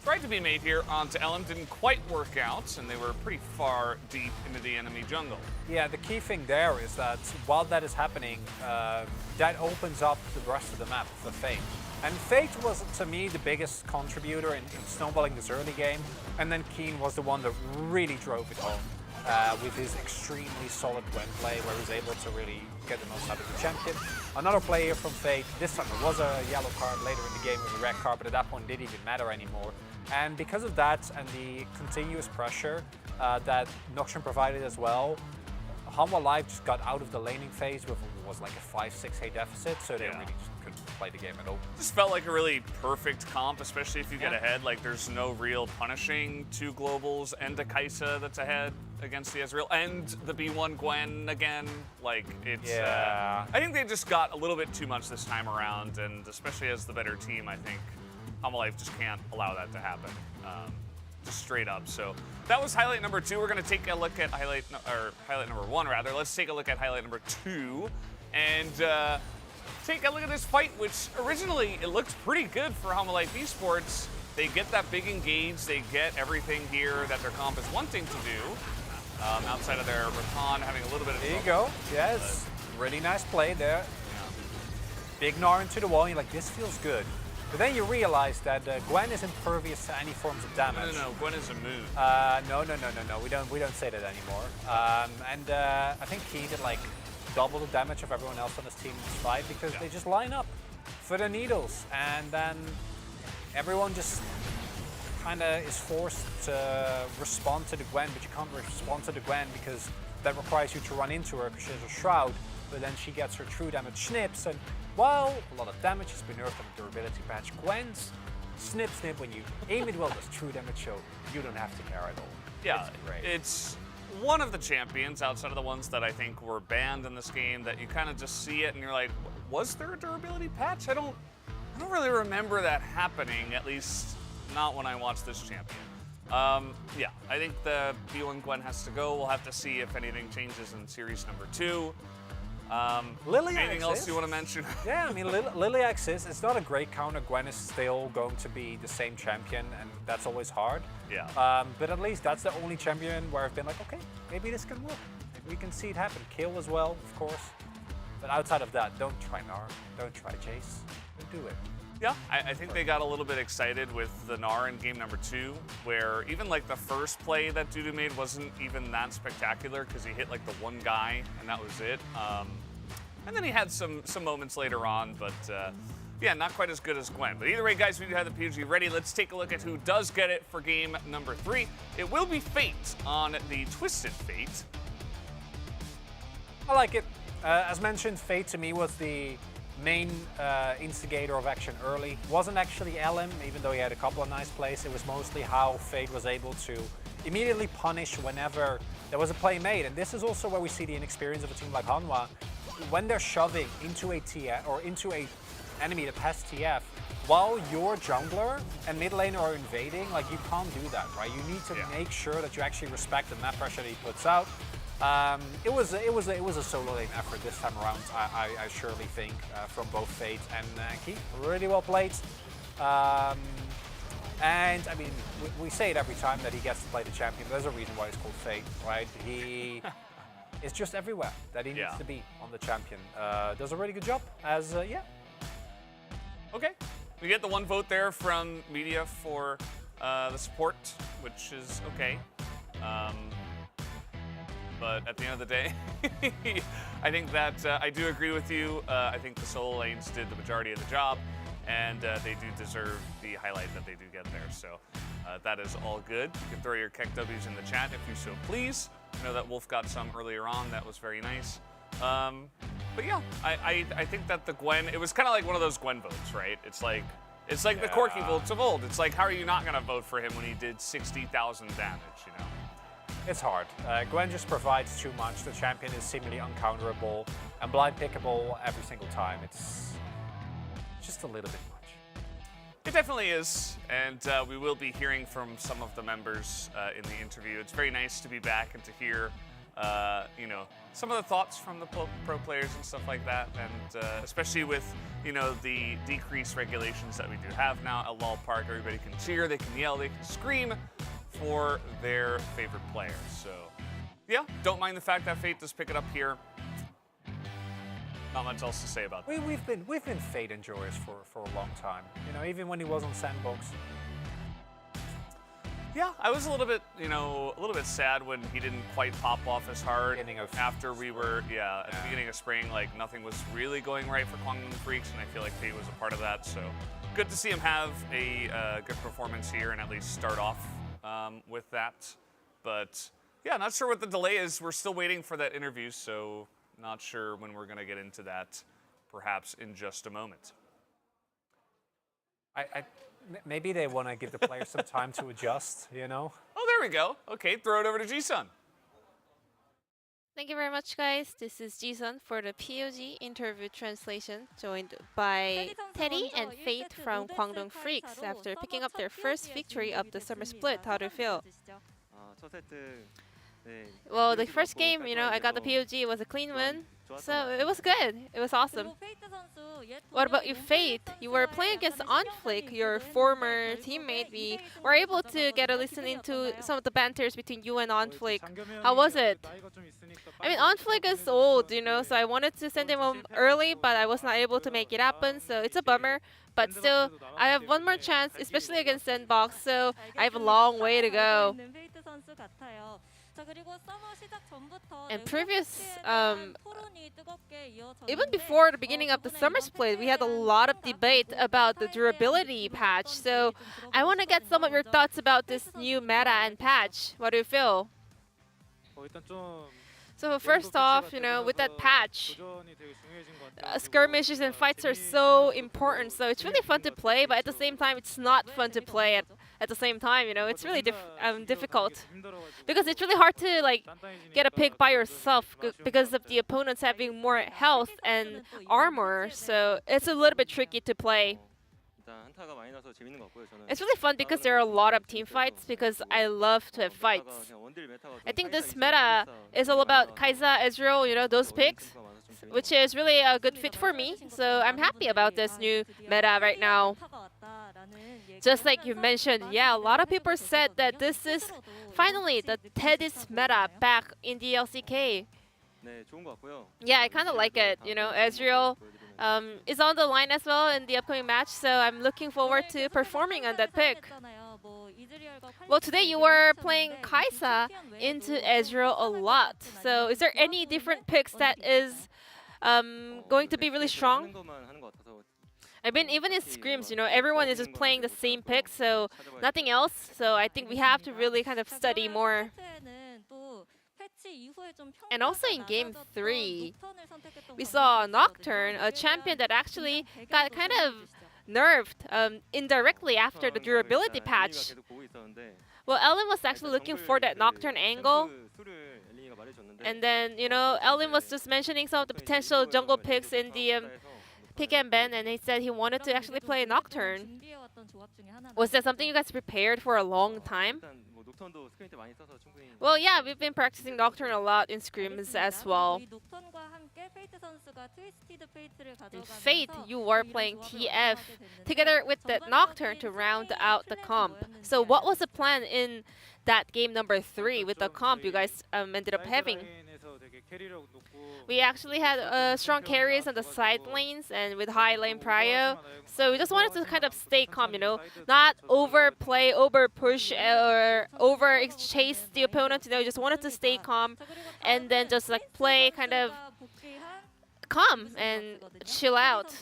S2: tried to be made here onto Elm, didn't quite work out, and they were pretty far deep into the enemy jungle.
S3: Yeah, the key thing there is that while that is happening, that opens up the rest of the map for Fate. And Fate was, to me, the biggest contributor in snowballing this early game, and then Keen was the one that really drove it home with his extremely solid Gwen play, where he was able to really get the most out of the champion. Another player from Fate, this time it was a yellow card, later in the game it was a red card, but at that point it didn't even matter anymore. And because of that and the continuous pressure that Nocturne provided as well, Hanwha Life just got out of the laning phase with what was like a 5-6 deficit, so they really just couldn't play the game at all.
S2: Just felt like a really perfect comp, especially if you get ahead. Like there's no real punishing two globals and a Kai'Sa that's ahead against the Ezreal and the B1 Gwen again. Like it's, I think they just got a little bit too much this time around, and especially as the better team, I think Hanwha Life just can't allow that to happen. Just straight up. So that was highlight number 2. We're going to take a look at highlight number 1 rather. Let's take a look at highlight number 2 and take a look at this fight, which originally it looked pretty good for Hanwha Life Esports. They get that big engage, they get everything here that their comp is wanting to do. Outside of their Rakan having a little bit of
S3: There you go. Yes, really nice play there. Big Gnar into the wall. You're like, this feels good. But then you realize that Gwen is impervious to any forms of damage.
S2: No, Gwen is a move.
S3: No. We don't say that anymore. I think he did like double the damage of everyone else on his team in this fight because they just line up for the needles, and then everyone just kind of is forced to respond to the Gwen, but you can't respond to the Gwen because that requires you to run into her because she has a shroud. But then she gets her true damage snips, and well, a lot of damage has been nerfed on the durability patch. Gwen's snip, when you aim it well, does true damage, so you don't have to care at all.
S2: Yeah, it's one of the champions outside of the ones that I think were banned in this game that you kind of just see it and you're like, was there a durability patch? I don't really remember that happening, at least not when I watched this champion. Yeah, I think the B1 Gwen has to go. We'll have to see if anything changes in series number 2. Anything else you want to mention?
S3: Yeah, I mean, Lilia is. It's not a great counter. Gwen is still going to be the same champion, and that's always hard.
S2: Yeah.
S3: But at least that's the only champion where I've been like, okay, maybe this can work. Maybe we can see it happen. Kill as well, of course. But outside of that, don't try Gnar. Don't try Jace. Don't do it.
S2: Yeah, I think they got a little bit excited with the Gnar in game number 2, where even like the first play that Dudu made wasn't even that spectacular because he hit like the one guy and that was it. And then he had some moments later on, but yeah, not quite as good as Gwen. But either way, guys, we do have the PG ready. Let's take a look at who does get it for game number 3. It will be Fate on the Twisted Fate.
S3: I like it. As mentioned, Fate to me was the main instigator of action early. Wasn't actually LM, even though he had a couple of nice plays. It was mostly how Fade was able to immediately punish whenever there was a play made. And this is also where we see the inexperience of a team like Hanwha. When they're shoving into a TF or into a enemy that has TF, while your jungler and mid laner are invading, like you can't do that, right? You need to make sure that you actually respect the map pressure that he puts out. It was a solo lane effort this time around. I surely think from both Fade and Keith. Really well played. And I mean, we say it every time that he gets to play the champion. There's a reason why he's called Fade, right? He is just everywhere that he needs to be on the champion. Does a really good job. Yeah.
S2: Okay. We get the one vote there from media for the support, which is okay. But at the end of the day, I think that I do agree with you. I think the solo lanes did the majority of the job, and they do deserve the highlight that they do get there. So that is all good. You can throw your Keck W's in the chat if you so please. I know that Wolf got some earlier on. That was very nice. But yeah, I think that the Gwen, it was kind of like one of those Gwen votes, right? It's like the Corki votes of old. It's like, how are you not going to vote for him when he did 60,000 damage, you know?
S3: It's hard. Gwen just provides too much. The champion is seemingly uncounterable and blind pickable every single time. It's just a little bit much.
S2: It definitely is, and we will be hearing from some of the members in the interview. It's very nice to be back and to hear, you know, some of the thoughts from the pro players and stuff like that, and especially with, you know, the decreased regulations that we do have now at LoL Park. Everybody can cheer, they can yell, they can scream for their favorite player. So, yeah, don't mind the fact that Fate does pick it up here. Not much else to say about that.
S3: We've been Fate enjoyers for a long time. You know, even when he was on Sandbox.
S2: Yeah, I was a little bit, you know, a little bit sad when he didn't quite pop off as hard after we were, at the beginning of spring, like nothing was really going right for Kwangmun Freaks, and I feel like Fate was a part of that. So good to see him have a good performance here and at least start off with that. But yeah, not sure what the delay is. We're still waiting for that interview, so not sure when we're going to get into that, perhaps in just a moment.
S3: Maybe they want to give the players some time to adjust, you know?
S2: Oh, there we go. Okay, throw it over to Jisun.
S17: Thank you very much, guys. This is Jisun for the POG interview translation, joined by Teddy and Fate from Kwangdong Freaks after picking up their first victory of the Summer Split. How do you feel? Well, the first game, you know, I got the POG. It was a clean win, so it was good. It was awesome. What about you, Fate? You were playing against Onflick, your former teammate. We were able to get a listen into some of the banters between you and Onflick. How was it? I mean, Onflick is old, you know, so I wanted to send him home early, but I was not able to make it happen, so it's a bummer. But still, I have one more chance, especially against Sandbox, so I have a long way to go. And previous, even before the beginning of the Summer Split, we had a lot of debate about the durability patch. So I want to get some of your thoughts about this new meta and patch. What do you feel? So first off, you know, with that patch, skirmishes and fights are so important. So it's really fun to play, but at the same time, it's not fun to play at the same time. You know, it's really difficult because it's really hard to like get a pick by yourself because of the opponents having more health and armor. So it's a little bit tricky to play. It's really fun because there are a lot of team fights because I love to have fights. I think this meta is all about Kai'Sa, Ezreal, you know, those picks, which is really a good fit for me. So I'm happy about this new meta right now. Just like you mentioned, yeah, a lot of people said that this is finally the Teddy's meta back in the LCK. Yeah, I kind of like it, you know, Ezreal is on the line as well in the upcoming match, so I'm looking forward to performing on that pick. Well, today you were playing Kai'Sa into Ezreal a lot, so is there any different picks that is going to be really strong? I mean, even in scrims, you know, everyone is just playing the same pick, so nothing else, so I think we have to really kind of study more. And also in Game 3, we saw Nocturne, a champion that actually got kind of nerfed indirectly after the durability patch. Well, Ellen was actually looking for that Nocturne angle. And then, you know, Ellen was just mentioning some of the potential jungle picks in the pick and ban, and he said he wanted to actually play Nocturne. Was that something you guys prepared for a long time? Well, yeah, we've been practicing Nocturne a lot in scrims as well. In Fate, you were playing TF together with that Nocturne to round out the comp. So what was the plan in that game number 3 with the comp you guys ended up having? We actually had strong carries on the side lanes and with high lane prio. So we just wanted to kind of stay calm, you know, not overplay, over push, or over chase the opponent. You know, just wanted to stay calm and then just like play kind of calm and chill out.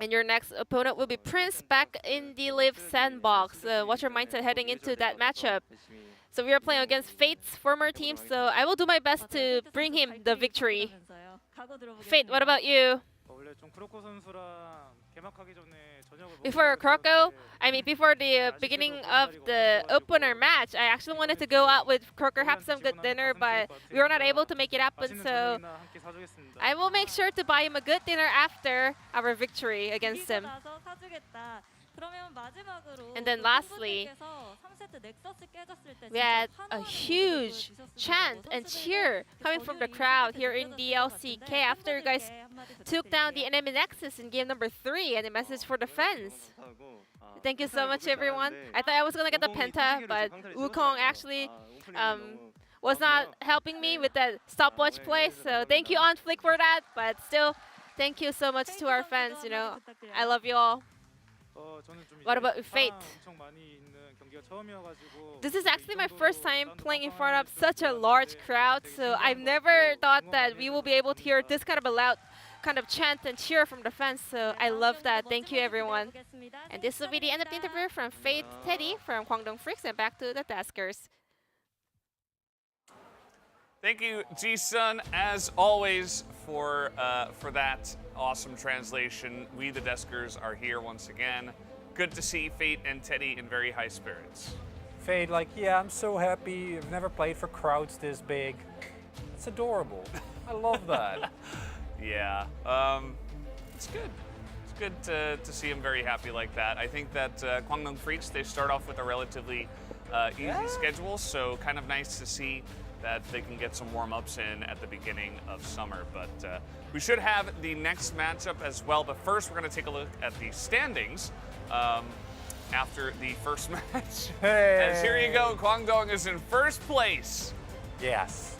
S17: And your next opponent will be Prince back in the Live Sandbox. What's your mindset heading into that matchup? So we are playing against Fate's former team, so I will do my best to bring him the victory. Fate, what about you? Before before the beginning of the opener match, I actually wanted to go out with Crocker, have some good dinner, but we were not able to make it happen, so I will make sure to buy him a good dinner after our victory against him. And then lastly, we had a huge chant and cheer coming from the crowd here in the LCK after you guys took down the enemy Nexus in game number 3, and a message for the fans. Thank you so much, everyone. I thought I was gonna get the Penta, but Wukong actually was not helping me with that stopwatch play, so thank you on Flick for that, but still, thank you so much to our fans, you know. I love you all. What about Fate? This is actually my first time playing in front of such a large crowd, so I've never thought that we will be able to hear this kind of a loud kind of chant and cheer from the fans, so I love that. Thank you, everyone. And this will be the end of the interview from Fate Teddy from Kwangdong Freaks, and back to the Taskers.
S2: Thank you, Ji-sun, as always, for that awesome translation. We, the Deskers, are here once again. Good to see Fate and Teddy in very high spirits.
S3: Fate, like, yeah, I'm so happy. I've never played for crowds this big. It's adorable. I love that.
S2: Yeah, it's good. It's good to see him very happy like that. I think that Kwangdong Freaks, they start off with a relatively easy schedule, so kind of nice to see that they can get some warm-ups in at the beginning of summer. But we should have the next matchup as well. But first, we're going to take a look at the standings after the first match.
S3: Hey.
S2: As here you go, Kwangdong is in first place.
S3: Yes.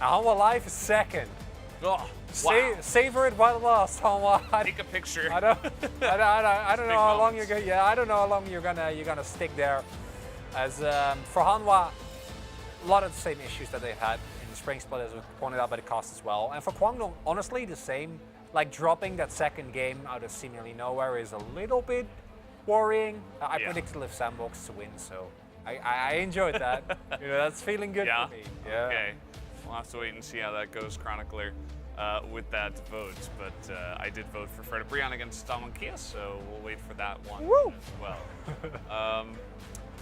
S3: Hanwha Life is second.
S2: Oh, wow.
S3: Savor it while it lasts, Hanwha.
S2: Take a picture.
S3: I don't know how long you're gonna. Yeah, I don't know how long you're gonna stick there. As for Hanwha, a lot of the same issues that they've had in the spring split, as was pointed out by the cast as well. And for Kwangdong, honestly, the same. Like dropping that second game out of seemingly nowhere is a little bit worrying. I predicted Live Sandbox to win, so I enjoyed that. You know, that's feeling good for me. Yeah. Okay.
S2: We'll have to wait and see how that goes, Chronicler, with that vote. But I did vote for Fred Brian against Stalman Kia, so we'll wait for that one as well.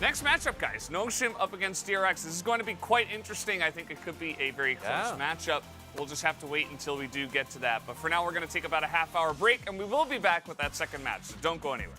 S2: Next matchup, guys. Nongshim up against DRX. This is going to be quite interesting. I think it could be a very close matchup. We'll just have to wait until we do get to that. But for now, we're going to take about a half-hour break, and we will be back with that second match, so don't go anywhere.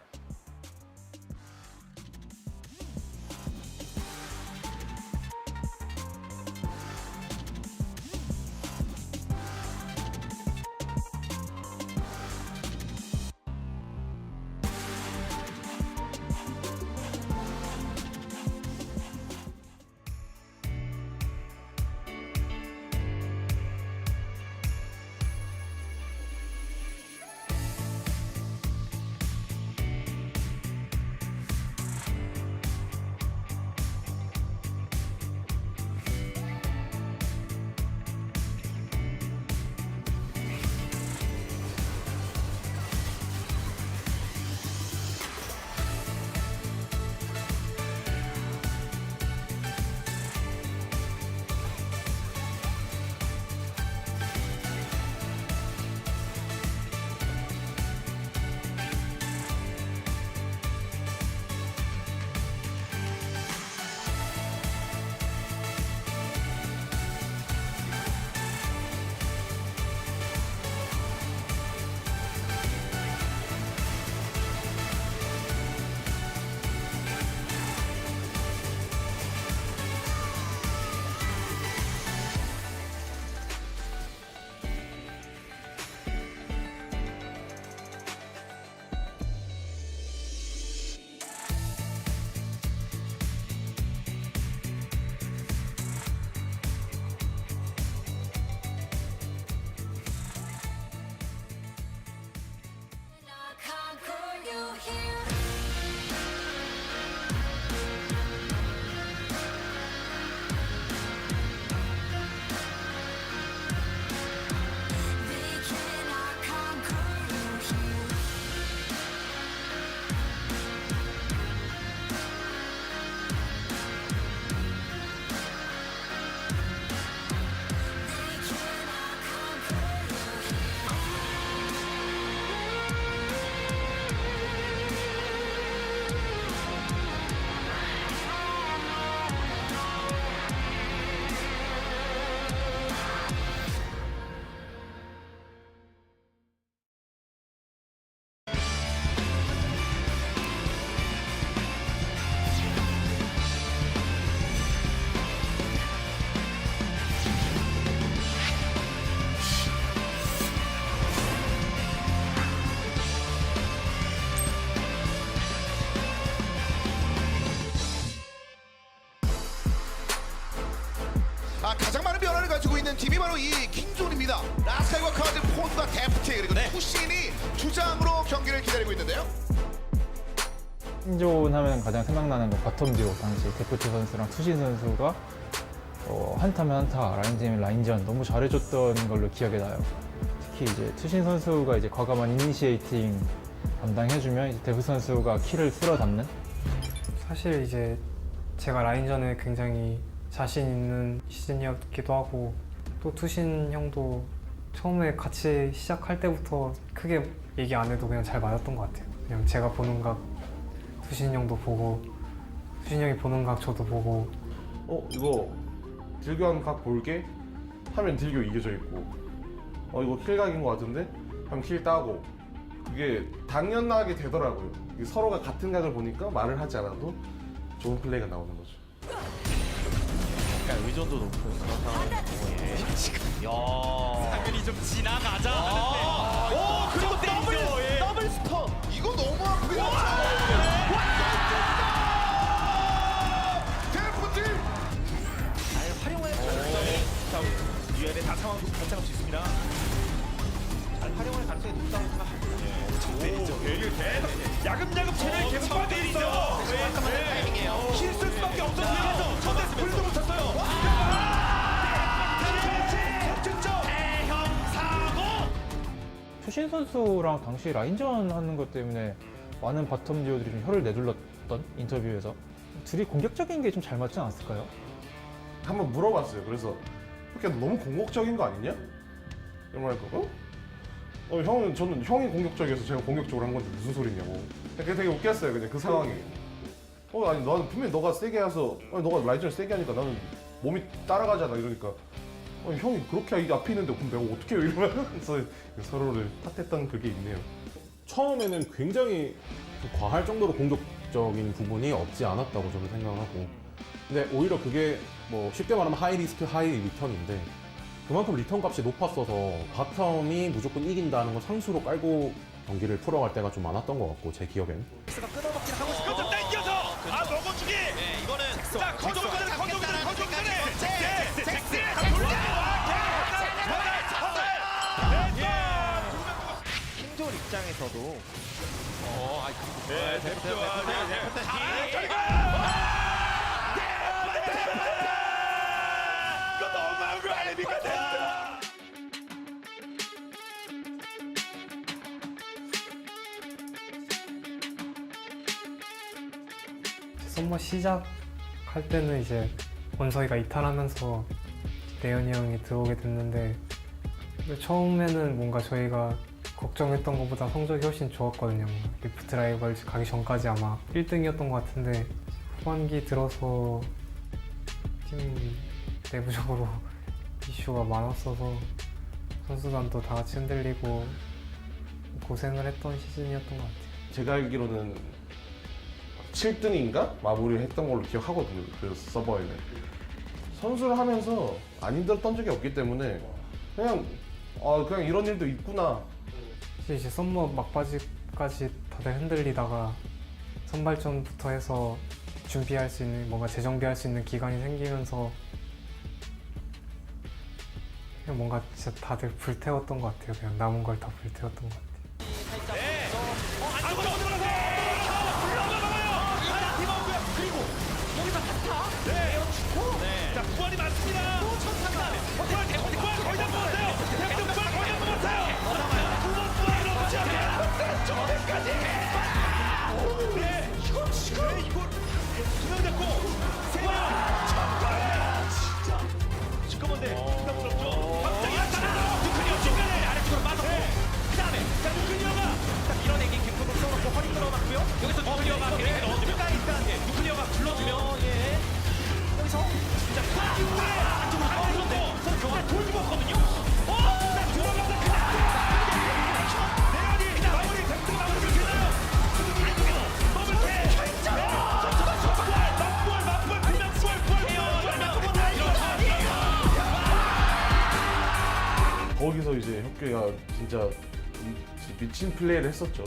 S18: 가지고 있는 팀이 바로 이 킹존입니다. 라스칼과 카드, 폰과 데프트 그리고 투신이 주장으로 경기를 기다리고 있는데요.
S11: 킹존 하면 가장 생각나는 거 바텀 듀오 당시 데프트 선수랑 투신 선수가 한타면 한타, 라인전이면 라인전 너무 잘해줬던 걸로 기억이 나요. 특히 이제 투신 선수가 이제 과감한 이니시에이팅 담당해주면 이제 데프트 선수가 키를 쓸어 담는.
S19: 사실 이제 제가 라인전에 굉장히 자신 있는 시즌이었기도 하고 또 투신 형도 처음에 같이 시작할 때부터 크게 얘기 안 해도 그냥 잘 맞았던 것 같아요. 그냥 제가 보는 각 투신 형도 보고 투신 형이 보는 각 저도 보고
S20: 이거 딜교 하는 각 볼게 하면 딜교 이겨져 있고 이거 킬각인 것 같은데 하면 킬 따고 그게 당연하게 되더라고요. 이게 서로가 같은 각을 보니까 말을 하지 않아도 좋은 플레이가 나오는 거죠.
S21: 약간 의존도 높은 그런 상황이고 지금 상윤이 좀 지나가자 하는데
S18: 오 그리고 더블 스톱 이거 너무 아프다. 데프트
S21: 잘 활용할 가능성이 유엔의 다 상황 관찰할 수 있습니다. 잘 활용할 가능성이 높다고 생각합니다. 때리죠. 계속 야금야금 체력이 계속 빠져 있어. 실수일 수밖에 없었어요. 첫에서 불도 붙었어요. 대형 사고.
S11: 투신 선수랑 당시 라인전 하는 것 때문에 많은 바텀 듀오들이 좀 혀를 내둘렀던 인터뷰에서 둘이 공격적인 게 좀 잘 맞지 않았을까요?
S20: 한번 물어봤어요. 그래서 그렇게 너무 공격적인 거 아니냐? 이런 거 저는 형이 공격적이어서 제가 공격적으로 한 건데 무슨 소리냐고. 그게 되게 웃겼어요. 그냥 그 상황이. 아니 나는 분명히 너가 세게 해서 너가 라이전을 세게 하니까 나는 몸이 따라가잖아 이러니까 형이 그렇게 앞에 있는데 그럼 내가 어떻게 해요 이러면서 서로를 탓했던 그게 있네요.
S22: 처음에는 굉장히 과할 정도로 공격적인 부분이 없지 않았다고 저는 생각하고 근데 오히려 그게 뭐 쉽게 말하면 하이 리스크 하이 리턴인데 그만큼 리턴 값이 높았어서 바텀이 무조건 이긴다는 건 상수로 깔고 경기를 풀어갈 때가 좀 많았던 것 같고 제 기억엔
S21: 끊어먹긴 하고 싶어. 좀 당겨서 먹어주기. 이거는 자 거절을 킹존 입장에서도 이거 너무한 거 아닙니까?
S19: 썸머 시작할 때는 이제 원석이가 이탈하면서 내연이 형이 들어오게 됐는데 처음에는 뭔가 저희가 걱정했던 것보다 성적이 훨씬 좋았거든요. 리프트 라이벌 가기 전까지 아마 1등이었던 것 같은데 후반기 들어서 팀 내부적으로 이슈가 많았어서 선수단도 다 같이 흔들리고 고생을 했던 시즌이었던 것 같아요.
S20: 제가 알기로는 7등인가? 마무리를 했던 걸로 기억하거든요. 그 서버에는. 선수를 하면서 안 힘들었던 적이 없기 때문에 그냥 이런 일도 있구나.
S19: 이제 썸머 막바지까지 다들 흔들리다가 선발전부터 해서 준비할 수 있는 뭔가 재정비할 수 있는 기간이 생기면서 그냥 뭔가 진짜 다들 불태웠던 것 같아요. 그냥 남은 걸 다 불태웠던 것 같아요.
S21: 그리고 여기서 한타 내어주고 자 구원이 많습니다. 또 천사가 구원 거의 다 먹었어요. 대표 구원 거의 다 먹었어요. 구원 이렇게 저기까지 이거 두명 잡고 세명 진짜 시커먼데 부담스럽죠. 갑자기 나타나서 누클리어 중간에 아래쪽으로 빠졌고 그 다음에 자 누클리어가 딱 밀어내기 갱플로 써놓고 허리 끌어놨고요. 여기서 누클리어가 계획에 넣어주면 일단 누클리어가 불러주면 여기서 진짜 팍 이후에 안쪽으로 가버렸는데 서로 교환 돌리고 왔거든요. 딱 들어가서 내연이 그냥 마무리 댐프가 마무리 되나요? 안쪽에서 더블캐 맞불 그냥
S20: 거기서 이제 혁규가 진짜 미친 플레이를 했었죠.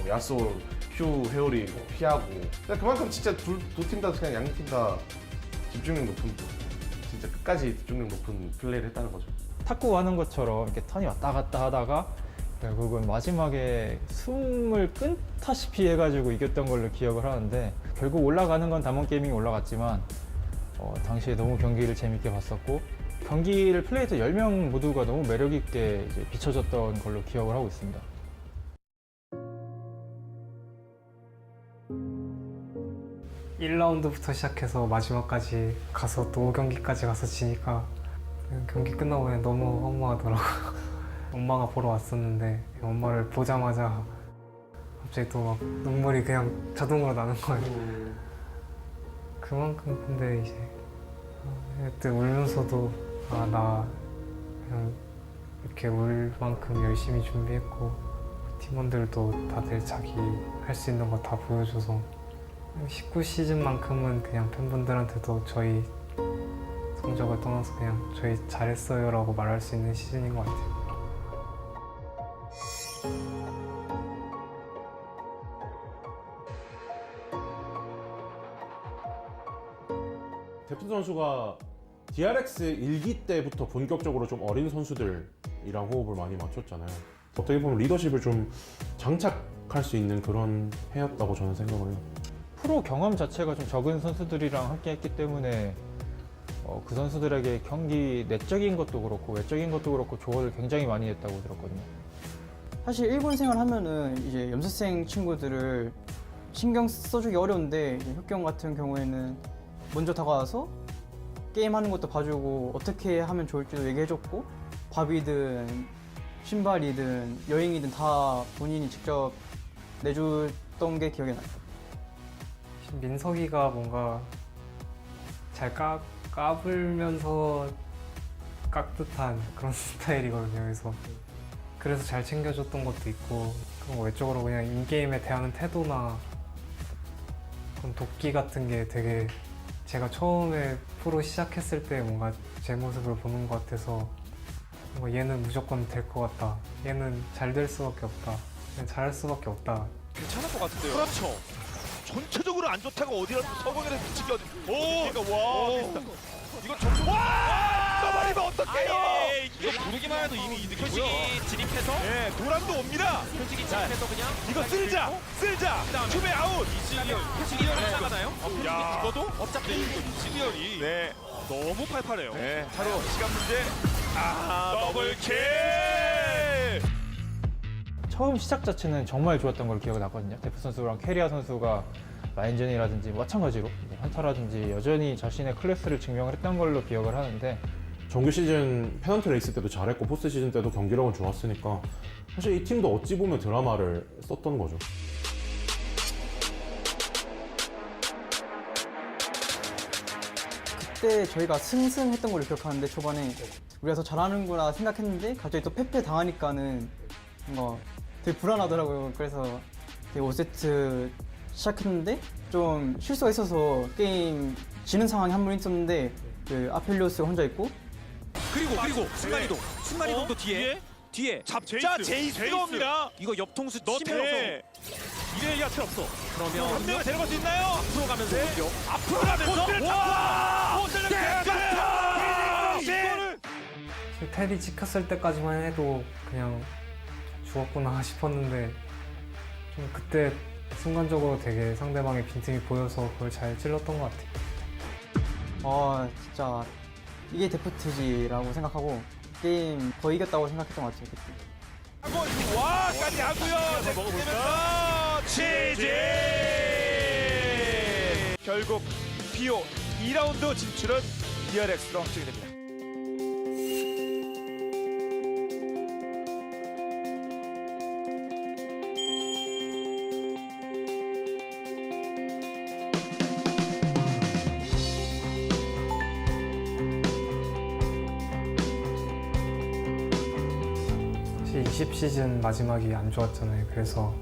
S20: 야쏘, 큐, 회오리 피하고 그만큼 진짜 두 팀 다 그냥 양팀 다 집중력 높은 진짜 끝까지 집중력 높은 플레이를 했다는 거죠.
S11: 탁구 하는 것처럼 이렇게 턴이 왔다 갔다 하다가 결국은 마지막에 숨을 끊다시피 해가지고 이겼던 걸로 기억을 하는데, 결국 올라가는 건 담원 게이밍이 올라갔지만 당시에 너무 경기를 재밌게 봤었고, 경기를 플레이했던 10명 모두가 너무 매력 있게 이제 비춰졌던 걸로 기억을 하고 있습니다.
S19: (1라운드부터) 시작해서 마지막까지 가서 또 5경기까지 가서 지니까 경기 끝나고 그냥 너무 허무하더라고요. 엄마가 보러 왔었는데 엄마를 보자마자 갑자기 또 막 눈물이 그냥 자동으로 나는 거예요. 그만큼 근데 이제 그때 울면서도 나 그냥 이렇게 울 만큼 열심히 준비했고, 팀원들도 다들 자기 할 수 있는 거 다 보여줘서 19시즌만큼은 그냥 팬분들한테도 저희 성적을 떠나서 그냥 저희 잘했어요 라고 말할 수 있는 시즌인 것 같아요.
S22: 데프트 선수가 DRX 1기 때부터 본격적으로 좀 어린 선수들이랑 호흡을 많이 맞췄잖아요. 어떻게 보면 리더십을 좀 장착할 수 있는 그런 해였다고 저는 생각을 해요.
S11: 프로 경험 자체가 좀 적은 선수들이랑 함께 했기 때문에 그 선수들에게 경기 내적인 것도 그렇고 외적인 것도 그렇고 조언을 굉장히 많이 했다고 들었거든요.
S5: 사실 일본 생활하면은 이제 연습생 친구들을 신경 써주기 어려운데, 혁경 같은 경우에는 먼저 다가와서 게임하는 것도 봐주고 어떻게 하면 좋을지도 얘기해줬고, 밥이든 신발이든 여행이든 다 본인이 직접 내줬던 게 기억에 나요.
S19: 민석이가 뭔가 잘 까불면서 깍듯한 그런 스타일이거든요. 그래서 잘 챙겨줬던 것도 있고, 그런 거 외적으로 그냥 인게임에 대하는 태도나 그런 도끼 같은 게 되게 제가 처음에 프로 시작했을 때 뭔가 제 모습을 보는 것 같아서, 뭔가 얘는 무조건 될 것 같다, 얘는 잘 될 수밖에 없다, 그냥 잘할 수밖에 없다.
S21: 괜찮을 것 같은데요. 그렇죠. 전체적으로 안 좋다가 어디라도 서버에서 지켜. 오, 그러니까 와. 이거 전부 와! 가만히면 어떡해요? 이거 부르기만 해도 이미 이득이고요. 표식이 진입해서 네, 도란도 옵니다. 표식이 진입해서 그냥 이거 쓸자. 춤에 아웃. 표식이 나가나요? 야, 이거도 어차피 이지리얼이 네, 너무 팔팔해요. 네, 바로 시간 문제. 더블킬.
S11: 처음 시작 자체는 정말 좋았던 걸로 기억이 나거든요. 데프 선수랑 캐리아 선수가 라인전이라든지 마찬가지로 한타라든지 여전히 자신의 클래스를 증명을 했던 걸로 기억을 하는데,
S22: 정규 시즌 페넌트 레이스 때도 잘했고 포스트 시즌 때도 경기력은 좋았으니까 사실 이 팀도 어찌 보면 드라마를 썼던 거죠.
S5: 그때 저희가 승승했던 걸로 기억하는데, 초반에 우리가 더 잘하는구나 생각했는데 갑자기 또 패패 당하니까는 뭔가 되게 불안하더라고요. 그래서 되게 5세트 시작했는데 좀 실수가 있어서 게임 지는 상황이 한 번 있었는데, 그 아펠리오스가 혼자 있고,
S21: 그리고 순간이동도 뒤에 자 제이스가 옵니다. 이거 옆통수 치면서 이래야 틀 없어. 그러면 한 명을 데려갈 수 있나요? 앞으로 가면서 와! 이거는
S19: 테리 찍혔을 때까지만 해도 그냥 죽었구나 싶었는데, 좀 그때 순간적으로 되게 상대방의 빈틈이 보여서 그걸 잘 찔렀던 것 같아요.
S5: 진짜 이게 데프트지라고 생각하고 게임 거의 이겼다고 생각했던 것 같아요. 그때.
S21: 와까지 하고요. 먹어볼까? 치즈. 결국 PO 2라운드 진출은 DRX로 확정이 됩니다.
S19: 사실 20시즌 마지막이 안 좋았잖아요. 그래서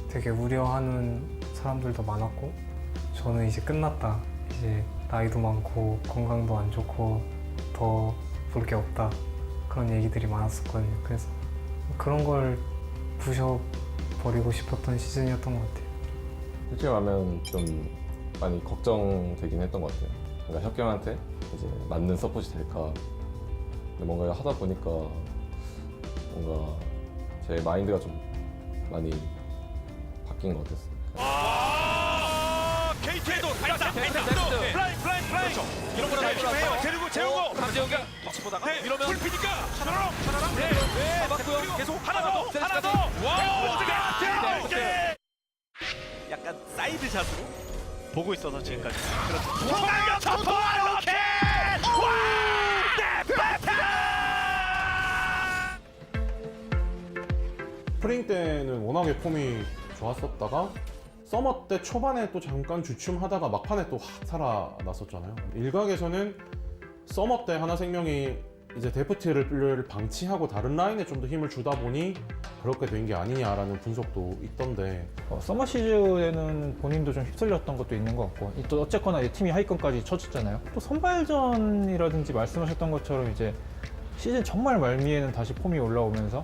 S19: 되게 우려하는 사람들도 많았고, 저는 이제 끝났다, 이제 나이도 많고 건강도 안 좋고 더 볼 게 없다, 그런 얘기들이 많았었거든요. 그래서 그런 걸 부셔버리고 싶었던 시즌이었던 것 같아요.
S6: 솔직히 말하면 좀 많이 걱정되긴 했던 것 같아요. 그러니까 혁경한테
S1: 이제 맞는 서폿이 될까. 근데 뭔가 하다 보니까 뭔가 제 마인드가 좀 많이 바뀐 것 같았어요.
S21: KT도 플라잉 이런 거라 해요. 데리고 재우고 강재욱이 보다가 이러면 풀피니까 차라랑 네 맞고요. 계속 하나 더 와우 어떻게 약간 사이드 샷으로 보고 있어서 지금까지 그렇죠. 통화력 터포 로켓
S22: 스프링 때는 워낙에 폼이 좋았었다가 서머 때 초반에 또 잠깐 주춤하다가 막판에 또 확 살아났었잖아요. 일각에서는 서머 때 하나생명이 이제 데프트를 방치하고 다른 라인에 좀 더 힘을 주다 보니 그렇게 된 게 아니냐라는 분석도 있던데
S11: 서머 시즌에는 본인도 좀 휩쓸렸던 것도 있는 것 같고 또 어쨌거나 팀이 하위권까지 쳐졌잖아요. 또 선발전이라든지 말씀하셨던 것처럼 이제 시즌 정말 말미에는 다시 폼이 올라오면서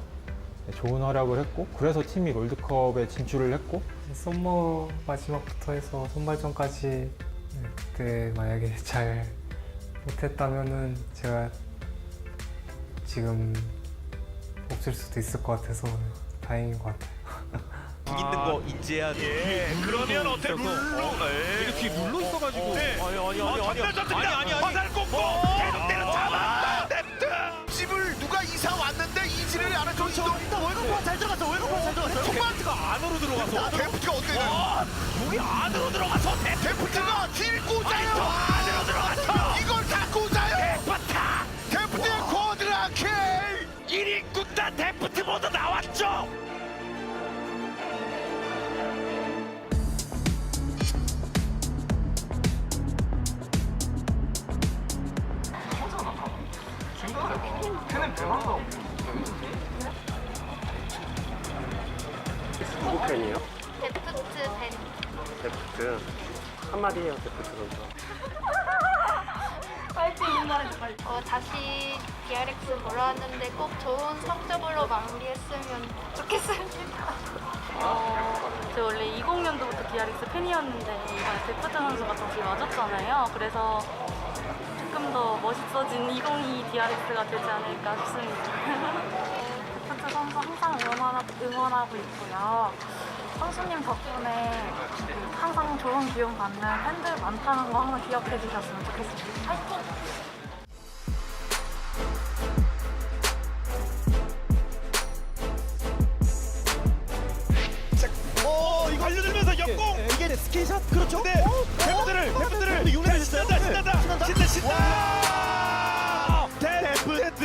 S11: 좋은 활약을 했고 그래서 팀이 롤드컵에 진출을 했고
S19: 썸머 마지막부터 해서 선발전까지 그때 만약에 잘 못했다면은 제가 지금 없을 수도 있을 것 같아서 다행인 것 같아요.
S21: 있는 거 인지해야 돼. 그러면 어때 룰루? 이게 뒤에 룰루 있어가지고. 아니. 화살 꽂고 계속 잡아. 집을 누가 이사 왔는데 이지를 안 해줘. 월급판 잘 들어갔어. 토마트가 안으로 들어가서. 데프트가 어때? 여기 안으로 들어가서 데프트가 딜 꽂아요. 안으로 들어가서 이걸 다 꽂아요. 데프트의 쿼드라킬 1인 군단 데프트 모두 나왔죠.
S4: 누구 팬이에요?
S17: 데프트 팬.
S4: 데프트 한마디 해요. 데프트 선수.
S17: 파이팅 응원해줘 빨리. 다시 DRX 보러 왔는데 꼭 좋은 성적으로 마무리했으면 좋겠습니다.
S23: 제가 원래 20년도부터 DRX 팬이었는데 이번에 데프트 선수가 다시 와줬잖아요. 그래서 조금 더 멋있어진 2022 DRX가 되지 않을까 싶습니다. 데프트 선수 항상 응원하고 있고요. 선수님 덕분에 항상 좋은 기운 받는 팬들 많다는 거 항상 기억해 주셨으면 좋겠습니다. 파이팅!
S21: 이거 달려들면서 역공! 이게 스킨샷? 그렇죠? 네! 데프트를 신난다! 데프트!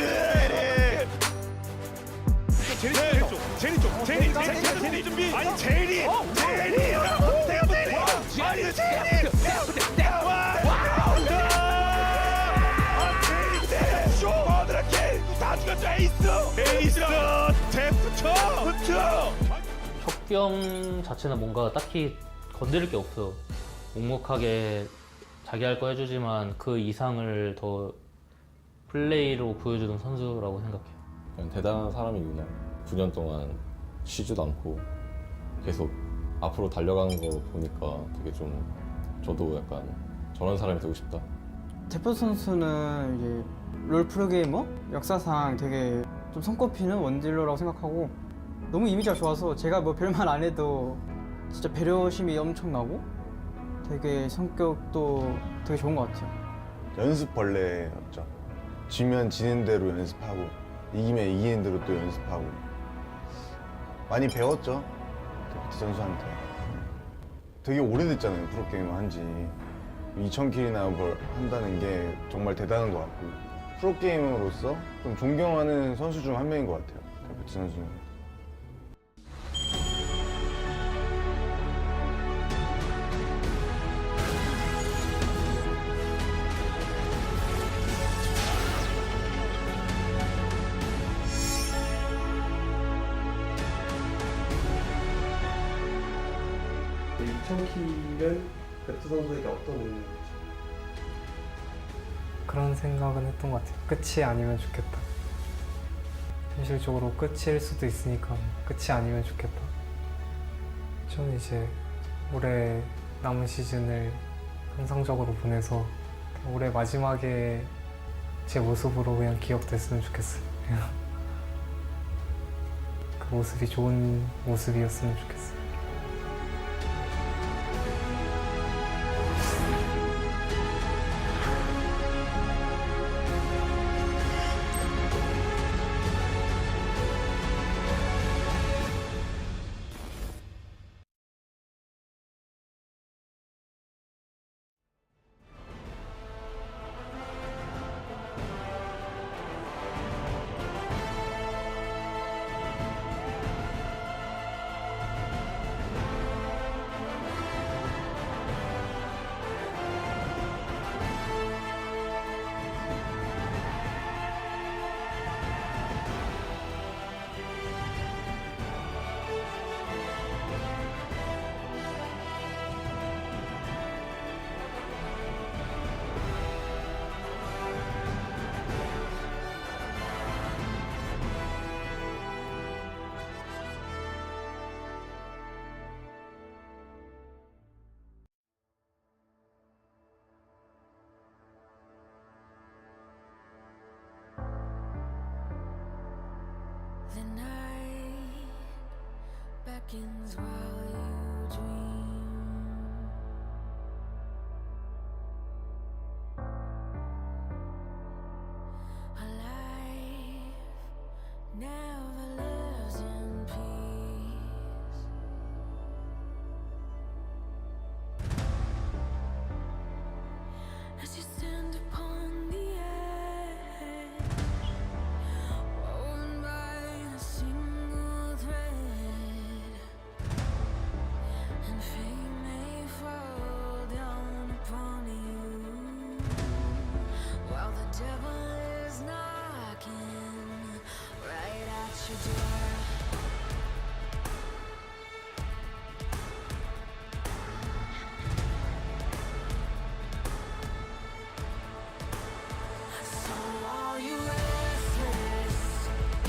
S21: 제리 준비! 아니 제리! 에이스! 데프트!
S24: 협경 자체는 뭔가 딱히 건드릴 게 없어요. 묵묵하게 자기 할 거 해주지만 그 이상을 더 플레이로 보여주는 선수라고 생각해요.
S1: 그냥 대단한 사람이구나. 9년 동안 쉬지도 않고 계속 앞으로 달려가는 거 보니까 되게 좀 저도 약간 저런 사람이 되고 싶다.
S5: 데프트 선수는 이제 롤 프로게이머 역사상 되게 좀 손꼽히는 원딜러라고 생각하고 너무 이미지가 좋아서 제가 뭐 별말 안 해도 진짜 배려심이 엄청나고 되게 성격도 되게 좋은 것 같아요.
S25: 연습벌레였죠. 지면 지는 대로 연습하고 이기면 이기는 대로 또 연습하고 많이 배웠죠. 데프트 선수한테. 되게 오래됐잖아요. 프로게이머 한지 2000킬이나 뭘 한다는 게 정말 대단한 것 같고 프로게이머로서 좀 존경하는 선수 중 한 명인 것 같아요. 데프트 선수는.
S26: 킬은 데프트 선수에게 어떤 의미인지
S19: 그런 생각은 했던 것 같아요. 끝이 아니면 좋겠다. 현실적으로 끝일 수도 있으니까 끝이 아니면 좋겠다. 저는 이제 올해 남은 시즌을 환상적으로 보내서 올해 마지막에 제 모습으로 그냥 기억됐으면 좋겠어요. 그냥 그 모습이 좋은 모습이었으면 좋겠어요.
S7: The night beckons while you dream. A life never lives in peace. As you stand upon the edge, woven by a single thread, and fate may fall down upon you, while the devil is knocking right at your door. So are you restless?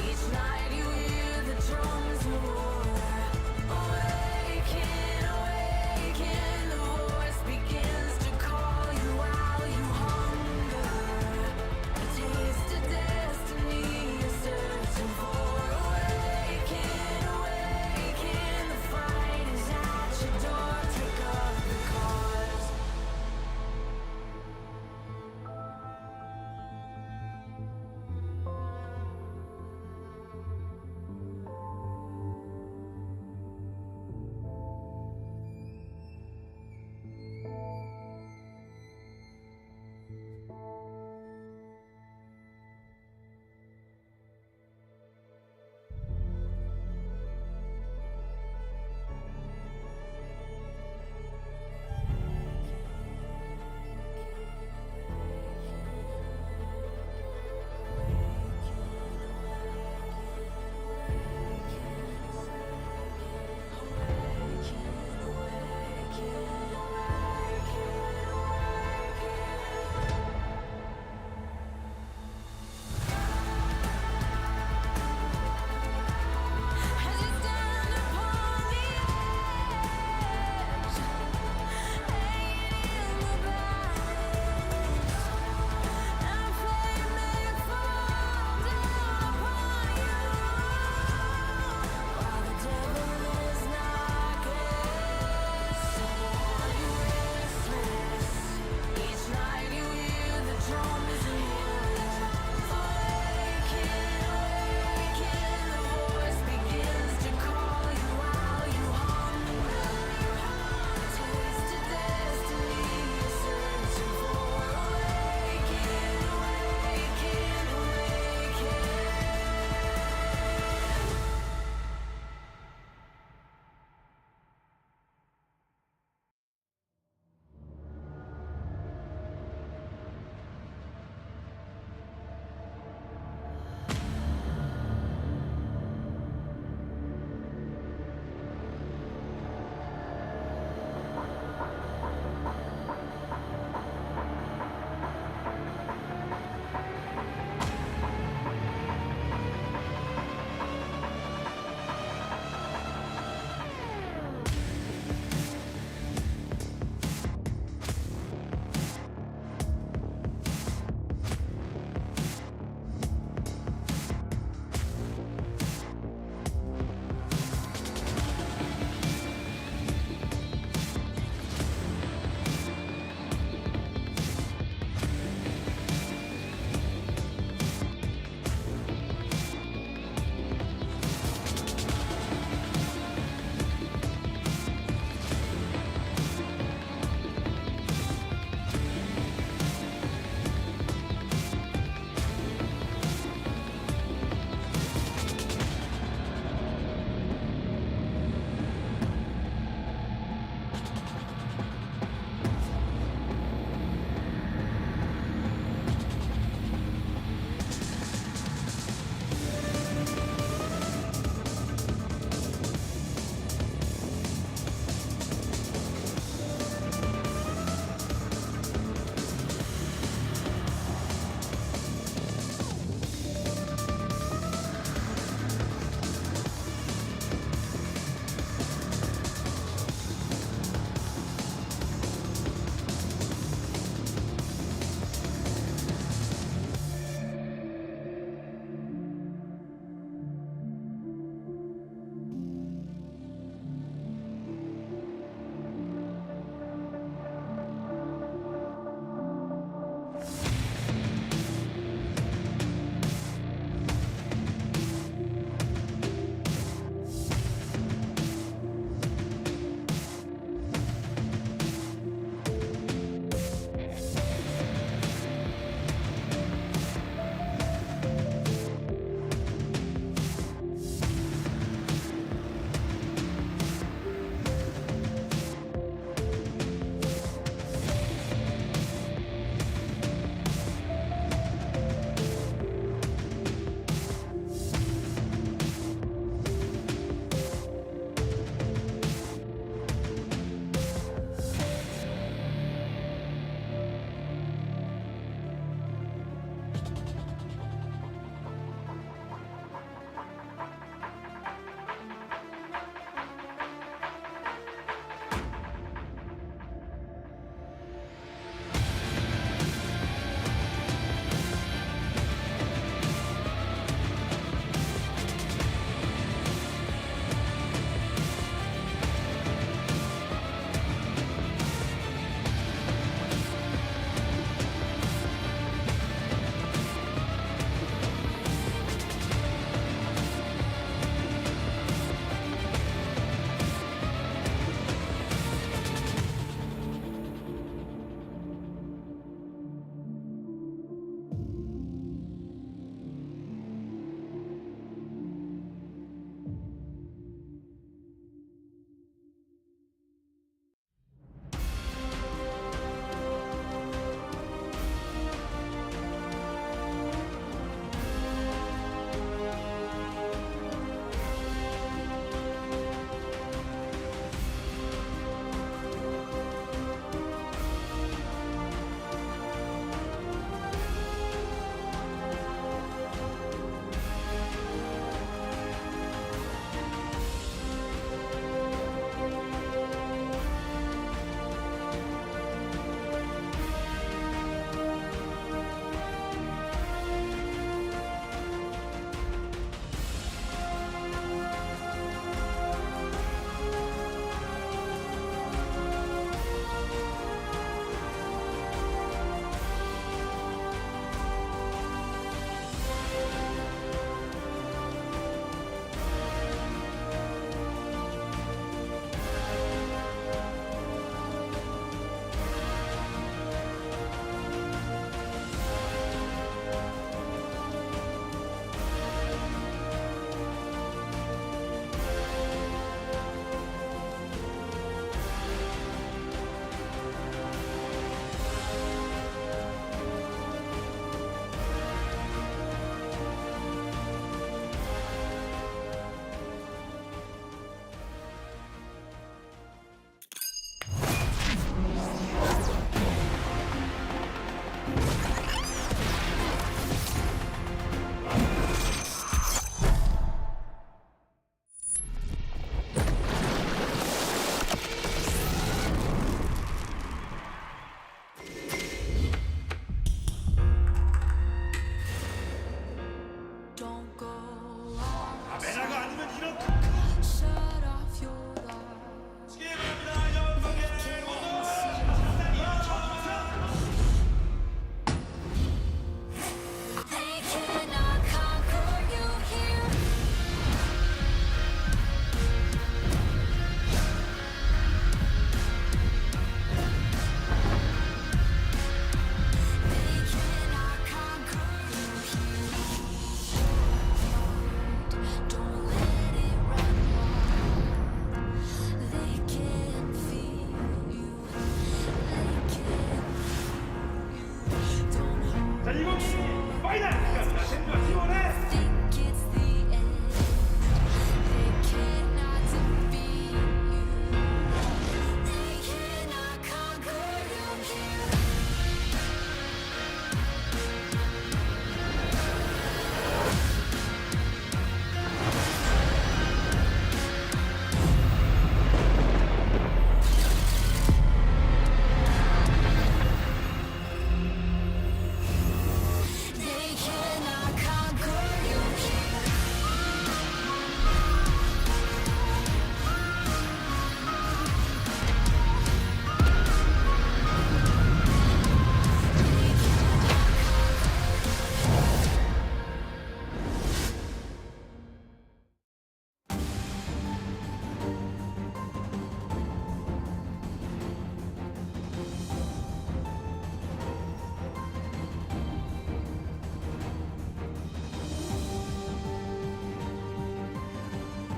S7: Each night you hear the drums of war. Awaken, awaken, the voice begins to call you while you hunger. A taste of destiny you're searching for. Awaken.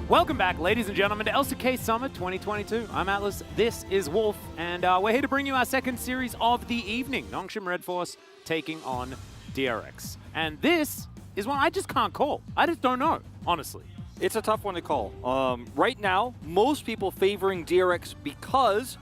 S12: Welcome back, ladies and gentlemen, to LCK Summer 2022. I'm Atlas, this is Wolf, and we're here to bring you our second series of the evening. Nongshim Red Force taking on DRX. And this is one I just can't call. I just don't know, honestly.
S13: It's a tough one to call. Right now, most people favoring DRX because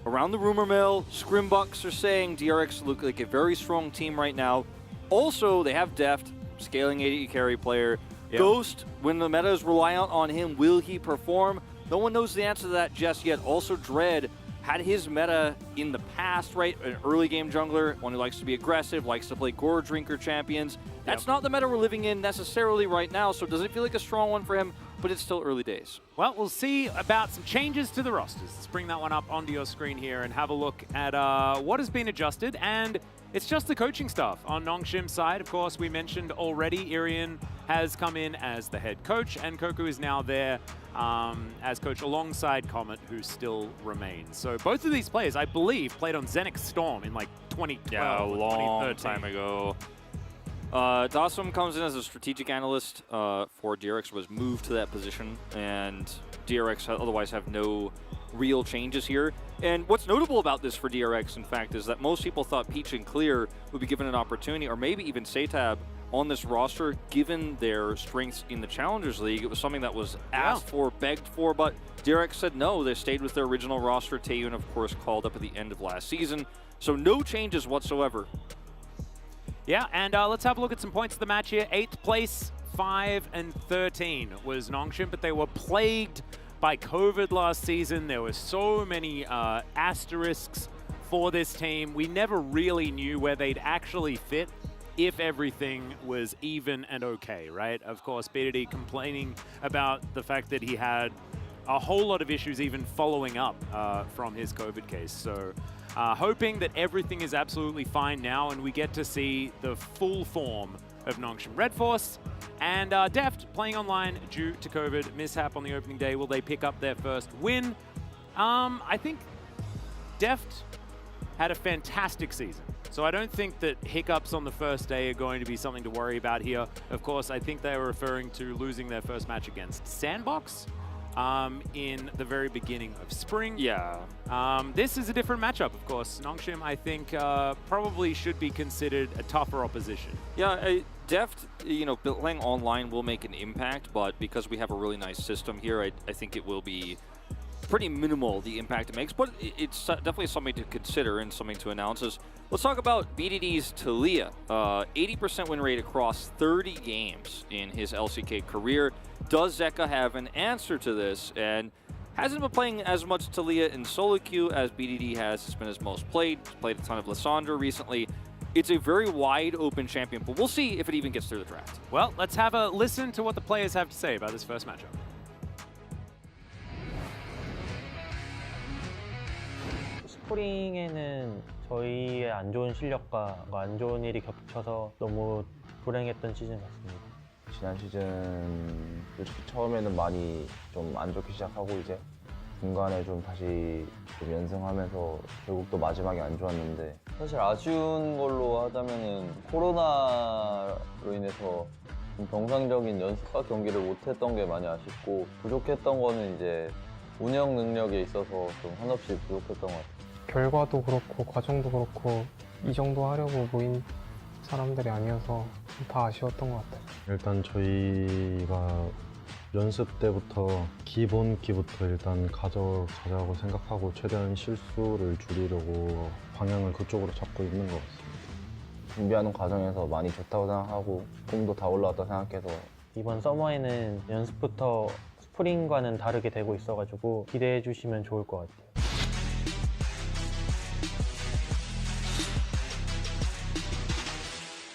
S13: around the rumor mill, Scrimbucks are saying DRX look like a very strong team right now. Also, they have Deft, scaling AD carry player.
S12: Yeah.
S13: Ghost, when the meta is reliant on him, will he perform? No one knows the answer to that just yet. Also, Dread had his meta in the past, right? An early game jungler, one who likes to be aggressive, likes to play Gore Drinker champions. That's not the meta we're living in necessarily right now, so it doesn't feel like a strong one for him, but it's still early days.
S12: Well, we'll see about some changes to the rosters. Let's bring that one up onto your screen here and have a look at what has been adjusted. And it's just the coaching staff on Nongshim's side. Of course, we mentioned already, Irian has come in as the head coach, and Koku is now there as coach alongside Comet, who still remains. So both of these players, I believe, played on Zenix Storm in like 2012
S13: Yeah, a
S12: or
S13: long
S12: 2013.
S13: time ago. Dawson comes in as a strategic analyst for DRX, was moved to that position, and DRX otherwise have no real changes here. And what's notable about this for DRX, in fact, is that most people thought Peach and Clear would be given an opportunity, or maybe even Satab on this roster, given their strengths in the Challengers League. It was something that was asked for, begged for, but DRX said no. They stayed with their original roster. Taeyun, of course, called up at the end of last season. So no changes whatsoever.
S12: Yeah, and let's have a look at some points of the match here. 8th place, 5 and 13 was Nongshim, but they were plagued by COVID last season. There were so many asterisks for this team. We never really knew where they'd actually fit if everything was even and okay, right? Of course, BDD complaining about the fact that he had a whole lot of issues even following up from his COVID case. So hoping that everything is absolutely fine now and we get to see the full form of Nongshim Red Force. And Deft playing online due to COVID mishap on the opening day. Will they pick up their first win? I think Deft had a fantastic season. So I don't think that hiccups on the first day are going to be something to worry about here. Of course, I think they were referring to losing their first match against Sandbox in the very beginning of spring.
S13: Yeah.
S12: This is a different matchup, of course. Nongshim, I think, probably should be considered a tougher opposition.
S13: Yeah, Deft, you know, playing online will make an impact, but because we have a really nice system here, I think it will be pretty minimal, the impact it makes, but it's definitely something to consider and something to announce. Let's talk about BDD's Talia. 80% win rate across 30 games in his LCK career. Does Zeka have an answer to this? And hasn't been playing as much Talia in solo queue as BDD has. It's been his most played. He's played a ton of Lissandra recently. It's a very wide open champion, but we'll see if it even gets through the draft.
S12: Well, let's have a listen to what the players have to say about this first matchup.
S8: 스프링에는 저희의 안 좋은 실력과 안 좋은 일이 겹쳐서 너무 불행했던 시즌 같습니다.
S9: 지난 시즌 솔직히 처음에는 많이 좀 안 좋게 시작하고 이제 중간에 좀 다시 좀 연승하면서 결국 또 마지막에 안 좋았는데 사실 아쉬운 걸로 하자면은 코로나로 인해서 좀 정상적인 연습과 경기를 못했던 게 많이 아쉽고 부족했던 거는 이제 운영 능력에 있어서 좀 한없이 부족했던 것 같아요.
S19: 결과도 그렇고 과정도 그렇고 이 정도 하려고 모인 사람들이 아니어서 다 아쉬웠던 것 같아요.
S6: 일단 저희가 연습 때부터 기본기부터 일단 가져가자고 생각하고 최대한 실수를 줄이려고 방향을 그쪽으로 잡고 있는 것 같습니다.
S9: 준비하는 과정에서 많이 좋다고 생각하고 꿈도 다 올라왔다고 생각해서
S8: 이번 서머에는 연습부터 스프링과는 다르게 되고 있어가지고 기대해 주시면 좋을 것 같아요.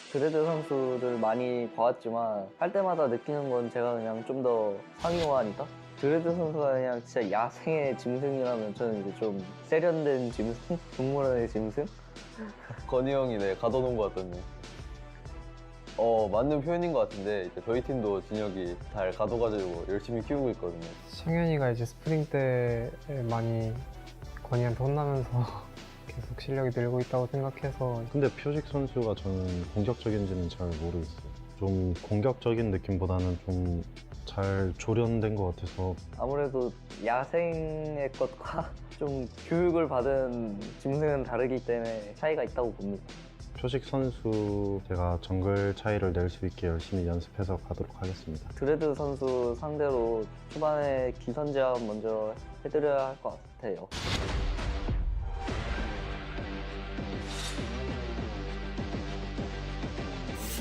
S10: 드레드 선수를 많이 봐왔지만 할 때마다 느끼는 건 제가 그냥 좀 더 상위호환이다? 드레드 선수가 그냥 진짜 야생의 짐승이라면 저는 이제 좀 세련된 짐승? 동물원의 짐승?
S9: 건희 형이 가둬놓은 것 같던데 맞는 표현인 것 같은데 이제 저희 팀도 진혁이 잘 가둬가지고 열심히 키우고 있거든요.
S19: 창현이가 이제 스프링 때 많이 건희한테 혼나면서 계속 실력이 늘고 있다고 생각해서
S6: 근데 표식 선수가 저는 공격적인지는 잘 모르겠어요. 좀 공격적인 느낌보다는 좀 잘 조련된 것 같아서
S10: 아무래도 야생의 것과 좀 교육을 받은 짐승은 다르기 때문에 차이가 있다고 봅니다.
S6: 표식 선수 제가 정글 차이를 낼 수 있게 열심히 연습해서 가도록 하겠습니다.
S10: 드레드 선수 상대로 초반에 기선 제압 먼저 해드려야 할 것 같아요.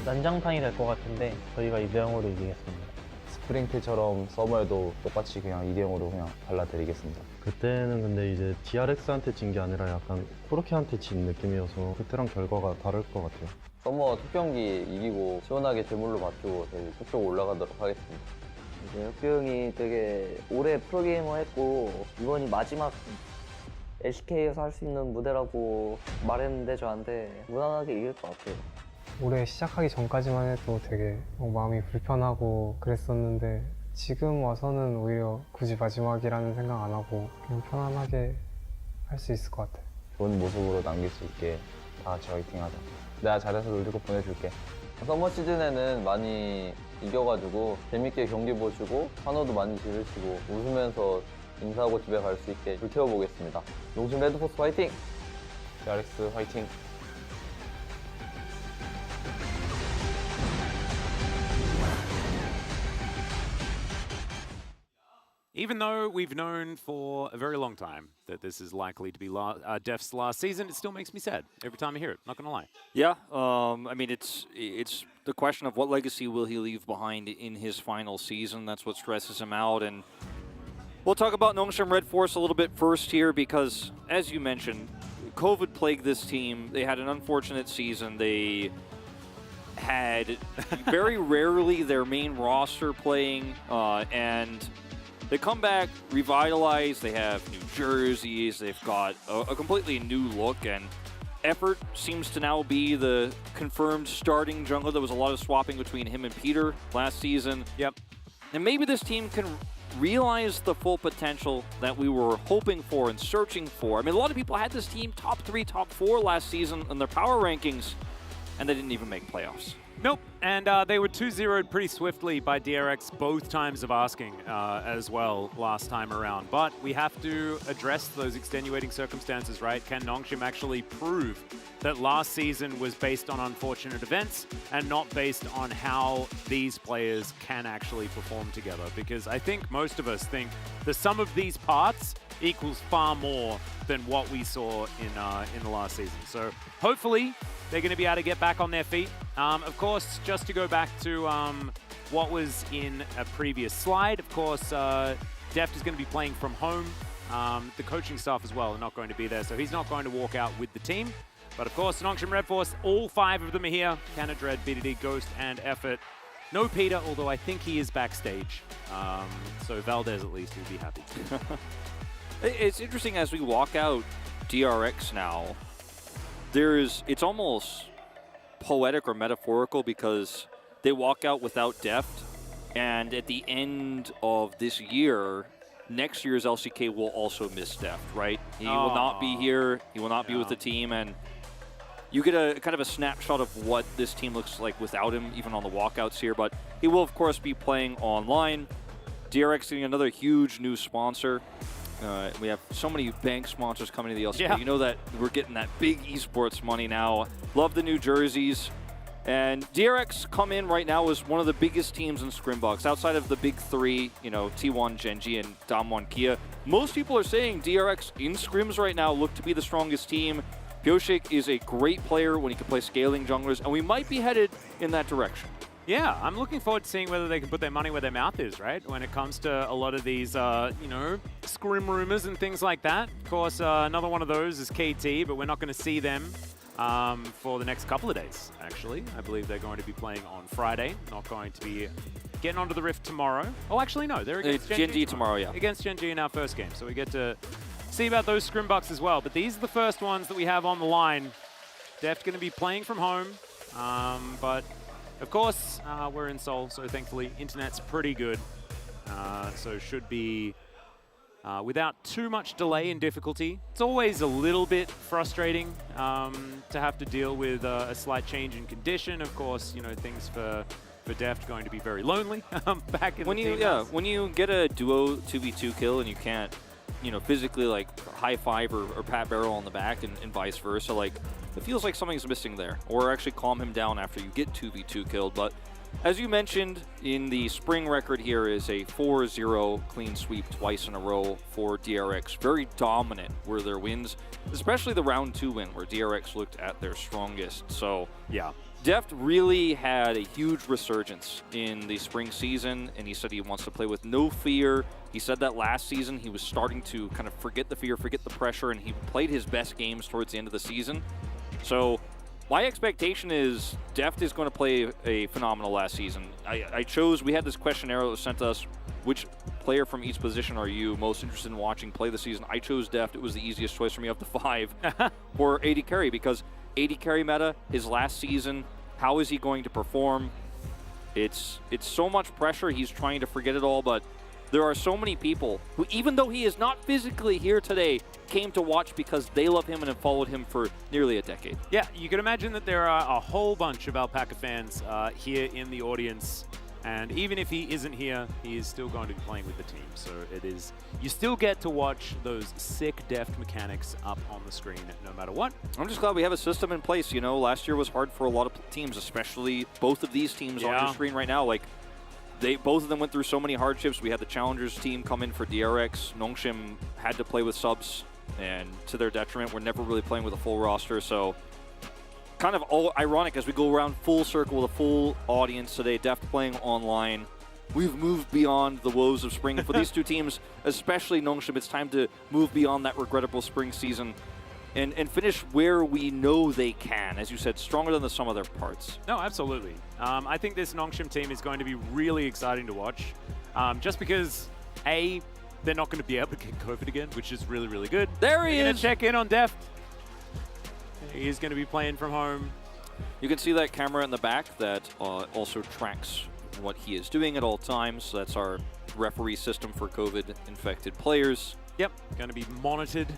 S8: 난장판이 될 것 같은데 저희가 2대0으로 이기겠습니다.
S9: 스프링 때처럼 서머에도 똑같이 그냥 2대0으로 그냥 발라드리겠습니다.
S6: 그때는 근데 이제 DRX한테 진 게 아니라 약간 코르키한테 진 느낌이어서 그때랑 결과가 다를 것 같아요.
S10: 서머 첫 경기 이기고 시원하게 제물로 맞추고 저희 쭉쭉 올라가도록 하겠습니다. 이제 혁규 형이 되게 오래 프로게이머 했고 이번이 마지막 LCK에서 할 수 있는 무대라고 말했는데 저한테 무난하게 이길 것 같아요.
S19: 올해 시작하기 전까지만 해도 되게 마음이 불편하고 그랬었는데 지금 와서는 오히려 굳이 마지막이라는 생각 안 하고 그냥 편안하게 할 수 있을 것 같아요.
S9: 좋은 모습으로 남길 수 있게 다 같이 화이팅하자. 내가 잘해서 롤드컵 보내줄게. 서머 시즌에는 많이 이겨가지고 재밌게 경기 보시고 환호도 많이 지르시고 웃으면서 인사하고 집에 갈 수 있게 불태워보겠습니다. 농심 레드포스 화이팅! DRX 화이팅!
S12: Even though we've known for a very long time that this is likely to be Def's last season, it still makes me sad every time I hear it, not gonna lie.
S13: Yeah, I mean, it's the question of what legacy will he leave behind in his final season. That's what stresses him out. And we'll talk about Nongshim Red Force a little bit first here because, as you mentioned, COVID plagued this team. They had an unfortunate season. They had very rarely their main roster playing, and they come back revitalized. They have new jerseys. They've got a completely new look, and Effort seems to now be the confirmed starting jungler. There was a lot of swapping between him and Peter last season.
S12: Yep.
S13: And maybe this team can realize the full potential that we were hoping for and searching for. I mean, a lot of people had this team top 3, top 4 last season in their power rankings, and they didn't even make playoffs.
S12: Nope, and they were 2-0'd pretty swiftly by DRX both times of asking as well last time around. But we have to address those extenuating circumstances, right? Can Nongshim actually prove that last season was based on unfortunate events and not based on how these players can actually perform together? Because I think most of us think the sum of these parts equals far more than what we saw in the last season. So hopefully they're going to be able to get back on their feet. Of course, just to go back to what was in a previous slide, of course, Deft is going to be playing from home. The coaching staff as well are not going to be there, so he's not going to walk out with the team. But of course, Nongshim Red Force, all 5 of them are here. Canna Dread, BDD, Ghost, and Effort. No Peter, although I think he is backstage. So Valdez at least will be happy too.
S13: It's interesting as we walk out DRX now. It's almost poetic or metaphorical because they walk out without Deft, and at the end of this year, next year's LCK will also miss Deft, right? He will not be here. He will not be with the team, and you get a kind of a snapshot of what this team looks like without him, even on the walkouts here. But he will, of course, be playing online. DRX getting another huge new sponsor. We have so many bank sponsors coming to the LCK.
S12: Yeah.
S13: You know that we're getting that big esports money now. Love the new jerseys. And DRX come in right now as one of the biggest teams in Scrimbox. Outside of the big 3, you know, T1, Genji, and Damwon Kia. Most people are saying DRX in scrims right now look to be the strongest team. Pyoshik is a great player when he can play scaling junglers, and we might be headed in that direction.
S12: Yeah, I'm looking forward to seeing whether they can put their money where their mouth is, right? When it comes to a lot of these, you know, scrim rumors and things like that. Of course, another one of those is KT, but we're not going to see them for the next couple of days, actually. I believe they're going to be playing on Friday, not going to be getting onto the Rift tomorrow. Oh, actually, no, they're against
S13: Genji tomorrow, yeah.
S12: Against Genji in our first game, so we get to see about those scrim bucks as well. But these are the first ones that we have on the line. Deft going to be playing from home, but of course, we're in Seoul, so thankfully internet's pretty good. So should be without too much delay and difficulty. It's always a little bit frustrating to have to deal with a slight change in condition. Of course, you know, things for for Deft going to be very lonely back in
S13: when
S12: the
S13: you
S12: team.
S13: when you get a duo 2v2 kill and you can't, you know, physically like high five or pat barrel on the back and vice versa, like it feels like something's missing there, or actually calm him down after you get 2v2 killed. But as you mentioned, in the spring record here is a 4-0 clean sweep twice in a row for DRX. Very dominant were their wins, especially the round 2 win where DRX looked at their strongest. So
S12: yeah,
S13: Deft really had a huge resurgence in the spring season, and he said he wants to play with no fear. He said that last season he was starting to kind of forget the fear, forget the pressure, and he played his best games towards the end of the season. So my expectation is Deft is going to play a phenomenal last season. We had this questionnaire that was sent to us, which player from each position are you most interested in watching play the season? I chose Deft. It was the easiest choice for me of the 5 for AD carry, because AD carry meta, his last season, how is he going to perform? It's so much pressure, he's trying to forget it all, but there are so many people who, even though he is not physically here today, came to watch because they love him and have followed him for nearly a decade.
S12: Yeah, you can imagine that there are a whole bunch of Alpaca fans here in the audience, and even if he isn't here, he is still going to be playing with the team. So you still get to watch those sick Deft mechanics up on the screen no matter what.
S13: I'm just glad we have a system in place. You know, last year was hard for a lot of teams, especially both of these teams on your screen right now. Like, both of them went through so many hardships. We had the Challengers team come in for DRX. Nongshim had to play with subs, and to their detriment, we're never really playing with a full roster. So kind of all ironic as we go around full circle with a full audience today, Deft playing online. We've moved beyond the woes of spring. And for these two teams, especially Nongshim, it's time to move beyond that regrettable spring season and finish where we know they can. As you said, stronger than the sum of their parts.
S12: No, absolutely. I think this Nongshim team is going to be really exciting to watch. Just because, A, they're not going to be able to get COVID again, which is really, really good.
S13: There he
S12: is. Going to check in on Deft. He's going to be playing from home.
S13: You can see that camera in the back that also tracks what he is doing at all times. So that's our referee system for COVID-infected players.
S12: Yep, going to be monitored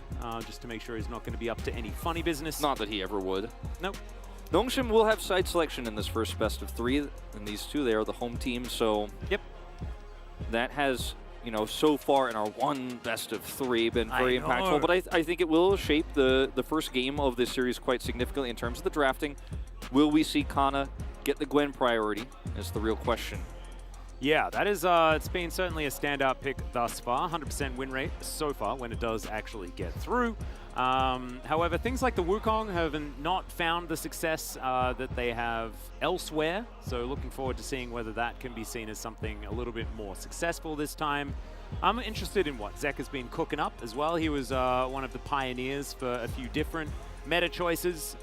S12: just to make sure he's not going to be up to any funny business.
S13: Not that he ever would.
S12: Nope.
S13: Nongshim will have side selection in this first best of 3, and these two, they are the home team. So
S12: yep,
S13: that has, you know, so far in our one best of 3 been very impactful. But I think it will shape the first game of this series quite significantly in terms of the drafting. Will we see Kana get the Gwen priority? Is the real question.
S12: Yeah, that is, it's been certainly a standout pick thus far. 100% win rate so far when it does actually get through. However, things like the Wukong have not found the success that they have elsewhere. So looking forward to seeing whether that can be seen as something a little bit more successful this time. I'm interested in what Zek has been cooking up as well. He was one of the pioneers for a few different meta choices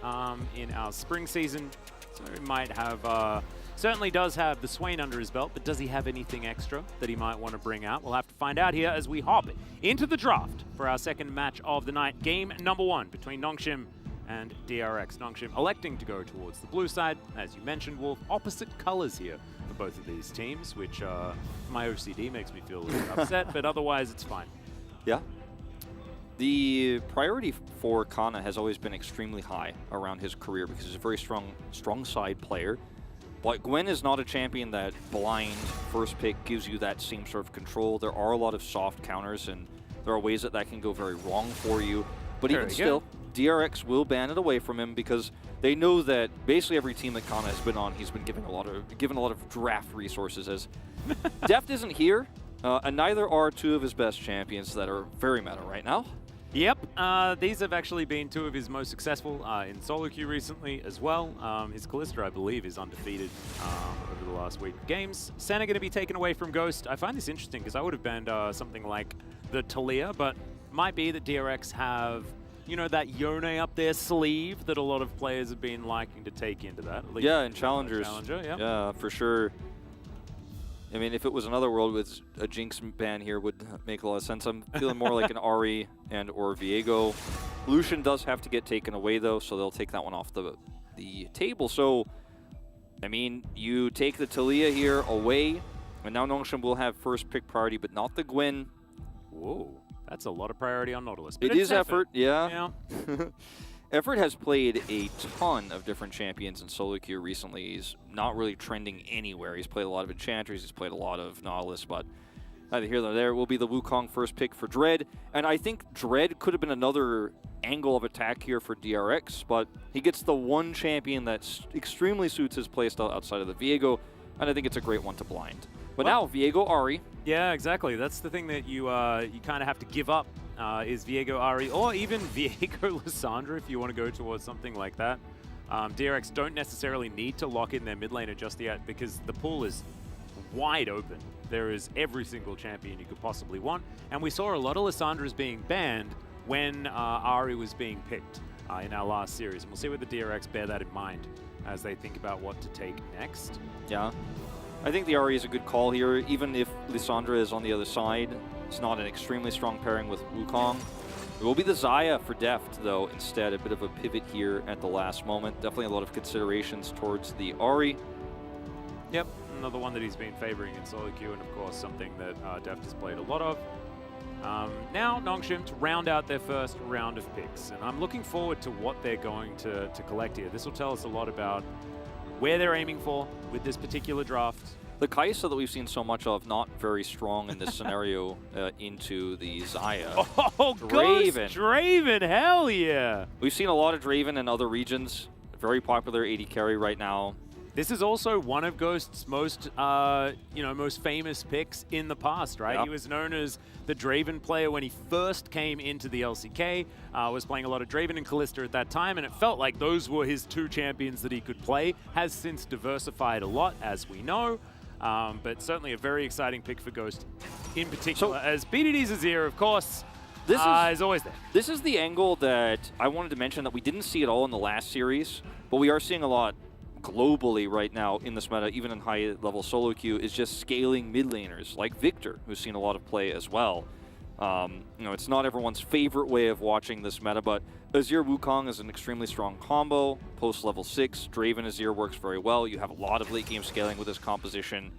S12: in our spring season. So he might have... certainly does have the Swain under his belt, but does he have anything extra that he might want to bring out? We'll have to find out here as we hop into the draft for our second match of the night. Game number 1 between Nongshim and DRX. Nongshim electing to go towards the blue side. As you mentioned, Wolf, opposite colors here for both of these teams, which my OCD makes me feel a little upset, but otherwise it's fine.
S13: Yeah. The priority for Kana has always been extremely high around his career because he's a very strong side player. But Gwen is not a champion that blind first pick gives you that same sort of control. There are a lot of soft counters, and there are ways that can go very wrong for you. But even still, DRX will ban it away from him because they know that basically every team that Kana has been on, he's been given a lot of draft resources. As Deft isn't here, and neither are 2 of his best champions that are very meta right now.
S12: Yep, these have actually been 2 of his most successful in solo queue recently as well. His Kalista, I believe, is undefeated over the last week of games. Senna going to be taken away from Ghost. I find this interesting because I would have banned something like the Talia, but might be that DRX have, you know, that Yone up their sleeve that a lot of players have been liking to take into that. At least
S13: yeah, in Challengers.
S12: Yeah.
S13: Yeah, for sure. I mean, if it was another world with a Jinx ban here would make a lot of sense. I'm feeling more like an Ahri and or Viego. Lucian does have to get taken away, though, so they'll take that one off the table. So, I mean, you take the Talia here away, and now Nongshim will have first pick priority, but not the Gwen.
S12: Whoa, that's a lot of priority on Nautilus.
S13: It is effort, yeah. Everett has played a ton of different champions in solo queue recently. He's not really trending anywhere. He's played a lot of Enchantress, he's played a lot of Nautilus, but neither here nor there. Will be the Wukong first pick for Dread, and I think Dread could have been another angle of attack here for DRX, but he gets the one champion that extremely suits his playstyle outside of the Viego, and I think it's a great one to blind. But now, Viego Ahri.
S12: Yeah, exactly. That's the thing that you kind of have to give up is Viego Ahri, or even Viego Lissandra if you want to go towards something like that. DRX don't necessarily need to lock in their mid laner just yet because the pool is wide open. There is every single champion you could possibly want, and we saw a lot of Lissandras being banned when Ahri was being picked in our last series, and we'll see whether DRX bear that in mind as they think about what to take next.
S13: Yeah. I think the Ahri is a good call here, even if Lissandra is on the other side. It's not an extremely strong pairing with Wukong. It will be the Xayah for Deft, though, instead. A bit of a pivot here at the last moment. Definitely a lot of considerations towards the Ahri.
S12: Yep, another one that he's been favoring in solo queue, and of course something that Deft has played a lot of. Now, Nongshim to round out their first round of picks, and I'm looking forward to what they're going to collect here. This will tell us a lot about where they're aiming for with this particular draft.
S13: The Kai'Sa that we've seen so much of, not very strong in this scenario into the Xayah.
S12: Oh, Draven. Draven, hell yeah!
S13: We've seen a lot of Draven in other regions. Very popular AD carry right now.
S12: This is also one of Ghost's most, most famous picks in the past, right?
S13: Yep.
S12: He was known as the Draven player when he first came into the LCK. Was playing a lot of Draven and Kalista at that time, and it felt like those were his two champions that he could play. Has since diversified a lot, as we know, but certainly a very exciting pick for Ghost in particular. So, as BDD's Azir, of course, is always there.
S13: This is the angle that I wanted to mention that we didn't see at all in the last series, but we are seeing a lot globally right now in this meta, even in high-level solo queue, is just scaling mid laners like Victor, who's seen a lot of play as well. It's not everyone's favorite way of watching this meta, but Azir Wukong is an extremely strong combo. Post level 6, Draven Azir works very well. You have a lot of late game scaling with this composition,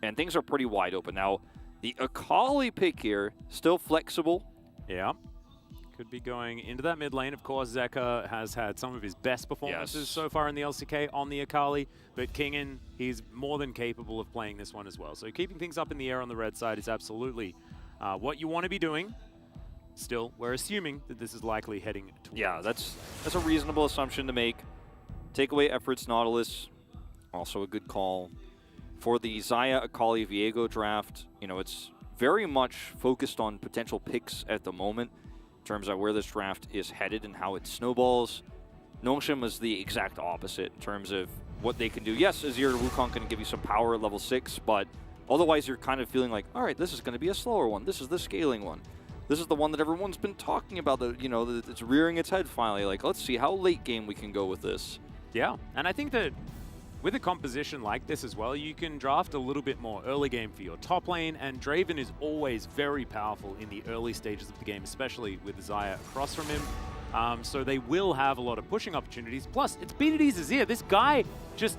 S13: and things are pretty wide open. Now, the Akali pick here, still flexible.
S12: Yeah. Could be going into that mid lane. Of course, Zeka has had some of his best performances so far in the LCK on the Akali, but Kingen, he's more than capable of playing this one as well. So keeping things up in the air on the red side is absolutely what you want to be doing. Still, we're assuming that this is likely heading towards.
S13: Yeah, that's a reasonable assumption to make. Take away Effort's Nautilus, also a good call. For the Xayah Akali Viego draft, it's very much focused on potential picks at the moment, in terms of where this draft is headed and how it snowballs. Nongshim is the exact opposite in terms of what they can do. Yes, Azir Wukong can give you some power at level 6, but otherwise you're kind of feeling like, all right, this is going to be a slower one. This is the scaling one. This is the one that everyone's been talking about, that it's rearing its head finally. Like, let's see how late game we can go with this.
S12: Yeah, and I think that with a composition like this as well, you can draft a little bit more early game for your top lane, and Draven is always very powerful in the early stages of the game, especially with Xayah across from him. So they will have a lot of pushing opportunities. Plus, it's BDD's Azir. This guy just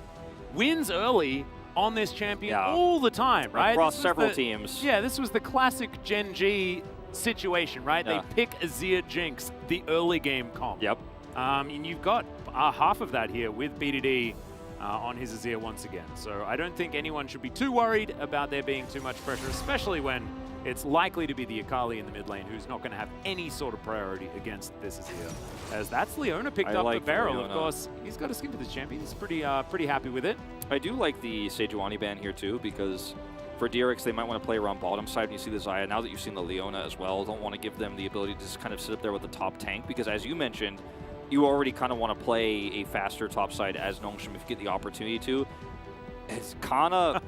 S12: wins early on this champion all the time, right?
S13: Across several teams.
S12: Yeah, this was the classic Gen G situation, right?
S13: Yeah.
S12: They pick Azir Jinx, the early game comp.
S13: Yep.
S12: And you've got half of that here with BDD on his Azir once again. So I don't think anyone should be too worried about there being too much pressure, especially when it's likely to be the Akali in the mid lane who's not going to have any sort of priority against this Azir. As that's Leona picked up the barrel, of course. He's got a skin for this champion. He's pretty happy with it.
S13: I do like the Sejuani ban here too, because for DRX, they might want to play around bottom side when you see the Xayah. Now that you've seen the Leona as well, don't want to give them the ability to just kind of sit up there with the top tank, because as you mentioned, you already kind of want to play a faster top side as Nongshim if you get the opportunity to. It's kind of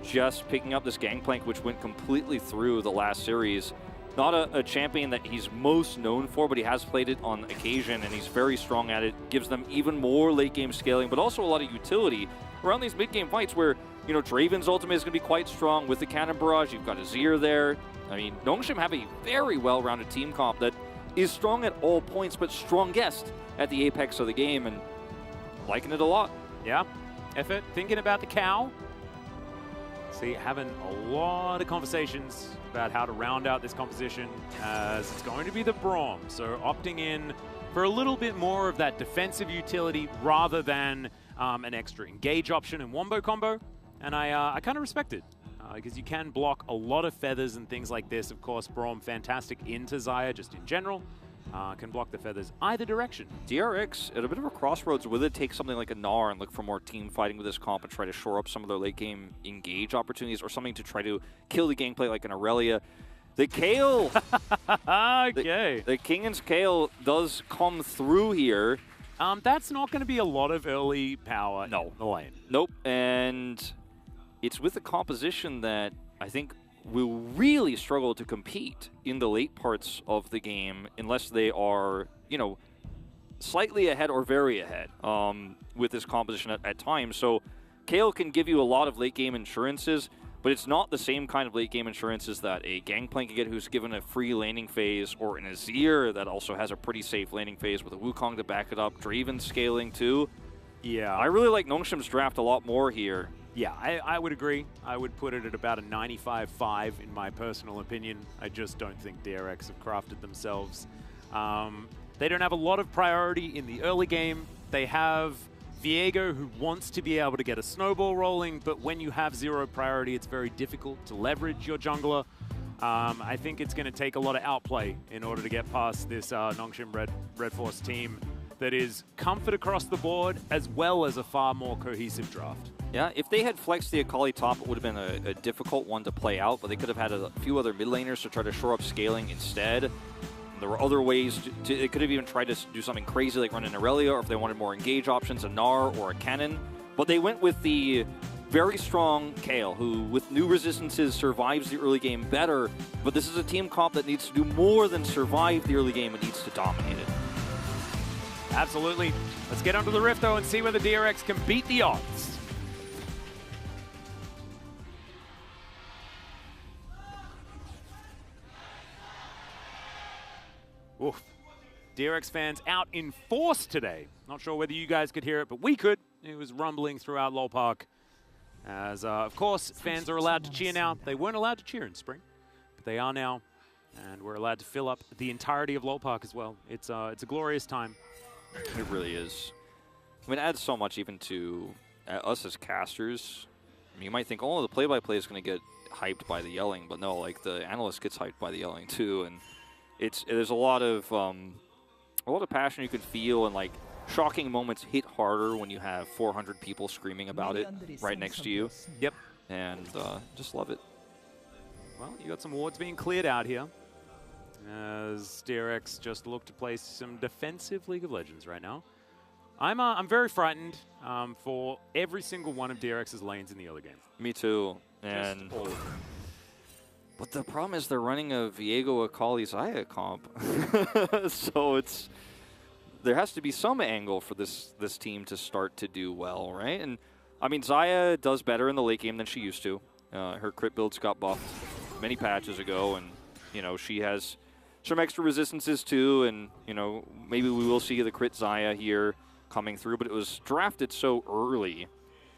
S13: just picking up this Gangplank, which went completely through the last series. Not a champion that he's most known for, but he has played it on occasion, and he's very strong at it. Gives them even more late-game scaling, but also a lot of utility around these mid-game fights where, Draven's ultimate is going to be quite strong with the Cannon Barrage. You've got Azir there. I mean, Nongshim have a very well-rounded team comp that is strong at all points, but strongest at the apex of the game, and liking it a lot.
S12: Yeah. Effort, thinking about the cow. See, having a lot of conversations about how to round out this composition, as it's going to be the Braum. So opting in for a little bit more of that defensive utility rather than an extra engage option and wombo combo. And I kind of respect it, because you can block a lot of feathers and things like this. Of course, Braum fantastic into Xayah just in general. Can block the feathers either direction.
S13: DRX at a bit of a crossroads with it. Take something like a Gnar and look for more team fighting with this comp and try to shore up some of their late game engage opportunities, or something to try to kill the gameplay like an Aurelia. The Kayle,
S12: okay.
S13: The Kingan's Kayle does come through here.
S12: That's not going to be a lot of early power in the lane.
S13: Nope, and it's with the composition that I think will really struggle to compete in the late parts of the game unless they are, you know, slightly ahead or very ahead with this composition at times. So Kayle can give you a lot of late game insurances, but it's not the same kind of late game insurances that a Gangplank can get, who's given a free laning phase, or an Azir that also has a pretty safe laning phase with a Wukong to back it up, Draven scaling too.
S12: Yeah.
S13: I really like Nongshim's draft a lot more here.
S12: Yeah, I would agree. I would put it at about a 95.5 in my personal opinion. I just don't think DRX have crafted themselves. They don't have a lot of priority in the early game. They have Viego, who wants to be able to get a snowball rolling, but when you have zero priority, it's very difficult to leverage your jungler. I think it's going to take a lot of outplay in order to get past this Nongshim Red Force team that is comfort across the board, as well as a far more cohesive draft.
S13: Yeah, if they had flexed the Akali top, it would have been a difficult one to play out, but they could have had a few other mid laners to try to shore up scaling instead. There were other ways they could have even tried to do something crazy like run an Aurelia, or if they wanted more engage options, a Gnar or a Cannon. But they went with the very strong Kayle, who with new resistances survives the early game better, but this is a team comp that needs to do more than survive the early game, it needs to dominate it.
S12: Absolutely. Let's get onto the Rift though and see whether DRX can beat the odds. Oof. DRX fans out in force today. Not sure whether you guys could hear it, but we could. It was rumbling throughout LoL Park. As, of course, fans are allowed to cheer now. They weren't allowed to cheer in spring, but they are now. And we're allowed to fill up the entirety of LoL Park as well. It's a glorious time.
S13: It really is. I mean, it adds so much even to us as casters. I mean, you might think, oh, the play-by-play is going to get hyped by the yelling, but no, like the analyst gets hyped by the yelling too, and there's a lot of passion you can feel, and like shocking moments hit harder when you have 400 people screaming about it right next to you.
S12: Yep.
S13: And just love it.
S12: Well, you got some wards being cleared out here, as DRX just look to play some defensive League of Legends right now. I'm very frightened for every single one of DRX's lanes in the early game.
S13: Me too. And but the problem is they're running a Viego Akali Xayah comp, so there has to be some angle for this team to start to do well, right? And I mean, Xayah does better in the late game than she used to. Her crit builds got buffed many patches ago, and you know she has some extra resistances too, and you know maybe we will see the crit Xayah here coming through, but it was drafted so early.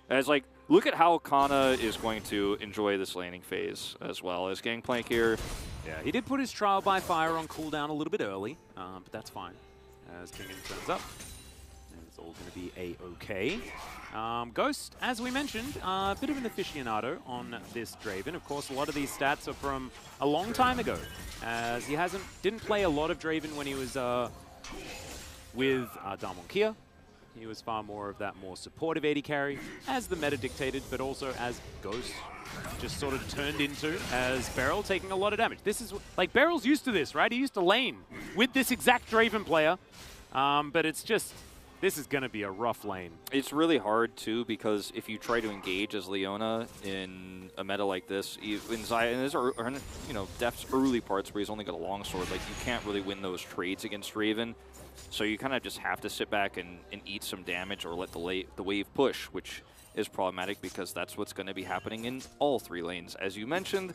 S13: As like, look at how Kana is going to enjoy this laning phase as well as Gangplank here.
S12: Yeah, he did put his Trial by Fire on cooldown a little bit early, but that's fine. As Kingan turns up, and it's all going to be a-okay. Ghost, as we mentioned, a bit of an aficionado on this Draven. Of course, a lot of these stats are from a long time ago, as he didn't play a lot of Draven when he was with Damwon Kia. He was far more of that more supportive AD carry, as the meta dictated, but also as Ghost just sort of turned into as Beryl taking a lot of damage. This is, like, Beryl's used to this, right? He used to lane with this exact Draven player, but it's just, this is going to be a rough lane.
S13: It's really hard, too, because if you try to engage as Leona in a meta like this, in Xayah, and you know, Def's early parts where he's only got a longsword, like, you can't really win those trades against Draven. So you kind of just have to sit back and eat some damage or let the wave push, which is problematic because that's what's going to be happening in all three lanes, as you mentioned.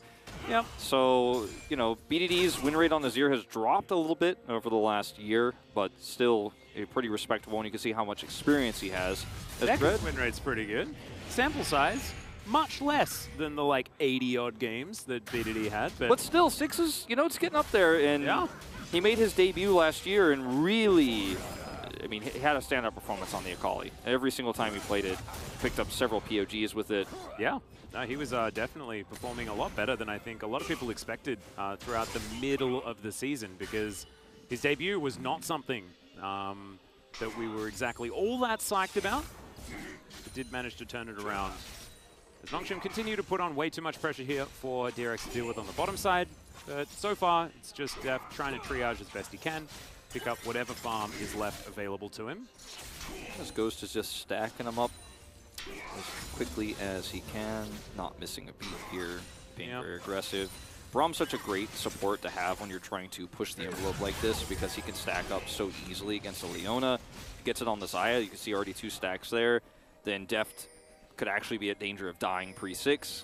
S12: Yep.
S13: So, you know, BDD's win rate on Azir has dropped a little bit over the last year, but still a pretty respectable one. You can see how much experience he has.
S12: Becca's win rate's pretty good. Sample size, much less than the like 80-odd games that BDD had.
S13: But still, 6 is, you know, it's getting up there. And
S12: yeah.
S13: He made his debut last year and really, I mean, he had a stand-up performance on the Akali. Every single time he played it, picked up several POGs with it.
S12: Yeah, no, he was definitely performing a lot better than I think a lot of people expected throughout the middle of the season, because his debut was not something that we were exactly all that psyched about. But did manage to turn it around. As Nongshim continue to put on way too much pressure here for DRX to deal with on the bottom side. But so far, it's just trying to triage as best he can, pick up whatever farm is left available to him.
S13: This Ghost is just stacking them up as quickly as he can, not missing a beat here, being very aggressive. Brahm's such a great support to have when you're trying to push the envelope like this, because he can stack up so easily against a Leona. If he gets it on the Xayah, you can see already 2 stacks there. Then Deft could actually be at danger of dying pre-6.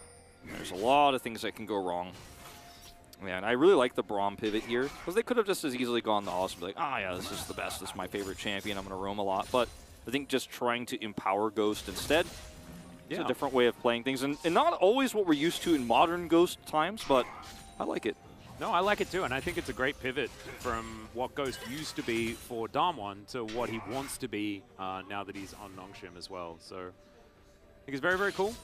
S13: There's a lot of things that can go wrong. Man, I really like the Braum pivot here, because they could have just as easily gone the Awesome, like, ah, yeah, this is the best, this is my favorite champion, I'm going to roam a lot. But I think just trying to empower Ghost instead, it's a different way of playing things, and not always what we're used to in modern Ghost times, but I like it.
S12: No, I like it too, and I think it's a great pivot from what Ghost used to be for Damwon to what he wants to be now that he's on Nongshim as well. So I think it's very, very cool.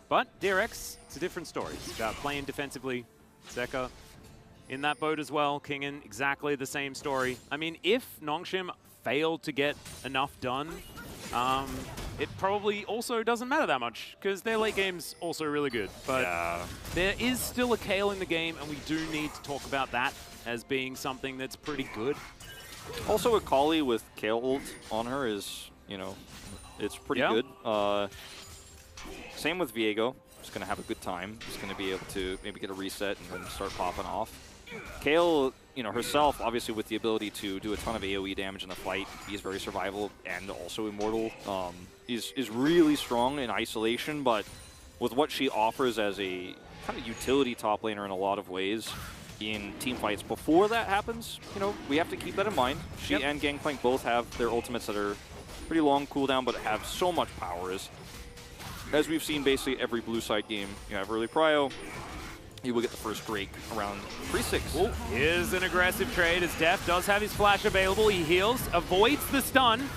S12: But DRX, it's a different story. It's about playing defensively. Zeka in that boat as well. Kingen, exactly the same story. I mean, if Nongshim failed to get enough done, it probably also doesn't matter that much, because their late game's also really good. But there is still a Kayle in the game, and we do need to talk about that as being something that's pretty good.
S13: Also, Akali with Kayle ult on her is, you know, it's pretty good. Same with Viego. Just going to have a good time. Just going to be able to maybe get a reset and then start popping off. Kayle, you know, herself, obviously with the ability to do a ton of AoE damage in the fight, he's very survival and also immortal. Is really strong in isolation, but with what she offers as a kind of utility top laner in a lot of ways in team fights before that happens, you know, we have to keep that in mind. She and Gangplank both have their ultimates that are pretty long cooldown, but have so much power. As we've seen basically every blue side game, you have early prio, he will get the first Drake around pre-6.
S12: Oh, here's an aggressive trade as Deft does have his flash available. He heals, avoids the stun,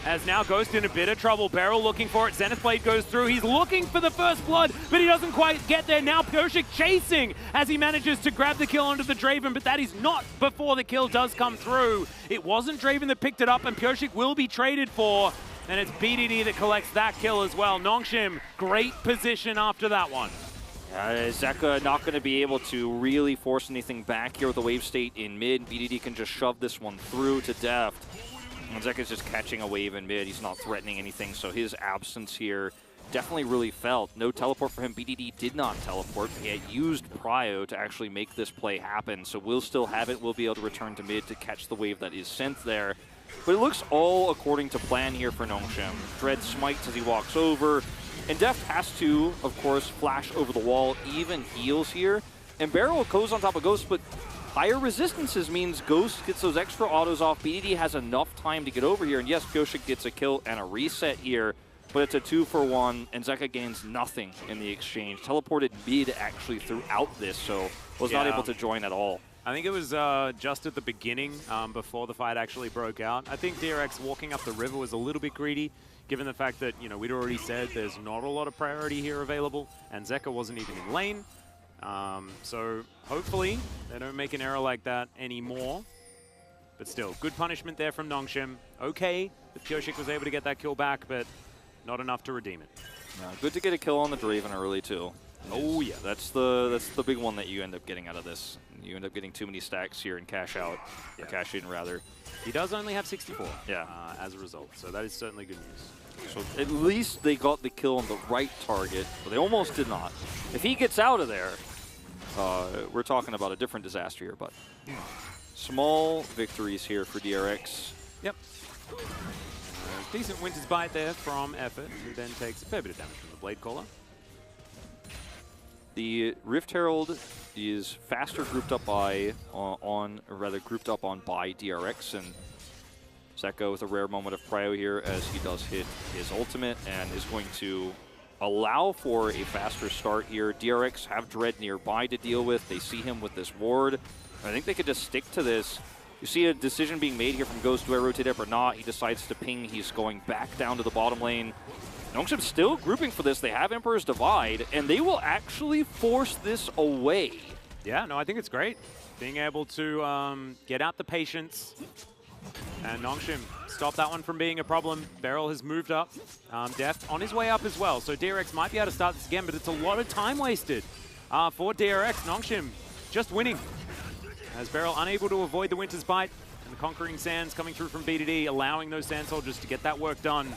S12: as now Ghost in a bit of trouble. Beryl looking for it. Zenith Blade goes through. He's looking for the first blood, but he doesn't quite get there. Now Pyoshik chasing as he manages to grab the kill onto the Draven, but that is not before the kill does come through. It wasn't Draven that picked it up, and Pyoshik will be traded for. And it's BDD that collects that kill as well. Nongshim, great position after that one.
S13: Zeka not going to be able to really force anything back here with the wave state in mid. BDD can just shove this one through to Deft. And Zeka's just catching a wave in mid. He's not threatening anything, so his absence here definitely really felt. No teleport for him. BDD did not teleport. He had used Prio to actually make this play happen, so we'll still have it. We'll be able to return to mid to catch the wave that is sent there. But it looks all according to plan here for Nongshim. Dread smites as he walks over. And Deft has to, of course, flash over the wall, even heals here. And Beryl goes on top of Ghost, but higher resistances means Ghost gets those extra autos off. BDD has enough time to get over here. And yes, Pyoshik gets a kill and a reset here, but it's a 2-for-1, and Zeka gains nothing in the exchange. Teleported mid, actually, throughout this, so was not able to join at all.
S12: I think it was just at the beginning, before the fight actually broke out. I think DRX walking up the river was a little bit greedy, given the fact that, you know, we'd already said there's not a lot of priority here available, and Zeka wasn't even in lane. So hopefully they don't make an error like that anymore. But still, good punishment there from Nongshim. Okay, that Pyoshik was able to get that kill back, but not enough to redeem it.
S13: Yeah, good to get a kill on the Draven early too.
S12: Oh yeah,
S13: that's the big one that you end up getting out of this. You end up getting too many stacks here and cash out, or cash in rather.
S12: He does only have 64
S13: yeah.
S12: As a result, so that is certainly good news.
S13: So at least they got the kill on the right target, but they almost did not. If he gets out of there, we're talking about a different disaster here, but small victories here for DRX.
S12: Yep. Decent Winter's Bite there from Effort, who then takes a fair bit of damage from the Blade Caller.
S13: The Rift Herald is faster grouped up by grouped up on by DRX, and Zeka with a rare moment of prio here as he does hit his ultimate and is going to allow for a faster start here. DRX have Dread nearby to deal with. They see him with this ward. I think they could just stick to this. You see a decision being made here from Ghost. Do I rotate up or not? He decides to ping. He's going back down to the bottom lane. Nongshim still grouping for this. They have Emperor's Divide, and they will actually force this away.
S12: Yeah, no, I think it's great. Being able to get out the patience. And Nongshim stopped that one from being a problem. Beryl has moved up. Deft on his way up as well. So DRX might be able to start this again, but it's a lot of time wasted for DRX. Nongshim just winning. As Beryl unable to avoid the Winter's Bite. And the Conquering Sands coming through from BDD, allowing those Sand Soldiers to get that work done.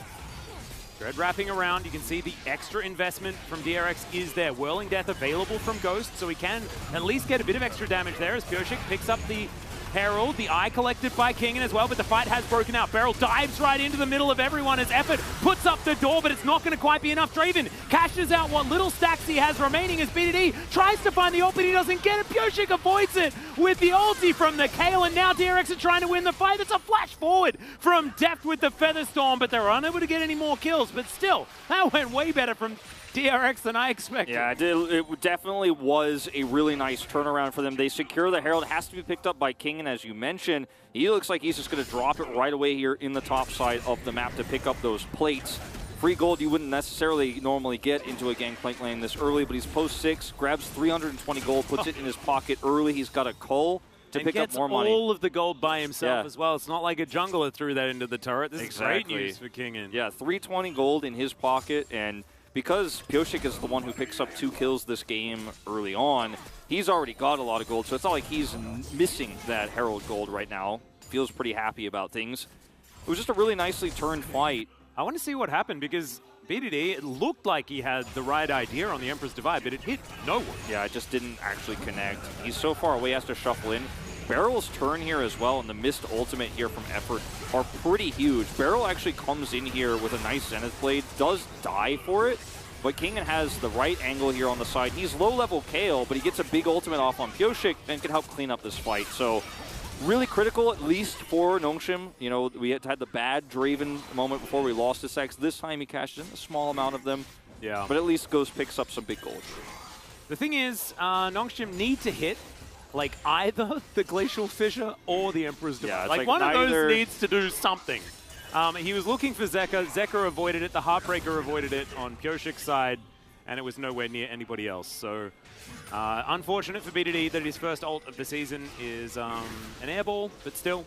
S12: Dread wrapping around. You can see the extra investment from DRX is there. Whirling Death available from Ghost, so he can at least get a bit of extra damage there as Pyoshik picks up the Herald, the eye collected by Kingen as well, but the fight has broken out. Beryl dives right into the middle of everyone as Effort puts up the door, but it's not going to quite be enough. Draven cashes out what little stacks he has remaining as BDD tries to find the ult, but he doesn't get it. Pyoshik avoids it with the ulti from the Kayle, and now DRX are trying to win the fight. It's a flash forward from Deft with the Featherstorm, but they're unable to get any more kills. But still, that went way better from DRX than I expected.
S13: Yeah, it definitely was a really nice turnaround for them. They secure the Herald. It has to be picked up by King, and as you mentioned, he looks like he's just going to drop it right away here in the top side of the map to pick up those plates. Free gold you wouldn't necessarily normally get into a Gangplank lane this early, but he's post 6, grabs 320 gold, puts it in his pocket early. He's got a cull to pick up more money.
S12: All of the gold by himself as well. It's not like a jungler threw that into the turret. This is great news for Kingen.
S13: Yeah, 320 gold in his pocket, and because Pyoshik is the one who picks up 2 kills this game early on, he's already got a lot of gold, so it's not like he's missing that Herald gold right now. Feels pretty happy about things. It was just a really nicely turned fight.
S12: I want to see what happened because BDD, it looked like he had the right idea on the Emperor's Divide, but it hit no one.
S13: Yeah, it just didn't actually connect. He's so far away, he has to shuffle in. Beryl's turn here as well, and the missed ultimate here from Effort are pretty huge. Beryl actually comes in here with a nice Zenith Blade, does die for it, but Kingen has the right angle here on the side. He's low-level Kayle, but he gets a big ultimate off on Pyoshik and can help clean up this fight. So really critical, at least for Nongshim. You know, we had the bad Draven moment before we lost to Sex. This time he cashed in a small amount of them, but at least Ghost picks up some big gold.
S12: The thing is, Nongshim need to hit like either the Glacial Fissure or the Emperor's Divide.
S13: Yeah,
S12: like one of those needs to do something. He was looking for Zeka. Zeka avoided it. The Heartbreaker avoided it on Pyoshik's side, and it was nowhere near anybody else. So unfortunate for BDD that his first ult of the season is an airball, but still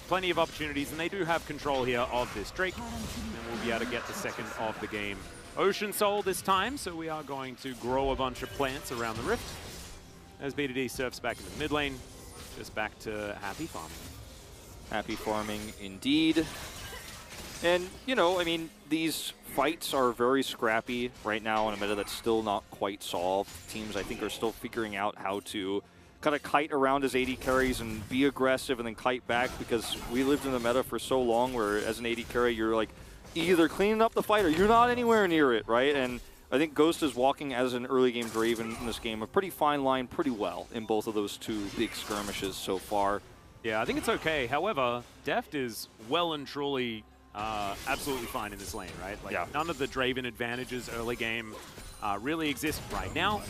S12: plenty of opportunities, and they do have control here of this Drake, and we'll be able to get the second of the game. Ocean Soul this time, so we are going to grow a bunch of plants around the rift as BDD surfs back into the mid lane, just back to happy farming.
S13: Happy farming indeed. And, you know, I mean, these fights are very scrappy right now in a meta that's still not quite solved. Teams, I think, are still figuring out how to kind of kite around as AD carries and be aggressive and then kite back, because we lived in the meta for so long where as an AD carry, you're like either cleaning up the fight or you're not anywhere near it, right? And I think Ghost is walking as an early game Draven in this game a pretty fine line pretty well in both of those 2 big skirmishes so far.
S12: Yeah, I think it's okay. However, Deft is well and truly absolutely fine in this lane, right? Like none of the Draven advantages early game really exist right now.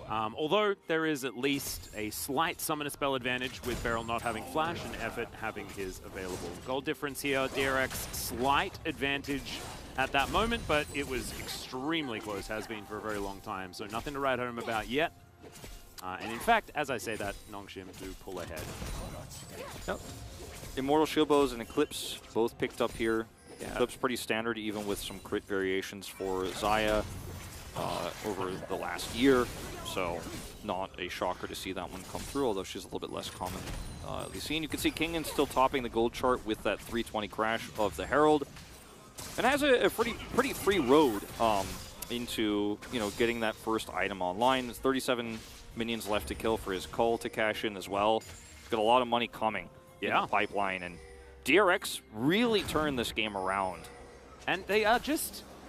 S12: Although there is at least a slight Summoner Spell advantage with Beryl not having Flash and Effort having his available gold difference here. DRX slight advantage at that moment, but it was extremely close, has been for a very long time, so nothing to write home about yet. And in fact, as I say that, Nongshim do pull ahead.
S13: Yep. Immortal Shield Bows and Eclipse both picked up here. Yeah. Eclipse pretty standard, even with some crit variations for Xayah over the last year. So not a shocker to see that one come through, although she's a little bit less commonly seen. You can see Kingen still topping the gold chart with that 320 crash of the Herald. And has a pretty free road into, you know, getting that first item online. There's 37 minions left to kill for his cull to cash in as well. He's got a lot of money coming in the pipeline, and DRX really turned this game around.
S12: And they are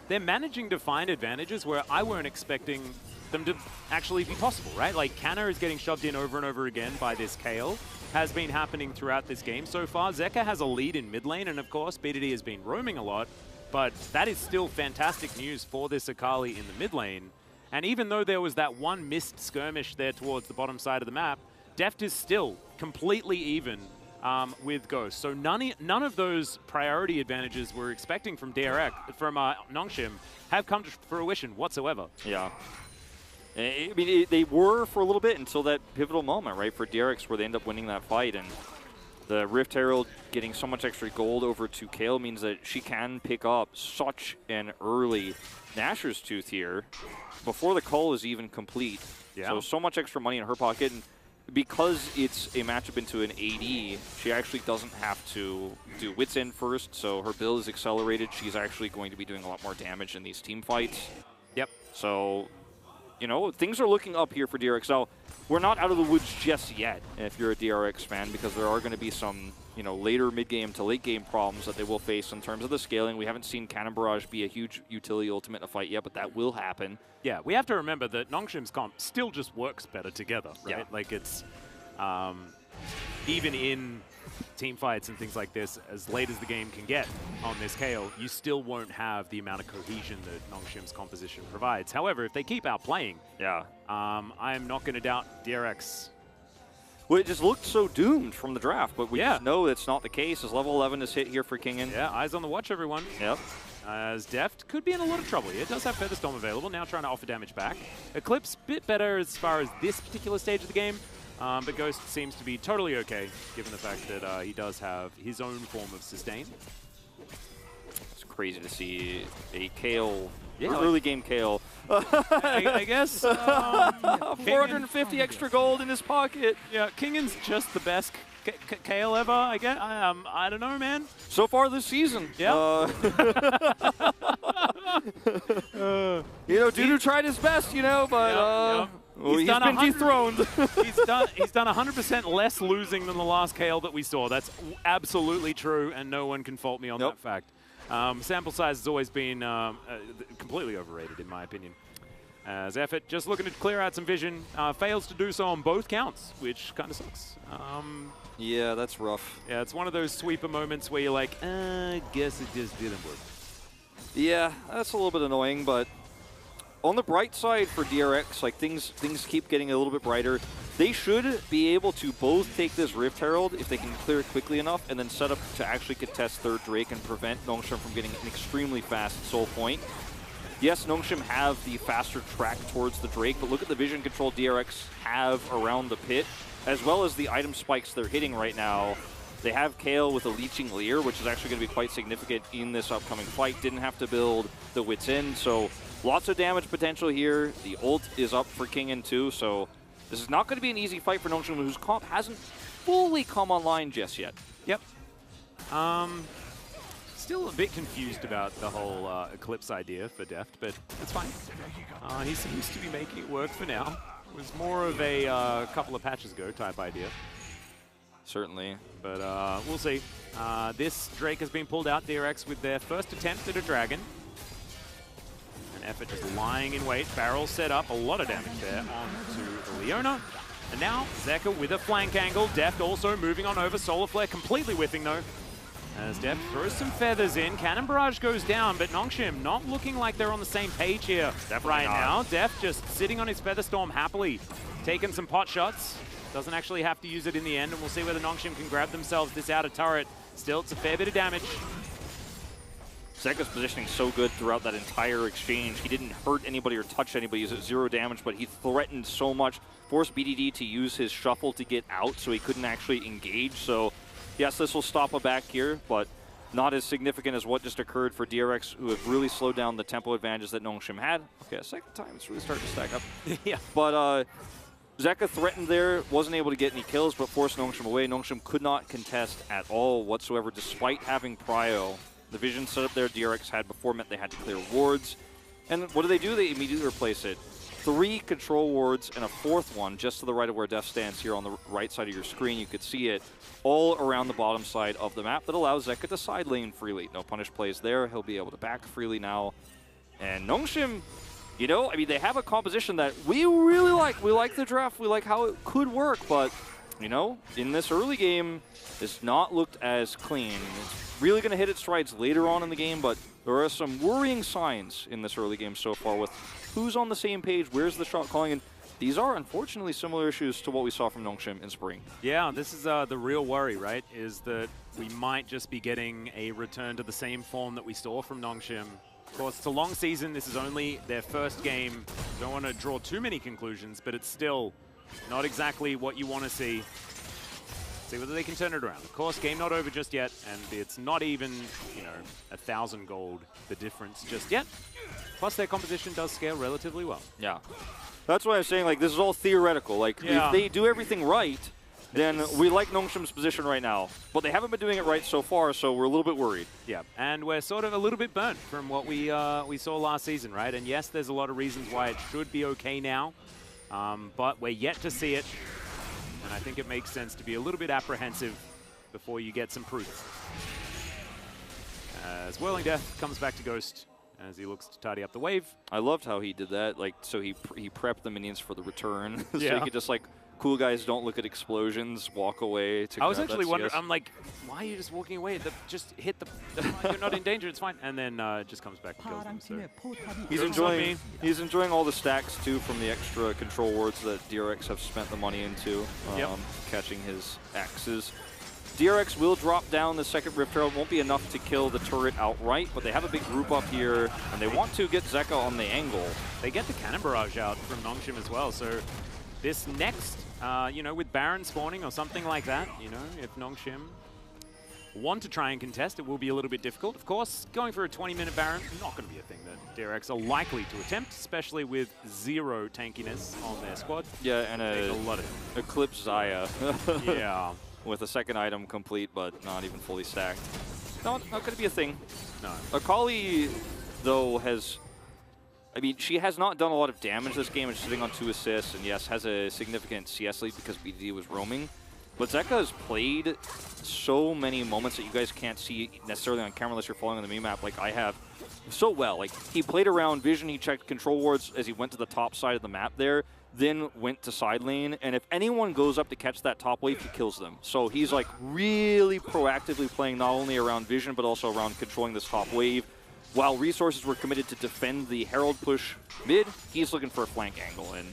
S12: they're managing to find advantages where I weren't expecting them to actually be possible, right? Like Canna is getting shoved in over and over again by this Kayle. Has been happening throughout this game so far. Zeka has a lead in mid lane, and of course BDD has been roaming a lot. But that is still fantastic news for this Akali in the mid lane. And even though there was that one missed skirmish there towards the bottom side of the map, Deft is still completely even with Ghost. So none of those priority advantages we're expecting from DRX, from Nongshim, have come to fruition whatsoever.
S13: Yeah. I mean, they were for a little bit until that pivotal moment, right, for DRX, where they end up winning that fight. And the Rift Herald getting so much extra gold over to Kayle means that she can pick up such an early Nashor's Tooth here before the cull is even complete.
S12: Yeah.
S13: So much extra money in her pocket. And because it's a matchup into an AD, she actually doesn't have to do Wits End first, so her build is accelerated. She's actually going to be doing a lot more damage in these team fights.
S12: Yep.
S13: So, you know, things are looking up here for DRX. Now, we're not out of the woods just yet, if you're a DRX fan, because there are going to be some, you know, later mid-game to late-game problems that they will face in terms of the scaling. We haven't seen Cannon Barrage be a huge utility ultimate in a fight yet, but that will happen.
S12: Yeah, we have to remember that Nongshim's comp still just works better together, right?
S13: Yeah.
S12: Like it's, even in team fights and things like this, as late as the game can get on this Kayle, you still won't have the amount of cohesion that Nongshim's composition provides. However, if they keep outplaying,
S13: yeah,
S12: I am not going to doubt DRX.
S13: Well, it just looked so doomed from the draft, but we just know that's not the case as level 11 is hit here for Kingen.
S12: Yeah, eyes on the watch, everyone.
S13: Yep.
S12: As Deft could be in a lot of trouble here. It does have Feather Storm available, now trying to offer damage back. Eclipse, bit better as far as this particular stage of the game, but Ghost seems to be totally okay, given the fact that he does have his own form of sustain.
S13: It's crazy to see a Kayle,
S12: Yeah,
S13: early game Kayle.
S12: I guess
S13: 450 extra gold in his pocket.
S12: Yeah, Kingen's just the best Kayle ever, I guess. I don't know, man.
S13: So far this season.
S12: Yeah.
S13: You know, Dudu tried his best, you know, but well, he's been dethroned.
S12: he's done 100% less losing than the last Kayle that we saw. That's absolutely true, and no one can fault me on that fact. Sample size has always been completely overrated, in my opinion. As Effort, just looking to clear out some vision, fails to do so on both counts, which kind of sucks.
S13: Yeah, that's rough.
S12: Yeah, it's one of those sweeper moments where you're like, guess it just didn't work.
S13: Yeah, that's a little bit annoying, but on the bright side for DRX, like things keep getting a little bit brighter. They should be able to both take this Rift Herald if they can clear it quickly enough and then set up to actually contest third Drake and prevent Nongshim from getting an extremely fast soul point. Yes, Nongshim have the faster track towards the Drake, but look at the vision control DRX have around the pit, as well as the item spikes they're hitting right now. They have Kayle with a Leeching Leer, which is actually going to be quite significant in this upcoming fight. Didn't have to build the Wits In, so lots of damage potential here. The ult is up for Kingen too, so this is not going to be an easy fight for Nongshim, whose comp hasn't fully come online just yet.
S12: Yep. Still a bit confused about the whole Eclipse idea for Deft, but it's fine. He seems to be making it work for now. It was more of a couple of patches ago type idea.
S13: Certainly.
S12: But we'll see. This Drake has been pulled out, DRX, with their first attempt at a dragon. An Effort just lying in wait. Barrel set up. A lot of damage there onto Leona. And now Zeka with a flank angle. Deft also moving on over. Solar Flare completely whiffing though. As Deft throws some feathers in. Cannon Barrage goes down, but Nongshim not looking like they're on the same page here right now. Deft just sitting on his Feather Storm happily, taking some pot shots. Doesn't actually have to use it in the end, and we'll see whether Nongshim can grab themselves this outer turret. Still, it's a fair bit of damage.
S13: Zeka's positioning so good throughout that entire exchange. He didn't hurt anybody or touch anybody. He's at 0 damage, but he threatened so much. Forced BDD to use his shuffle to get out, so he couldn't actually engage. So, yes, this will stop a back here, but not as significant as what just occurred for DRX, who have really slowed down the tempo advantages that Nongshim had. Okay, a second time, it's really starting to stack up.
S12: Yeah.
S13: But, Zeka threatened there, wasn't able to get any kills, but forced Nongshim away. Nongshim could not contest at all whatsoever, despite having Prio. The vision set up there DRX had before meant they had to clear wards. And what do? They immediately replace it. 3 control wards and a 4th one just to the right of where Deft stands here on the right side of your screen. You could see it all around the bottom side of the map that allows Zeka to side lane freely. No punish plays there. He'll be able to back freely now. And Nongshim, you know, I mean, they have a composition that we really like. We like the draft. We like how it could work, but you know, in this early game, it's not looked as clean. It's really going to hit its strides later on in the game, but there are some worrying signs in this early game so far with who's on the same page, where's the shot calling, and these are unfortunately similar issues to what we saw from Nongshim in spring.
S12: Yeah, this is the real worry, right? Is that we might just be getting a return to the same form that we saw from Nongshim. Of course, it's a long season. This is only their first game. Don't want to draw too many conclusions, but it's still not exactly what you want to see. See whether they can turn it around. Of course, game not over just yet, and it's not even, you know, 1,000 gold the difference just yet. Plus, their composition does scale relatively well.
S13: Yeah. That's why I'm saying, like, this is all theoretical. Like, if they do everything right, then we like Nongshim's position right now. But they haven't been doing it right so far, so we're a little bit worried.
S12: Yeah, and we're sort of a little bit burnt from what we saw last season, right? And yes, there's a lot of reasons why it should be okay now, but we're yet to see it. And I think it makes sense to be a little bit apprehensive before you get some proof. As Whirling Death comes back to Ghost as he looks to tidy up the wave.
S13: I loved how he did that. Like, so he prepped the minions for the return. So
S12: Yeah.
S13: he could just, like, cool guys don't look at explosions, walk away. To
S12: I was
S13: grab
S12: actually
S13: that
S12: wondering,
S13: CS.
S12: I'm like, why are you just walking away? Just hit the, you're not in danger, it's fine. And then it just comes back and kills them. So.
S13: He's enjoying all the stacks, too, from the extra control wards that DRX have spent the money into, catching his axes. DRX will drop down the second Rift Herald. Won't be enough to kill the turret outright, but they have a big group up here, and they want to get Zeka on the angle.
S12: They get the Cannon Barrage out from Nongshim as well, so this next, you know, with Baron spawning or something like that, you know, if Nongshim want to try and contest, it will be a little bit difficult. Of course, going for a 20-minute Baron, not going to be a thing that DRX are likely to attempt, especially with 0 tankiness on their squad.
S13: Yeah, and
S12: a lot of
S13: Eclipse Xayah.
S12: Yeah.
S13: With a second item complete, but not even fully stacked. Not going to be a thing.
S12: No.
S13: Akali, though, has... I mean, she has not done a lot of damage this game. It's sitting on 2 assists, and yes, has a significant CS lead because BDD was roaming. But Zeka has played so many moments that you guys can't see necessarily on camera unless you're following on the map like I have so well. Like, he played around vision, he checked control wards as he went to the top side of the map there, then went to side lane, and if anyone goes up to catch that top wave, he kills them. So he's like really proactively playing not only around vision, but also around controlling this top wave. While resources were committed to defend the Herald push mid, he's looking for a flank angle, and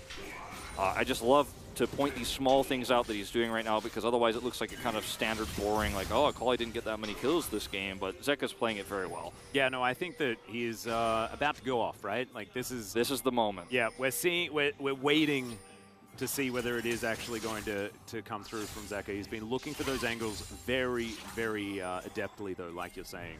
S13: I just love to point these small things out that he's doing right now, because otherwise it looks like a kind of standard boring, like, oh, Akali didn't get that many kills this game, but Zeka's playing it very well.
S12: Yeah, no, I think that he's about to go off, right? Like, this is
S13: the moment.
S12: Yeah, we're waiting to see whether it is actually going to come through from Zeka. He's been looking for those angles very, very adeptly, though, like you're saying.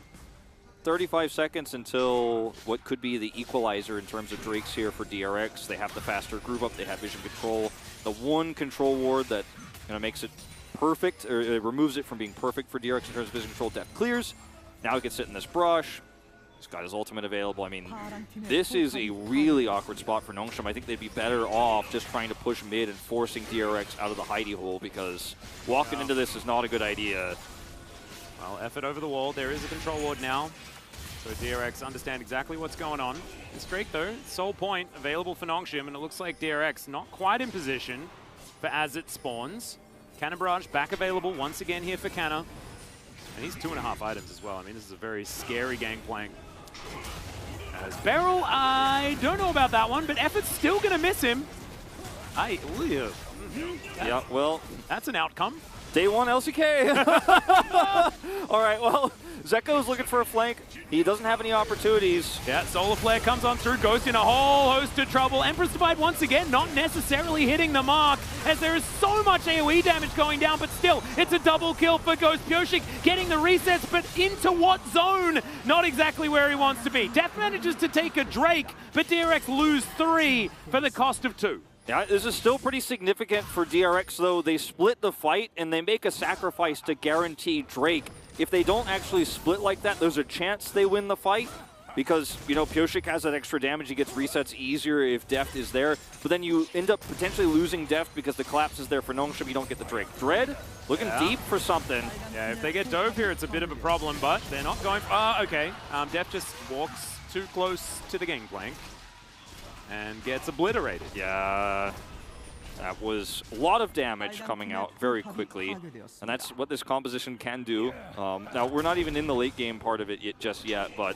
S13: 35 seconds until what could be the equalizer in terms of Drakes here for DRX. They have the faster group up, they have vision control. The one control ward that makes it perfect, or it removes it from being perfect for DRX in terms of vision control, Death clears. Now he can sit in this brush. He's got his ultimate available. I mean, this is a really awkward spot for Nongshim. I think they'd be better off just trying to push mid and forcing DRX out of the hidey hole, because walking into this is not a good idea.
S12: Well, effort over the wall. There is a control ward now. So DRX understand exactly what's going on. This Drake, though, sole point available for Nongshim, and it looks like DRX not quite in position for as it spawns. Cannon Barrage back available once again here for Canna. And he's 2.5 items as well. I mean, this is a very scary gangplank. As Beryl, I don't know about that one, but Effort's still going to miss him.
S13: Yeah, well,
S12: that's an outcome.
S13: Day 1 LCK. All right, well, Zeko's looking for a flank. He doesn't have any opportunities.
S12: Yeah, Solar Flare comes on through, Ghost in a whole host of trouble. Empress Divide once again not necessarily hitting the mark, as there is so much AoE damage going down, but still, it's a double kill for Ghost. Pyoshik getting the resets, but into what zone? Not exactly where he wants to be. Death manages to take a Drake, but DRX lose 3 for the cost of 2.
S13: Yeah, this is still pretty significant for DRX, though. They split the fight, and they make a sacrifice to guarantee Drake. If they don't actually split like that, there's a chance they win the fight, because, Pyoshik has that extra damage. He gets resets easier if Deft is there, but then you end up potentially losing Deft because the collapse is there for Nongshim. You don't get the Drake. Dread looking deep for something.
S12: Yeah, if they get dove here, it's a bit of a problem, but they're not going for... okay. Deft just walks too close to the gangplank and gets obliterated.
S13: Yeah. That was a lot of damage coming out very quickly, and that's what this composition can do. Now, we're not even in the late game part of it just yet, but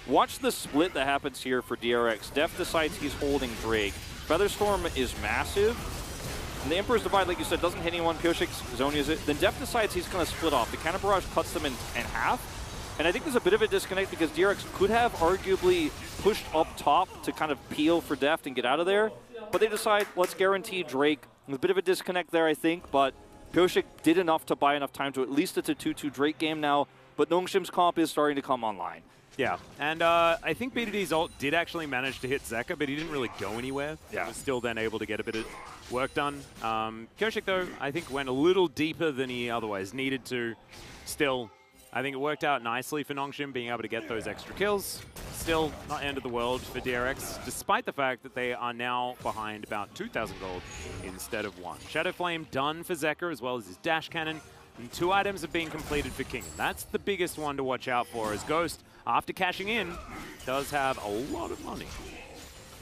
S13: watch the split that happens here for DRX. Def decides he's holding Drake. Featherstorm is massive, and the Emperor's Divide, like you said, doesn't hit anyone. Pioshik Zonias it. Then Def decides he's going to split off. The Cannon Barrage cuts them in half, and I think there's a bit of a disconnect because DRX could have arguably pushed up top to kind of peel for Deft and get out of there, but they decide, let's guarantee Drake. There's a bit of a disconnect there, I think, but Pioshik did enough to buy enough time to at least it's a 2-2 Drake game now, but Nongshim's comp is starting to come online.
S12: Yeah, and I think BDD's ult did actually manage to hit Zeka, but he didn't really go anywhere.
S13: Yeah.
S12: He was still then able to get a bit of work done. Pioshik, though, I think went a little deeper than he otherwise needed to. Still, I think it worked out nicely for Nongshim being able to get those extra kills. Still not end of the world for DRX, despite the fact that they are now behind about 2,000 gold instead of 1. Shadow Flame done for Zeka, as well as his dash cannon. And 2 items have been completed for King. That's the biggest one to watch out for, as Ghost, after cashing in, does have a lot of money.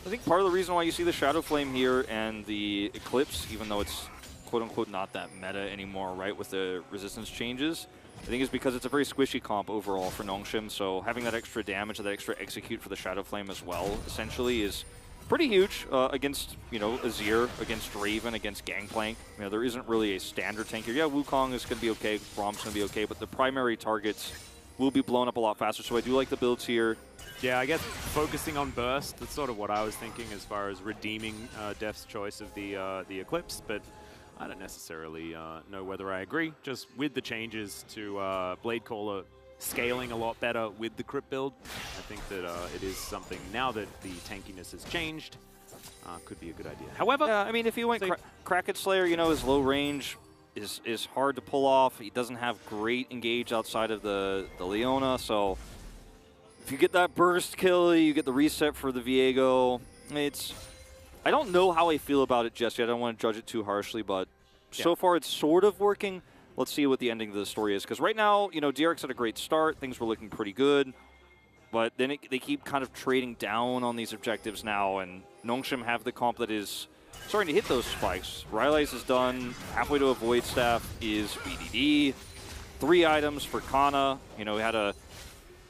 S13: I think part of the reason why you see the Shadow Flame here and the Eclipse, even though it's quote-unquote not that meta anymore, right, with the resistance changes, I think is because it's a very squishy comp overall for Nongshim, so having that extra damage, that extra execute for the Shadow Flame as well, essentially is pretty huge against, you know, Azir, against Draven, against Gangplank. You know, there isn't really a standard tank here. Yeah, Wukong is going to be okay, Braum's going to be okay, but the primary targets will be blown up a lot faster, so I do like the builds here.
S12: Yeah, I guess focusing on burst, that's sort of what I was thinking as far as redeeming Def's choice of the Eclipse, but I don't necessarily know whether I agree. Just with the changes to Blade Caller scaling a lot better with the crypt build, I think that it is something, now that the tankiness has changed, could be a good idea. However,
S13: yeah, I mean, if you went Kraken Slayer, you know, his low range is hard to pull off. He doesn't have great engage outside of the Leona, so if you get that burst kill, you get the reset for the Viego. I don't know how I feel about it just yet. I don't want to judge it too harshly, but so far it's sort of working. Let's see what the ending of the story is, because right now, you know, DRX had a great start. Things were looking pretty good, but then they keep kind of trading down on these objectives now, and Nongshim have the comp that is starting to hit those spikes. Rylai's is done. Halfway to a Void Staff is BDD. 3 items for Kana. You know, he had a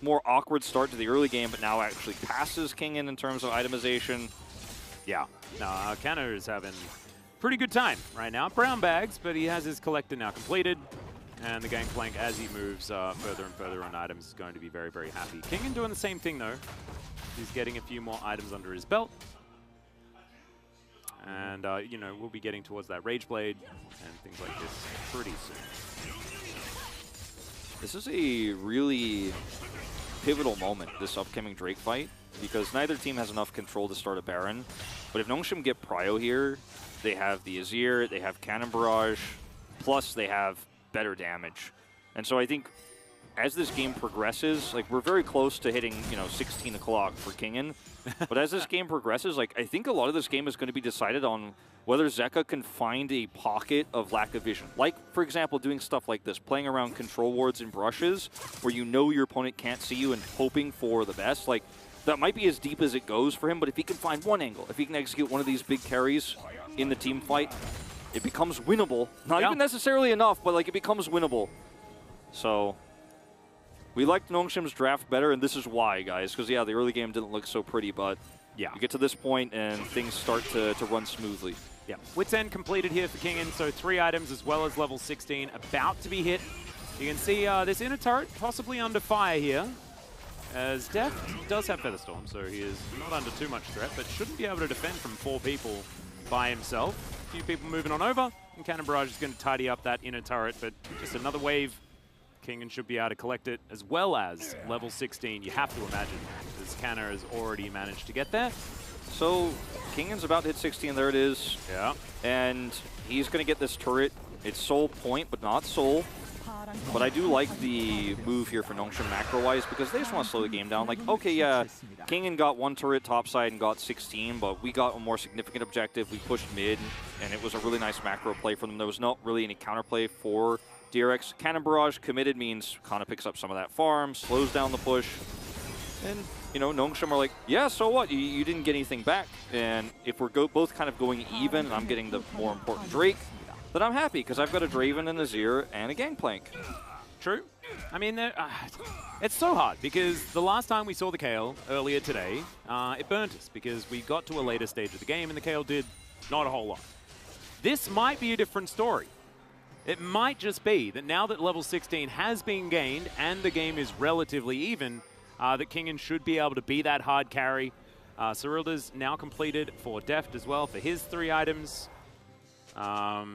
S13: more awkward start to the early game, but now actually passes Kingen in terms of itemization.
S12: Yeah, no, Kana is having pretty good time right now. Brown bags, but he has his collector now completed. And the Gangplank, as he moves further and further on items, is going to be very, very happy. Kingen doing the same thing, though. He's getting a few more items under his belt. And, you know, we'll be getting towards that Rage Blade and things like this pretty soon.
S13: This is a really pivotal moment, this upcoming Drake fight, because neither team has enough control to start a Baron. But if Nongshim get Prio here, they have the Azir, they have Cannon Barrage, plus they have better damage. And so I think as this game progresses, like, we're very close to hitting, you know, 16 o'clock for Kingen. But as this game progresses, like, I think a lot of this game is going to be decided on whether Zeka can find a pocket of lack of vision. Like, for example, doing stuff like this, playing around control wards and brushes, where you know your opponent can't see you and hoping for the best. Like, that might be as deep as it goes for him, but if he can find one angle, if he can execute one of these big carries in the team fight, it becomes winnable. Not even necessarily enough, but, like, it becomes winnable. So we liked Nongshim's draft better, and this is why, guys, because, yeah, the early game didn't look so pretty, but yeah, you get to this point and things start to run smoothly.
S12: Yeah, Wit's End completed here for Kingen, so 3 items as well as level 16 about to be hit. You can see this inner turret possibly under fire here, as Def does have Featherstorm, so he is not under too much threat, but shouldn't be able to defend from 4 people by himself. A few people moving on over, and Cannon Barrage is going to tidy up that inner turret, but just another wave. Kingen should be able to collect it, as well as level 16, you have to imagine, as Canna has already managed to get there.
S13: So Kingen's about to hit 16, there it is.
S12: Yeah.
S13: And he's going to get this turret. It's soul point, but not soul. But I do like the move here for Nongshim macro-wise, because they just want to slow the game down. Like, okay, yeah, Kingen got 1 turret topside and got 16, but we got a more significant objective. We pushed mid, and it was a really nice macro play for them. There was not really any counterplay for DRX. Cannon Barrage committed means Kana picks up some of that farm, slows down the push. And, you know, Nongshim are like, yeah, so what? You didn't get anything back. And if we're both kind of going even and I'm getting the more important Drake, then I'm happy because I've got a Draven and a Azir and a Gangplank.
S12: True. I mean, it's so hard because the last time we saw the Kayle earlier today, it burnt us because we got to a later stage of the game and the Kayle did not a whole lot. This might be a different story. It might just be that now that level 16 has been gained and the game is relatively even, that Kingen should be able to be that hard carry. Cyrilda's now completed for Deft as well for his 3 items. I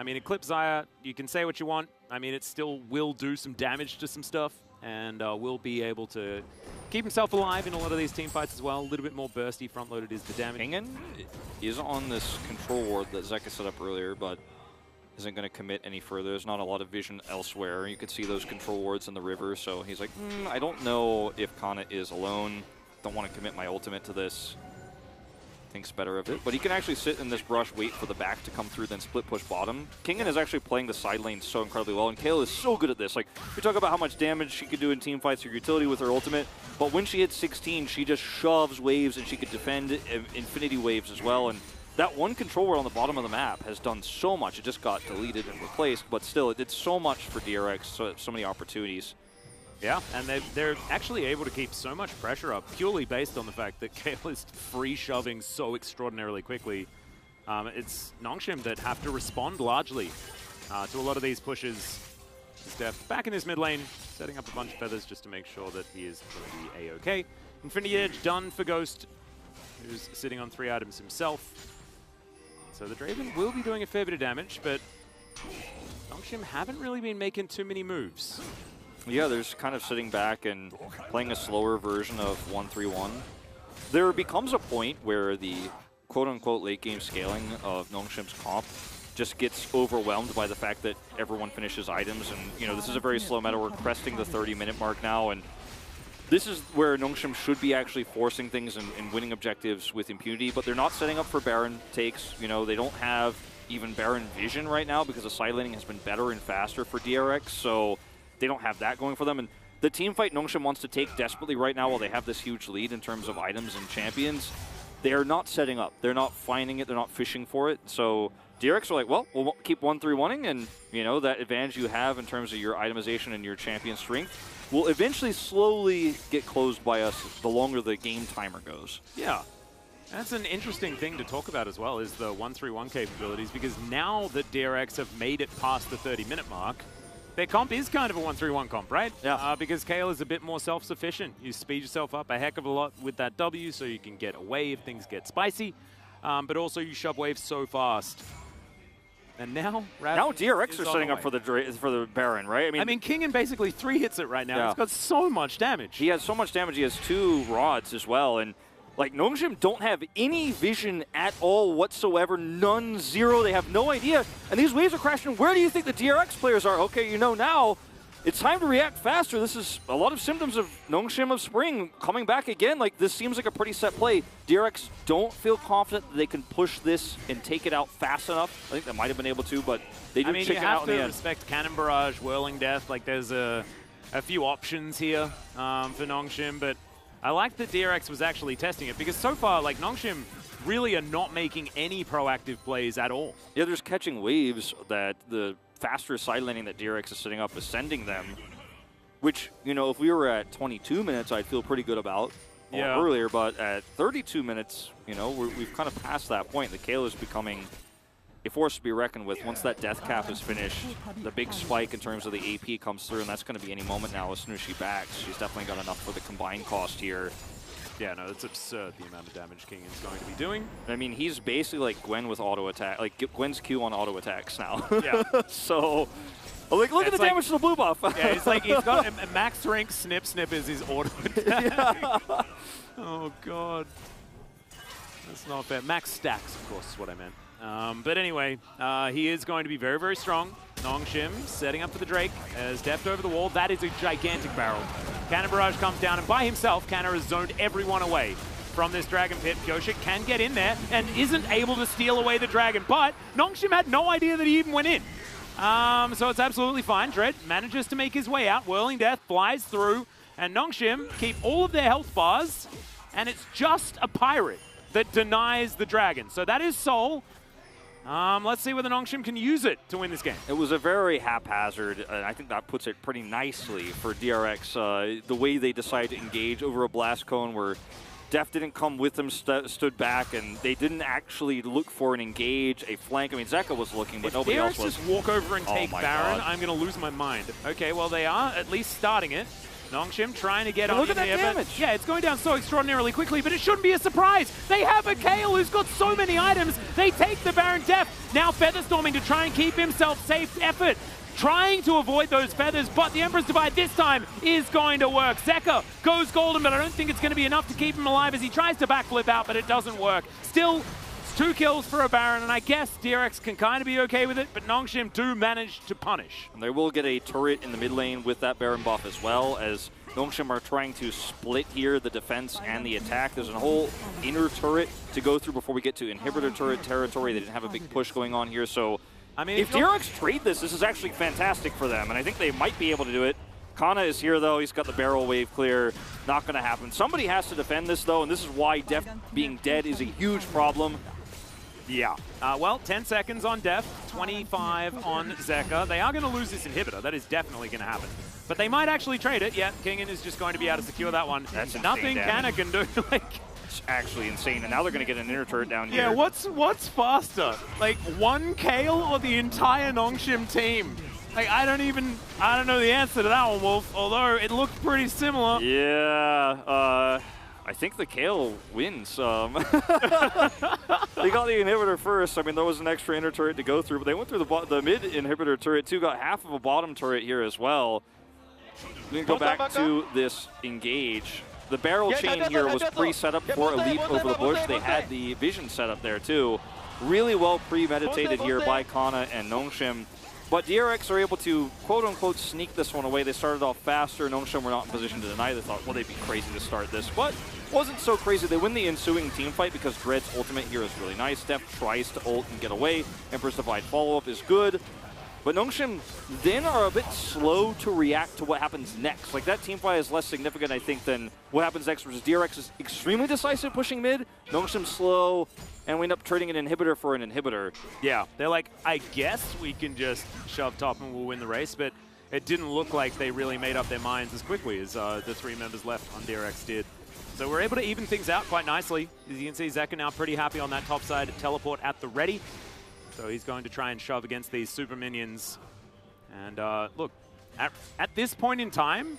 S12: mean, Eclipse Xayah, you can say what you want. I mean, it still will do some damage to some stuff and will be able to keep himself alive in a lot of these team fights as well. A little bit more bursty front-loaded is the damage.
S13: Kingen is on this control ward that Zeka set up earlier, but isn't going to commit any further. There's not a lot of vision elsewhere. You could see those control wards in the river, so he's like, I don't know if Kana is alone. Don't want to commit my ultimate to this. Thinks better of it. But he can actually sit in this brush, wait for the back to come through, then split push bottom. Kingen is actually playing the side lane so incredibly well, and Kayle is so good at this. Like, we talk about how much damage she could do in team fights or utility with her ultimate, but when she hits 16, she just shoves waves, and she could defend infinity waves as well. And that one control ward on the bottom of the map has done so much. It just got deleted and replaced, but still, it did so much for DRX, so many opportunities.
S12: Yeah, and they're actually able to keep so much pressure up purely based on the fact that Kayle is free shoving so extraordinarily quickly. It's Nongshim that have to respond largely to a lot of these pushes. Deft back in his mid lane, setting up a bunch of feathers just to make sure that he is going to be A-okay. Infinity Edge done for Ghost, who's sitting on 3 items himself. So the Draven will be doing a fair bit of damage, but Nongshim haven't really been making too many moves.
S13: Yeah, they're just kind of sitting back and playing a slower version of 1-3-1. There becomes a point where the quote-unquote late-game scaling of Nongshim's comp just gets overwhelmed by the fact that everyone finishes items. And, you know, this is a very slow meta. We're cresting the 30-minute mark now, and this is where Nongshim should be actually forcing things and winning objectives with impunity, but they're not setting up for Baron takes. You know, they don't have even Baron vision right now because the side laning has been better and faster for DRX, so they don't have that going for them. And the team fight Nongshim wants to take desperately right now while they have this huge lead in terms of items and champions, they're not setting up. They're not finding it. They're not fishing for it. So DRX are like, well, we'll keep 1-3-1-ing, and, you know, that advantage you have in terms of your itemization and your champion strength will eventually slowly get closed by us the longer the game timer goes.
S12: Yeah. That's an interesting thing to talk about as well, is the 1-3-1 capabilities, because now that DRX have made it past the 30-minute mark, their comp is kind of a 1-3-1 comp, right?
S13: Yeah.
S12: Because Kayle is a bit more self-sufficient. You speed yourself up a heck of a lot with that W, so you can get away if things get spicy, but also you shove waves so fast. And now
S13: DRX are setting up for the Baron, right?
S12: I mean, Kingen basically 3 hits it right now.
S13: Yeah.
S12: It's got so much damage.
S13: He has so much damage. He has 2 rods as well, and like Nongshim don't have any vision at all whatsoever. None, zero. They have no idea. And these waves are crashing. Where do you think the DRX players are? Okay, you know now. It's time to react faster. This is a lot of symptoms of Nongshim of Spring coming back again. Like, this seems like a pretty set play. DRX don't feel confident that they can push this and take it out fast enough. I think they might have been able to, but they do chicken out in the end.
S12: You have to respect Cannon Barrage, Whirling Death. Like, there's a few options here for Nongshim, but I like that DRX was actually testing it, because so far, like, Nongshim really are not making any proactive plays at all.
S13: Yeah, there's catching waves that the faster side laning that DRX is setting up is sending them, which, you know, if we were at 22 minutes, I'd feel pretty good about earlier, but at 32 minutes, you know, we've kind of passed that point. The Kayle is becoming a force to be reckoned with. Once that death cap is finished, the big spike in terms of the AP comes through, and that's going to be any moment now as soon as she backs. She's definitely got enough for the combined cost here.
S12: Yeah, no, it's absurd the amount of damage Kingen's going to be doing.
S13: I mean, he's basically like Gwen with auto attack, like Gwen's Q on auto attacks now.
S12: Yeah.
S13: So, like, look at the damage to the blue buff.
S12: Yeah, it's like he's got a max rank snip is his auto attack.
S13: Yeah.
S12: Oh, God. That's not fair. Max stacks, of course, is what I meant. But anyway, he is going to be very, very strong. Nongshim setting up for the Drake as Deft over the wall. That is a gigantic barrel. Cannon Barrage comes down, and by himself, Canna has zoned everyone away from this Dragon Pit. Goshik can get in there and isn't able to steal away the Dragon, but Nongshim had no idea that he even went in. So it's absolutely fine. Dread manages to make his way out. Whirling Death flies through, And Nongshim keep all of their health bars, and it's just a pirate that denies the dragon. So that is Soul. Let's see whether Nongshim can use it to win this game.
S13: It was a very haphazard, and I think that puts it pretty nicely for DRX. The way they decided to engage over a blast cone where Def didn't come with them, stood back, and they didn't actually look for an engage, a flank. I mean, Zeka was looking, but
S12: if
S13: nobody
S12: DRX
S13: else was.
S12: just walk over and take Baron,
S13: God.
S12: I'm going to lose my mind. Okay, well, they are at least starting it. Nongshim trying to get
S13: But
S12: on
S13: look
S12: in
S13: at that
S12: there, but
S13: damage.
S12: yeah, it's going down so extraordinarily quickly, but it shouldn't be a surprise. They have a Kayle who's got so many items. They take the Baron Def. Now Featherstorming to try and keep himself safe. Effort trying to avoid those feathers, but the Emperor's Divide this time is going to work. Zeka goes golden, but I don't think it's going to be enough to keep him alive as he tries to backflip out, but it doesn't work. Still, it's 2 kills for a Baron, and I guess DRX can kind of be okay with it, but Nongshim do manage to punish.
S13: And they will get a turret in the mid lane with that Baron buff as well, as Nongshim are trying to split here the defense and the attack. There's a whole inner turret to go through before we get to inhibitor turret territory. They didn't have a big push going on here, so I mean, if DRX trade this is actually fantastic for them, and I think they might be able to do it. Kana is here, though. He's got the barrel wave clear. Not going to happen. Somebody has to defend this, though, and this is why Def being dead is a huge problem.
S12: Yeah. Well, 10 seconds on Def, 25 on Zeka. They are going to lose this inhibitor. That is definitely going to happen. But they might actually trade it. Yeah, Kingen is just going to be able to secure that one.
S13: That's
S12: nothing Kana can do.
S13: It's actually insane, and now they're going to get an inner turret down here.
S12: Yeah, what's faster? Like, one Kayle or the entire Nongshim team? Like, I don't know the answer to that one, Wolf, although it looked pretty similar.
S13: Yeah, I think the Kayle wins. They got the inhibitor first. I mean, there was an extra inner turret to go through, but they went through the mid inhibitor turret too, got half of a bottom turret here as well. We can go back to this engage. The barrel chain here was pre-set up for a leap over the bush. They had the vision set up there too. Really well premeditated here by Kana and Nongshim. But DRX are able to, quote-unquote, sneak this one away. They started off faster. Nongshim were not in position to deny. They thought, well, they'd be crazy to start this. But wasn't so crazy. They win the ensuing team fight because Dread's ultimate here is really nice. Def tries to ult and get away. Emperor's Divide follow-up is good. But Nongshim then are a bit slow to react to what happens next. Like, that team fight is less significant, I think, than what happens next, versus DRX is extremely decisive pushing mid. Nongshim slow, and we end up trading an inhibitor for an inhibitor.
S12: Yeah, they're like, I guess we can just shove top and we'll win the race, but it didn't look like they really made up their minds as quickly as the 3 members left on DRX did. So we're able to even things out quite nicely. As you can see, Zeka now pretty happy on that top side, teleport at the ready. So he's going to try and shove against these super minions. And look, at this point in time,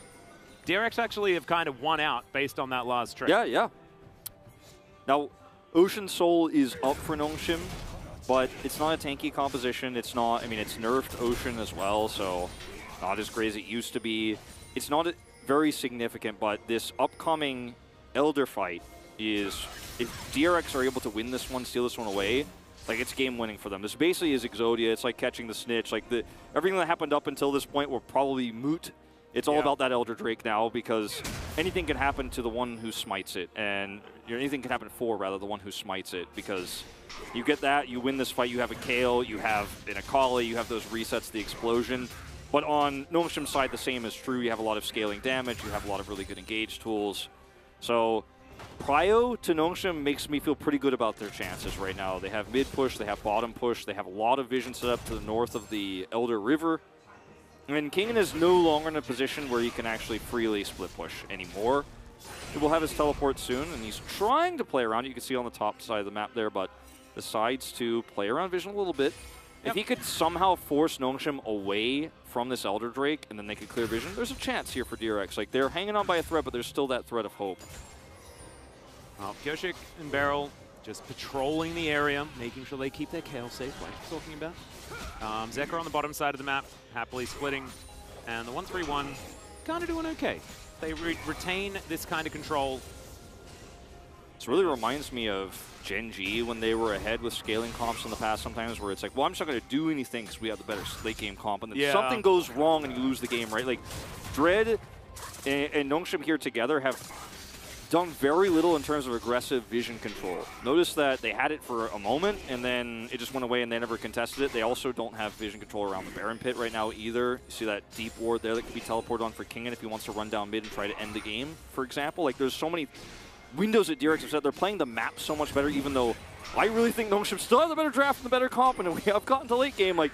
S12: DRX actually have kind of won out based on that last trade.
S13: Yeah, yeah. Now, Ocean Soul is up for Nongshim, but it's not a tanky composition. It's not, I mean, it's nerfed Ocean as well, so not as great as it used to be. It's not very significant, but this upcoming Elder fight is, if DRX are able to win this one, steal this one away, like, it's game-winning for them. This basically is Exodia. It's like catching the snitch. Like, everything that happened up until this point will probably moot. It's all about that Elder Drake now, because anything can happen to the one who smites it, and anything can happen for, rather, the one who smites it, because you get that, you win this fight, you have a Kayle, you have an Akali, you have those resets, the explosion. But on Nongshim's side, the same is true. You have a lot of scaling damage, you have a lot of really good engage tools. So prio to Nongshim makes me feel pretty good about their chances right now. They have mid push, they have bottom push, they have a lot of vision set up to the north of the Elder River. And Kingen is no longer in a position where he can actually freely split push anymore. He will have his teleport soon, and he's trying to play around. You can see on the top side of the map there, but decides to play around vision a little bit. If he could somehow force Nongshim away from this Elder Drake, and then they could clear vision, there's a chance here for DRX. Like, they're hanging on by a thread, but there's still that thread of hope.
S12: Kyoshik and Beryl just patrolling the area, making sure they keep their Kayle safe, like you're talking about. Zeka on the bottom side of the map, happily splitting. And the 1-3-1 kind of doing okay. They retain this kind of control.
S13: This really reminds me of Gen G when they were ahead with scaling comps in the past sometimes, where it's like, well, I'm just not going to do anything because we have the better late game comp. And then something goes wrong and you lose the game, right? Like, Dread and Nongshim here together have done very little in terms of aggressive vision control. Notice that they had it for a moment, and then it just went away, and they never contested it. They also don't have vision control around the Baron Pit right now either. You see that deep ward there that could be teleported on for Kingen if he wants to run down mid and try to end the game, for example. Like, there's so many windows that DRX have said. They're playing the map so much better, even though I really think Nongshim still has a better draft and the better comp, and we have gotten to late game. Like,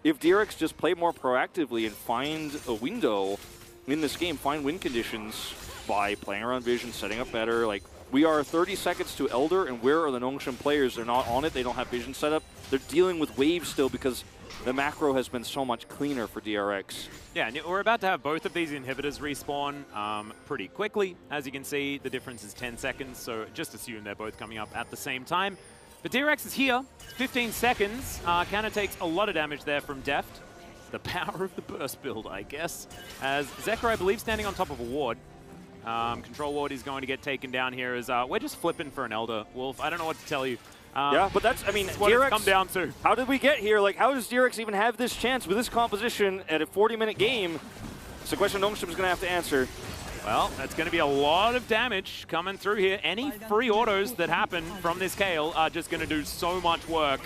S13: if DRX just play more proactively and find a window in this game, find win conditions by playing around vision, setting up better. Like, we are 30 seconds to Elder, and where are the Nongshim players? They're not on it. They don't have vision set up. They're dealing with waves still because the macro has been so much cleaner for DRX.
S12: Yeah, and we're about to have both of these inhibitors respawn pretty quickly. As you can see, the difference is 10 seconds, so just assume they're both coming up at the same time. But DRX is here. 15 seconds. Kana takes a lot of damage there from Deft. The power of the burst build, I guess. As Zekka, I believe, standing on top of a ward. Control ward is going to get taken down here as we're just flipping for an Elder. Wolf, I don't know what to tell you.
S13: Yeah, but that's, I mean,
S12: what
S13: DRX,
S12: it's come down to.
S13: How did we get here? Like, how does DRX even have this chance with this composition at a 40-minute game? It's a question Nongshim is going to have to answer.
S12: Well, that's going to be a lot of damage coming through here. Any free autos that happen from this Kayle are just going to do so much work.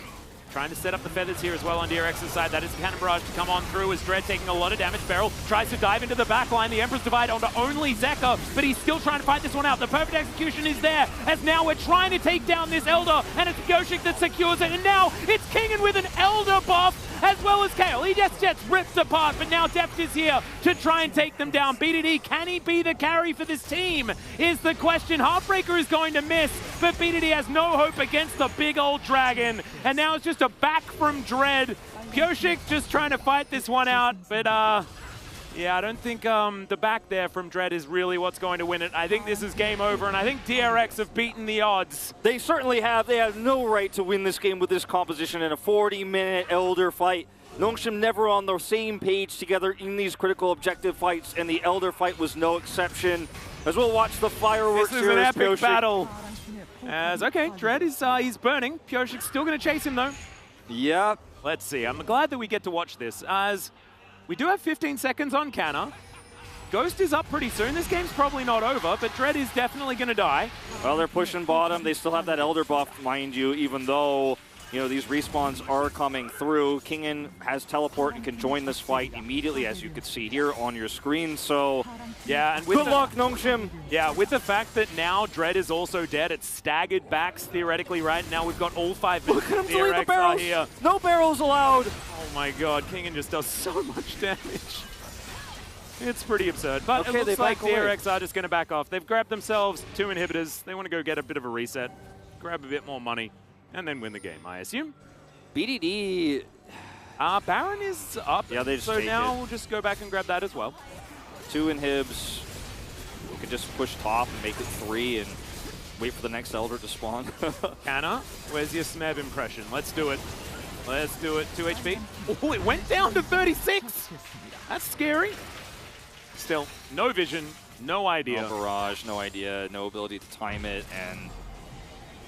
S12: Trying to set up the feathers here as well on DRX's side. That is a cannon barrage to come on through as Dread taking a lot of damage. Beryl tries to dive into the back line. The Emperor's Divide onto only Zekka, but he's still trying to fight this one out. The perfect execution is there, as now we're trying to take down this Elder, and it's Yoshik that secures it, and now it's Kingen with an Elder buff, as well as Kayle. He just gets ripped apart, but now Deft is here to try and take them down. BDD, can he be the carry for this team, is the question. Heartbreaker is going to miss, but BDD has no hope against the big old dragon, and now it's just a back from Dread. Yoshik just trying to fight this one out, but yeah, I don't think the back there from Dread is really what's going to win it. I think this is game over, and I think DRX have beaten the odds.
S13: They certainly have. They have no right to win this game with this composition in a 40-minute Elder fight. Nongshim never on the same page together in these critical objective fights, and the Elder fight was no exception. As we'll watch the fireworks
S12: This is
S13: here
S12: an
S13: as
S12: epic
S13: Pyoshik.
S12: battle. As, okay, Dread is he's burning. Pyoshik's still going to chase him, though.
S13: Yeah.
S12: Let's see. I'm glad that we get to watch this, as we do have 15 seconds on Kana. Ghost is up pretty soon. This game's probably not over, but Dread is definitely going to die.
S13: Well, they're pushing bottom. They still have that Elder buff, mind you, even though, you know, these respawns are coming through. Kingen has teleport and can join this fight immediately, as you can see here on your screen. So,
S12: yeah, and with
S13: good luck, Nongshim.
S12: Yeah, with the fact that now Dread is also dead, it's staggered backs theoretically, right? Now we've got all 5 minutes.
S13: Look at him delete the barrels.
S12: Here.
S13: No barrels allowed.
S12: Oh my god, Kingen just does so much damage. It's pretty absurd, but
S13: Okay,
S12: it looks like
S13: back away.
S12: DRX are just going to back off. They've grabbed themselves 2 inhibitors. They want to go get a bit of a reset, grab a bit more money, and then win the game, I assume.
S13: BDD...
S12: Baron is up,
S13: yeah, they just
S12: so
S13: take
S12: now
S13: it.
S12: we'll just go back and grab that as well.
S13: 2 inhibs. We can just push top and make it 3 and wait for the next Elder to spawn.
S12: Kana, where's your Smeb impression? Let's do it. Let's do it. 2 HP. Oh, it went down to 36. That's scary. Still, no vision, no idea.
S13: No barrage, no idea, no ability to time it, and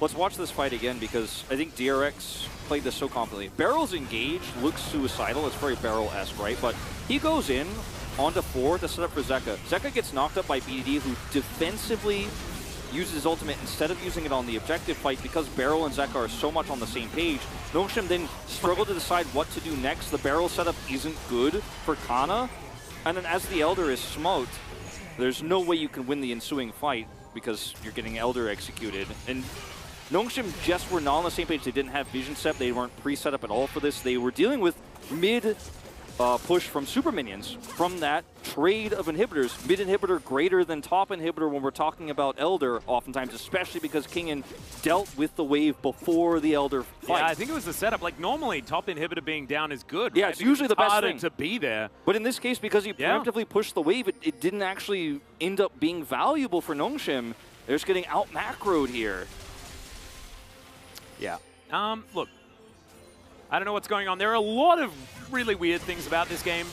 S13: let's watch this fight again because I think DRX played this so confidently. Barrel's engaged, looks suicidal, it's very Barrel-esque, right? But he goes in onto 4 to set up for Zekka. Zekka gets knocked up by BDD, who defensively uses his ultimate instead of using it on the objective fight because Barrel and Zekka are so much on the same page. Nongshim then struggle to decide what to do next. The Barrel setup isn't good for Kana, and then as the Elder is smoked, there's no way you can win the ensuing fight because you're getting Elder executed. And Nongshim just were not on the same page. They didn't have vision set. They weren't pre-set up at all for this. They were dealing with mid push from super minions from that trade of inhibitors. Mid inhibitor greater than top inhibitor when we're talking about Elder oftentimes, especially because Kingen dealt with the wave before the Elder fight.
S12: Yeah, I think it was the setup. Like normally top inhibitor being down is good.
S13: Yeah,
S12: right?
S13: it's
S12: Because
S13: usually the best
S12: harder
S13: thing
S12: to be there.
S13: But in this case, because he preemptively pushed the wave, it didn't actually end up being valuable for Nongshim. They're just getting out macroed here.
S12: Yeah. Look, I don't know what's going on. There are a lot of really weird things about this game,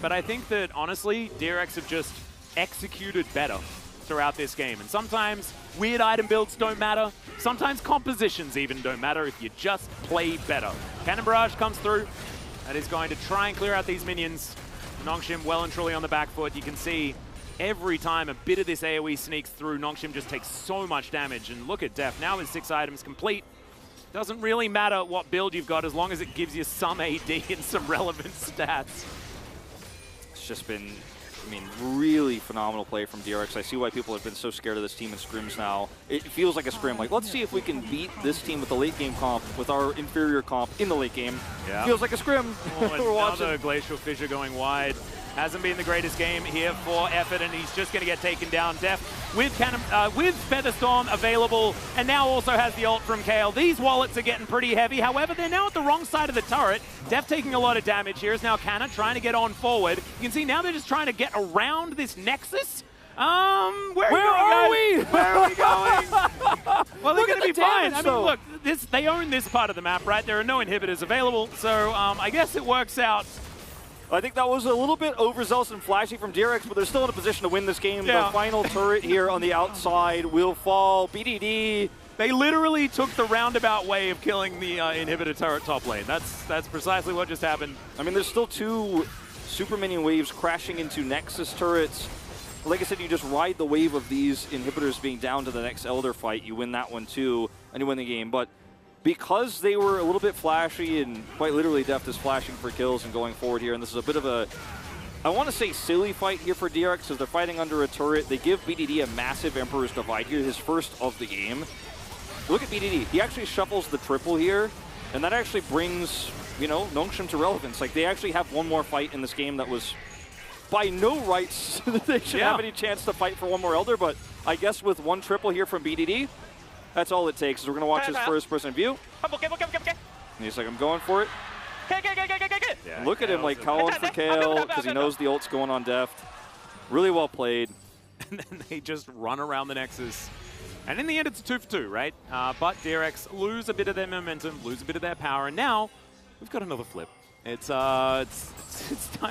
S12: but I think that, honestly, DRX have just executed better throughout this game. And sometimes weird item builds don't matter. Sometimes compositions even don't matter if you just play better. Cannon Barrage comes through. That is going to try and clear out these minions. Nongshim well and truly on the back foot. You can see every time a bit of this AoE sneaks through, Nongshim just takes so much damage. And look at Def, now with 6 items complete. Doesn't really matter what build you've got as long as it gives you some AD and some relevant stats.
S13: It's just been, I mean, really phenomenal play from DRX. I see why people have been so scared of this team in scrims now. It feels like a scrim. Like, let's see if we can beat this team with the late game comp, with our inferior comp in the late game.
S12: Yeah.
S13: Feels like a scrim.
S12: Oh, another Glacial Fissure going wide. Hasn't been the greatest game here for Effort, and he's just going to get taken down. Def with Featherstorm available, and now also has the ult from Kale. These wallets are getting pretty heavy. However, they're now at the wrong side of the turret. Def taking a lot of damage here. Is now Canna trying to get on forward. You can see now they're just trying to get around this Nexus. Where are we? Where are we going? Well, they're going to be fine. I mean, look, they own this part of the map, right? There are no inhibitors available, so I guess it works out.
S13: I think that was a little bit overzealous and flashy from DRX, but they're still in a position to win this game.
S12: Yeah.
S13: The final turret here on the outside will fall. BDD.
S12: They literally took the roundabout way of killing the inhibitor turret top lane. That's precisely what just happened.
S13: I mean, there's still 2 super minion waves crashing into Nexus turrets. Like I said, you just ride the wave of these inhibitors being down to the next Elder fight. You win that one too, and you win the game. But because they were a little bit flashy, and quite literally Deft is flashing for kills and going forward here, and this is a bit of a, I want to say silly fight here for DRX because they're fighting under a turret. They give BDD a massive Emperor's Divide here, his first of the game. Look at BDD. He actually shuffles the triple here, and that actually brings, you know, Nongshim to relevance. Like, they actually have one more fight in this game that was by no rights they should have any chance to fight for one more Elder, but I guess with one triple here from BDD, that's all it takes. Is we're going to watch his first-person view. And he's like, I'm going for it.
S12: Yeah,
S13: look at him, like, calling for Kale because he knows the ult's going on Deft. Really well played.
S12: And then they just run around the Nexus. And in the end, it's a 2 for 2, right? But DRX lose a bit of their momentum, lose a bit of their power, and now we've got another flip. It's time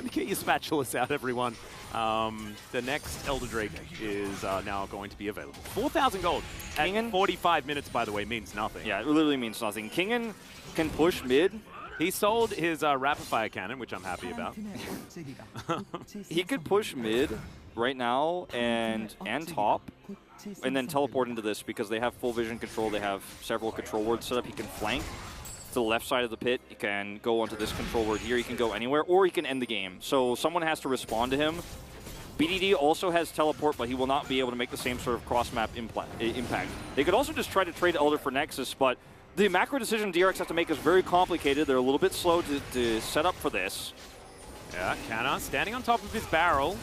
S12: to get your spatulas out, everyone. The next Elder Drake is now going to be available. 4,000 gold at 45 minutes, by the way, means nothing.
S13: Yeah, it literally means nothing. Kingen can push mid.
S12: He sold his rapid fire cannon, which I'm happy about.
S13: He could push mid right now and top, and then teleport into this because they have full vision control. They have several control wards set up. He can flank to the left side of the pit. He can go onto this control ward here. He can go anywhere, or he can end the game. So someone has to respond to him. BDD also has teleport, but he will not be able to make the same sort of cross-map impact. They could also just try to trade Elder for Nexus, but the macro decision DRX have to make is very complicated. They're a little bit slow to set up for this.
S12: Yeah, Canna standing on top of his barrel.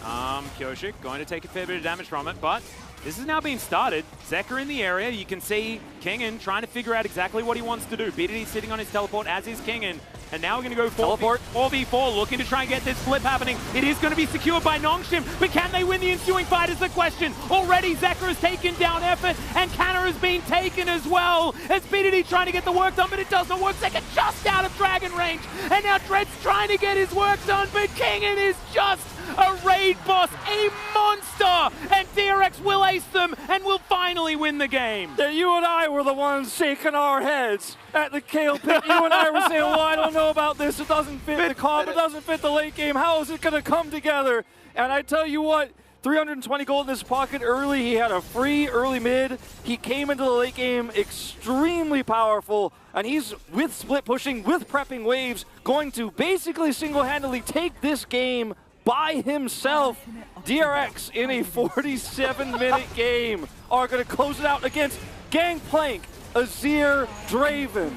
S12: Kyoshik going to take a fair bit of damage from it, but this is now being started. Zeka in the area. You can see Kingen trying to figure out exactly what he wants to do. BDD sitting on his teleport, as is Kingen. And now we're going to go 4v4, looking to try and get this flip happening. It is going to be secured by Nongshim, but can they win the ensuing fight is the question. Already Zeka has taken down Effort, and Canna is being taken as well. As BDD trying to get the work done, but it does not work. Zeka just out of dragon range, and now Dread's trying to get his work done, but Kingen is just a raid boss, a monster, and DRX will ace them and will finally win the game.
S13: That you and I were the ones shaking our heads at the Kale pit. You and I were saying, well, I don't know about this. It doesn't fit the comp. It doesn't fit the late game. How is it going to come together? And I tell you what, 320 gold in his pocket early. He had a free early mid. He came into the late game extremely powerful, and he's, with split pushing, with prepping waves, going to basically single-handedly take this game by himself. DRX in a 47-minute game are going to close it out against Gangplank, Azir, Draven.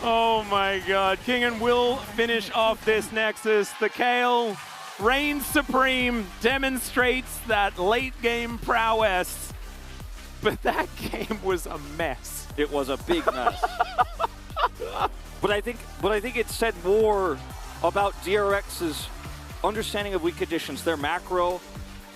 S12: Oh my god, Kingen will finish off this Nexus. The Kale reigns supreme, demonstrates that late game prowess. But that game was a mess.
S13: It was a big mess. But I think it said more about DRX's understanding of weak conditions, their macro,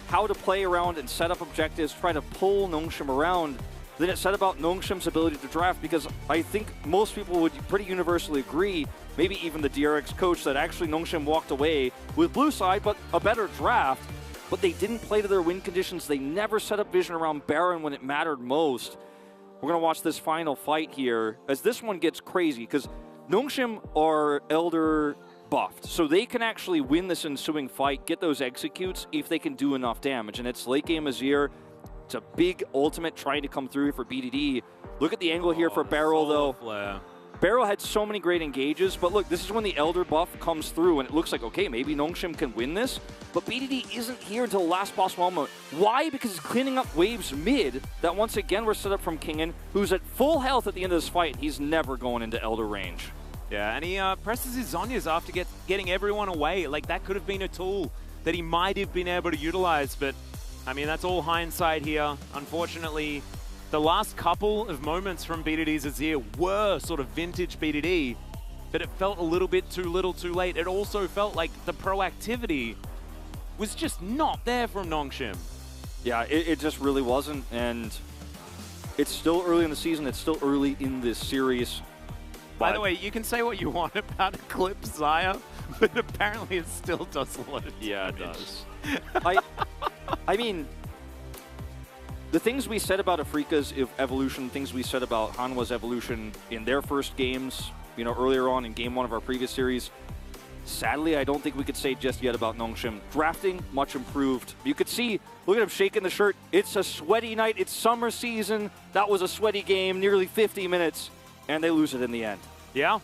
S13: how to play around and set up objectives, try to pull Nongshim around, than it said about Nongshim's ability to draft, because I think most people would pretty universally agree, maybe even the DRX coach, that actually Nongshim walked away with blue side, but a better draft, but they didn't play to their win conditions. They never set up vision around Baron when it mattered most. We're going to watch this final fight here, as this one gets crazy, because Nongshim are Elder buffed. So they can actually win this ensuing fight, get those executes if they can do enough damage. And it's late game Azir. It's a big ultimate trying to come through for BDD. Look at the angle here for Barrel though.
S12: Flare.
S13: Barrel had so many great engages, but look, this is when the Elder buff comes through and it looks like, okay, maybe Nongshim can win this, but BDD isn't here until the last possible moment. Why? Because he's cleaning up waves mid that once again were set up from Kingen, who's at full health at the end of this fight. He's never going into Elder range.
S12: Yeah, and he presses his Zhonya's after getting everyone away. Like, that could have been a tool that he might have been able to utilize, but, I mean, that's all hindsight here. Unfortunately, the last couple of moments from BDD's Azir were sort of vintage BDD, but it felt a little bit too little too late. It also felt like the proactivity was just not there from Nongshim.
S13: Yeah, it just really wasn't, and it's still early in the season. It's still early in this series.
S12: By the way, you can say what you want about Eclipse Xayah, but apparently it still does a lot of damage.
S13: Yeah, it does. I mean, the things we said about Afrika's evolution, things we said about Hanwha's evolution in their first games, you know, earlier on in game one of our previous series, sadly, I don't think we could say just yet about Nongshim. Drafting, much improved. You could see, look at him shaking the shirt. It's a sweaty night. It's summer season. That was a sweaty game, nearly 50 minutes, and they lose it in the end.
S12: Yeah,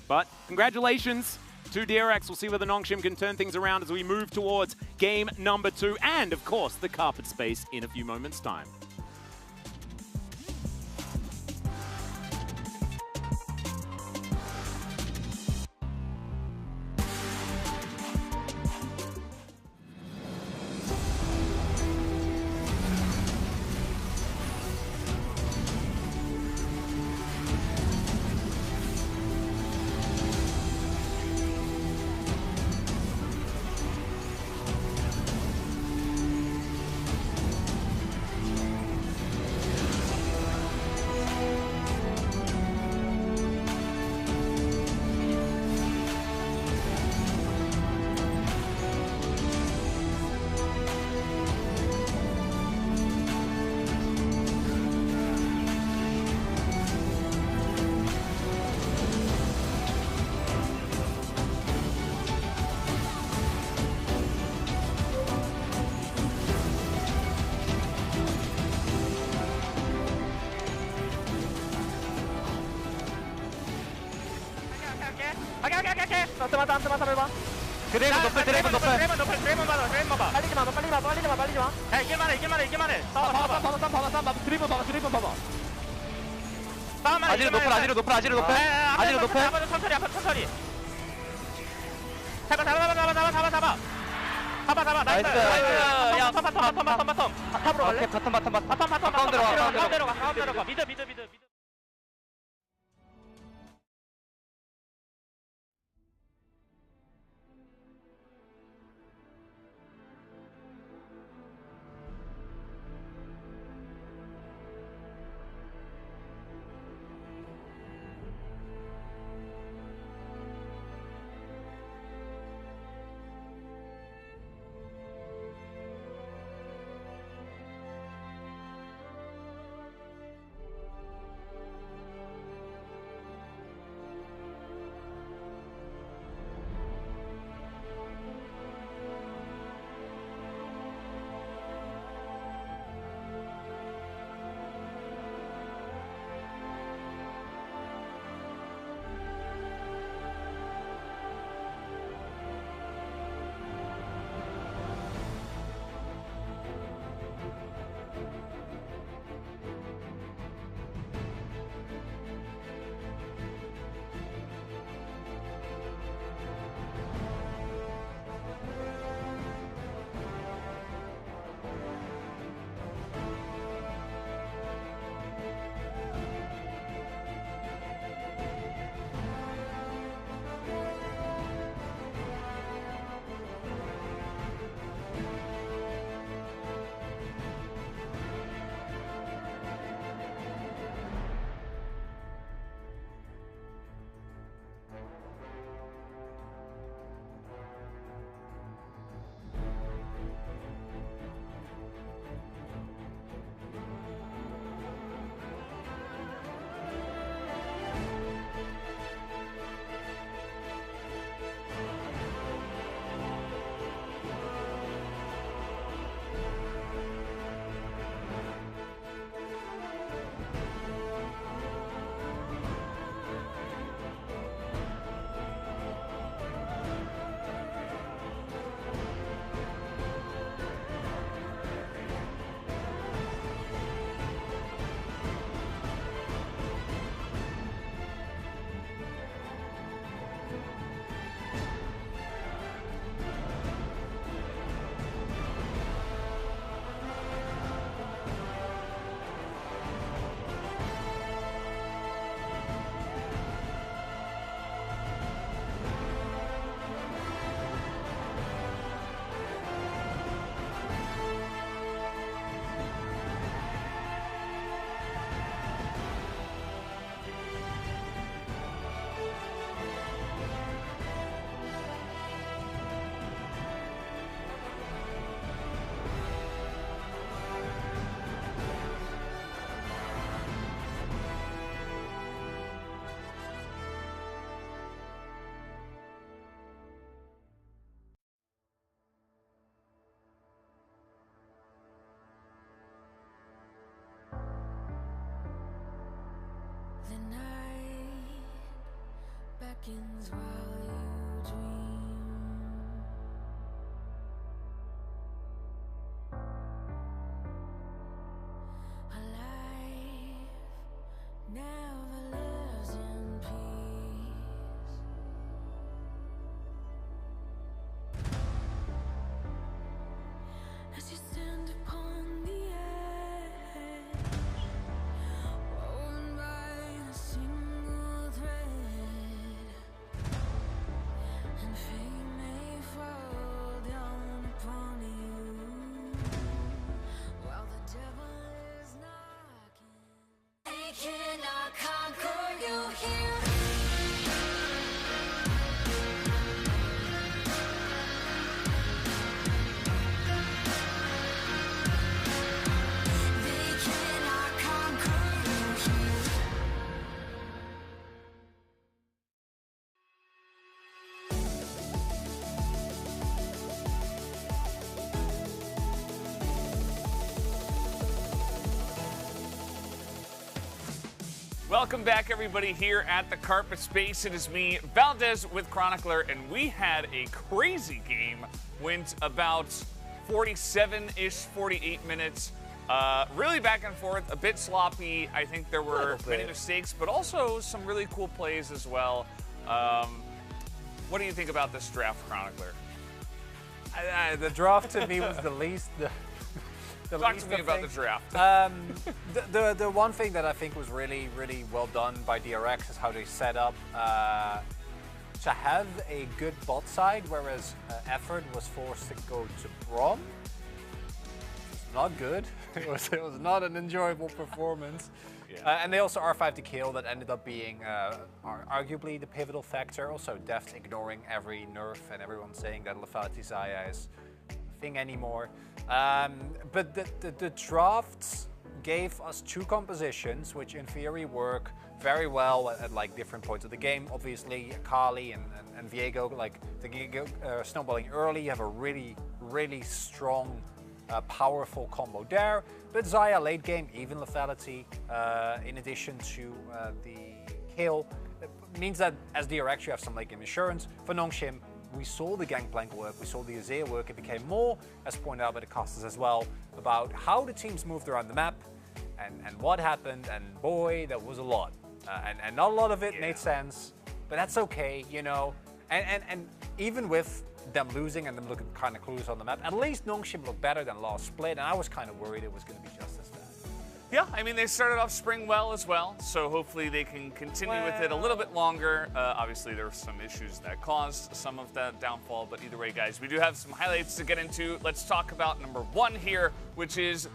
S12: but congratulations to DRX. We'll see whether Nongshim can turn things around as we move towards game number 2 and, of course, the carpet space in a few moments' time.
S21: 드래곤 높을 드래곤 높을 드래곤 높을 드래곤 봐봐 드래곤 봐봐 빨리지 마 빨리 마 빨리지 마 빨리지 마 야 이길만해 이길만해 이길만해 봐봐 드래곤 봐봐 드래곤 봐봐 아지르 높을 아지르 높을 아지르 높을 아지르 높을 천천히 앞에 천천히 잡아 나이스 야 텀 탑으로 갈래? 바텀 가운데로 가 미드
S7: seconds while you dream. A life never lives in peace. As you stand upon the edge, woven by a single thread, and fate may fall down upon you while the devil is knocking. They cannot conquer you here. They cannot conquer you here.
S2: Welcome back, everybody, here at the Carpet Space. It is me, Valdez, with Chronicler, and we had a crazy game. Went about 47-ish, 48 minutes. Really back and forth, a bit sloppy. I think there were many mistakes, but also some really cool plays as well. What do you think about this draft, Chronicler?
S3: The draft to me was the least.
S2: Talk to me about the draft.
S3: The one thing that I think was really well done by DRX is how they set up to have a good bot side, whereas Effort was forced to go to Brom. It's not good. It was not an enjoyable performance.
S2: Yeah.
S3: And they also R5 to kill that ended up being arguably the pivotal factor. Also, Deft ignoring every nerf and everyone saying that Lethality Xayah is a thing anymore. But the drafts gave us two compositions, which in theory work very well at like different points of the game. Obviously, Kali and Viego, like snowballing early, you have a really strong, powerful combo there. But Xayah late game, even lethality, in addition to the kill, means that as DRX you have some late game insurance. For Nongshim, we saw the Gangplank work, we saw the Azir work. It became more, as pointed out by the casters as well, about how the teams moved around the map and what happened. And boy, that was a lot. And not a lot of it made sense, but that's okay, you know. And even with them losing and them looking kind of clueless on the map, at least Nongshim looked better than last split, and I was kind of worried it was going to be just as bad.
S2: Yeah, I mean, they started off spring well as well, so hopefully they can continue with it a little bit longer. Obviously, there were some issues that caused some of that downfall, but either way, guys, we do have some highlights to get into. Let's talk about number one here, which is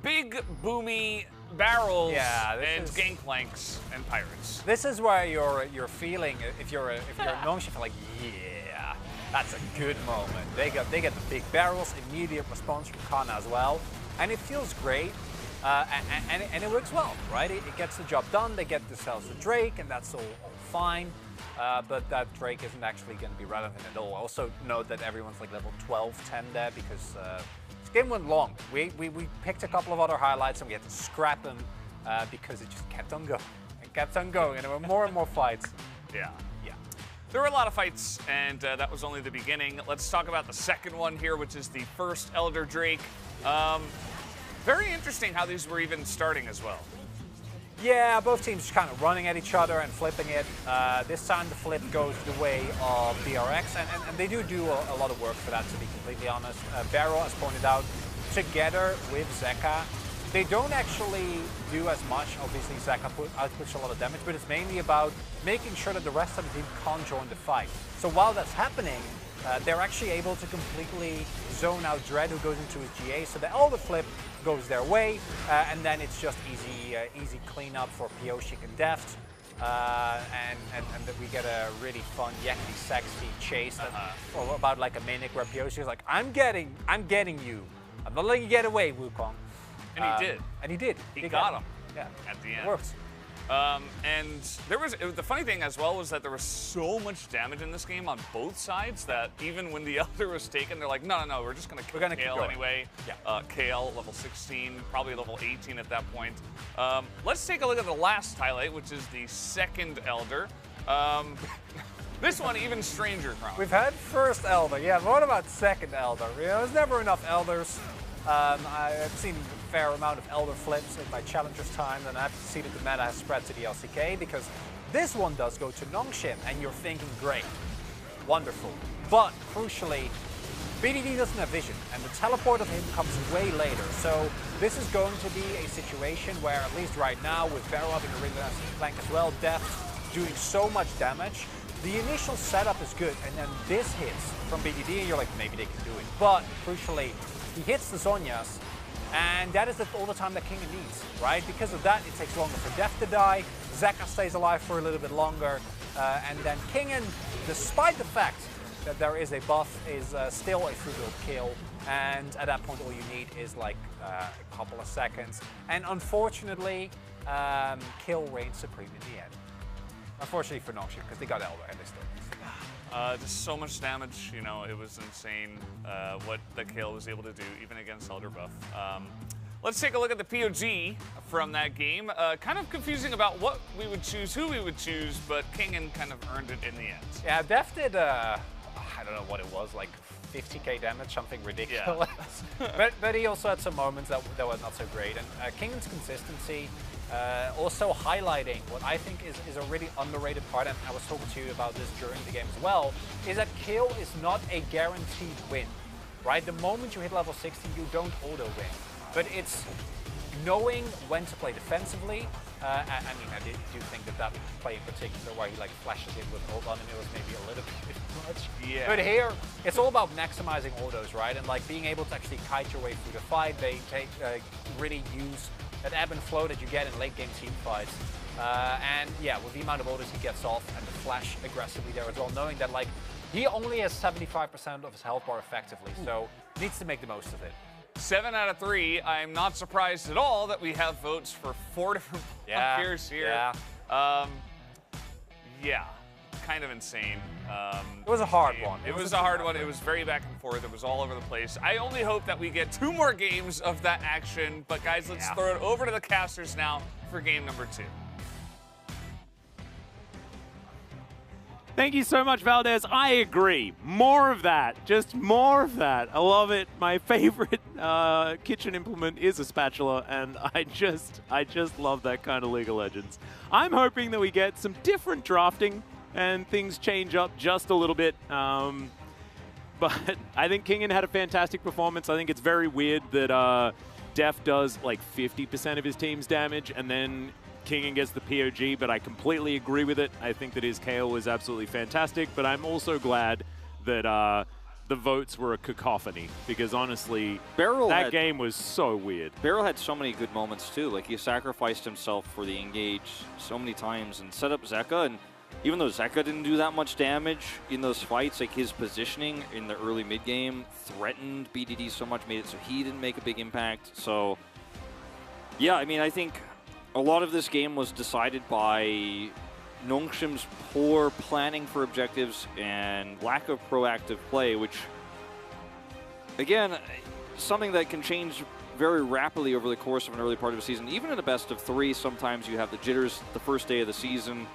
S2: big, boomy barrels and Gangplanks and Pirates.
S3: This is where you're feeling, if you're Nongshim, you're like, yeah, that's a good moment. They get the big barrels, immediate response from Kana as well, and it feels great. And it works well, right? It gets the job done. They get themselves the Drake, and that's all fine. But that Drake isn't actually going to be relevant at all. Also note that everyone's like level 12, 10 there because this game went long. We picked a couple of other highlights and we had to scrap them because it just kept on going. It kept on going, and there were more and more fights.
S2: Yeah. There were a lot of fights, and that was only the beginning. Let's talk about the second one here, which is the first Elder Drake. Very interesting how these were even starting as well.
S3: Yeah, both teams kind of running at each other and flipping it. This time the flip goes the way of DRX, and they do a lot of work for that, to be completely honest. Barrow, as pointed out, together with Zeka, they don't actually do as much. Obviously, Zeka outputs a lot of damage, but it's mainly about making sure that the rest of the team can't join the fight. So while that's happening, they're actually able to completely zone out Dread, who goes into his GA, so that all the flip goes their way, and then it's just easy cleanup for Pioshik and Deft, and that we get a really fun, yakety, sexy chase for about like a minute, where Pioshik is like, I'm getting you. I'm not letting you get away, Wukong.
S2: And he did.
S3: And he did.
S2: He got him.
S3: Yeah.
S2: At the end.
S3: It worked.
S2: And the funny thing as well was that there was so much damage in this game on both sides that even when the Elder was taken, they're like, no, we're just going to kill KL anyway. Yeah. KL, level 16, probably level 18 at that point. Let's take a look at the last highlight, which is the second Elder. This one even stranger, Kron.
S3: We've had first Elder, yeah, but what about second Elder? You know, there's never enough Elders. I've seen a fair amount of Elder flips in my Challengers time, and I've seen that the meta has spread to the LCK, because this one does go to Nongshim, and you're thinking, great, wonderful. But, crucially, BDD doesn't have vision, and the teleport of him comes way later, so this is going to be a situation where, at least right now, with Vero having a really nice flank as well, Def doing so much damage, the initial setup is good, and then this hits from BDD, and you're like, maybe they can do it. But, crucially, he hits the Zhonyas, and that is all the time that Kingen needs, right? Because of that, it takes longer for Def to die, Zeka stays alive for a little bit longer, and then Kingen, despite the fact that there is a buff, is still a free-build kill, and at that point all you need is like a couple of seconds. And unfortunately, kill reigns supreme in the end. Unfortunately for Nongshim, because they got Elder and they still
S2: Just so much damage, you know, it was insane what the kill was able to do, even against Elder buff. Let's take a look at the POG from that game. Kind of confusing about what we would choose, who we would choose, but Kingen kind of earned it in the end.
S3: Yeah, Def did, I don't know what it was, like 50k damage, something ridiculous. Yeah. but he also had some moments that were not so great. And Kingen's consistency, also highlighting what I think is a really underrated part, and I was talking to you about this during the game as well, is that kill is not a guaranteed win, right? The moment you hit level 60, you don't auto-win. But it's knowing when to play defensively. I mean, I do think that play in particular, where he like flashes in with ult on him, it was maybe a little bit much.
S2: Yeah.
S3: But here, it's all about maximizing autos, right? And like being able to actually kite your way through the fight. They really use that ebb and flow that you get in late game team fights. And yeah, with the amount of autos he gets off and the flash aggressively there as well, knowing that like he only has 75% of his health bar effectively, so needs to make the most of it.
S2: 7 out of 3. I'm not surprised at all that we have votes for 4 different players here. Yeah, kind of insane.
S3: It was a hard one.
S2: It was a hard one. It was very back and forth. It was all over the place. I only hope that we get 2 more games of that action. But guys, let's throw it over to the casters now for game number 2.
S12: Thank you so much, Valdez. I agree. More of that. Just more of that. I love it. My favorite kitchen implement is a spatula, and I just love that kind of League of Legends. I'm hoping that we get some different drafting and things change up just a little bit. But I think Kingen had a fantastic performance. I think it's very weird that Def does like 50% of his team's damage, and then Kingen gets the POG, but I completely agree with it. I think that his KO was absolutely fantastic, but I'm also glad that the votes were a cacophony, because honestly, that game was so weird.
S13: Beryl had so many good moments too. Like, he sacrificed himself for the engage so many times and set up Zeka, and even though Zeka didn't do that much damage in those fights, like his positioning in the early mid game threatened BDD so much, made it so he didn't make a big impact. So yeah, I mean, I think a lot of this game was decided by Nongshim's poor planning for objectives and lack of proactive play, which, again, something that can change very rapidly over the course of an early part of a season. Even in a best of 3, sometimes you have the jitters the first day of the season.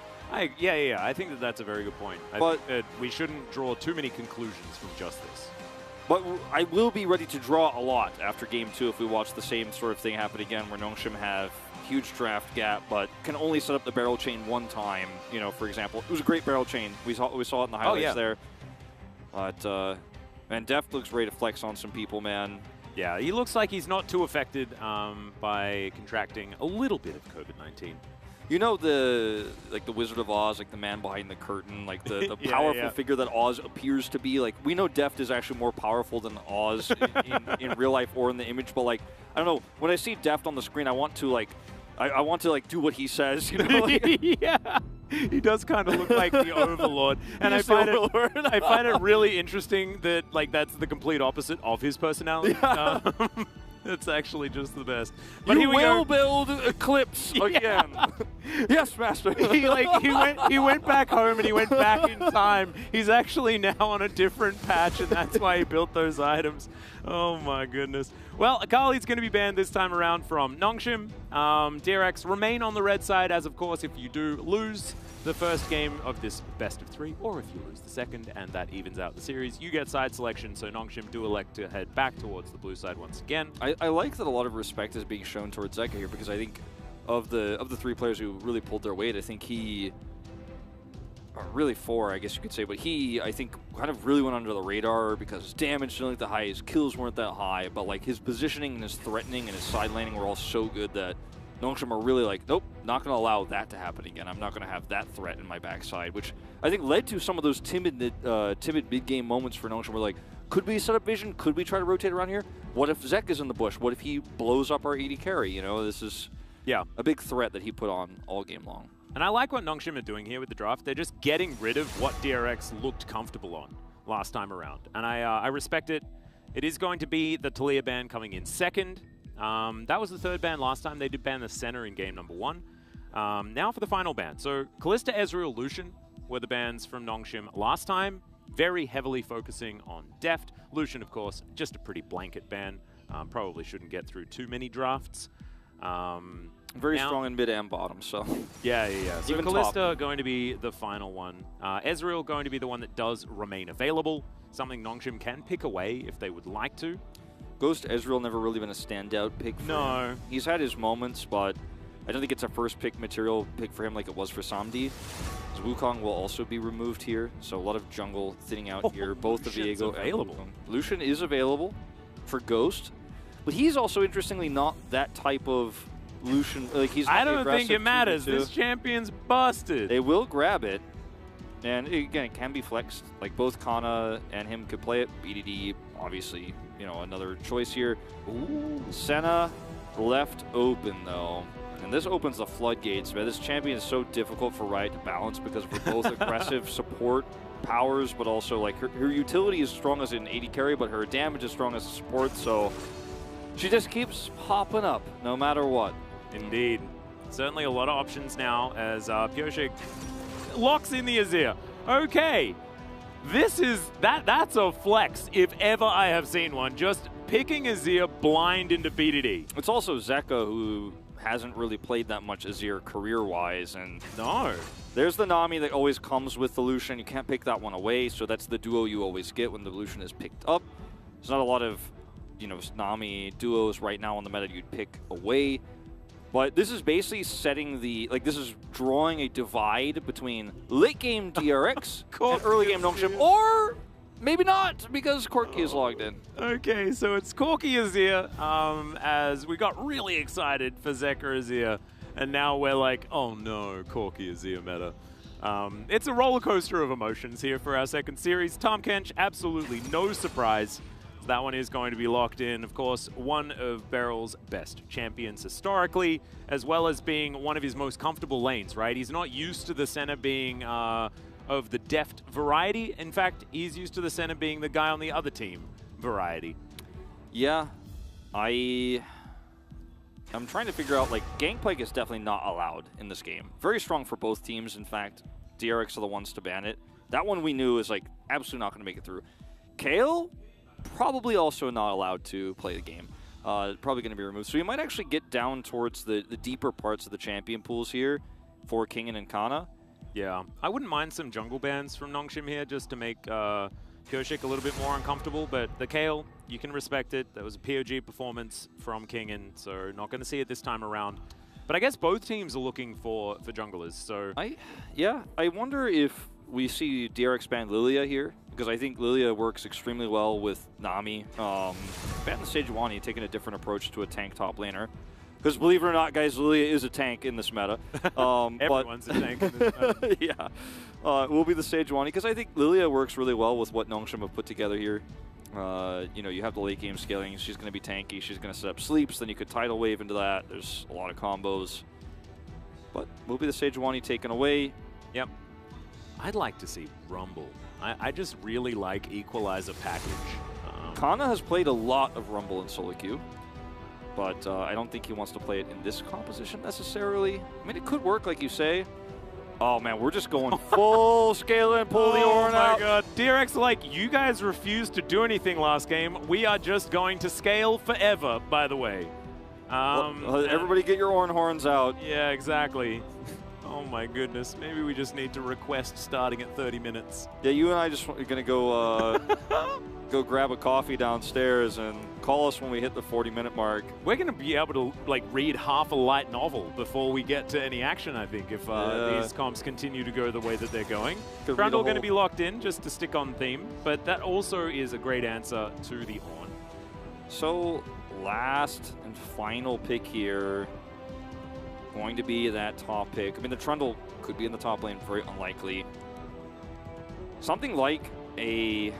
S12: Yeah, I think that that's a very good point. I think that we shouldn't draw too many conclusions from just this.
S13: But I will be ready to draw a lot after Game 2 if we watch the same sort of thing happen again, where Nongshim have huge draft gap, but can only set up the barrel chain one time. You know, for example, it was a great barrel chain. We saw it in the highlights there. But man, Def looks ready to flex on some people, man.
S12: Yeah, he looks like he's not too affected by contracting a little bit of COVID-19.
S13: You know, the Wizard of Oz, like the man behind the curtain, like the powerful figure that Oz appears to be. Like, we know Deft is actually more powerful than Oz in real life or in the image, but like, I don't know, when I see Deft on the screen, I want to like do what he says, you know?
S12: Yeah, he does kind of look like the Overlord, and I find it really interesting that like that's the complete opposite of his personality. That's actually just the best.
S13: But
S12: here
S13: you
S12: we
S13: will
S12: go.
S13: build Eclipse again. Yes, Master.
S12: he went back home and he went back in time. He's actually now on a different patch, and that's why he built those items. Oh my goodness. Well, Akali's going to be banned this time around from Nongshim. DRX remain on the red side, as of course if you do lose the first game of this best of 3, or if you lose the second and that evens out the series, you get side selection, so Nongshim do elect to head back towards the blue side once again.
S13: I like that a lot of respect is being shown towards Zeka here, because I think of the 3 players who really pulled their weight, I think he, or really 4 I guess you could say, but he, I think, kind of really went under the radar because his damage didn't look that high, his kills weren't that high, but like his positioning and his threatening and his side laning were all so good that Nongshim are really like, nope, not going to allow that to happen again. I'm not going to have that threat in my backside, which I think led to some of those timid mid-game moments for Nongshim. We're like, could we set up vision? Could we try to rotate around here? What if Zek is in the bush? What if he blows up our AD carry? You know, this is a big threat that he put on all game long.
S12: And I like what Nongshim are doing here with the draft. They're just getting rid of what DRX looked comfortable on last time around. And I respect it. It is going to be the Taliyah ban coming in second. That was the 3rd ban last time. They did ban the center in game number 1. Now for the final ban. So Kalista, Ezreal, Lucian were the bans from Nongshim last time. Very heavily focusing on Deft. Lucian, of course, just a pretty blanket ban. Probably shouldn't get through too many drafts.
S13: Very strong in mid and bottom, so.
S12: Yeah. So
S13: Even
S12: Kalista
S13: top.
S12: going to be the final one. Ezreal going to be the one that does remain available. Something Nongshim can pick away if they would like to.
S13: Ghost Ezreal never really been a standout pick for him. He's had his moments, but I don't think it's a first pick material pick for him like it was for Samdi. Wukong will also be removed here, so a lot of jungle thinning out here. Both the
S12: Lucian's
S13: Viego
S12: available.
S13: and Wukong. Lucian is available for Ghost, but he's also interestingly not that type of Lucian. Like he's not
S12: I
S13: the
S12: don't think it
S13: aggressive
S12: matters.
S13: 2v2.
S12: This champion's busted.
S13: They will grab it, and again, it can be flexed. Like both Kana and him could play it. BDD, obviously, you know, another choice here. Ooh. Senna left open though, and this opens the floodgates. Man, this champion is so difficult for Riot to balance because of her both aggressive support powers, but also like her utility is strong as an AD carry, but her damage is strong as a support. So she just keeps popping up no matter what.
S12: Indeed. Certainly a lot of options now as Pioshik locks in the Azir. Okay. That's a flex if ever I have seen one. Just picking Azir blind into BDD.
S13: It's also Zeka who hasn't really played that much Azir career-wise, and there's the Nami that always comes with the Lucian. You can't pick that one away, so that's the duo you always get when the Lucian is picked up. There's not a lot of, you know, Nami duos right now on the meta you'd pick away. But this is basically setting the, like, this is drawing a divide between late game DRX and early game Nongshim, or maybe not, because Corky is logged in.
S12: Okay, so it's Corky Azir, as we got really excited for Zeka Azir, and now we're like, oh no, Corky Azir meta. It's a roller coaster of emotions here for our second series. Tahm Kench, absolutely no surprise. That one is going to be locked in. Of course, one of Beryl's best champions historically, as well as being one of his most comfortable lanes, right? He's not used to the center being of the deft variety. In fact, he's used to the center being the guy on the other team variety.
S13: Yeah, I'm trying to figure out, like, Gangplank is definitely not allowed in this game. Very strong for both teams, in fact. DRX are the ones to ban it. That one we knew is, like, absolutely not going to make it through. Kale? Probably also not allowed to play the game. Probably going to be removed. So you might actually get down towards the deeper parts of the champion pools here for Kingen and Kana.
S12: Yeah, I wouldn't mind some jungle bans from Nongshim here just to make Kershik a little bit more uncomfortable, but the Kale, you can respect it. That was a POG performance from Kingen, so not going to see it this time around. But I guess both teams are looking for junglers, so...
S13: I wonder if we see DRX ban Lilia here, because I think Lilia works extremely well with Nami. Ban the Sejuani, taking a different approach to a tank top laner. Because believe it or not, guys, Lilia is a tank in this meta.
S12: Everyone's a tank in this meta.
S13: Yeah. Will be the Sejuani, because I think Lilia works really well with what Nongshim have put together here. You know, you have the late game scaling. She's going to be tanky. She's going to set up sleeps. Then you could tidal wave into that. There's a lot of combos. But will be the Sejuani taken away.
S12: Yep. I'd like to see Rumble. I just really like Equalizer package.
S13: Kana has played a lot of Rumble in solo queue. but I don't think he wants to play it in this composition necessarily. I mean, it could work, like you say. Oh man, we're just going full scale and pull the Ornn out.
S12: Oh my god. DRX like, you guys refused to do anything last game. We are just going to scale forever, by the way.
S13: Everybody get your Ornn horns out.
S12: Yeah, exactly. Oh my goodness. Maybe we just need to request starting at 30 minutes.
S13: Yeah, you and I just are gonna go go grab a coffee downstairs and call us when we hit the 40-minute mark.
S12: We're going to be able to like read half a light novel before we get to any action, I think, if these comps continue to go the way that they're going. Grundle going to be locked in just to stick on theme, but that also is a great answer to the Ornn.
S13: So last and final pick here, going to be that top pick. I mean, the Trundle could be in the top lane, very unlikely. Something like a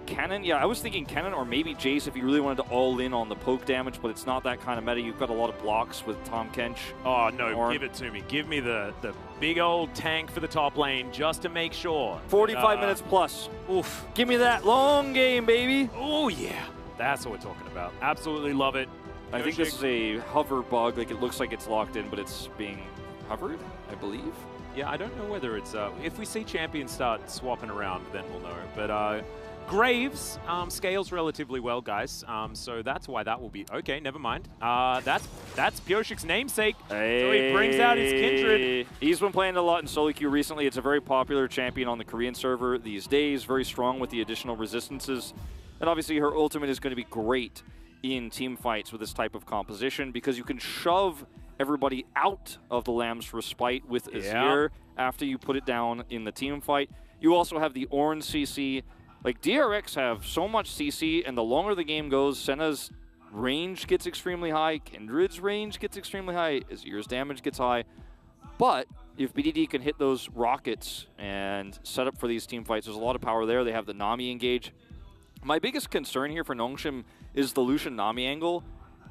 S13: Cannon. Yeah, I was thinking Cannon or maybe Jace if you really wanted to all in on the poke damage, but it's not that kind of meta. You've got a lot of blocks with Tom Kench.
S12: Oh, no, give it to me. Give me the big old tank for the top lane just to make sure.
S13: 45 minutes plus.
S12: Oof.
S13: Give me that long game, baby.
S12: Oh, yeah. That's what we're talking about. Absolutely love it.
S13: I think this is a hover bug. Like, it looks like it's locked in, but it's being hovered, I believe.
S12: Yeah, I don't know whether it's... if we see champions start swapping around, then we'll know. But Graves scales relatively well, guys. So that's why that will be... Okay, never mind. That's Pioshik's namesake.
S13: Hey.
S12: So he brings out his kindred.
S13: He's been playing a lot in solo queue recently. It's a very popular champion on the Korean server these days. Very strong with the additional resistances. And obviously her ultimate is going to be great in team fights with this type of composition because you can shove everybody out of the Lamb's Respite with Azir after you put it down in the team fight. You also have the Ornn CC. Like, DRX have so much CC, and the longer the game goes, Senna's range gets extremely high, Kindred's range gets extremely high, Azir's damage gets high. But if BDD can hit those rockets and set up for these team fights, there's a lot of power there. They have the Nami engage. My biggest concern here for Nongshim is the Lucian Nami angle,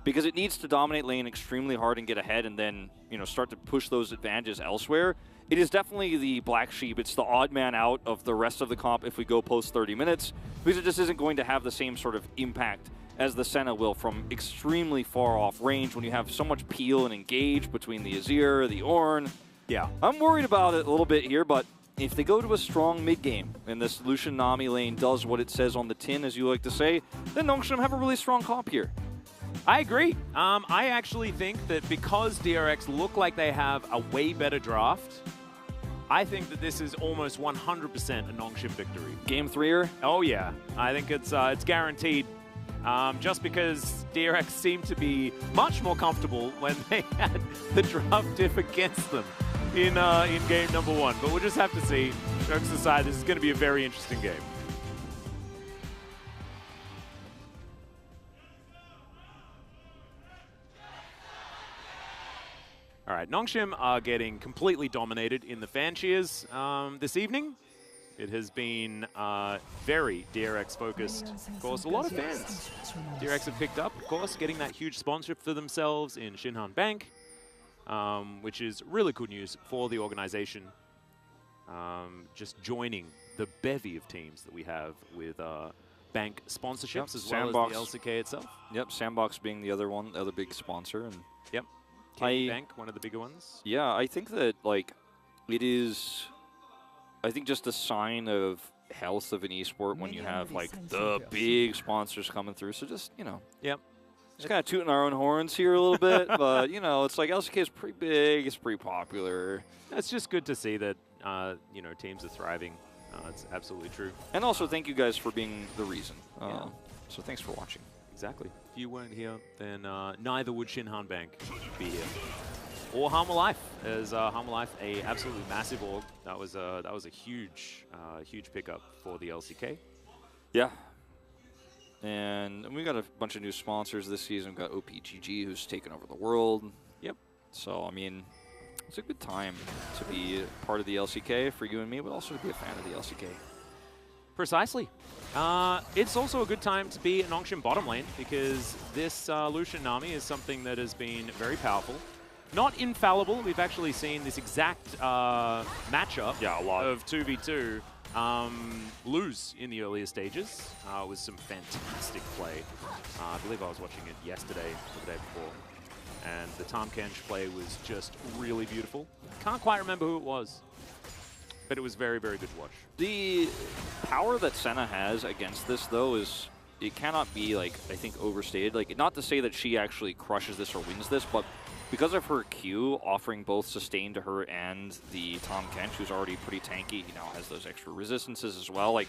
S13: because it needs to dominate lane extremely hard and get ahead and then, you know, start to push those advantages elsewhere. It is definitely the black sheep. It's the odd man out of the rest of the comp if we go post 30 minutes, because it just isn't going to have the same sort of impact as the Senna will from extremely far off range when you have so much peel and engage between the Azir, the Ornn.
S12: Yeah.
S13: I'm worried about it a little bit here, but if they go to a strong mid-game and this Lucian Nami lane does what it says on the tin, as you like to say, then Nongshim have a really strong comp here.
S12: I agree. I actually think that because DRX look like they have a way better draft, I think that this is almost 100% a Nongshim victory.
S13: Game 3-er?
S12: Oh yeah, I think it's guaranteed. Just because DRX seemed to be much more comfortable when they had the draft diff against them in game number 1. But we'll just have to see. Jokes aside, this is going to be a very interesting game. All right, Nongshim are getting completely dominated in the fan cheers this evening. It has been very DRX focused. Of course, a lot of fans DRX have picked up, of course, getting that huge sponsorship for themselves in Shinhan Bank, which is really good news for the organization. Just joining the bevy of teams that we have with bank sponsorships as well as the LCK itself.
S13: Yep, Sandbox being the other one, the other big sponsor. And
S12: yep, Bank, one of the bigger ones.
S13: Yeah, I think that, like, it is... I think just a sign of health of an esport when you have, like, the big sponsors coming through. So just, you know.
S12: Yep.
S13: Just kind of tooting our own horns here a little bit. But, you know, it's like LCK is pretty big. It's pretty popular.
S12: It's just good to see that, you know, teams are thriving. It's absolutely true.
S13: And also thank you guys for being the reason. So thanks for watching.
S12: Exactly. If you weren't here, then neither would Shinhan Bank be here. Or Harma Life, as Harma Life, a absolutely massive org. That was a huge, huge pickup for the LCK.
S13: Yeah. And we got a bunch of new sponsors this season. We've got OPGG, who's taken over the world.
S12: Yep.
S13: So, I mean, it's a good time to be part of the LCK for you and me, but also to be a fan of the LCK.
S12: Precisely. It's also a good time to be an Nongshim bottom lane, because this Lucian Nami is something that has been very powerful. Not infallible. We've actually seen this exact matchup of 2v2 lose in the earlier stages. It was some fantastic play. I believe I was watching it yesterday or the day before. And the Tahm Kench play was just really beautiful. Can't quite remember who it was, but it was very, very good to watch.
S13: The power that Senna has against this, though, is it cannot be, like, I think, overstated. Like, not to say that she actually crushes this or wins this, but because of her Q offering both sustain to her and the Tahm Kench, who's already pretty tanky, he now has those extra resistances as well. Like,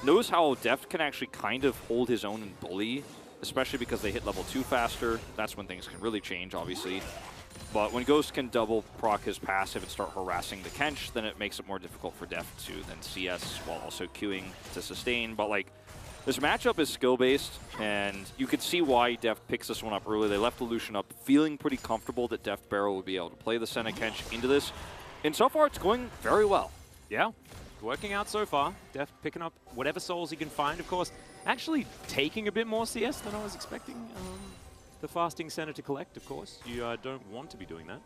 S13: knows how Deft can actually kind of hold his own and bully, especially because they hit level 2 faster. That's when things can really change, obviously. But when Ghost can double proc his passive and start harassing the Kench, then it makes it more difficult for Deft to then CS while also queuing to sustain. But, like, this matchup is skill-based, and you could see why Deft picks this one up early. They left the Lucian up feeling pretty comfortable that Deft Barrel would be able to play the Senna Kench into this. And so far, it's going very well.
S12: Yeah, working out so far. Deft picking up whatever souls he can find, of course. Actually taking a bit more CS than I was expecting. The fasting Senna to collect, of course. You don't want to be doing that.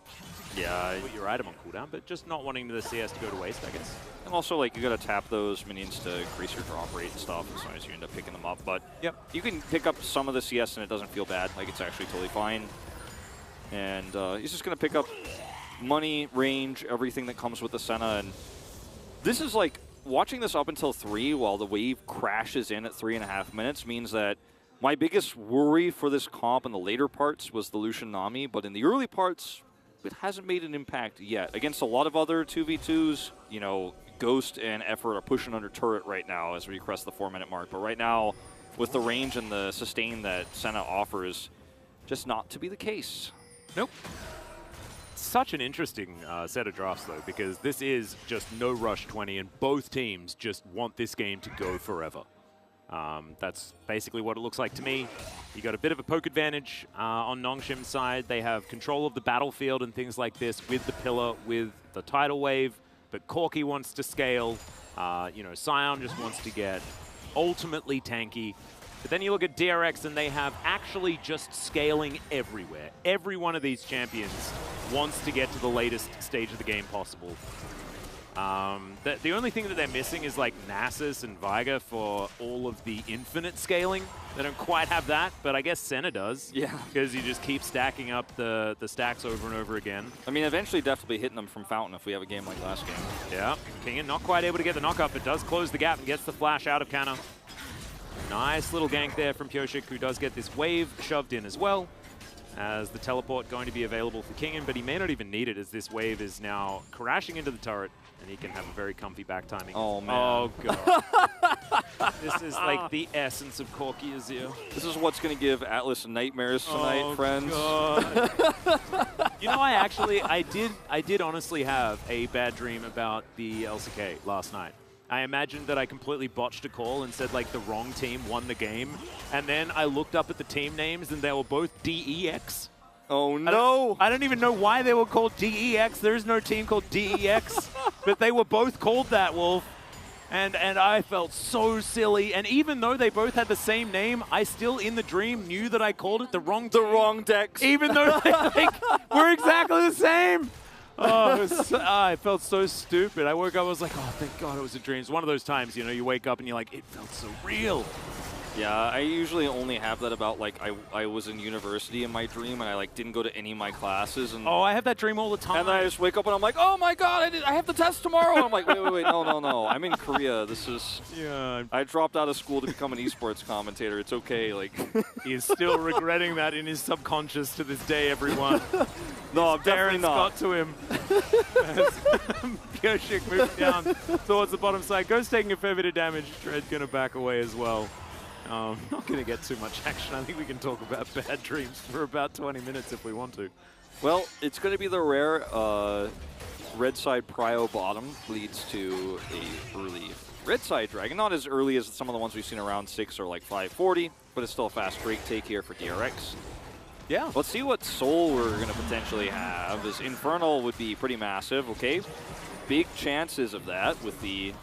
S13: Yeah.
S12: Put your item on cooldown, but just not wanting the CS to go to waste, I guess.
S13: And also, like, you gotta tap those minions to increase your drop rate and stuff as long as you end up picking them up. But
S12: yep,
S13: you can pick up some of the CS and it doesn't feel bad. Like, it's actually totally fine. And he's just gonna pick up money, range, everything that comes with the Senna. And this is like, watching this up until 3 while the wave crashes in at 3.5 minutes means that my biggest worry for this comp in the later parts was the Lucian Nami, but in the early parts, it hasn't made an impact yet. Against a lot of other 2v2s, you know, Ghost and Effort are pushing under turret right now as we crest the 4-minute mark. But right now, with the range and the sustain that Senna offers, just not to be the case.
S12: Nope. Such an interesting set of drafts, though, because this is just no rush 20, and both teams just want this game to go forever. That's basically what it looks like to me. You got a bit of a poke advantage on Nongshim's side. They have control of the battlefield and things like this with the pillar, with the tidal wave, but Corki wants to scale. You know, Scion just wants to get ultimately tanky. But then you look at DRX and they have actually just scaling everywhere. Every one of these champions wants to get to the latest stage of the game possible. The only thing that they're missing is like Nasus and Viga for all of the infinite scaling. They don't quite have that, but I guess Senna does.
S13: Yeah.
S12: Because you just keep stacking up the stacks over and over again.
S13: I mean, eventually definitely hitting them from Fountain if we have a game like last game.
S12: Yeah, Kingen not quite able to get the knockup, but does close the gap and gets the flash out of Canna. Nice little gank there from Pyoshik, who does get this wave shoved in as well, as the teleport going to be available for Kingen, but he may not even need it as this wave is now crashing into the turret, and he can have a very comfy back timing.
S13: Oh, man.
S12: Oh, God. This is like the essence of Corki Azir.
S13: This is what's going to give Atlas nightmares tonight, friends.
S12: God. You know, I did honestly have a bad dream about the LCK last night. I imagined that I completely botched a call and said, like, the wrong team won the game. And then I looked up at the team names, and they were both DEX.
S13: Oh, no.
S12: I don't even know why they were called DEX. There is no team called DEX. But they were both called that, Wolf. And I felt so silly. And even though they both had the same name, I still, in the dream, knew that I called it the wrong team.
S13: The wrong decks.
S12: Even though they were exactly the same. Oh, I felt so stupid. I woke up, I was like, oh, thank God it was a dream. It's one of those times, you know, you wake up and you're like, it felt so real.
S13: Yeah, I usually only have that about, like, I was in university in my dream and I, like, didn't go to any of my classes. And
S12: oh, I have that dream all the time.
S13: And then I just wake up and I'm like, oh my God, I have the test tomorrow. And I'm like, wait, no. I'm in Korea. This is,
S12: yeah.
S13: I dropped out of school to become an esports commentator. It's okay, like.
S12: He is still regretting that in his subconscious to this day, everyone.
S13: No, I'm definitely not.
S12: Got to him. As Pyoshik moves down towards the bottom side. Ghost taking a fair bit of damage. Dread gonna back away as well. Not going to get too much action. I think we can talk about bad dreams for about 20 minutes if we want to.
S13: Well, it's going to be the rare red side prio bottom leads to a early red side dragon. Not as early as some of the ones we've seen around 6 or like 540, but it's still a fast break take here for DRX.
S12: Yeah.
S13: Let's see what soul we're going to potentially have. This Infernal would be pretty massive, okay? Big chances of that with the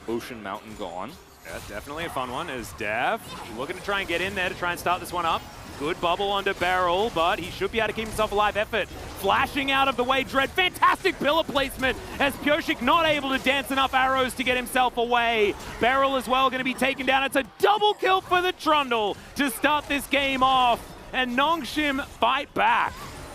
S13: Ocean Mountain gone.
S12: Yeah, definitely a fun one as Dav looking to try and get in there to try and start this one up. Good bubble onto Barrel, but he should be able to keep himself alive. Effort flashing out of the way. Dread, fantastic pillar placement as Pyosik not able to dance enough arrows to get himself away. Beryl as well going to be taken down. It's a double kill for the Trundle to start this game off, and Nongshim fight back.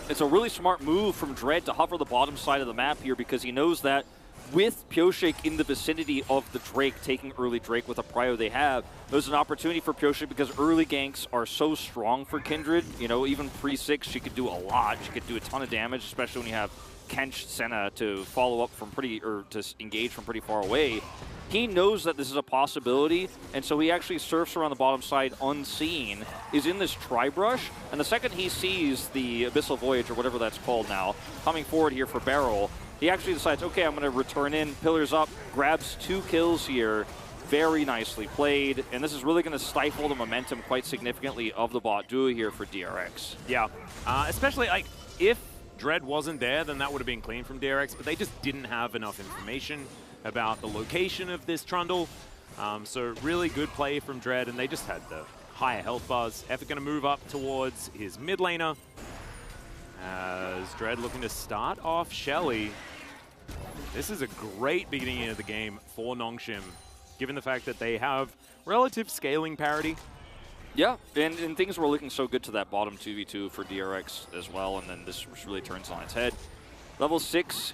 S13: It's a really smart move from Dread to hover the bottom side of the map here because he knows that with Pyosik in the vicinity of the Drake, taking early Drake with a prio they have, there's an opportunity for Pyosik because early ganks are so strong for Kindred. You know, even pre-6, she could do a lot. She could do a ton of damage, especially when you have Kench Senna to follow up from to engage from pretty far away. He knows that this is a possibility, and so he actually surfs around the bottom side unseen, is in this tri-brush, and the second he sees the Abyssal Voyage, or whatever that's called now, coming forward here for Beryl, he actually decides, okay, I'm going to return in, pillars up, grabs 2 kills here. Very nicely played, and this is really going to stifle the momentum quite significantly of the bot duo here for DRX.
S12: Yeah, especially like if Dread wasn't there, then that would have been clean from DRX, but they just didn't have enough information about the location of this Trundle. So really good play from Dread, and they just had the higher health bars. Effort going to move up towards his mid laner as Dread looking to start off Shelly. This is a great beginning of the game for Nongshim, given the fact that they have relative scaling parity.
S13: Yeah, and things were looking so good to that bottom 2v2 for DRX as well, and then this really turns on its head. Level 6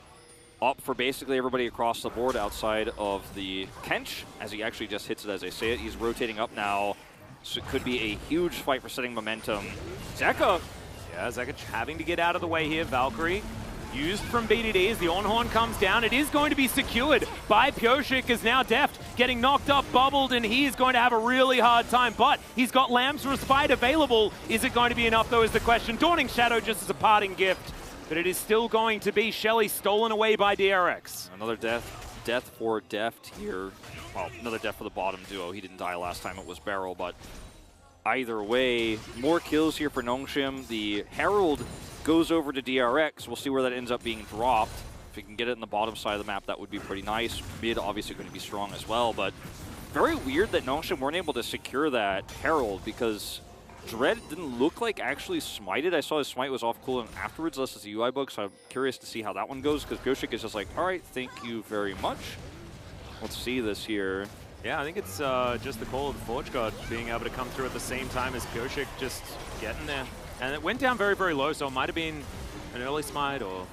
S13: up for basically everybody across the board outside of the Kench, as he actually just hits it as I say it. He's rotating up now, so it could be a huge fight for setting momentum. Zeka!
S12: Yeah, Zeka having to get out of the way here. Valkyrie used from BDD as the on-horn comes down. It is going to be secured by Pyosik as now Deft getting knocked up, bubbled, and he is going to have a really hard time, but he's got Lamb's Respite available. Is it going to be enough, though, is the question. Dawning Shadow just as a parting gift, but it is still going to be Shelly stolen away by DRX.
S13: Another death for Deft here. Well, another death for the bottom duo. He didn't die last time, it was Beryl, but either way, more kills here for Nongshim. The Herald goes over to DRX. We'll see where that ends up being dropped. If we can get it in the bottom side of the map, that would be pretty nice. Mid obviously going to be strong as well, but very weird that Nongshim weren't able to secure that Herald because Dread didn't look like actually smited. I saw his smite was off cooldown afterwards. This is the UI bug, so I'm curious to see how that one goes because Pyosik is just like, all right, thank you very much. Let's see this here.
S12: Yeah, I think it's just the call of the Forge God being able to come through at the same time as Pyosik just getting there. And it went down very, very low, so it might have been an early smite, or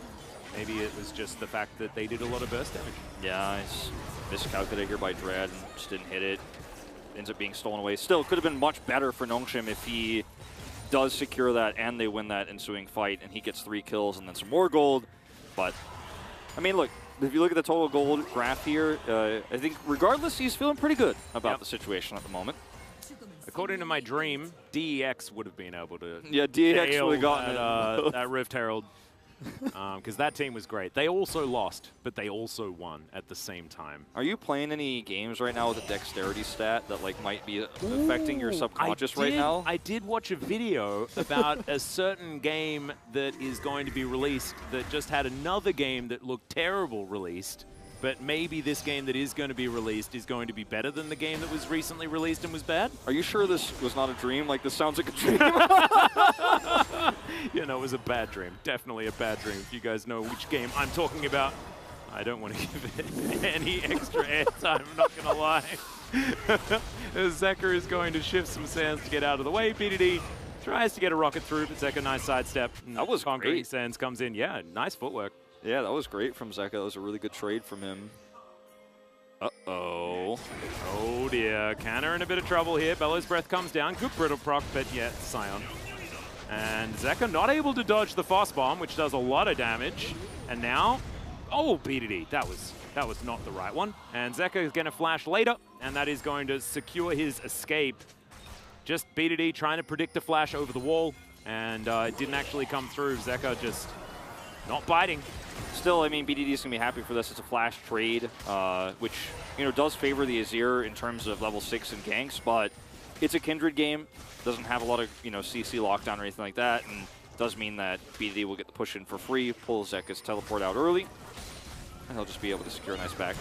S12: maybe it was just the fact that they did a lot of burst damage.
S13: Yeah, it's miscalculated here by Dread and just didn't hit it. Ends up being stolen away. Still, could have been much better for Nongshim if he does secure that and they win that ensuing fight and he gets 3 kills and then some more gold. But, I mean, look, if you look at the total gold graph here, I think regardless, he's feeling pretty good about the situation at the moment.
S12: According to my dream, DEX would have been able to
S13: DEX would have gotten
S12: that Rift Herald. Because that team was great. They also lost, but they also won at the same time.
S13: Are you playing any games right now with a dexterity stat that like might be affecting your subconscious right now?
S12: I did watch a video about a certain game that is going to be released that just had another game that looked terrible released. But maybe this game that is going to be released is going to be better than the game that was recently released and was bad?
S13: Are you sure this was not a dream? Like, this sounds like a dream.
S12: You know, it was a bad dream. Definitely a bad dream. If you guys know which game I'm talking about, I don't want to give it any extra airtime, I'm not going to lie. Zeka is going to shift some sands to get out of the way. BDD tries to get a rocket through, but Zeka, nice sidestep.
S13: That was
S12: Concrete
S13: great.
S12: Sands comes in. Yeah, nice footwork.
S13: Yeah, that was great from Zeka. That was a really good trade from him. Uh-oh.
S12: Oh dear, Canna in a bit of trouble here. Bellow's Breath comes down. Good brittle proc, but yet Scion. And Zeka not able to dodge the Frost Bomb, which does a lot of damage. And now, oh, BDD. That was not the right one. And Zeka is going to flash later, and that is going to secure his escape. Just BDD trying to predict the flash over the wall, and it didn't actually come through. Zeka just not biting.
S13: Still, I mean, BDD is going to be happy for this. It's a flash trade, which, you know, does favor the Azir in terms of level 6 and ganks, but it's a Kindred game. Doesn't have a lot of, you know, CC lockdown or anything like that, and does mean that BDD will get the push in for free, pull Zeka's teleport out early. And he'll just be able to secure a nice back.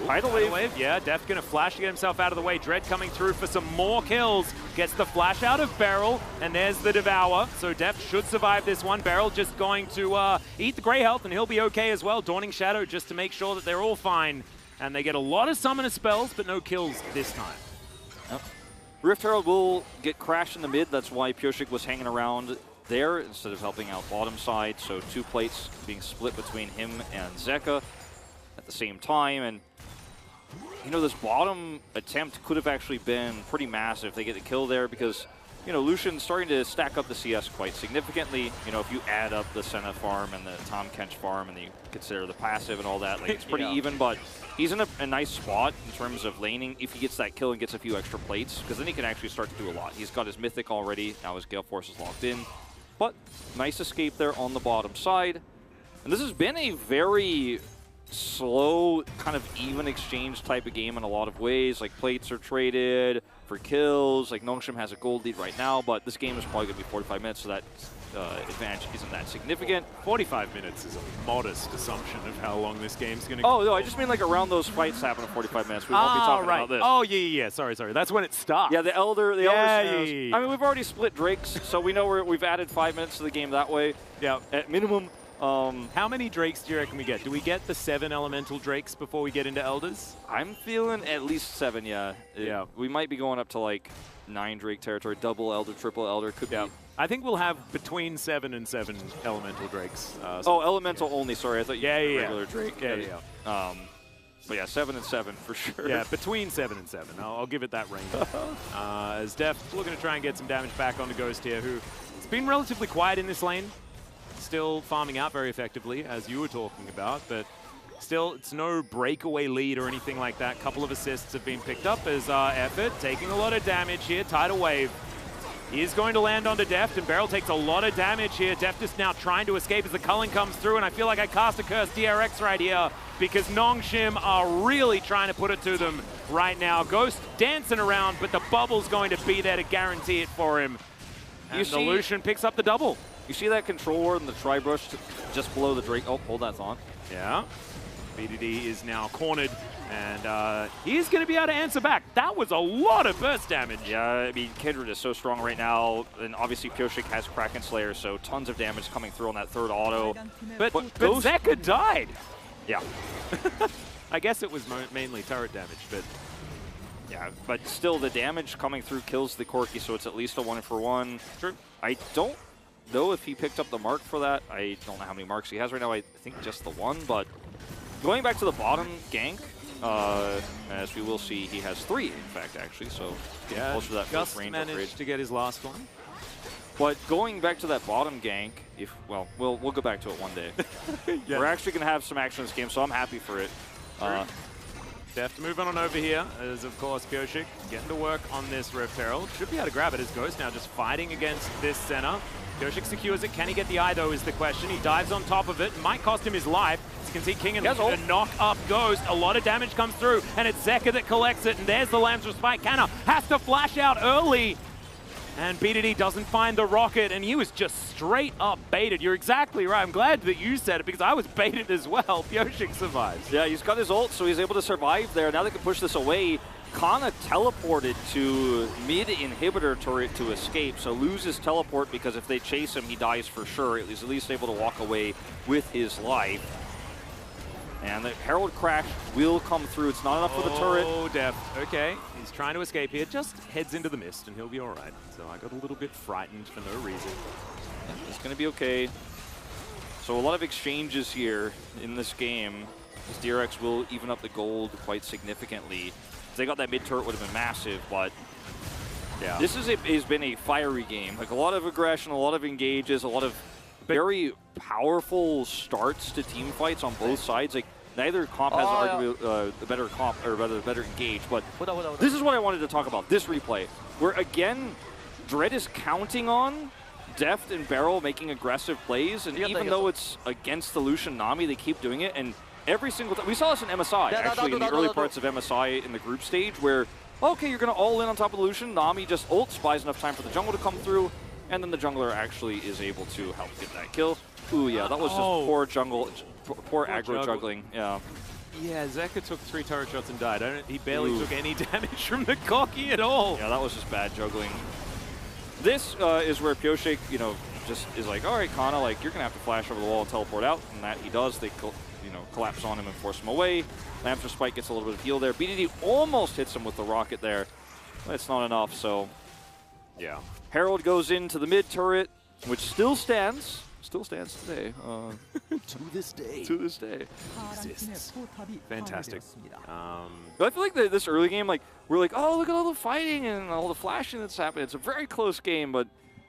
S12: Tidal wave, yeah. Deft gonna flash to get himself out of the way. Dread coming through for some more kills. Gets the flash out of Beryl, and there's the Devour. So Deft should survive this one. Beryl just going to eat the Grey Health, and he'll be okay as well. Dawning Shadow just to make sure that they're all fine. And they get a lot of summoner spells, but no kills this time.
S13: Yep. Rift Herald will get crashed in the mid. That's why Pyosik was hanging around there instead of helping out bottom side. So 2 plates being split between him and Zeka at the same time. And, you know, this bottom attempt could have actually been pretty massive if they get the kill there because, you know, Lucian's starting to stack up the CS quite significantly. You know, if you add up the Senna farm and the Tom Kench farm and you consider the passive and all that, like it's pretty even, but he's in a nice spot in terms of laning if he gets that kill and gets a few extra plates, because then he can actually start to do a lot. He's got his Mythic already, now his Gale Force is locked in, but nice escape there on the bottom side. And this has been a very slow, kind of even exchange type of game in a lot of ways. Like, plates are traded for kills. Like, Nongshim has a gold lead right now, but this game is probably going to be 45 minutes, so that advantage isn't that significant.
S12: 45 minutes is a modest assumption of how long this game's going to go.
S13: Oh, no, I just mean like around those fights happen in 45 minutes. We won't be talking about this.
S12: Oh, yeah. Sorry. That's when it starts.
S13: Yeah, the Elder.
S12: Yeah.
S13: I mean, we've already split Drakes, so we know we've added 5 minutes to the game that way.
S12: Yeah.
S13: At minimum.
S12: How many Drakes do you reckon we get? Do we get the 7 elemental Drakes before we get into Elders?
S13: I'm feeling at least 7, yeah. We might be going up to like 9 Drake territory, double Elder, triple Elder, could be.
S12: I think we'll have between 7 and 7 elemental Drakes.
S13: Elemental only, sorry. I thought you meant regular Drake.
S12: Yeah.
S13: But yeah, 7 and 7 for sure.
S12: Yeah, between 7 and 7. I'll give it that range. As Deft looking to try and get some damage back onto Ghost here, who has been relatively quiet in this lane. Still farming out very effectively, as you were talking about, but still, it's no breakaway lead or anything like that. Couple of assists have been picked up as Effort taking a lot of damage here. Tidal Wave is going to land onto Deft, and Beryl takes a lot of damage here. Deft is now trying to escape as the culling comes through, and I feel like I cast a curse DRX right here because Nongshim are really trying to put it to them right now. Ghost dancing around, but the bubble's going to be there to guarantee it for him. And the Lucian picks up the double.
S13: You see that control ward and the tri-brush just below the Drake? Oh, hold that thought.
S12: Yeah. BDD is now cornered, and he's going to be able to answer back. That was a lot of burst damage.
S13: Yeah, I mean, Kindred is so strong right now, and obviously Pyosik has Kraken Slayer, so tons of damage coming through on that third auto.
S12: But Zeka died.
S13: Yeah.
S12: I guess it was mainly turret damage, but...
S13: Yeah, but still the damage coming through kills the Corki, so it's at least a 1-for-1.
S12: True.
S13: I don't know if he picked up the mark for that. I don't know how many marks he has right now. I think just the 1, but going back to the bottom gank, as we will see, he has 3, in fact, actually, so getting closer to that first range upgrade.
S12: Managed to get his last one.
S13: But going back to that bottom gank, we'll go back to it one day.
S12: Yeah.
S13: We're actually going to have some action in this game, so I'm happy for it.
S12: Deft moving on over here, as of course Pyosik getting to work on this Rift Herald. Should be able to grab it as Ghost now just fighting against this center. Pyosik secures it. Can he get the eye though is the question. He dives on top of it. Might cost him his life. As you can see, King and Lucian to knock up Ghost. A lot of damage comes through, and it's Zeka that collects it. And there's the Lamb's Respite. Canna has to flash out early. And BDD doesn't find the rocket, and he was just straight up baited. You're exactly right. I'm glad that you said it because I was baited as well. Pyosik survives.
S13: Yeah, he's got his ult, so he's able to survive there. Now they can push this away. Kana teleported to mid-inhibitor turret to escape, so loses teleport because if they chase him, he dies for sure. He's at least able to walk away with his life. And the Herald Crash will come through. It's not enough for the turret.
S12: Oh, Deft. Okay, he's trying to escape here. Just heads into the mist, and he'll be all right. So I got a little bit frightened for no reason.
S13: Yeah, it's going to be okay. So a lot of exchanges here in this game. This DRX will even up the gold quite significantly. If they got that mid turret, would have been massive, but yeah, this has been a fiery game. Like a lot of aggression, a lot of engages, a lot of very powerful starts to team fights on both sides. Like neither comp has arguably the better comp or rather the better engage, but this is what I wanted to talk about. This replay, where again, Dread is counting on Deft and Beryl making aggressive plays, and even though it's against the Lucian Nami, they keep doing it. And every single time, we saw this in MSI actually in the early parts of MSI in the group stage, where okay, you're gonna all in on top of the Lucian. Nami just ults, buys enough time for the jungle to come through. And then the jungler actually is able to help get that kill. Ooh, yeah, that was just poor jungle. Poor aggro juggling, yeah.
S12: Yeah, Zeka took 3 turret shots and died. He barely took any damage from the Cocky at all.
S13: Yeah, that was just bad juggling. This is where Pioshek, you know, just is like, all right, Kana, like, you're going to have to flash over the wall and teleport out. And that he does. They, you know, collapse on him and force him away. Lamster Spike gets a little bit of heal there. BDD almost hits him with the rocket there. But it's not enough, so...
S12: Yeah.
S13: Herald goes into the mid turret, which still stands. Still stands today.
S12: To this day.
S13: To this day.
S12: Exists. Fantastic.
S13: But I feel like this early game, like, we're like, oh, look at all the fighting and all the flashing that's happening. It's a very close game, but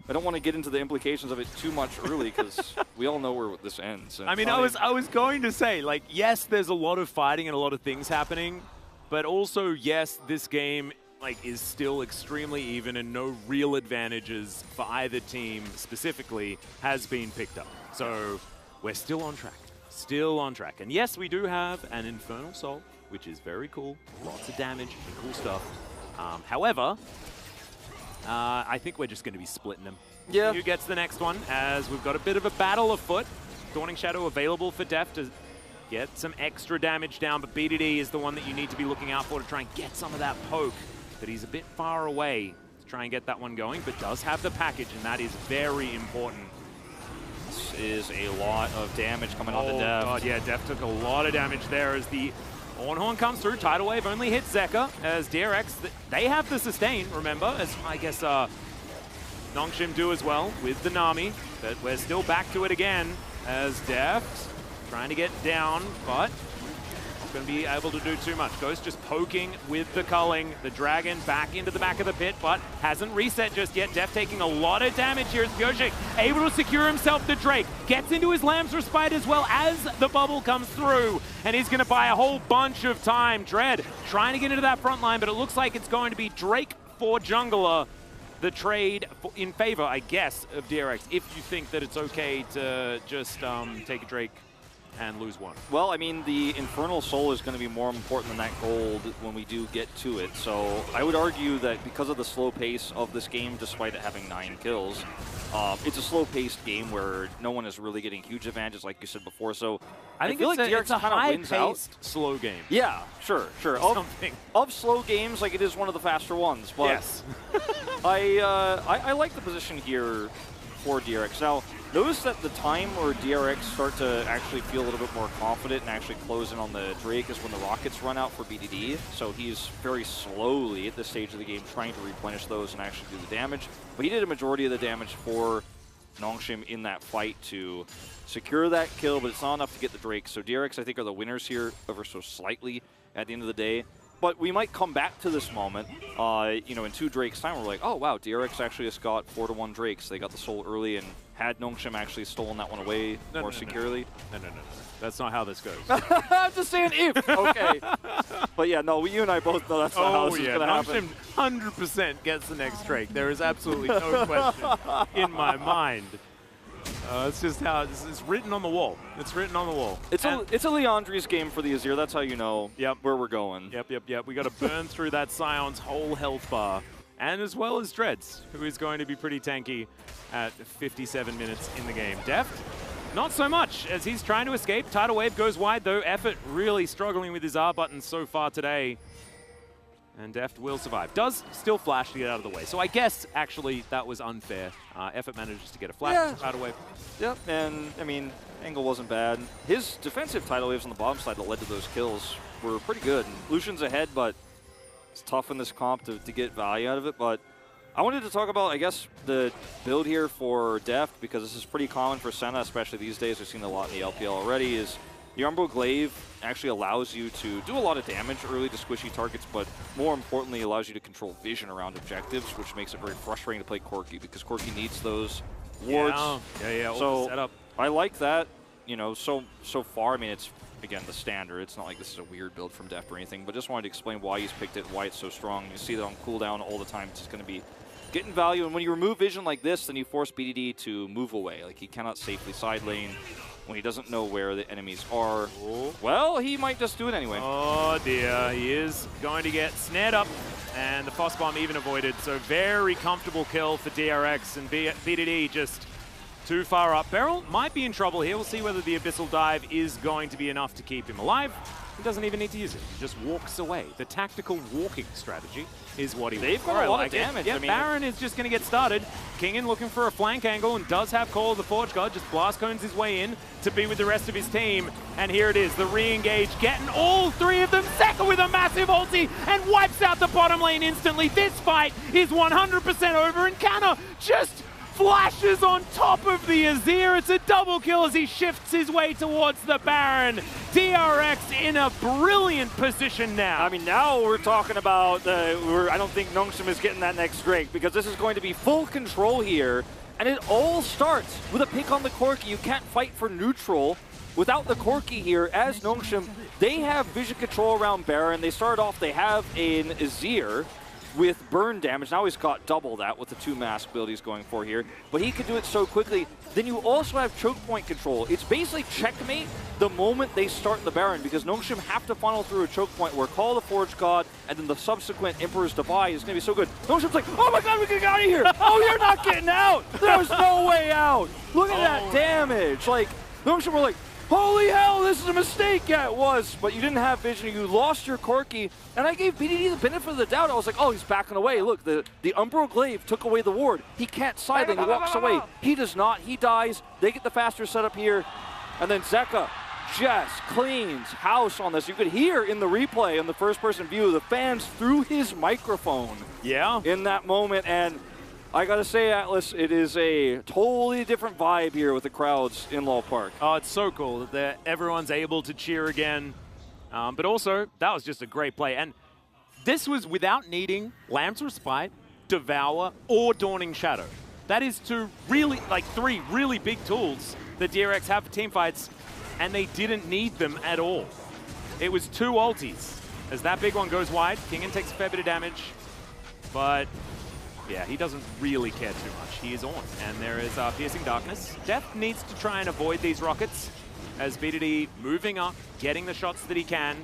S13: I don't want to get into the implications of it too much early because we all know where this ends.
S12: I mean, I was going to say, like, yes, there's a lot of fighting and a lot of things happening, but also, yes, this game like is still extremely even and no real advantages for either team specifically has been picked up. So we're still on track. Still on track. And yes, we do have an Infernal Soul, which is very cool. Lots of damage and cool stuff. However, I think we're just going to be splitting them.
S13: Yeah.
S12: Who gets the next one, as we've got a bit of a battle afoot. Dawning Shadow available for Def to get some extra damage down, but BDD is the one that you need to be looking out for to try and get some of that poke. But he's a bit far away to try and get that one going, but does have the package, and that is very important.
S13: This is a lot of damage coming onto Def.
S12: Oh god, yeah, Def took a lot of damage there as the Ornhorn comes through. Tidal Wave only hits Zeka, as DRX, they have the sustain, remember, as I guess Nongshim do as well with the Nami, but we're still back to it again as Def trying to get down, but going to be able to do too much. Ghost just poking with the culling. The dragon back into the back of the pit, but hasn't reset just yet. Def taking a lot of damage here as Pioshek able to secure himself the Drake. Gets into his Lamb's Respite as well as the bubble comes through, and he's going to buy a whole bunch of time. Dread trying to get into that front line, but it looks like it's going to be Drake for jungler. The trade in favor, I guess, of DRX, if you think that it's okay to just take a Drake and lose one.
S13: Well, I mean, the Infernal Soul is going to be more important than that gold when we do get to it. So I would argue that because of the slow pace of this game, despite it having 9 kills, it's a slow-paced game where no one is really getting huge advantages, like you said before. So
S12: I think
S13: feel
S12: it's
S13: like DRX
S12: a
S13: kind of wins out.
S12: high-paced slow game.
S13: Yeah, sure. Of slow games, like it is one of the faster ones. But
S12: yes.
S13: I like the position here for DRX. Now, notice that the time where DRX start to actually feel a little bit more confident and actually close in on the Drake is when the rockets run out for BDD. So he's very slowly at this stage of the game trying to replenish those and actually do the damage. But he did a majority of the damage for Nongshim in that fight to secure that kill, but it's not enough to get the Drake. So DRX, I think, are the winners here ever so slightly at the end of the day. But we might come back to this moment, you know, in 2 Drakes' time. We're like, oh, wow, DRX actually has got 4-1 Drakes. They got the soul early, and had Nongshim actually stolen that one away more securely.
S12: No. That's not how this goes.
S13: I'm just saying if. Okay. But yeah, no, you and I both know that's not how this is going to happen.
S12: Nongshim 100% gets the next Drake. There is absolutely no question in my mind. It's just how it's written on the wall. It's written on the wall.
S13: It's a Leandri's game for the Azir. That's how you know where we're going.
S12: Yep. We got to burn through that Scion's whole health bar. And as well as Dreads, who is going to be pretty tanky at 57 minutes in the game. Deft, not so much, as he's trying to escape. Tidal Wave goes wide, though. Effort really struggling with his R button so far today. And Deft will survive. Does still flash to get out of the way. So I guess, actually, that was unfair. Effort manages to get a flash Tidal Wave.
S13: Yep, and, I mean, angle wasn't bad. His defensive Tidal Waves on the bottom side that led to those kills were pretty good. And Lucian's ahead, but it's tough in this comp to get value out of it. But I wanted to talk about, I guess, the build here for Deft, because this is pretty common for Senna, especially these days. We've seen a lot in the LPL already, is the Umbral Glaive actually allows you to do a lot of damage early to squishy targets, but more importantly allows you to control vision around objectives, which makes it very frustrating to play Corki, because Corki needs those wards.
S12: Yeah,
S13: so
S12: setup.
S13: I like that, you know, so far. I mean, it's, again, the standard. It's not like this is a weird build from Deft or anything, but just wanted to explain why he's picked it, why it's so strong. You see that on cooldown all the time. It's just going to be getting value, and when you remove vision like this, then you force BDD to move away. Like, he cannot safely side lane when he doesn't know where the enemies are. Well, he might just do it anyway.
S12: Oh dear, he is going to get snared up, and the Foss Bomb even avoided. So very comfortable kill for DRX, and BDD just too far up. Beryl might be in trouble here. We'll see whether the Abyssal Dive is going to be enough to keep him alive. He doesn't even need to use it. He just walks away. The tactical walking strategy is what he
S13: They've got a lot of damage.
S12: Yeah,
S13: I mean,
S12: Baron is just going to get started. Kingen looking for a flank angle and does have Call of the Forge God. Just blast cones his way in to be with the rest of his team. And here it is, the re-engage, getting all three of them. Zeka with a massive ulti and wipes out the bottom lane instantly. This fight is 100% over, and Canna just flashes on top of the Azir. It's a double kill as he shifts his way towards the Baron. DRX in a brilliant position now.
S13: I mean, now we're talking about, I don't think Nongshim is getting that next Drake, because this is going to be full control here. And it all starts with a pick on the Corki. You can't fight for neutral without the Corki here. As Nongshim, they have vision control around Baron. They start off, they have an Azir with burn damage. Now he's got double that with the 2 mask build he's going for here. But he could do it so quickly. Then you also have choke point control. It's basically checkmate the moment they start the Baron, because Nongshim have to funnel through a choke point where Call the Forge God and then the subsequent Emperor's Divide is going to be so good. Nongshim's like, oh my god, we can get out of here! Oh, you're not getting out! There's no way out! Look at that damage! Like, Nongshim were like, holy hell, this is a mistake! Yeah, it was, but you didn't have vision, you lost your Corki, and I gave BDD the benefit of the doubt. I was like, oh, he's backing away. Look, the Umbral Glaive took away the ward. He can't side, and he walks away. He does not, he dies. They get the faster setup here, and then Zeka just cleans house on this. You could hear in the replay, in the first-person view, the fans through his microphone in that moment, and I gotta say, Atlas, it is a totally different vibe here with the crowds in Law Park.
S12: Oh, it's so cool that everyone's able to cheer again. But also, that was just a great play. And this was without needing Lamb's Respite, Devour, or Dawning Shadow. That is three really big tools that DRX have for teamfights, and they didn't need them at all. It was 2 ultis. As that big one goes wide, Kingen takes a fair bit of damage, but yeah, he doesn't really care too much. He is on, and there is Piercing Darkness. Death needs to try and avoid these rockets as BDD moving up, getting the shots that he can.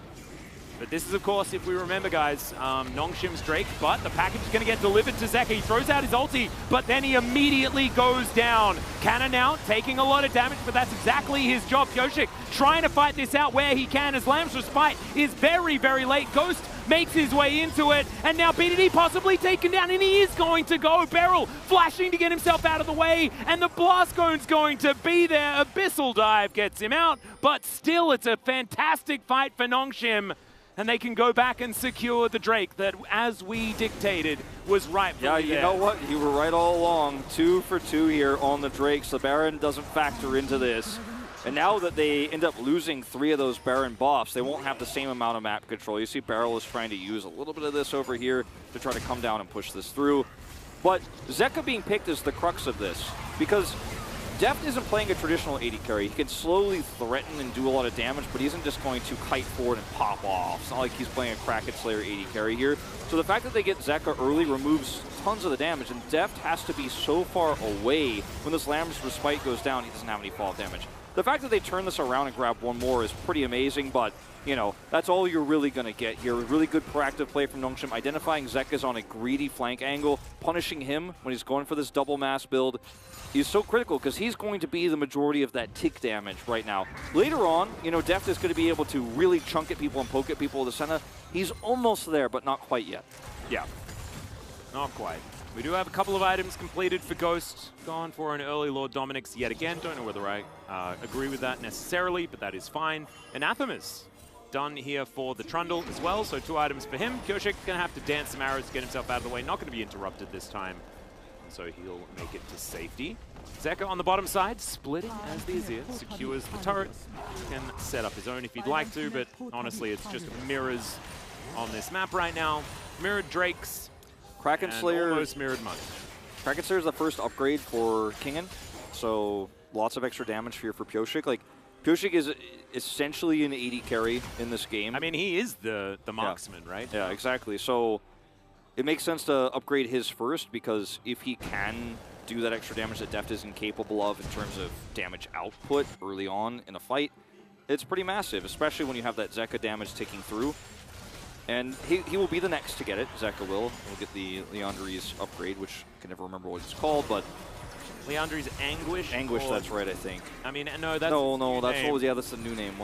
S12: But this is, of course, if we remember, guys, Nongshim's Drake, but the package is going to get delivered to Zeka. He throws out his ulti, but then he immediately goes down. Canna now taking a lot of damage, but that's exactly his job. Pioshik trying to fight this out where he can, as Lamb's Respite is very, very late. Ghost makes his way into it, and now BDD possibly taken down, and he is going to go. Beryl flashing to get himself out of the way, and the blast cone's going to be there. Abyssal Dive gets him out, but still it's a fantastic fight for Nongshim, and they can go back and secure the Drake that, as we dictated, was rightfully there.
S13: Yeah, you know what? You were right all along. 2 for 2 here on the Drakes. The Baron doesn't factor into this. And now that they end up losing 3 of those Baron buffs, they won't have the same amount of map control. You see Beryl is trying to use a little bit of this over here to try to come down and push this through. But Zeka being picked is the crux of this, because Deft isn't playing a traditional AD carry. He can slowly threaten and do a lot of damage, but he isn't just going to kite forward and pop off. It's not like he's playing a Kraken Slayer AD carry here. So the fact that they get Zeka early removes tons of the damage, and Deft has to be so far away when this Lamb's Respite goes down, he doesn't have any fall damage. The fact that they turn this around and grab one more is pretty amazing, but, you know, that's all you're really going to get here. Really good proactive play from Nongshim, identifying Zeka's on a greedy flank angle, punishing him when he's going for this double mass build is so critical, because he's going to be the majority of that tick damage right now. Later on, you know, Deft is going to be able to really chunk at people and poke at people with the Senna. He's almost there, but not quite yet.
S12: Yeah, not quite. We do have a couple of items completed for Ghost. Gone for an early Lord Dominic's yet again. Don't know whether I agree with that necessarily, but that is fine. Anathema's done here for the Trundle as well, so 2 items for him. Pioshik going to have to dance some arrows to get himself out of the way. Not going to be interrupted this time, so he'll make it to safety. Zeka on the bottom side, splitting as the Azir secures the turret. Can set up his own if he'd like to, but honestly, it's just mirrors on this map right now. Mirrored Drakes.
S13: Kraken Slayer,
S12: almost mirrored Mud.
S13: Kraken Slayer is the first upgrade for Kingen, so lots of extra damage here for Pioshik. Like, Pioshik is essentially an AD carry in this game.
S12: I mean, he is the marksman, right?
S13: Yeah, exactly. So it makes sense to upgrade his first, because if he can do that extra damage that Deft isn't capable of in terms of damage output early on in a fight, it's pretty massive, especially when you have that Zeka damage ticking through. And he will be the next to get it. Zeka will. We'll get the Leandri's upgrade, which I can never remember what it's called, but
S12: Leandri's Anguish.
S13: Anguish,
S12: or-
S13: that's right, I think.
S12: I mean, no, that's
S13: No, that's
S12: name.
S13: what was, yeah, that's the new name.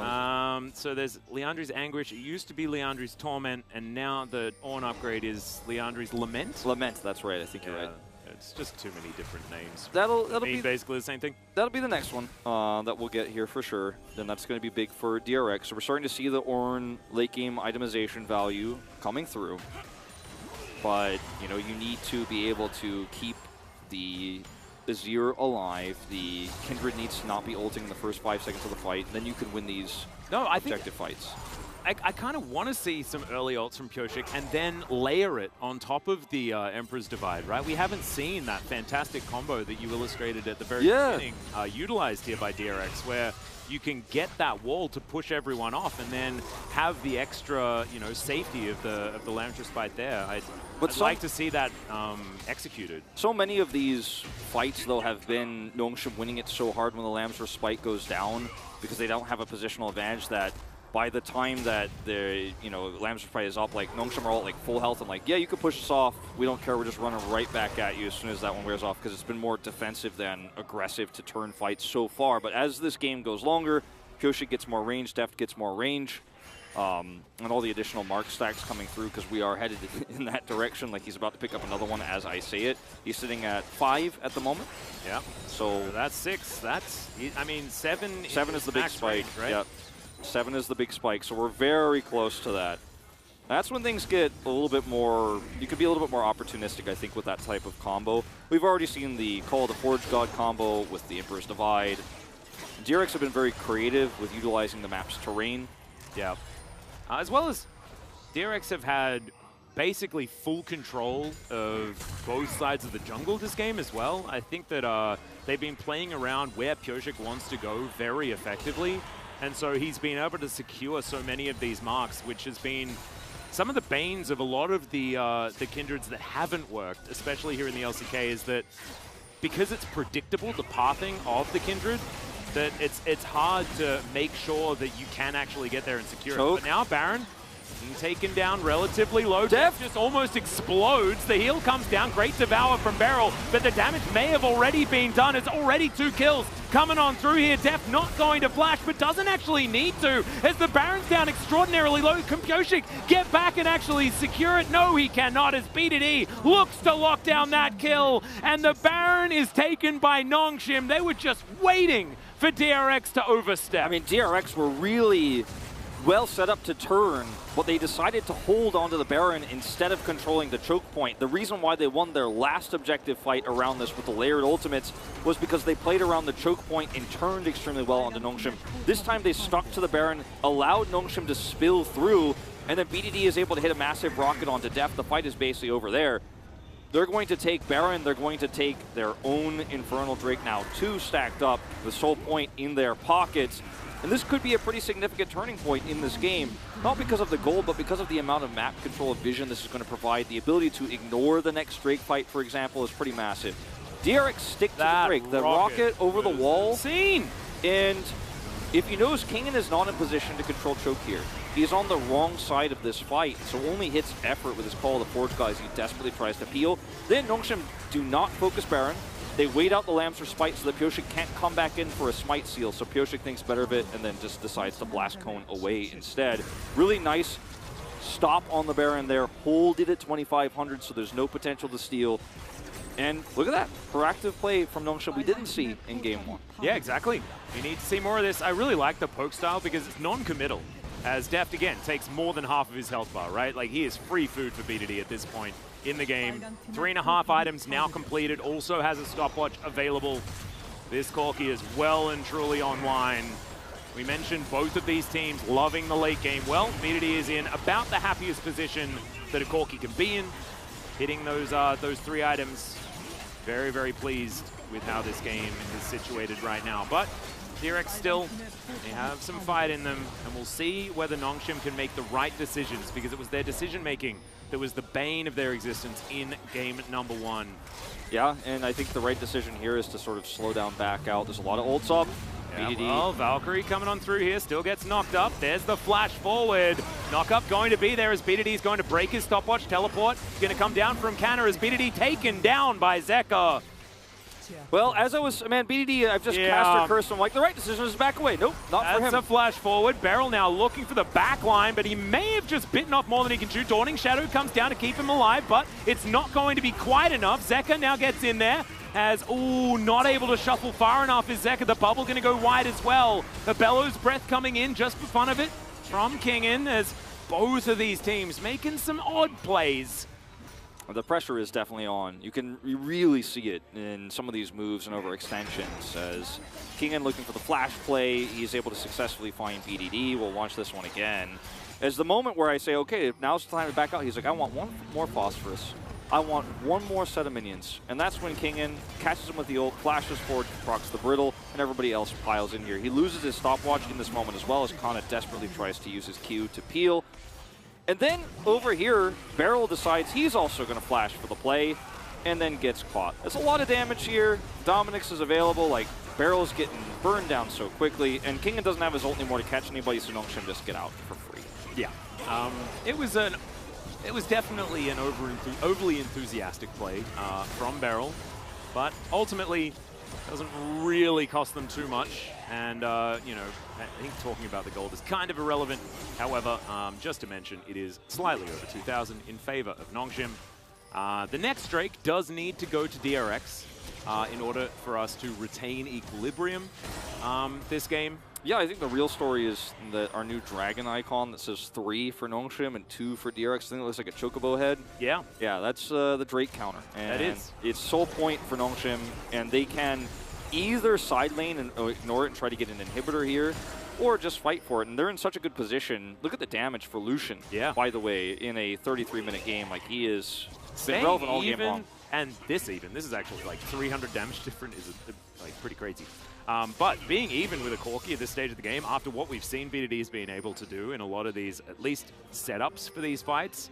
S12: So there's Leandri's Anguish. It used to be Leandri's Torment, and now the Ornn upgrade is Leandri's Lament.
S13: Lament, that's right. I think you're right.
S12: It's just too many different names.
S13: That'll
S12: mean
S13: be
S12: basically the same thing.
S13: That'll be the next one that we'll get here for sure. Then that's going to be big for DRX. So we're starting to see the Ornn late game itemization value coming through. But you know, you need to be able to keep the Azir alive. The Kindred needs to not be ulting in the first 5 seconds of the fight. Then you can win these objective fights.
S12: I kind of want to see some early ults from Pyosik and then layer it on top of the Emperor's Divide, right? We haven't seen that fantastic combo that you illustrated at the very beginning utilized here by DRX, where you can get that wall to push everyone off and then have the extra, you know, safety of the Lamb's Respite there. I'd like to see that executed.
S13: So many of these fights, though, have been Nongshim winning it so hard when the Lamb's Respite goes down because they don't have a positional advantage that by the time that the, you know, Lamb's Respite is up, like, Nongshim are all at, like, full health and like, yeah, you can push us off. We don't care. We're just running right back at you as soon as that one wears off because it's been more defensive than aggressive to turn fights so far. But as this game goes longer, Pyosik gets more range, Deft gets more range, and all the additional mark stacks coming through because we are headed in that direction. Like, he's about to pick up another one as I say it. He's sitting at 5 at the moment.
S12: Yeah.
S13: So
S12: that's 6. That's, I mean, 7
S13: is the big
S12: max
S13: spike,
S12: range, right?
S13: Yeah. 7 is the big spike, so we're very close to that. That's when things get a little bit more, you could be a little bit more opportunistic, I think, with that type of combo. We've already seen the Call of the Forge God combo with the Emperor's Divide. DRX have been very creative with utilizing the map's terrain.
S12: Yeah. As well as DRX have had basically full control of both sides of the jungle this game as well. I think that they've been playing around where Pyosik wants to go very effectively. And so he's been able to secure so many of these marks, which has been some of the banes of a lot of the Kindreds that haven't worked, especially here in the LCK, is that because it's predictable, the pathing of the Kindred, that it's hard to make sure that you can actually get there and secure it. But now Baron being taken down relatively low. Def just almost explodes. The heal comes down. Great devour from Beryl, but the damage may have already been done. It's already 2 kills coming on through here. Def not going to flash, but doesn't actually need to, as the Baron's down extraordinarily low. Can Pyosik get back and actually secure it? No, he cannot, as BDD looks to lock down that kill, and the Baron is taken by Nongshim. They were just waiting for DRX to overstep.
S13: I mean, DRX were really well set up to turn, but they decided to hold onto the Baron instead of controlling the choke point. The reason why they won their last objective fight around this with the layered ultimates was because they played around the choke point and turned extremely well onto Nongshim. This time they stuck to the Baron, allowed Nongshim to spill through, and then BDD is able to hit a massive rocket onto Def. The fight is basically over there. They're going to take Baron, they're going to take their own Infernal Drake now, 2 stacked up with Soul Point in their pockets. And this could be a pretty significant turning point in this game, not because of the gold, but because of the amount of map control and vision this is going to provide. The ability to ignore the next Drake fight, for example, is pretty massive. DRX stick to the Drake. The rocket over the wall.
S12: Insane.
S13: And if you notice, Kingen is not in position to control choke here. He's on the wrong side of this fight, so only hits effort with his Call of the Forge guys. He desperately tries to peel. Then Nongshim do not focus Baron. They wait out the Lamb's Respite so that Pyosik can't come back in for a Smite Seal, so Pyosik thinks better of it and then just decides to Blast Cone away instead. Really nice stop on the Baron there, hold it at 2,500 so there's no potential to steal. And look at that, proactive play from Nongshim we didn't see in Game 1.
S12: Yeah, exactly. We need to see more of this. I really like the poke style because it's non-committal, as Deft, again, takes more than half of his health bar, right? Like, he is free food for BDD at this point in the game. 3.5 items now completed, also has a stopwatch available. This Corki is well and truly online. We mentioned both of these teams loving the late game. Well, BDD is in about the happiest position that a Corki can be in, hitting those 3 items. Very, very pleased with how this game is situated right now. But DRX still, they have some fight in them, and we'll see whether Nongshim can make the right decisions, because it was their decision-making that was the bane of their existence in game number 1.
S13: Yeah, and I think the right decision here is to sort of slow down, back out. There's a lot of ults up.
S12: Yeah,
S13: BDD.
S12: well, Valkyrie coming on through here, still gets knocked up. There's the flash forward. Knock up going to be there as BDD is going to break his stopwatch. Teleport going to come down from Canna as BDD taken down by Zeka.
S13: Well, as I was, man, BDD, I've just cast her curse. I'm like, the right decision is back away. Nope, not for him.
S12: That's a flash forward. Beryl now looking for the back line, but he may have just bitten off more than he can chew. Dawning Shadow comes down to keep him alive, but it's not going to be quite enough. Zeka now gets in there. As, not able to shuffle far enough is Zeka. The bubble going to go wide as well. The Bellows Breath coming in just for fun of it from Kingin, as both of these teams making some odd plays.
S13: The pressure is definitely on. You really see it in some of these moves and overextensions. As Kingin looking for the flash play, he's able to successfully find BDD. We'll watch this one again. As the moment where I say, okay, now's the time to back out, he's like, I want one more Phosphorus. I want one more set of minions. And that's when Kingin catches him with the ult, flashes forward, procs the brittle, and everybody else piles in here. He loses his stopwatch in this moment as well, as Kana desperately tries to use his Q to peel. And then over here, Beryl decides he's also going to flash for the play, and then gets caught. That's a lot of damage here. Dominic's is available, like Beryl's getting burned down so quickly, and Kingin doesn't have his ult anymore to catch anybody, so Nongshim just get out for free.
S12: Yeah, it was definitely an overly enthusiastic play from Beryl, but ultimately doesn't really cost them too much. And, you know, I think talking about the gold is kind of irrelevant. However, just to mention, it is slightly over 2,000 in favor of Nongshim. The next Drake does need to go to DRX in order for us to retain equilibrium this game.
S13: Yeah, I think the real story is that our new dragon icon that says 3 for Nongshim and 2 for DRX. I think it looks like a chocobo head.
S12: Yeah.
S13: Yeah, that's the Drake counter. And
S12: that is.
S13: It's sole point for Nongshim, and they can either side lane and ignore it and try to get an inhibitor here, or just fight for it. And they're in such a good position. Look at the damage for Lucian, by the way, in a 33-minute game. Like, he is been relevant all game long.
S12: And this is actually like 300 damage different is like pretty crazy. But being even with a Corki at this stage of the game, after what we've seen BDD has been able to do in a lot of these, at least setups for these fights,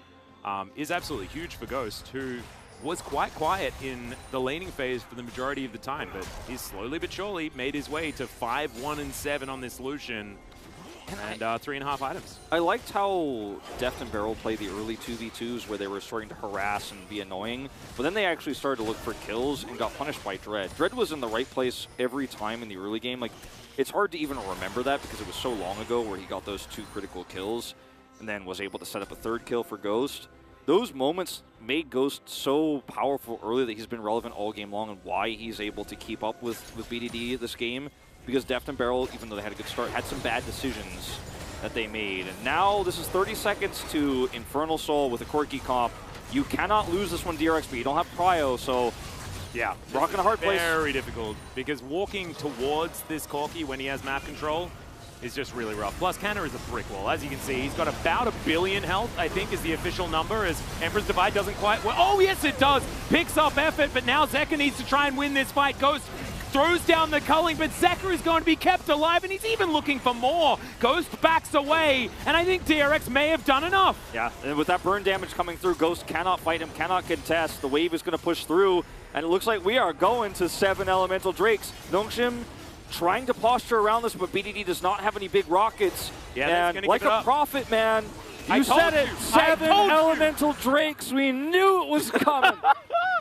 S12: is absolutely huge for Ghost, who was quite quiet in the laning phase for the majority of the time, but he's slowly but surely made his way to 5, 1, and 7 on this Lucian. And 3.5 items.
S13: I liked how Deft and Beryl played the early 2v2s where they were starting to harass and be annoying, but then they actually started to look for kills and got punished by Dread. Dread was in the right place every time in the early game. Like, it's hard to even remember that because it was so long ago where he got those 2 critical kills and then was able to set up a 3rd kill for Ghost. Those moments made Ghost so powerful early that he's been relevant all game long, and why he's able to keep up with BDD this game. Because Deft and Beryl, even though they had a good start, had some bad decisions that they made. And now this is 30 seconds to Infernal Soul with a Corki comp. You cannot lose this one DRX, but you don't have Prio, so yeah, rocking a hard place.
S12: Very difficult, because walking towards this Corki when he has map control is just really rough. Plus, Canna is a brick wall. As you can see, he's got about 1 billion health, I think is the official number, as Emperor's Divide doesn't quite... Oh, yes, it does! Picks up effort, but now Zeka needs to try and win this fight. Ghost throws down the culling, but Zeka is going to be kept alive, and he's even looking for more. Ghost backs away, and I think DRX may have done enough.
S13: Yeah, and with that burn damage coming through, Ghost cannot fight him, cannot contest. The wave is going to push through, and it looks like we are going to 7 Elemental Drakes. Nongshim trying to posture around this, but BDD does not have any big rockets.
S12: Yeah,
S13: and like a prophet, man, you said it, 7 Elemental Drakes. We knew it was coming.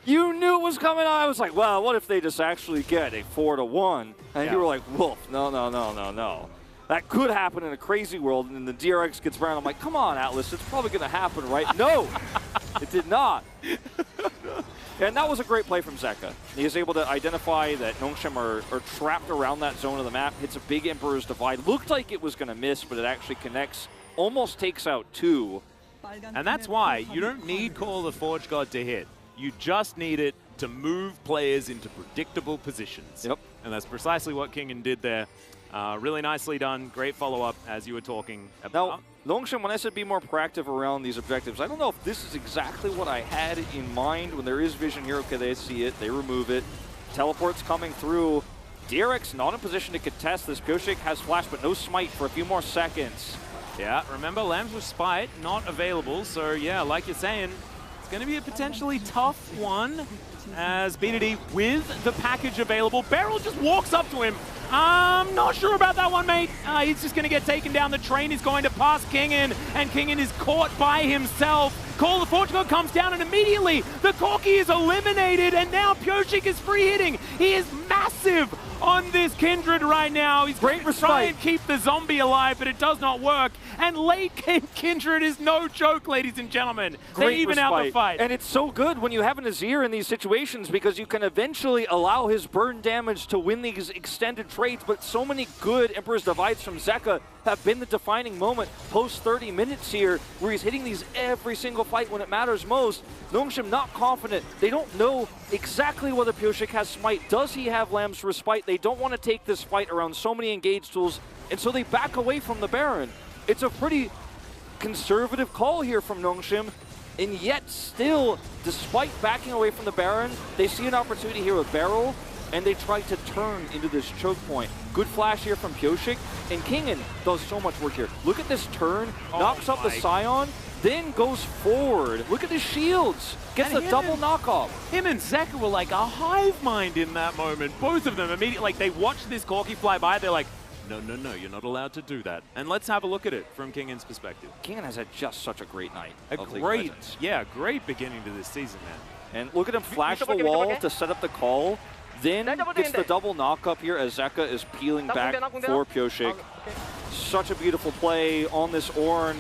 S13: You knew it was coming. I was like, well, what if they just actually get a 4-1? And you were like, Wolf, no, no, no, no, no. That could happen in a crazy world, and then the DRX gets around. I'm like, come on, Atlas, it's probably going to happen, right? No, it did not. And that was a great play from Zeka. He is able to identify that Nongshim are trapped around that zone of the map. Hits a big Emperor's Divide. Looked like it was going to miss, but it actually connects. Almost takes out 2.
S12: And that's why you don't need Call of the Forge God to hit. You just need it to move players into predictable positions.
S13: Yep.
S12: And that's precisely what Kingin did there. Really nicely done. Great follow-up, as you were talking about.
S13: Now, Nongshim, when I said be more proactive around these objectives, I don't know if this is exactly what I had in mind. When there is vision here, okay, they see it, they remove it. Teleport's coming through. DRX not in position to contest this. Goshik has flash, but no smite for a few more seconds.
S12: Yeah, remember, Lambs with Spite not available, so yeah, like you're saying, it's going to be a potentially tough one, as BDD with the package available. Beryl just walks up to him. I'm not sure about that one, mate. He's just going to get taken down. The train is going to pass Kingin, and Kingin is caught by himself. Call of Fortune comes down, and immediately the Corki is eliminated, and now Pioshik is free hitting. He is massive on this Kindred right now. He's
S13: Great
S12: going to try
S13: respite.
S12: and keep the zombie alive, but it does not work. And late game Kindred is no joke, ladies and gentlemen. They even out the fight.
S13: And it's so good when you have an Azir in these situations because you can eventually allow his burn damage to win these extended trades, but so many good Emperor's Divides from Zeka have been the defining moment post 30 minutes here where he's hitting these every single fight when it matters most. Nongshim not confident. They don't know exactly whether Pioshik has Smite. Does he have Lamb's Respite? They don't want to take this fight around so many engaged tools, and so they back away from the Baron. It's a pretty conservative call here from Nongshim, and yet still, despite backing away from the Baron, they see an opportunity here with Beryl, and they try to turn into this choke point. Good flash here from Pioshik, and Kingen does so much work here. Look at this turn, knocks up the Scion, then goes forward. Look at the shields, gets the double knockoff.
S12: Him and Zeka were like a hive mind in that moment. Both of them immediately, like they watched this Corki fly by, they're like, no, no, no, you're not allowed to do that. And let's have a look at it from Kingen's perspective.
S13: Kingen has had just such a great night.
S12: Great beginning to this season, man.
S13: And look at him flash the wall to set up the call, then gets the double knock up here as Zeka is peeling back for Pioshik. Such a beautiful play on this Ornn,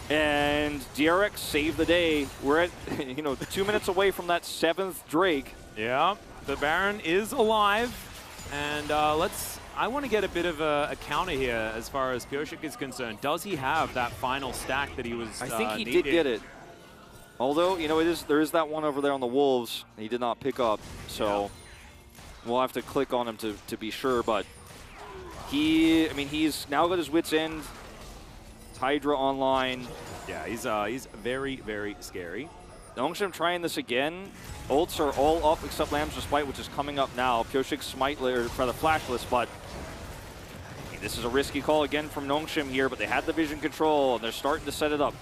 S13: and DRX saved the day. We're at 2 minutes away from that 7th Drake.
S12: Yeah, the Baron is alive, and I want to get a bit of a counter here as far as Pioshik is concerned. Does he have that final stack that he was
S13: I think he did get it. Although, there is that one over there on the Wolves he did not pick up, so we'll have to click on him to be sure, but he's now got his wits end. Hydra online.
S12: Yeah, he's very, very scary.
S13: Nongshim trying this again. Ults are all up except Lamb's Respite, which is coming up now. Pioshik's Smite, or rather Flashless, but this is a risky call again from Nongshim here, but they had the vision control, and they're starting to set it up.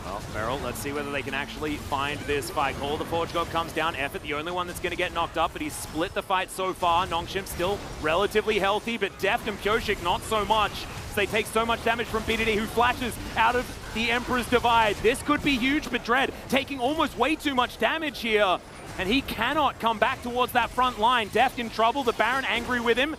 S12: Well, Beryl, let's see whether they can actually find this fight. Call of the Forge God comes down. Effort, the only one that's going to get knocked up, but he's split the fight so far. Nongshim still relatively healthy, but Deft and Pioshik not so much. They take so much damage from BDD, who flashes out of the Emperor's Divide. This could be huge, but Dread taking almost way too much damage here, and he cannot come back towards that front line. Deft in trouble, the Baron angry with him.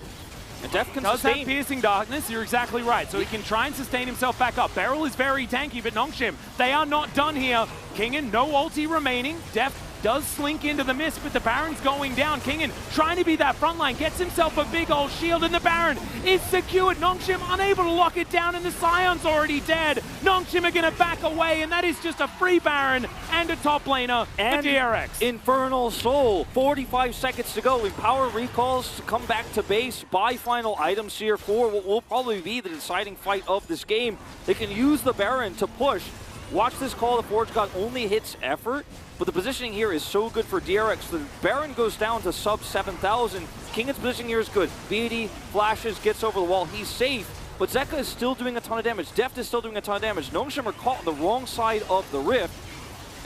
S13: And Deft can
S12: does
S13: sustain.
S12: have Piercing Darkness, you're exactly right, so he can try and sustain himself back up. Beryl is very tanky, but Nongshim, they are not done here. Kingen, no ulti remaining. Deft does slink into the mist, but the Baron's going down. Kingen trying to be that front line, gets himself a big old shield, and the Baron is secured. Nongshim unable to lock it down, and the Scion's already dead. Nongshim are going to back away, and that is just a free Baron and a top laner for DRX.
S13: Infernal Soul, 45 seconds to go. Empower recalls to come back to base, buy final items here for what will probably be the deciding fight of this game. They can use the Baron to push. Watch this call, the Forge God only hits effort, but the positioning here is so good for DRX. The Baron goes down to sub 7,000. Kingen's positioning here is good. BD flashes, gets over the wall, he's safe, but Zeka is still doing a ton of damage. Deft is still doing a ton of damage. Nongshim are caught on the wrong side of the rift,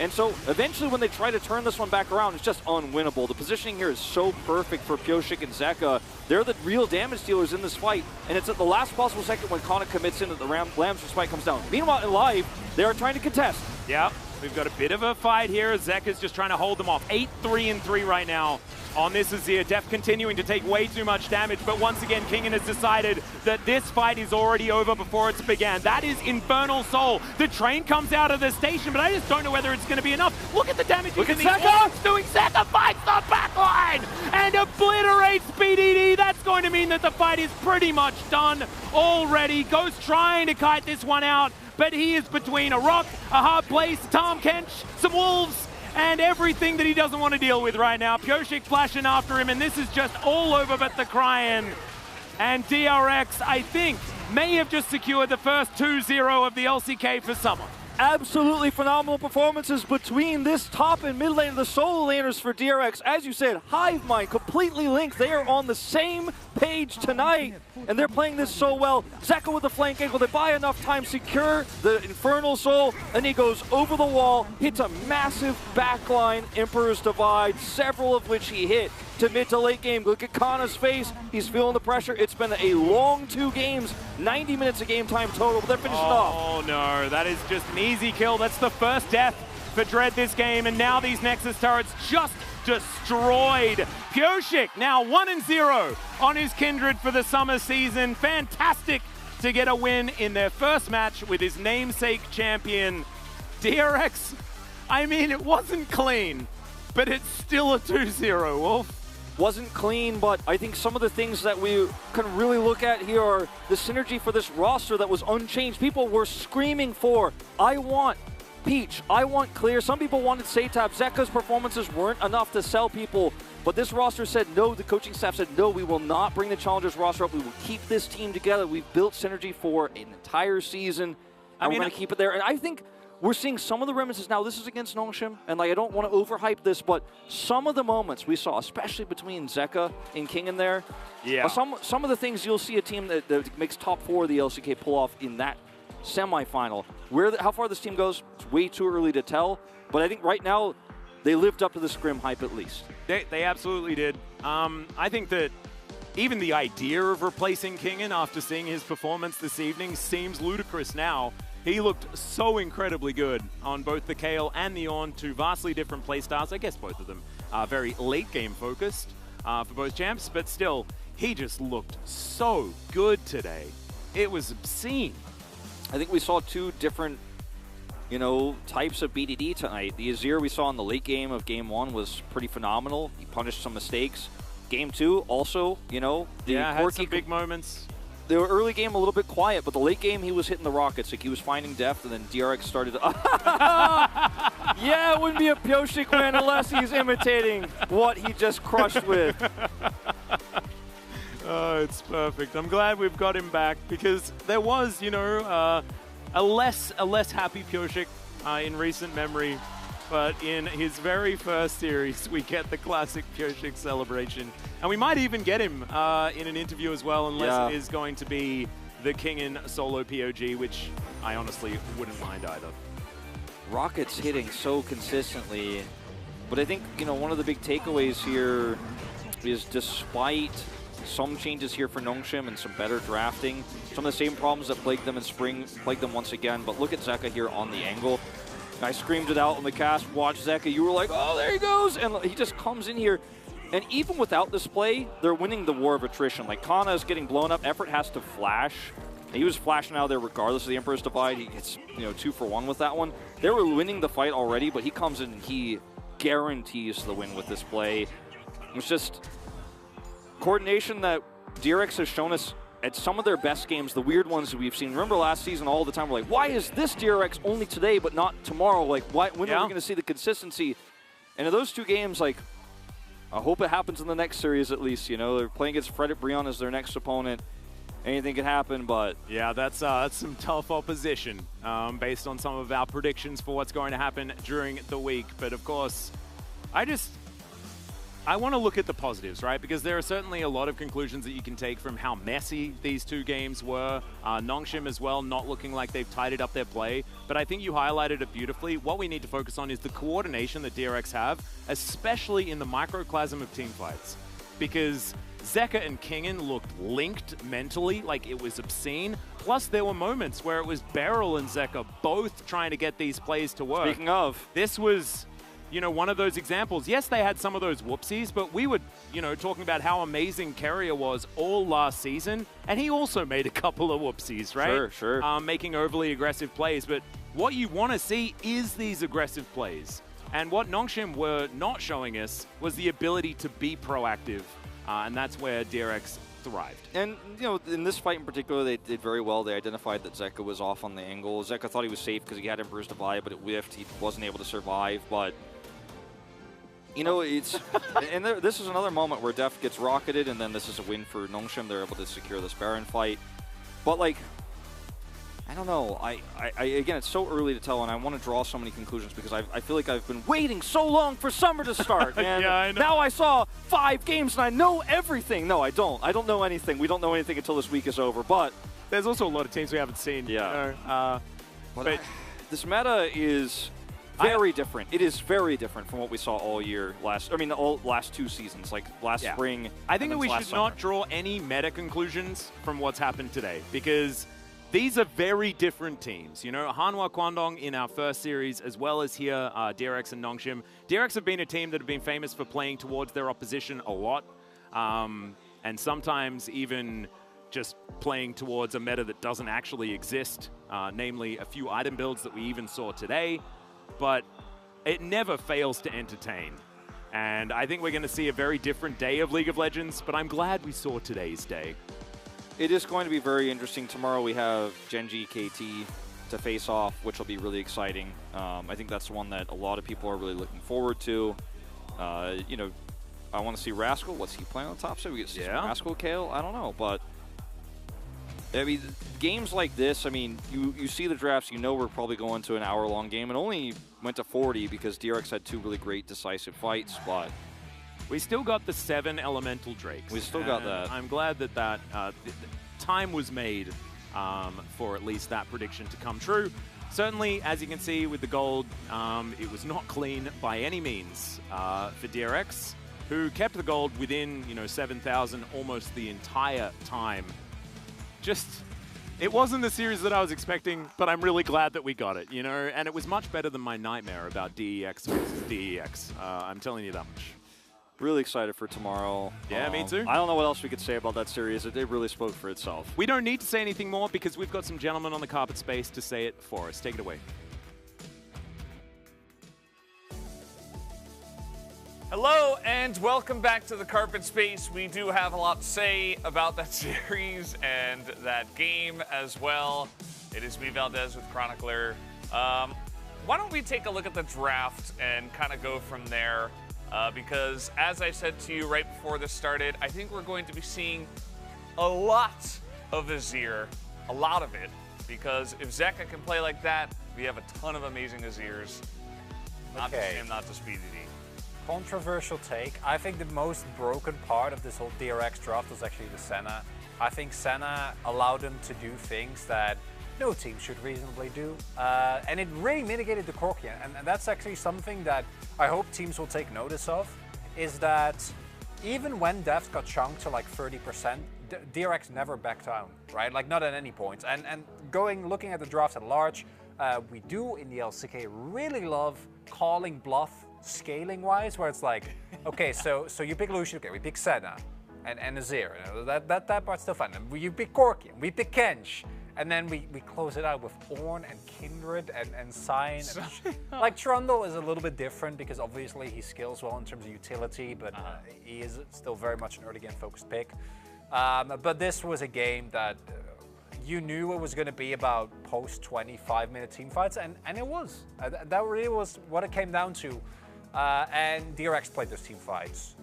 S13: and so eventually when they try to turn this one back around, it's just unwinnable. The positioning here is so perfect for Pioshik and Zeka. They're the real damage dealers in this fight, and it's at the last possible second when Kana commits in that the Lamb's Respite comes down. Meanwhile, in live, they are trying to contest.
S12: Yeah, we've got a bit of a fight here. Zeka's just trying to hold them off. 8-3-3 right now on this Azir. Deft continuing to take way too much damage, but once again, Kingen has decided that this fight is already over before it's began. That is Infernal Soul. The train comes out of the station, but I just don't know whether it's going to be enough. Look at the damage.
S13: Look at
S12: Zeka doing. Zeka fights the backline and obliterates BDD. That's going to mean that the fight is pretty much done already. Ghost trying to kite this one out, but he is between a rock, a hard place, Tom Kench, some wolves, and everything that he doesn't want to deal with right now. Pioshik flashing after him, and this is just all over but the crying. And DRX, I think, may have just secured the first 2-0 of the LCK for Summer.
S13: Absolutely phenomenal performances between this top and mid lane of the solo laners for DRX. As you said, Hive Mind completely linked. They are on the same page tonight, and they're playing this so well. Zeka with the flank angle. They buy enough time, secure the Infernal Soul, and he goes over the wall, hits a massive backline Emperor's Divide, several of which he hit to mid to late game. Look at Kana's face. He's feeling the pressure. It's been a long 2 games, 90 minutes of game time total, but they're finishing off.
S12: Oh no, that is just an easy kill. That's the first death for Dread this game, and now these Nexus turrets just destroyed. Pioshik now 1-0 on his Kindred for the summer season. Fantastic to get a win in their first match with his namesake champion. DRX, I mean, it wasn't clean, but it's still a 2-0, Wolf.
S13: Wasn't clean, but I think some of the things that we can really look at here are the synergy for this roster that was unchanged. People were screaming for, I want Peach, I want Clear. Some people wanted Satab. Zeka's performances weren't enough to sell people, but this roster said no. The coaching staff said no, we will not bring the Challengers roster up. We will keep this team together. We've built synergy for an entire season, and we're going to keep it there. And I think we're seeing some of the reminiscences now. This is against Nongshim, and like I don't want to overhype this, but some of the moments we saw, especially between Zeka and King in there, some of the things you'll see a team that makes top 4 of the LCK pull off in that semifinal. How far this team goes, it's way too early to tell, but I think right now they lived up to the scrim hype at least.
S12: They absolutely did. I think that even the idea of replacing Kingen after seeing his performance this evening seems ludicrous now. He looked so incredibly good on both the Kayle and the Ornn, two vastly different playstyles. I guess both of them are very late game focused for both champs, but still, he just looked so good today. It was obscene.
S13: I think we saw two different, types of BDD tonight. The Azir we saw in the late game of Game 1 was pretty phenomenal. He punished some mistakes. Game 2 also,
S12: had some big moments.
S13: The early game a little bit quiet, but the late game he was hitting the rockets. Like he was finding depth, and then DRX started. Yeah, it wouldn't be a Pioshik win unless he's imitating what he just crushed with.
S12: Oh, it's perfect. I'm glad we've got him back because there was, a less happy Pioshik in recent memory. But in his very first series, we get the classic Pioshik celebration. And we might even get him in an interview as well, unless it is going to be the Kingen solo POG, which I honestly wouldn't mind either.
S13: Rockets hitting so consistently. But I think, one of the big takeaways here is despite some changes here for Nongshim and some better drafting, some of the same problems that plagued them in spring plagued them once again. But look at Zeka here on the angle. I screamed it out on the cast, watch Zeka, you were like, oh, there he goes, and he just comes in here. And even without this play, they're winning the war of attrition. Like, Kana is getting blown up, Effort has to flash. He was flashing out there regardless of the Emperor's Divide. He gets, 2 for 1 with that one. They were winning the fight already, but he comes in and he guarantees the win with this play. It's just coordination that DRX has shown us at some of their best games, the weird ones that we've seen. Remember last season all the time, we're like, why is this DRX only today but not tomorrow? Like, when are we going to see the consistency? And in those 2 games, like, I hope it happens in the next series at least. They're playing against Frederick Brion as their next opponent. Anything can happen, but...
S12: Yeah, that's some tough opposition based on some of our predictions for what's going to happen during the week. But of course, I want to look at the positives, right? Because there are certainly a lot of conclusions that you can take from how messy these 2 games were. Nongshim as well, not looking like they've tidied up their play. But I think you highlighted it beautifully. What we need to focus on is the coordination that DRX have, especially in the microclasm of teamfights. Because Zeka and Kingen looked linked mentally, like it was obscene. Plus, there were moments where it was Beryl and Zeka both trying to get these plays to work.
S13: Speaking of,
S12: this was... one of those examples. Yes, they had some of those whoopsies, but we were, talking about how amazing Carrier was all last season, and he also made a couple of whoopsies, right?
S13: Sure.
S12: Making overly aggressive plays, but what you want to see is these aggressive plays. And what Nongshim were not showing us was the ability to be proactive, and that's where DRX thrived.
S13: And, in this fight in particular, they did very well. They identified that Zeka was off on the angle. Zeka thought he was safe because he had Emperor's Divide, but it whiffed. He wasn't able to survive, but... it's and this is another moment where Def gets rocketed, and then this is a win for Nongshim. They're able to secure this Baron fight. But, like, I don't know. Again, it's so early to tell, and I want to draw so many conclusions because I feel like I've been waiting so long for summer to start. And
S12: yeah, I know.
S13: Now I saw 5 games, and I know everything. No, I don't. I don't know anything. We don't know anything until this week is over, but...
S12: There's also a lot of teams we haven't seen.
S13: Yeah. But this meta is... very different. It is very different from what we saw all year all last 2 seasons, like last spring.
S12: I think that we should
S13: summer.
S12: not draw any meta conclusions from what's happened today because these are very different teams. You know, Hanwha Kwangdong in our first series, as well as here, DRX and Nongshim. DRX have been a team that have been famous for playing towards their opposition a lot, and sometimes even just playing towards a meta that doesn't actually exist, namely a few item builds that we even saw today, but it never fails to entertain. And I think we're going to see a very different day of League of Legends, but I'm glad we saw today's day.
S13: It is going to be very interesting. Tomorrow we have Genji KT to face off, which will be really exciting. I think that's one that a lot of people are really looking forward to. You know, I want to see Rascal. What's he playing on top side? We get some Rascal Kale? I don't know, but I mean, games like this, I mean, you see the drafts, you know we're probably going to an hour-long game. It only went to 40 because DRX had 2 really great decisive fights, but
S12: we still got the 7 elemental drakes.
S13: We still got that.
S12: I'm glad that time was made for at least that prediction to come true. Certainly, as you can see with the gold, it was not clean by any means for DRX, who kept the gold within 7,000 almost the entire time. It wasn't the series that I was expecting, but I'm really glad that we got it, and it was much better than my nightmare about DEX versus DEX. I'm telling you that much.
S13: Really excited for tomorrow.
S12: Yeah, me too.
S13: I don't know what else we could say about that series. It really spoke for itself.
S12: We don't need to say anything more because we've got some gentlemen on the carpet space to say it for us. Take it away.
S2: Hello and welcome back to the Carpet Space. We do have a lot to say about that series and that game as well. It is me, Valdez, with Chronicler. Why don't we take a look at the draft and kind of go from there? Because as I said to you right before this started, I think we're going to be seeing a lot of Azir, a lot of it. Because if Zeka can play like that, we have a ton of amazing Azirs. Not just him, not just BDD.
S3: Controversial take. I think the most broken part of this whole DRX draft was actually the Senna. I think Senna allowed them to do things that no team should reasonably do. And it really mitigated the Corki. And that's actually something that I hope teams will take notice of, is that even when Devs got chunked to like 30%, DRX never backed down, right? Like not at any point. And looking at the draft at large, we do in the LCK really love calling bluff scaling-wise, where it's like, okay, so you pick Lucian, okay, we pick Senna and Azir, that part's still fun. And you pick Corki, and we pick Kench, and then we close it out with Ornn and Kindred and Sign. Like Trundle is a little bit different because obviously he scales well in terms of utility, but he is still very much an early game focused pick. But this was a game that you knew it was going to be about post 25-minute team fights, and it was. That really was what it came down to. And DRX played those team fights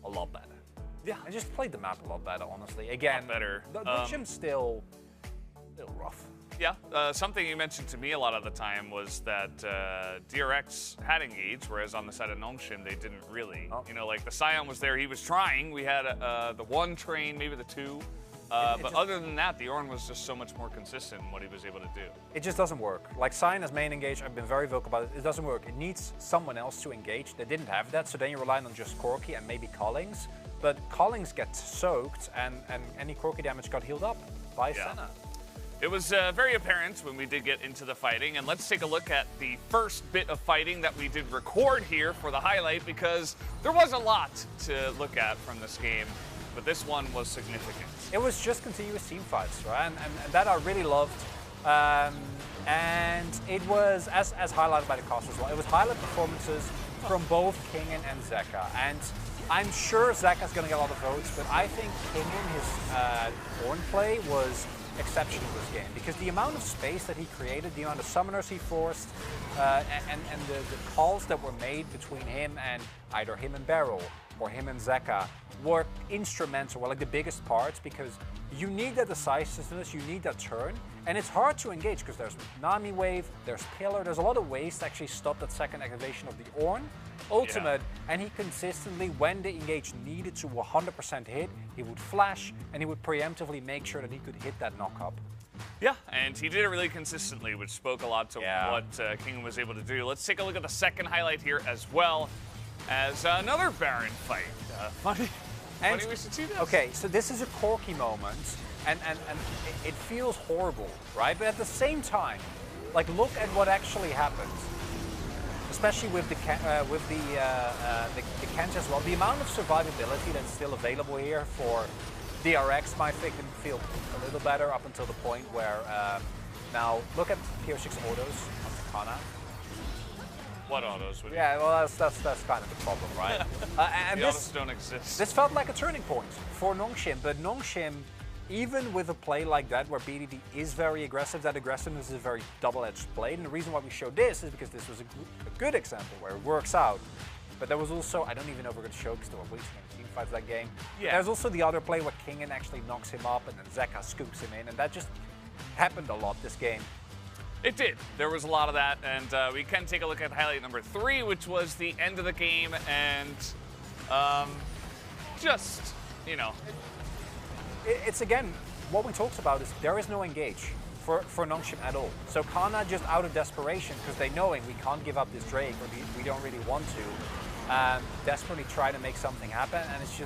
S3: a lot better. Yeah, I just played the map a lot better, honestly. Again, better. The gym's still a little rough.
S2: Yeah, something you mentioned to me a lot of the time was that DRX had engaged, whereas on the side of Nongshim, they didn't really. Like the Sion was there, he was trying. We had the 1 train, maybe the 2. But other than that, the Ornn was just so much more consistent in what he was able to do.
S3: It just doesn't work. Like Sion as main engage, I've been very vocal about it. It doesn't work. It needs someone else to engage. They didn't have that, so then you're relying on just Corki and maybe Collings. But Collings gets soaked, and any Corki damage got healed up by Senna.
S2: It was very apparent when we did get into the fighting, and let's take a look at the first bit of fighting that we did record here for the highlight, because there was a lot to look at from this game, but this one was significant.
S3: It was just continuous team fights, right? And that I really loved. And it was, as highlighted by the cast as well, it was highlight performances from both Kingen and Zeka. And I'm sure Zeka's going to get a lot of votes, but I think Kingen, his Ornn play was exceptional this game, because the amount of space that he created, the amount of summoners he forced, and the calls that were made between him and either him and Beryl or him and Zeka were instrumental, were like the biggest parts, because you need that decisiveness, you need that turn, and it's hard to engage because there's Nami wave, there's Pillar, there's a lot of ways to actually stop that second activation of the Ornn ultimate, and he consistently, when the engage needed to 100% hit, he would flash and he would preemptively make sure that he could hit that knock-up.
S2: Yeah, and he did it really consistently, which spoke a lot to what King was able to do. Let's take a look at the second highlight here as well as another Baron fight.
S3: And
S2: Funny we should see this.
S3: Okay, so this is a Corky moment, and it feels horrible, right? But at the same time, like, look at what actually happens, especially with the Kent as well. The amount of survivability that's still available here for DRX might make them feel a little better up until the point where now look at PO6 autos on Takana.
S2: What autos? Would
S3: Yeah, well, that's kind of the problem, right? And
S2: the autos don't exist.
S3: This felt like a turning point for Nongshim, but Nongshim, even with a play like that where BDD is very aggressive, that aggressiveness is a very double-edged blade. And the reason why we showed this is because this was a good example where it works out. But there was also, I don't even know if we're going to show because there were way too many team fights that game.
S2: Yeah.
S3: There's also the other play where Kingen actually knocks him up and then Zeka scoops him in, and that just happened a lot this game.
S2: It did. There was a lot of that, and we can take a look at highlight number 3, which was the end of the game, and just, you know.
S3: It's again, what we talked about is there is no engage for Nongshim at all. So Kana just out of desperation, because they knowing we can't give up this Drake, or we don't really want to, desperately try to make something happen, and it's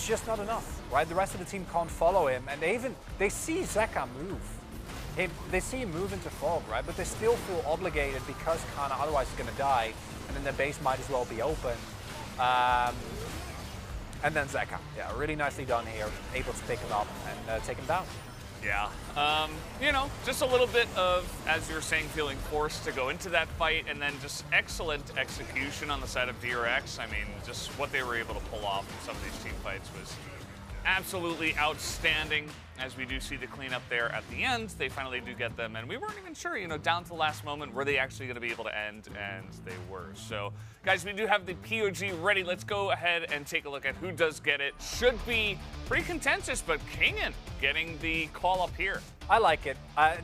S3: just not enough, right? The rest of the team can't follow him, and they see Zeka move. They see him move into fog, right? But they still feel obligated because Kana otherwise is going to die, and then their base might as well be open. And then Zeka, yeah, really nicely done here, able to pick him up and take him down.
S2: Yeah, you know, just a little bit of, as you were saying, feeling forced to go into that fight, and then just excellent execution on the side of DRX. I mean, just what they were able to pull off in some of these team fights was absolutely outstanding. As we do see the cleanup there at the end, they finally do get them, and we weren't even sure, you know, down to the last moment, were they actually going to be able to end, and they were. So, guys, we do have the POG ready. Let's go ahead and take a look at who does get it. Should be pretty contentious, but Kingen getting the call up here.
S3: I like it.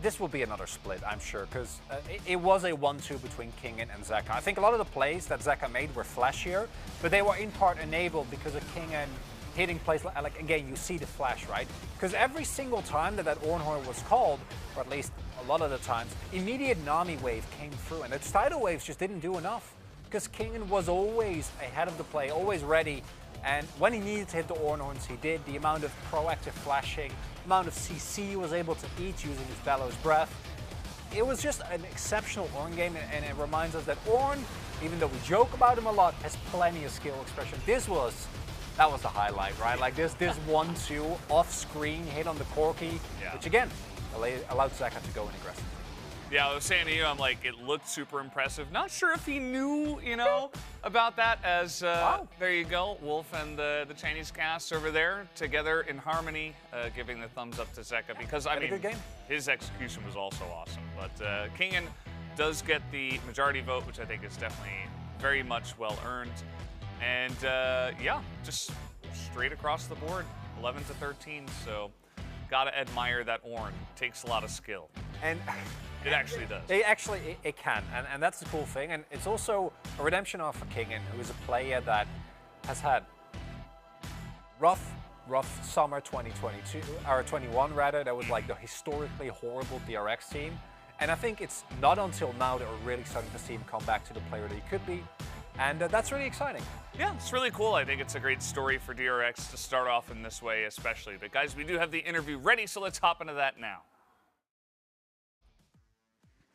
S3: This will be another split, I'm sure, because it was a 1-2 between Kingen and Zeka. I think a lot of the plays that Zeka made were flashier, but they were in part enabled because of Kingen hitting plays, like again, you see the flash, right? Because every single time that Ornhorn was called, or at least a lot of the times, immediate Nami wave came through, and the tidal waves just didn't do enough. Because Kingen was always ahead of the play, always ready, and when he needed to hit the Ornhorns, he did. The amount of proactive flashing, the amount of CC he was able to eat using his Bellows Breath. It was just an exceptional Ornn game, and it reminds us that Ornn, even though we joke about him a lot, has plenty of skill expression. That was the highlight, right? Like this 1-2 off-screen hit on the Corky, which again, allowed Zeka to go in aggressive.
S2: Yeah, I was saying to you, I'm like, it looked super impressive. Not sure if he knew, you know, about that as, there you go, Wolf and the Chinese cast over there together in harmony, giving the thumbs up to Zeka because, I mean,
S3: good game.
S2: His execution was also awesome. But Kingen does get the majority vote, which I think is definitely very much well earned. And yeah, just straight across the board, 11 to 13. So, gotta admire that Ornn. Takes a lot of skill,
S3: and
S2: it actually does.
S3: It can, and that's the cool thing. And it's also a redemption arc for Kingen, who is a player that has had rough summer 2022 or 21 rather. That was like the historically horrible DRX team, and I think it's not until now that we're really starting to see him come back to the player that he could be. And that's really exciting.
S2: Yeah, it's really cool. I think it's a great story for DRX to start off in this way, especially. But guys, we do have the interview ready, so let's hop into that now.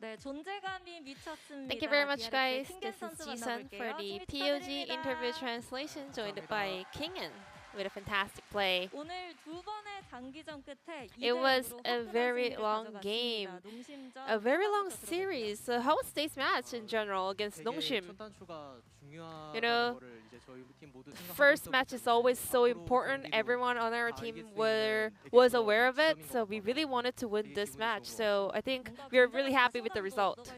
S17: Thank you very much, guys. This is Jisun for the POG interview translation, joined by Kingen with a fantastic play. It was a very long game, a very long series. So how was today's match in general against Nongshim? You know, first match is always so important. Everyone on our team was aware of it, so we really wanted to win this match. So I think we are really happy with the result.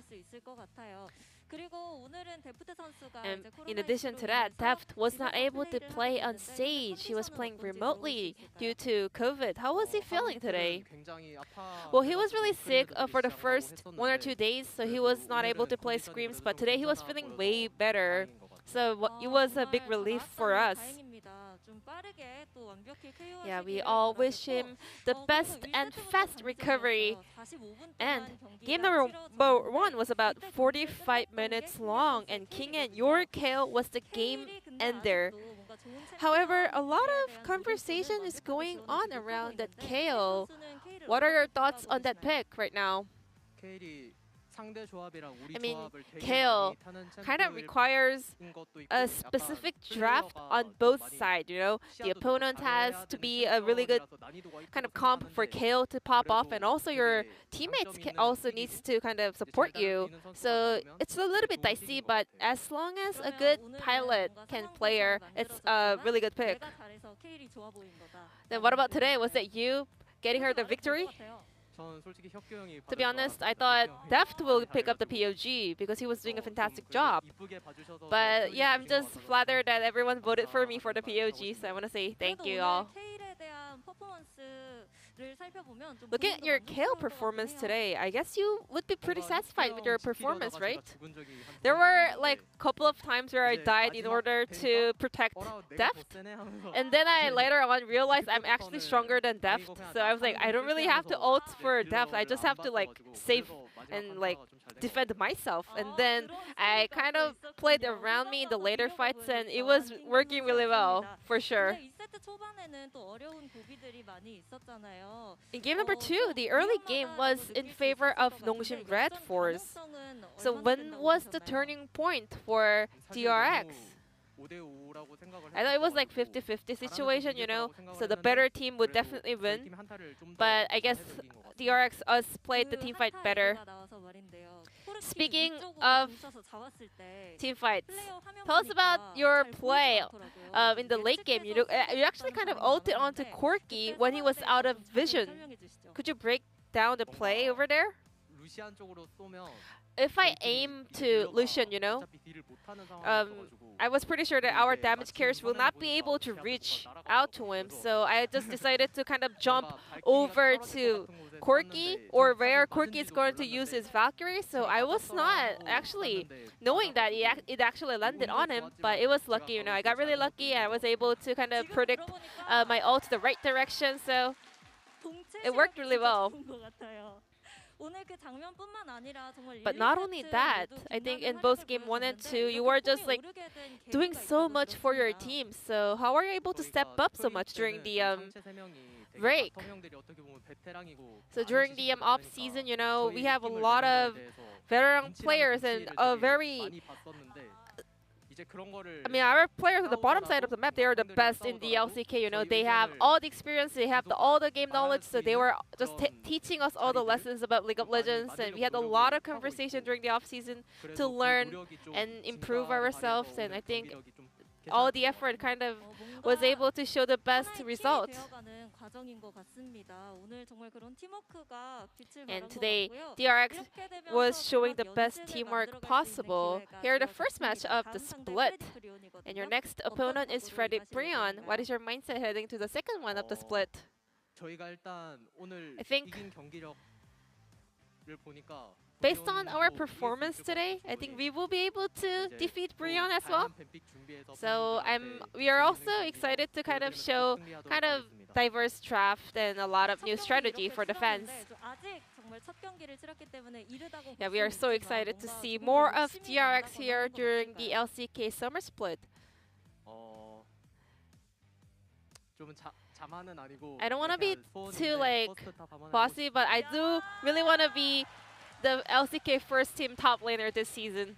S17: And in addition to that, Deft was not able to play on stage. He was playing remotely due to COVID. How was he feeling today? Well, he was really sick for the first 1 or 2 days, so he was not able to play scrims, but today he was feeling way better. So it was a big relief for us. Yeah, we all wish him the best and fast recovery. And game number 1 was about 45 minutes long, and Kingen, your KO was the game ender. However, a lot of conversation is going on around that KO. What are your thoughts on that pick right now? I mean, KO kind of requires a specific draft on both sides, you know? The opponent has to be a really good kind of comp for KO to pop off, and also your teammates also needs to kind of support you. So it's a little bit dicey, but as long as a good pilot can play her, it's a really good pick. Then what about today? Was it you getting her the victory? To be honest, I thought Deft will pick up the POG because he was doing a fantastic job. But yeah, I'm just flattered that everyone voted for me for the POG, so I want to say thank you all. Looking at your KO performance today, I guess you would be pretty satisfied with your performance, right? There were like a couple of times where I died in order to protect Deft, and then I later on realized I'm actually stronger than Deft, so I was like, I don't really have to ult for Deft, I just have to like save and like defend myself. And then I kind of played around me in the later fights, and it was working really well, for sure. In game number 2, the early game was in favor of Nongshim Red Force. So when was the turning point for DRX? I thought it was like 50-50 situation, you know, so the better team would definitely win. But I guess DRX us played the team fight better. Speaking of team fights, tell us about your play in the late game. You actually kind of ulted onto Corky when he was out of vision. Could you break down the play over there? If I aim to Lucian, you know, I was pretty sure that our damage carriers will not be able to reach out to him, so I just decided to kind of jump over to Corky, or where Corky is going to use his Valkyrie. So I was not actually knowing that it actually landed on him, but it was lucky, you know. I got really lucky. I was able to kind of predict my ult the right direction, so it worked really well. But not only that, I think in both game 1 and 2, you were just like doing so much for your team. So how are you able to step up so much during the break? So during the off season, you know, we have a lot of veteran players and a very... I mean, our players on the bottom side of the map, they are the best in the LCK, you know. They have all the experience, they have all the game knowledge, so they were just teaching us all the lessons about League of Legends, and we had a lot of conversation during the off-season to learn and improve ourselves, and I think all the effort kind of was able to show the best result. And today, DRX was showing the best teamwork possible. Here, the first match of the split. And your next opponent is Freddy Brion. What is your mindset heading to the second one of the split? I think based on our performance today, I think we will be able to defeat Brion as well. So we are also excited to kind of show kind of diverse draft and a lot of new strategy for the fans. Yeah, we are so excited to see more of DRX here during the LCK Summer Split. I don't want to be too like bossy, but I do really want to be the LCK first team top laner this season.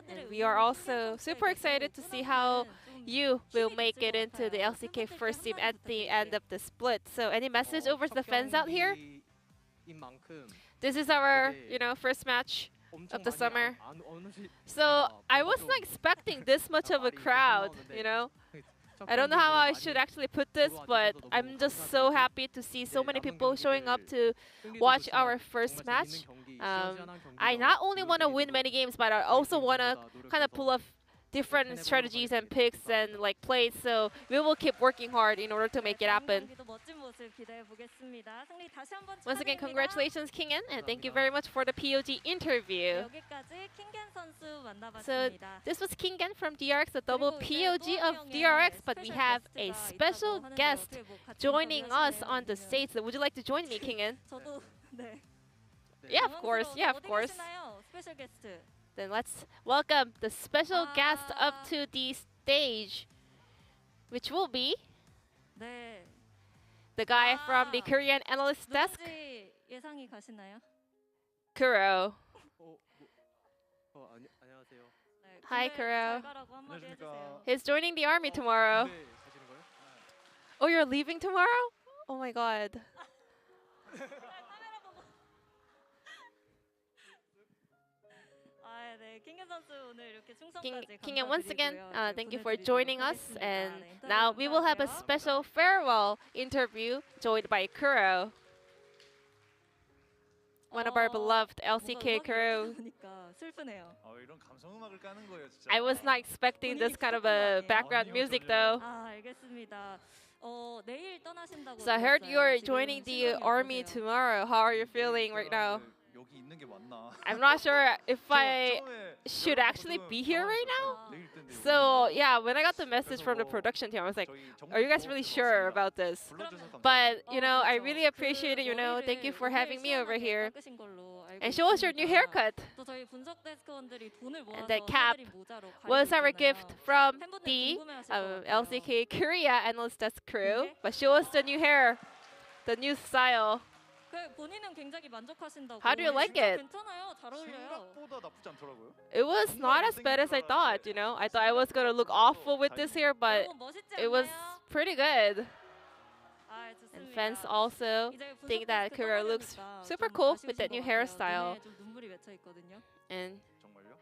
S17: And we are also super excited to see how you will make it into the LCK first team at the end of the split. So any message over to the fans out here? This is our, you know, first match of the summer. So I was not expecting this much of a crowd, you know. I don't know how I should actually put this, but I'm just so happy to see so many people showing up to watch our first match. I not only want to win many games, but I also want to kind of pull off different strategies and picks and like plays, so we will keep working hard in order to make it happen. Once again, congratulations, Kingen, and thank you very much for the POG interview. So this was Kingen from DRX, the double POG of DRX, but we have a special guest joining us on the stage. So would you like to join me, Kingen? Yeah, of course. Yeah, of course. Then let's welcome the special guest up to the stage, which will be
S23: 네.
S17: the guy from the Korean analyst desk,
S23: 누군지 예상이 가시나요?
S17: Kuro.
S21: 안녕하세요.
S23: 네,
S17: Hi,
S23: 군대
S17: Kuro.
S23: 잘 가라고 한마디 해주세요.
S17: He's joining the army tomorrow.
S21: 가시는 거예요?
S17: Oh, you're leaving tomorrow? Oh my god.
S23: 아, 네, 킹현 선수 오늘 이렇게 충성까지
S17: King, and once again,
S23: 감사드리고요.
S17: thank you
S23: 이제
S17: for
S23: 보내드리도록
S17: joining us.
S23: 하겠습니다.
S17: And
S23: 네, 인터뷰
S17: now we will have a
S23: 감사하고요.
S17: special farewell interview joined by Kuro, one of our beloved LCK crew.
S23: 보니까 슬프네요.
S21: 이런 감성 음악을 까는 거예요, 진짜.
S17: I was not expecting this kind of a background music though.
S23: 아, 알겠습니다. 내일 떠나신다고
S17: So I heard
S23: 들었어요.
S17: you're
S23: 지금
S17: joining the
S23: 심정이
S17: army
S23: 어떠세요?
S17: tomorrow. How are you feeling right now?
S21: 여기 있는 게 맞나?
S17: I'm not sure if I should actually be here right now. So yeah, when I got the message from the production team, I was like, are you guys really sure about this? But you know, I really appreciate it. You know, thank you for having me over here.
S23: 깎으신 걸로 알고
S17: And show us your new haircut.
S23: 또 저희 분석 데스크원들이 돈을 모아서
S17: And that cap
S23: 해드린 모자로
S17: was our
S23: 가리고
S17: gift
S23: 있잖아요.
S17: from
S23: 팬분들
S17: the
S23: 궁금해하실 것 같아요.
S17: LCK Korea analyst desk crew. But show us the new hair, the new style.
S23: 본인은 굉장히 만족하신다고.
S17: How do you like
S23: 진짜
S17: it?
S23: 괜찮아요. 잘 어울려요.
S21: 생각보다 나쁘지 않더라고요.
S17: It was not as bad as I thought, you know. I thought I was gonna look awful with this hair, but it was pretty good.
S23: 아,
S17: And
S23: 좋습니다.
S17: fans also
S23: 이제 분석
S17: think that
S23: 데스크
S17: Kuro looks
S23: 떠나려니까
S17: super
S23: 좀
S17: cool
S23: 아쉬우신
S17: with that new
S23: 것 같아요.
S17: hairstyle.
S23: 눈에 좀 눈물이 맺혀 있거든요.
S17: And
S21: 정말요?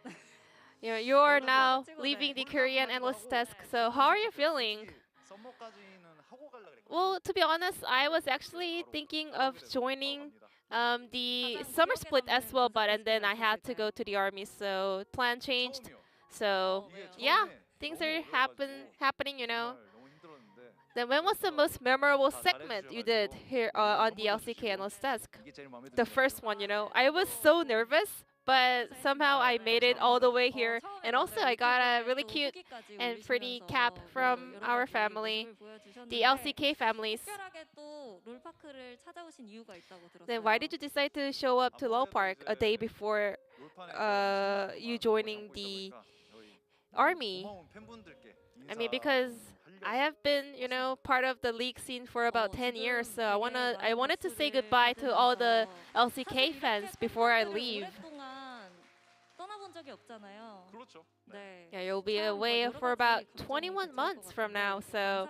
S17: you know, you're now leaving the Korean analyst desk. So how are you feeling?
S21: 썸머까지는 하고 가려고 그랬거든요.
S17: Well, to be honest, I was actually thinking of joining the summer split as well, but and then I had to go to the army, so plan changed. So yeah, things are happening, you know. Then when was the most memorable segment you did here on the LCK analyst desk? The first one, you know. I was so nervous, but somehow I made it all the way here. And also I got a really cute and pretty cap from our family, the LCK families.
S23: 특별하게 또 롤파크를 찾아오신 이유가 있다고 들었어요.
S17: Then why did you decide to show up to Low Park a day before you joining the army? I mean, because I have been, you know, part of the league scene for about 10 years, so I wanted to say goodbye to all the LCK fans before I leave.
S23: 오랫동안 떠나본 적이 없잖아요.
S21: 그렇죠.
S23: 네.
S17: Yeah, you'll be away for about 21 months from now, so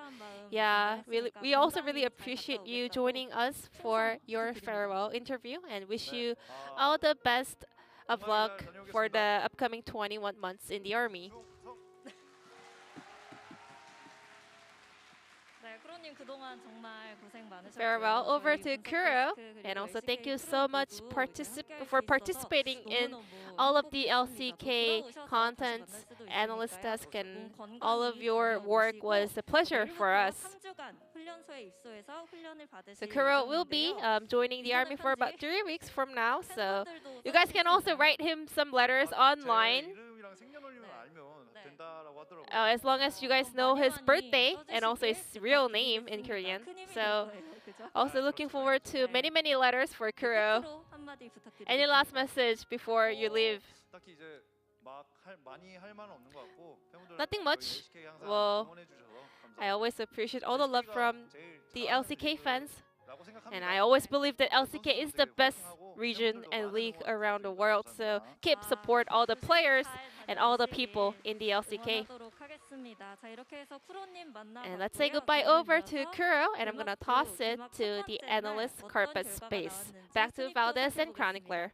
S17: yeah, we also really appreciate you joining us for your farewell interview and wish you all the best of luck for the upcoming 21 months in the army.
S23: 네, 크로님 그동안 정말 고생 많으셨고요.
S17: Farewell over
S23: 저희
S17: to
S23: 분석
S17: Kuro,
S23: 데스크 그리고
S17: and also
S23: LCK
S17: thank you so much
S23: 크루들도
S17: for
S23: 함께
S17: participating in
S23: 너무너무
S17: all of the
S23: 행복했습니다.
S17: LCK
S23: 또 돌아오셔서
S17: content,
S23: 다시 만날 수도
S17: analyst
S23: 있으니까요.
S17: desk, and
S23: 건강히
S17: all of your work
S23: 다녀오시고
S17: was a pleasure for
S23: 내일부터
S17: us.
S23: 3주간 훈련소에 입소해서 훈련을 받으실
S17: So Kuro will be
S23: 예정인데요.
S17: joining the army for about
S23: 편지
S17: 3 weeks from now, so
S23: 팬분들도
S17: you guys can also write him some letters online.
S21: 이름이랑 생년월일만 알면 된다라고 하더라고요.
S17: As long as you guys know his birthday and also his real name in Korean. So also looking forward to many letters for Kuro.
S23: 한마디 부탁드립니다.
S17: Any last message before you leave?
S21: 딱히 이제 많이 할 말은 없는 것 같고 팬분들
S17: Nothing much.
S21: LCK 항상
S17: Well,
S21: 응원해 주셔서
S17: I always appreciate all the love from the LCK fans.
S21: 라고 생각합니다.
S17: And I always believe that LCK is the best region and league around the world. So keep support all the players and all the people in the LCK.
S23: 응원하도록 하겠습니다. 자, 이렇게 해서 쿠로님
S17: And let's say
S23: 만나봤고요.
S17: goodbye
S23: 저는
S17: over to
S23: 이어서
S17: Kuro, and I'm gonna toss it
S23: 개막
S17: to
S23: 첫
S17: the
S23: 번째 날
S17: analyst
S23: 어떤
S17: carpet
S23: 결과가
S17: space.
S23: 나왔는지
S17: Back to
S23: 순위표
S17: Valdez and
S23: 살펴보겠습니다.
S17: Chronicler.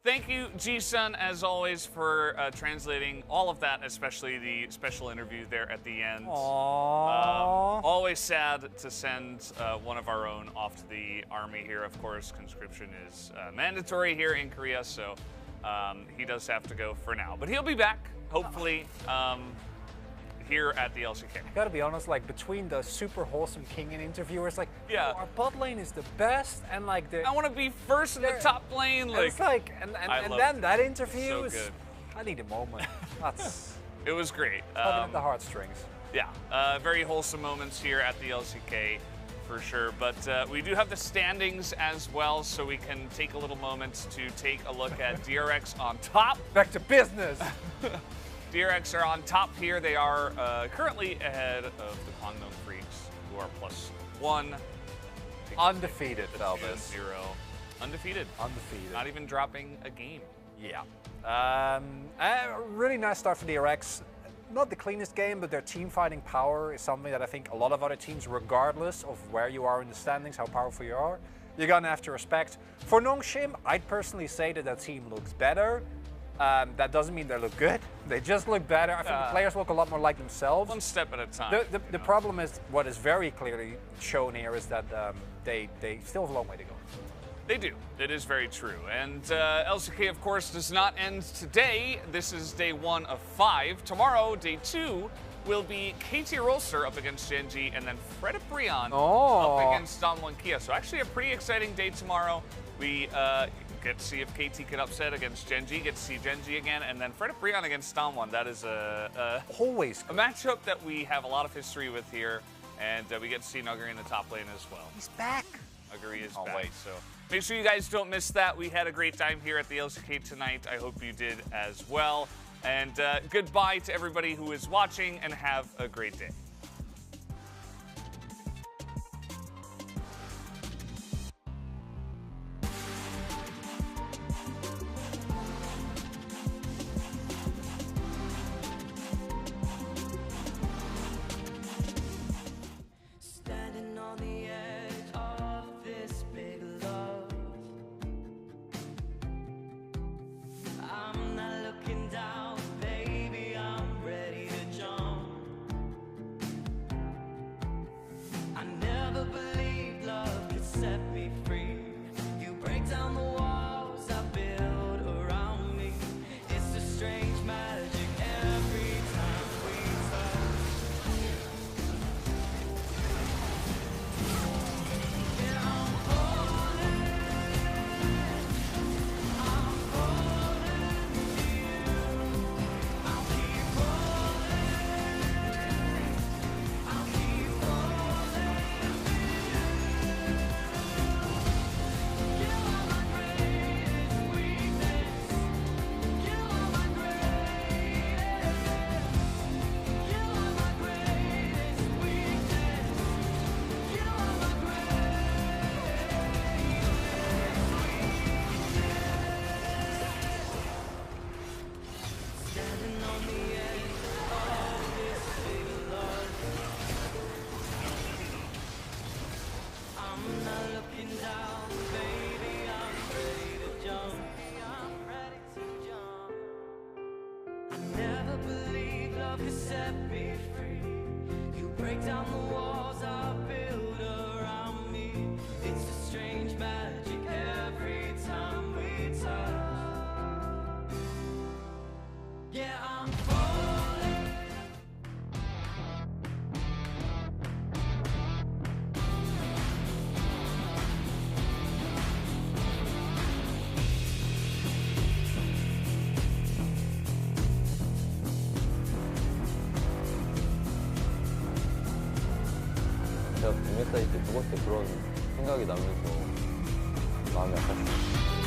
S2: Thank you, Ji-sun, as always, for translating all of that, especially the special interview there at the end. Always sad to send one of our own off to the army here. Of course, conscription is mandatory here in Korea, so he does have to go for now. But he'll be back, hopefully, here at the LCK.
S3: I gotta be honest, like between the super wholesome King and interviewers, like
S2: Yeah.
S3: our bot lane is the best, and like
S2: I want to be first in the top lane. Like,
S3: it's like, and
S2: I loved
S3: then
S2: it.
S3: that interview
S2: So
S3: is,
S2: good.
S3: I need a moment. That's
S2: It was great.
S3: tugging at the heartstrings.
S2: Yeah, very wholesome moments here at the LCK for sure. But we do have the standings as well, so we can take a little moment to take a look at DRX on top.
S3: Back to business.
S2: DRX are on top here. They are currently ahead of the Kwangdong Freaks, who are +1.
S3: Undefeated, Elvis.
S2: 0. Undefeated.
S3: Undefeated.
S2: Not even dropping a game.
S3: Yeah. A really nice start for DRX. Not the cleanest game, but their team fighting power is something that I think a lot of other teams, regardless of where you are in the standings, how powerful you are, you're gonna have to respect. For Nongshim, I'd personally say that that team looks better. That doesn't mean they look good. They just look better. I think the players look a lot more like themselves.
S2: One step at a time.
S3: The problem is, what is very clearly shown here is that they still have a long way to go.
S2: They do. It is very true. And LCK, of course, does not end today. This is day 1 of 5. Tomorrow, day 2, will be KT Rolster up against Genji, and then Fred Brion up against Damwon Kia. So actually a pretty exciting day tomorrow. We get to see if KT can upset against Genji, get to see Genji again, and then Fred Brion against Damwon. That is
S3: always
S2: a matchup that we have a lot of history with here, and we get to see Nuguri in the top lane as well.
S3: He's back.
S2: Nuguri is back. So make sure you guys don't miss that. We had a great time here at the LCK tonight. I hope you did as well. And goodbye to everybody who is watching, and have a great day.
S7: Standing on the edge of this big love, I'm not looking down, baby, I'm ready to jump. I never believed love could set me free. You break down the walls I build around me. It's a strange magic every time we touch. Standing on the edge of this big love, I'm not looking down, baby, I'm ready to jump. I'm ready to jump. I never believed love could set me free. You break down the walls I build around me. It's a strange magic every time we touch. Yeah, I'm falling.
S9: 제가 100m 때 죽었을 때 그런 생각이 나면서 마음이 아팠어요.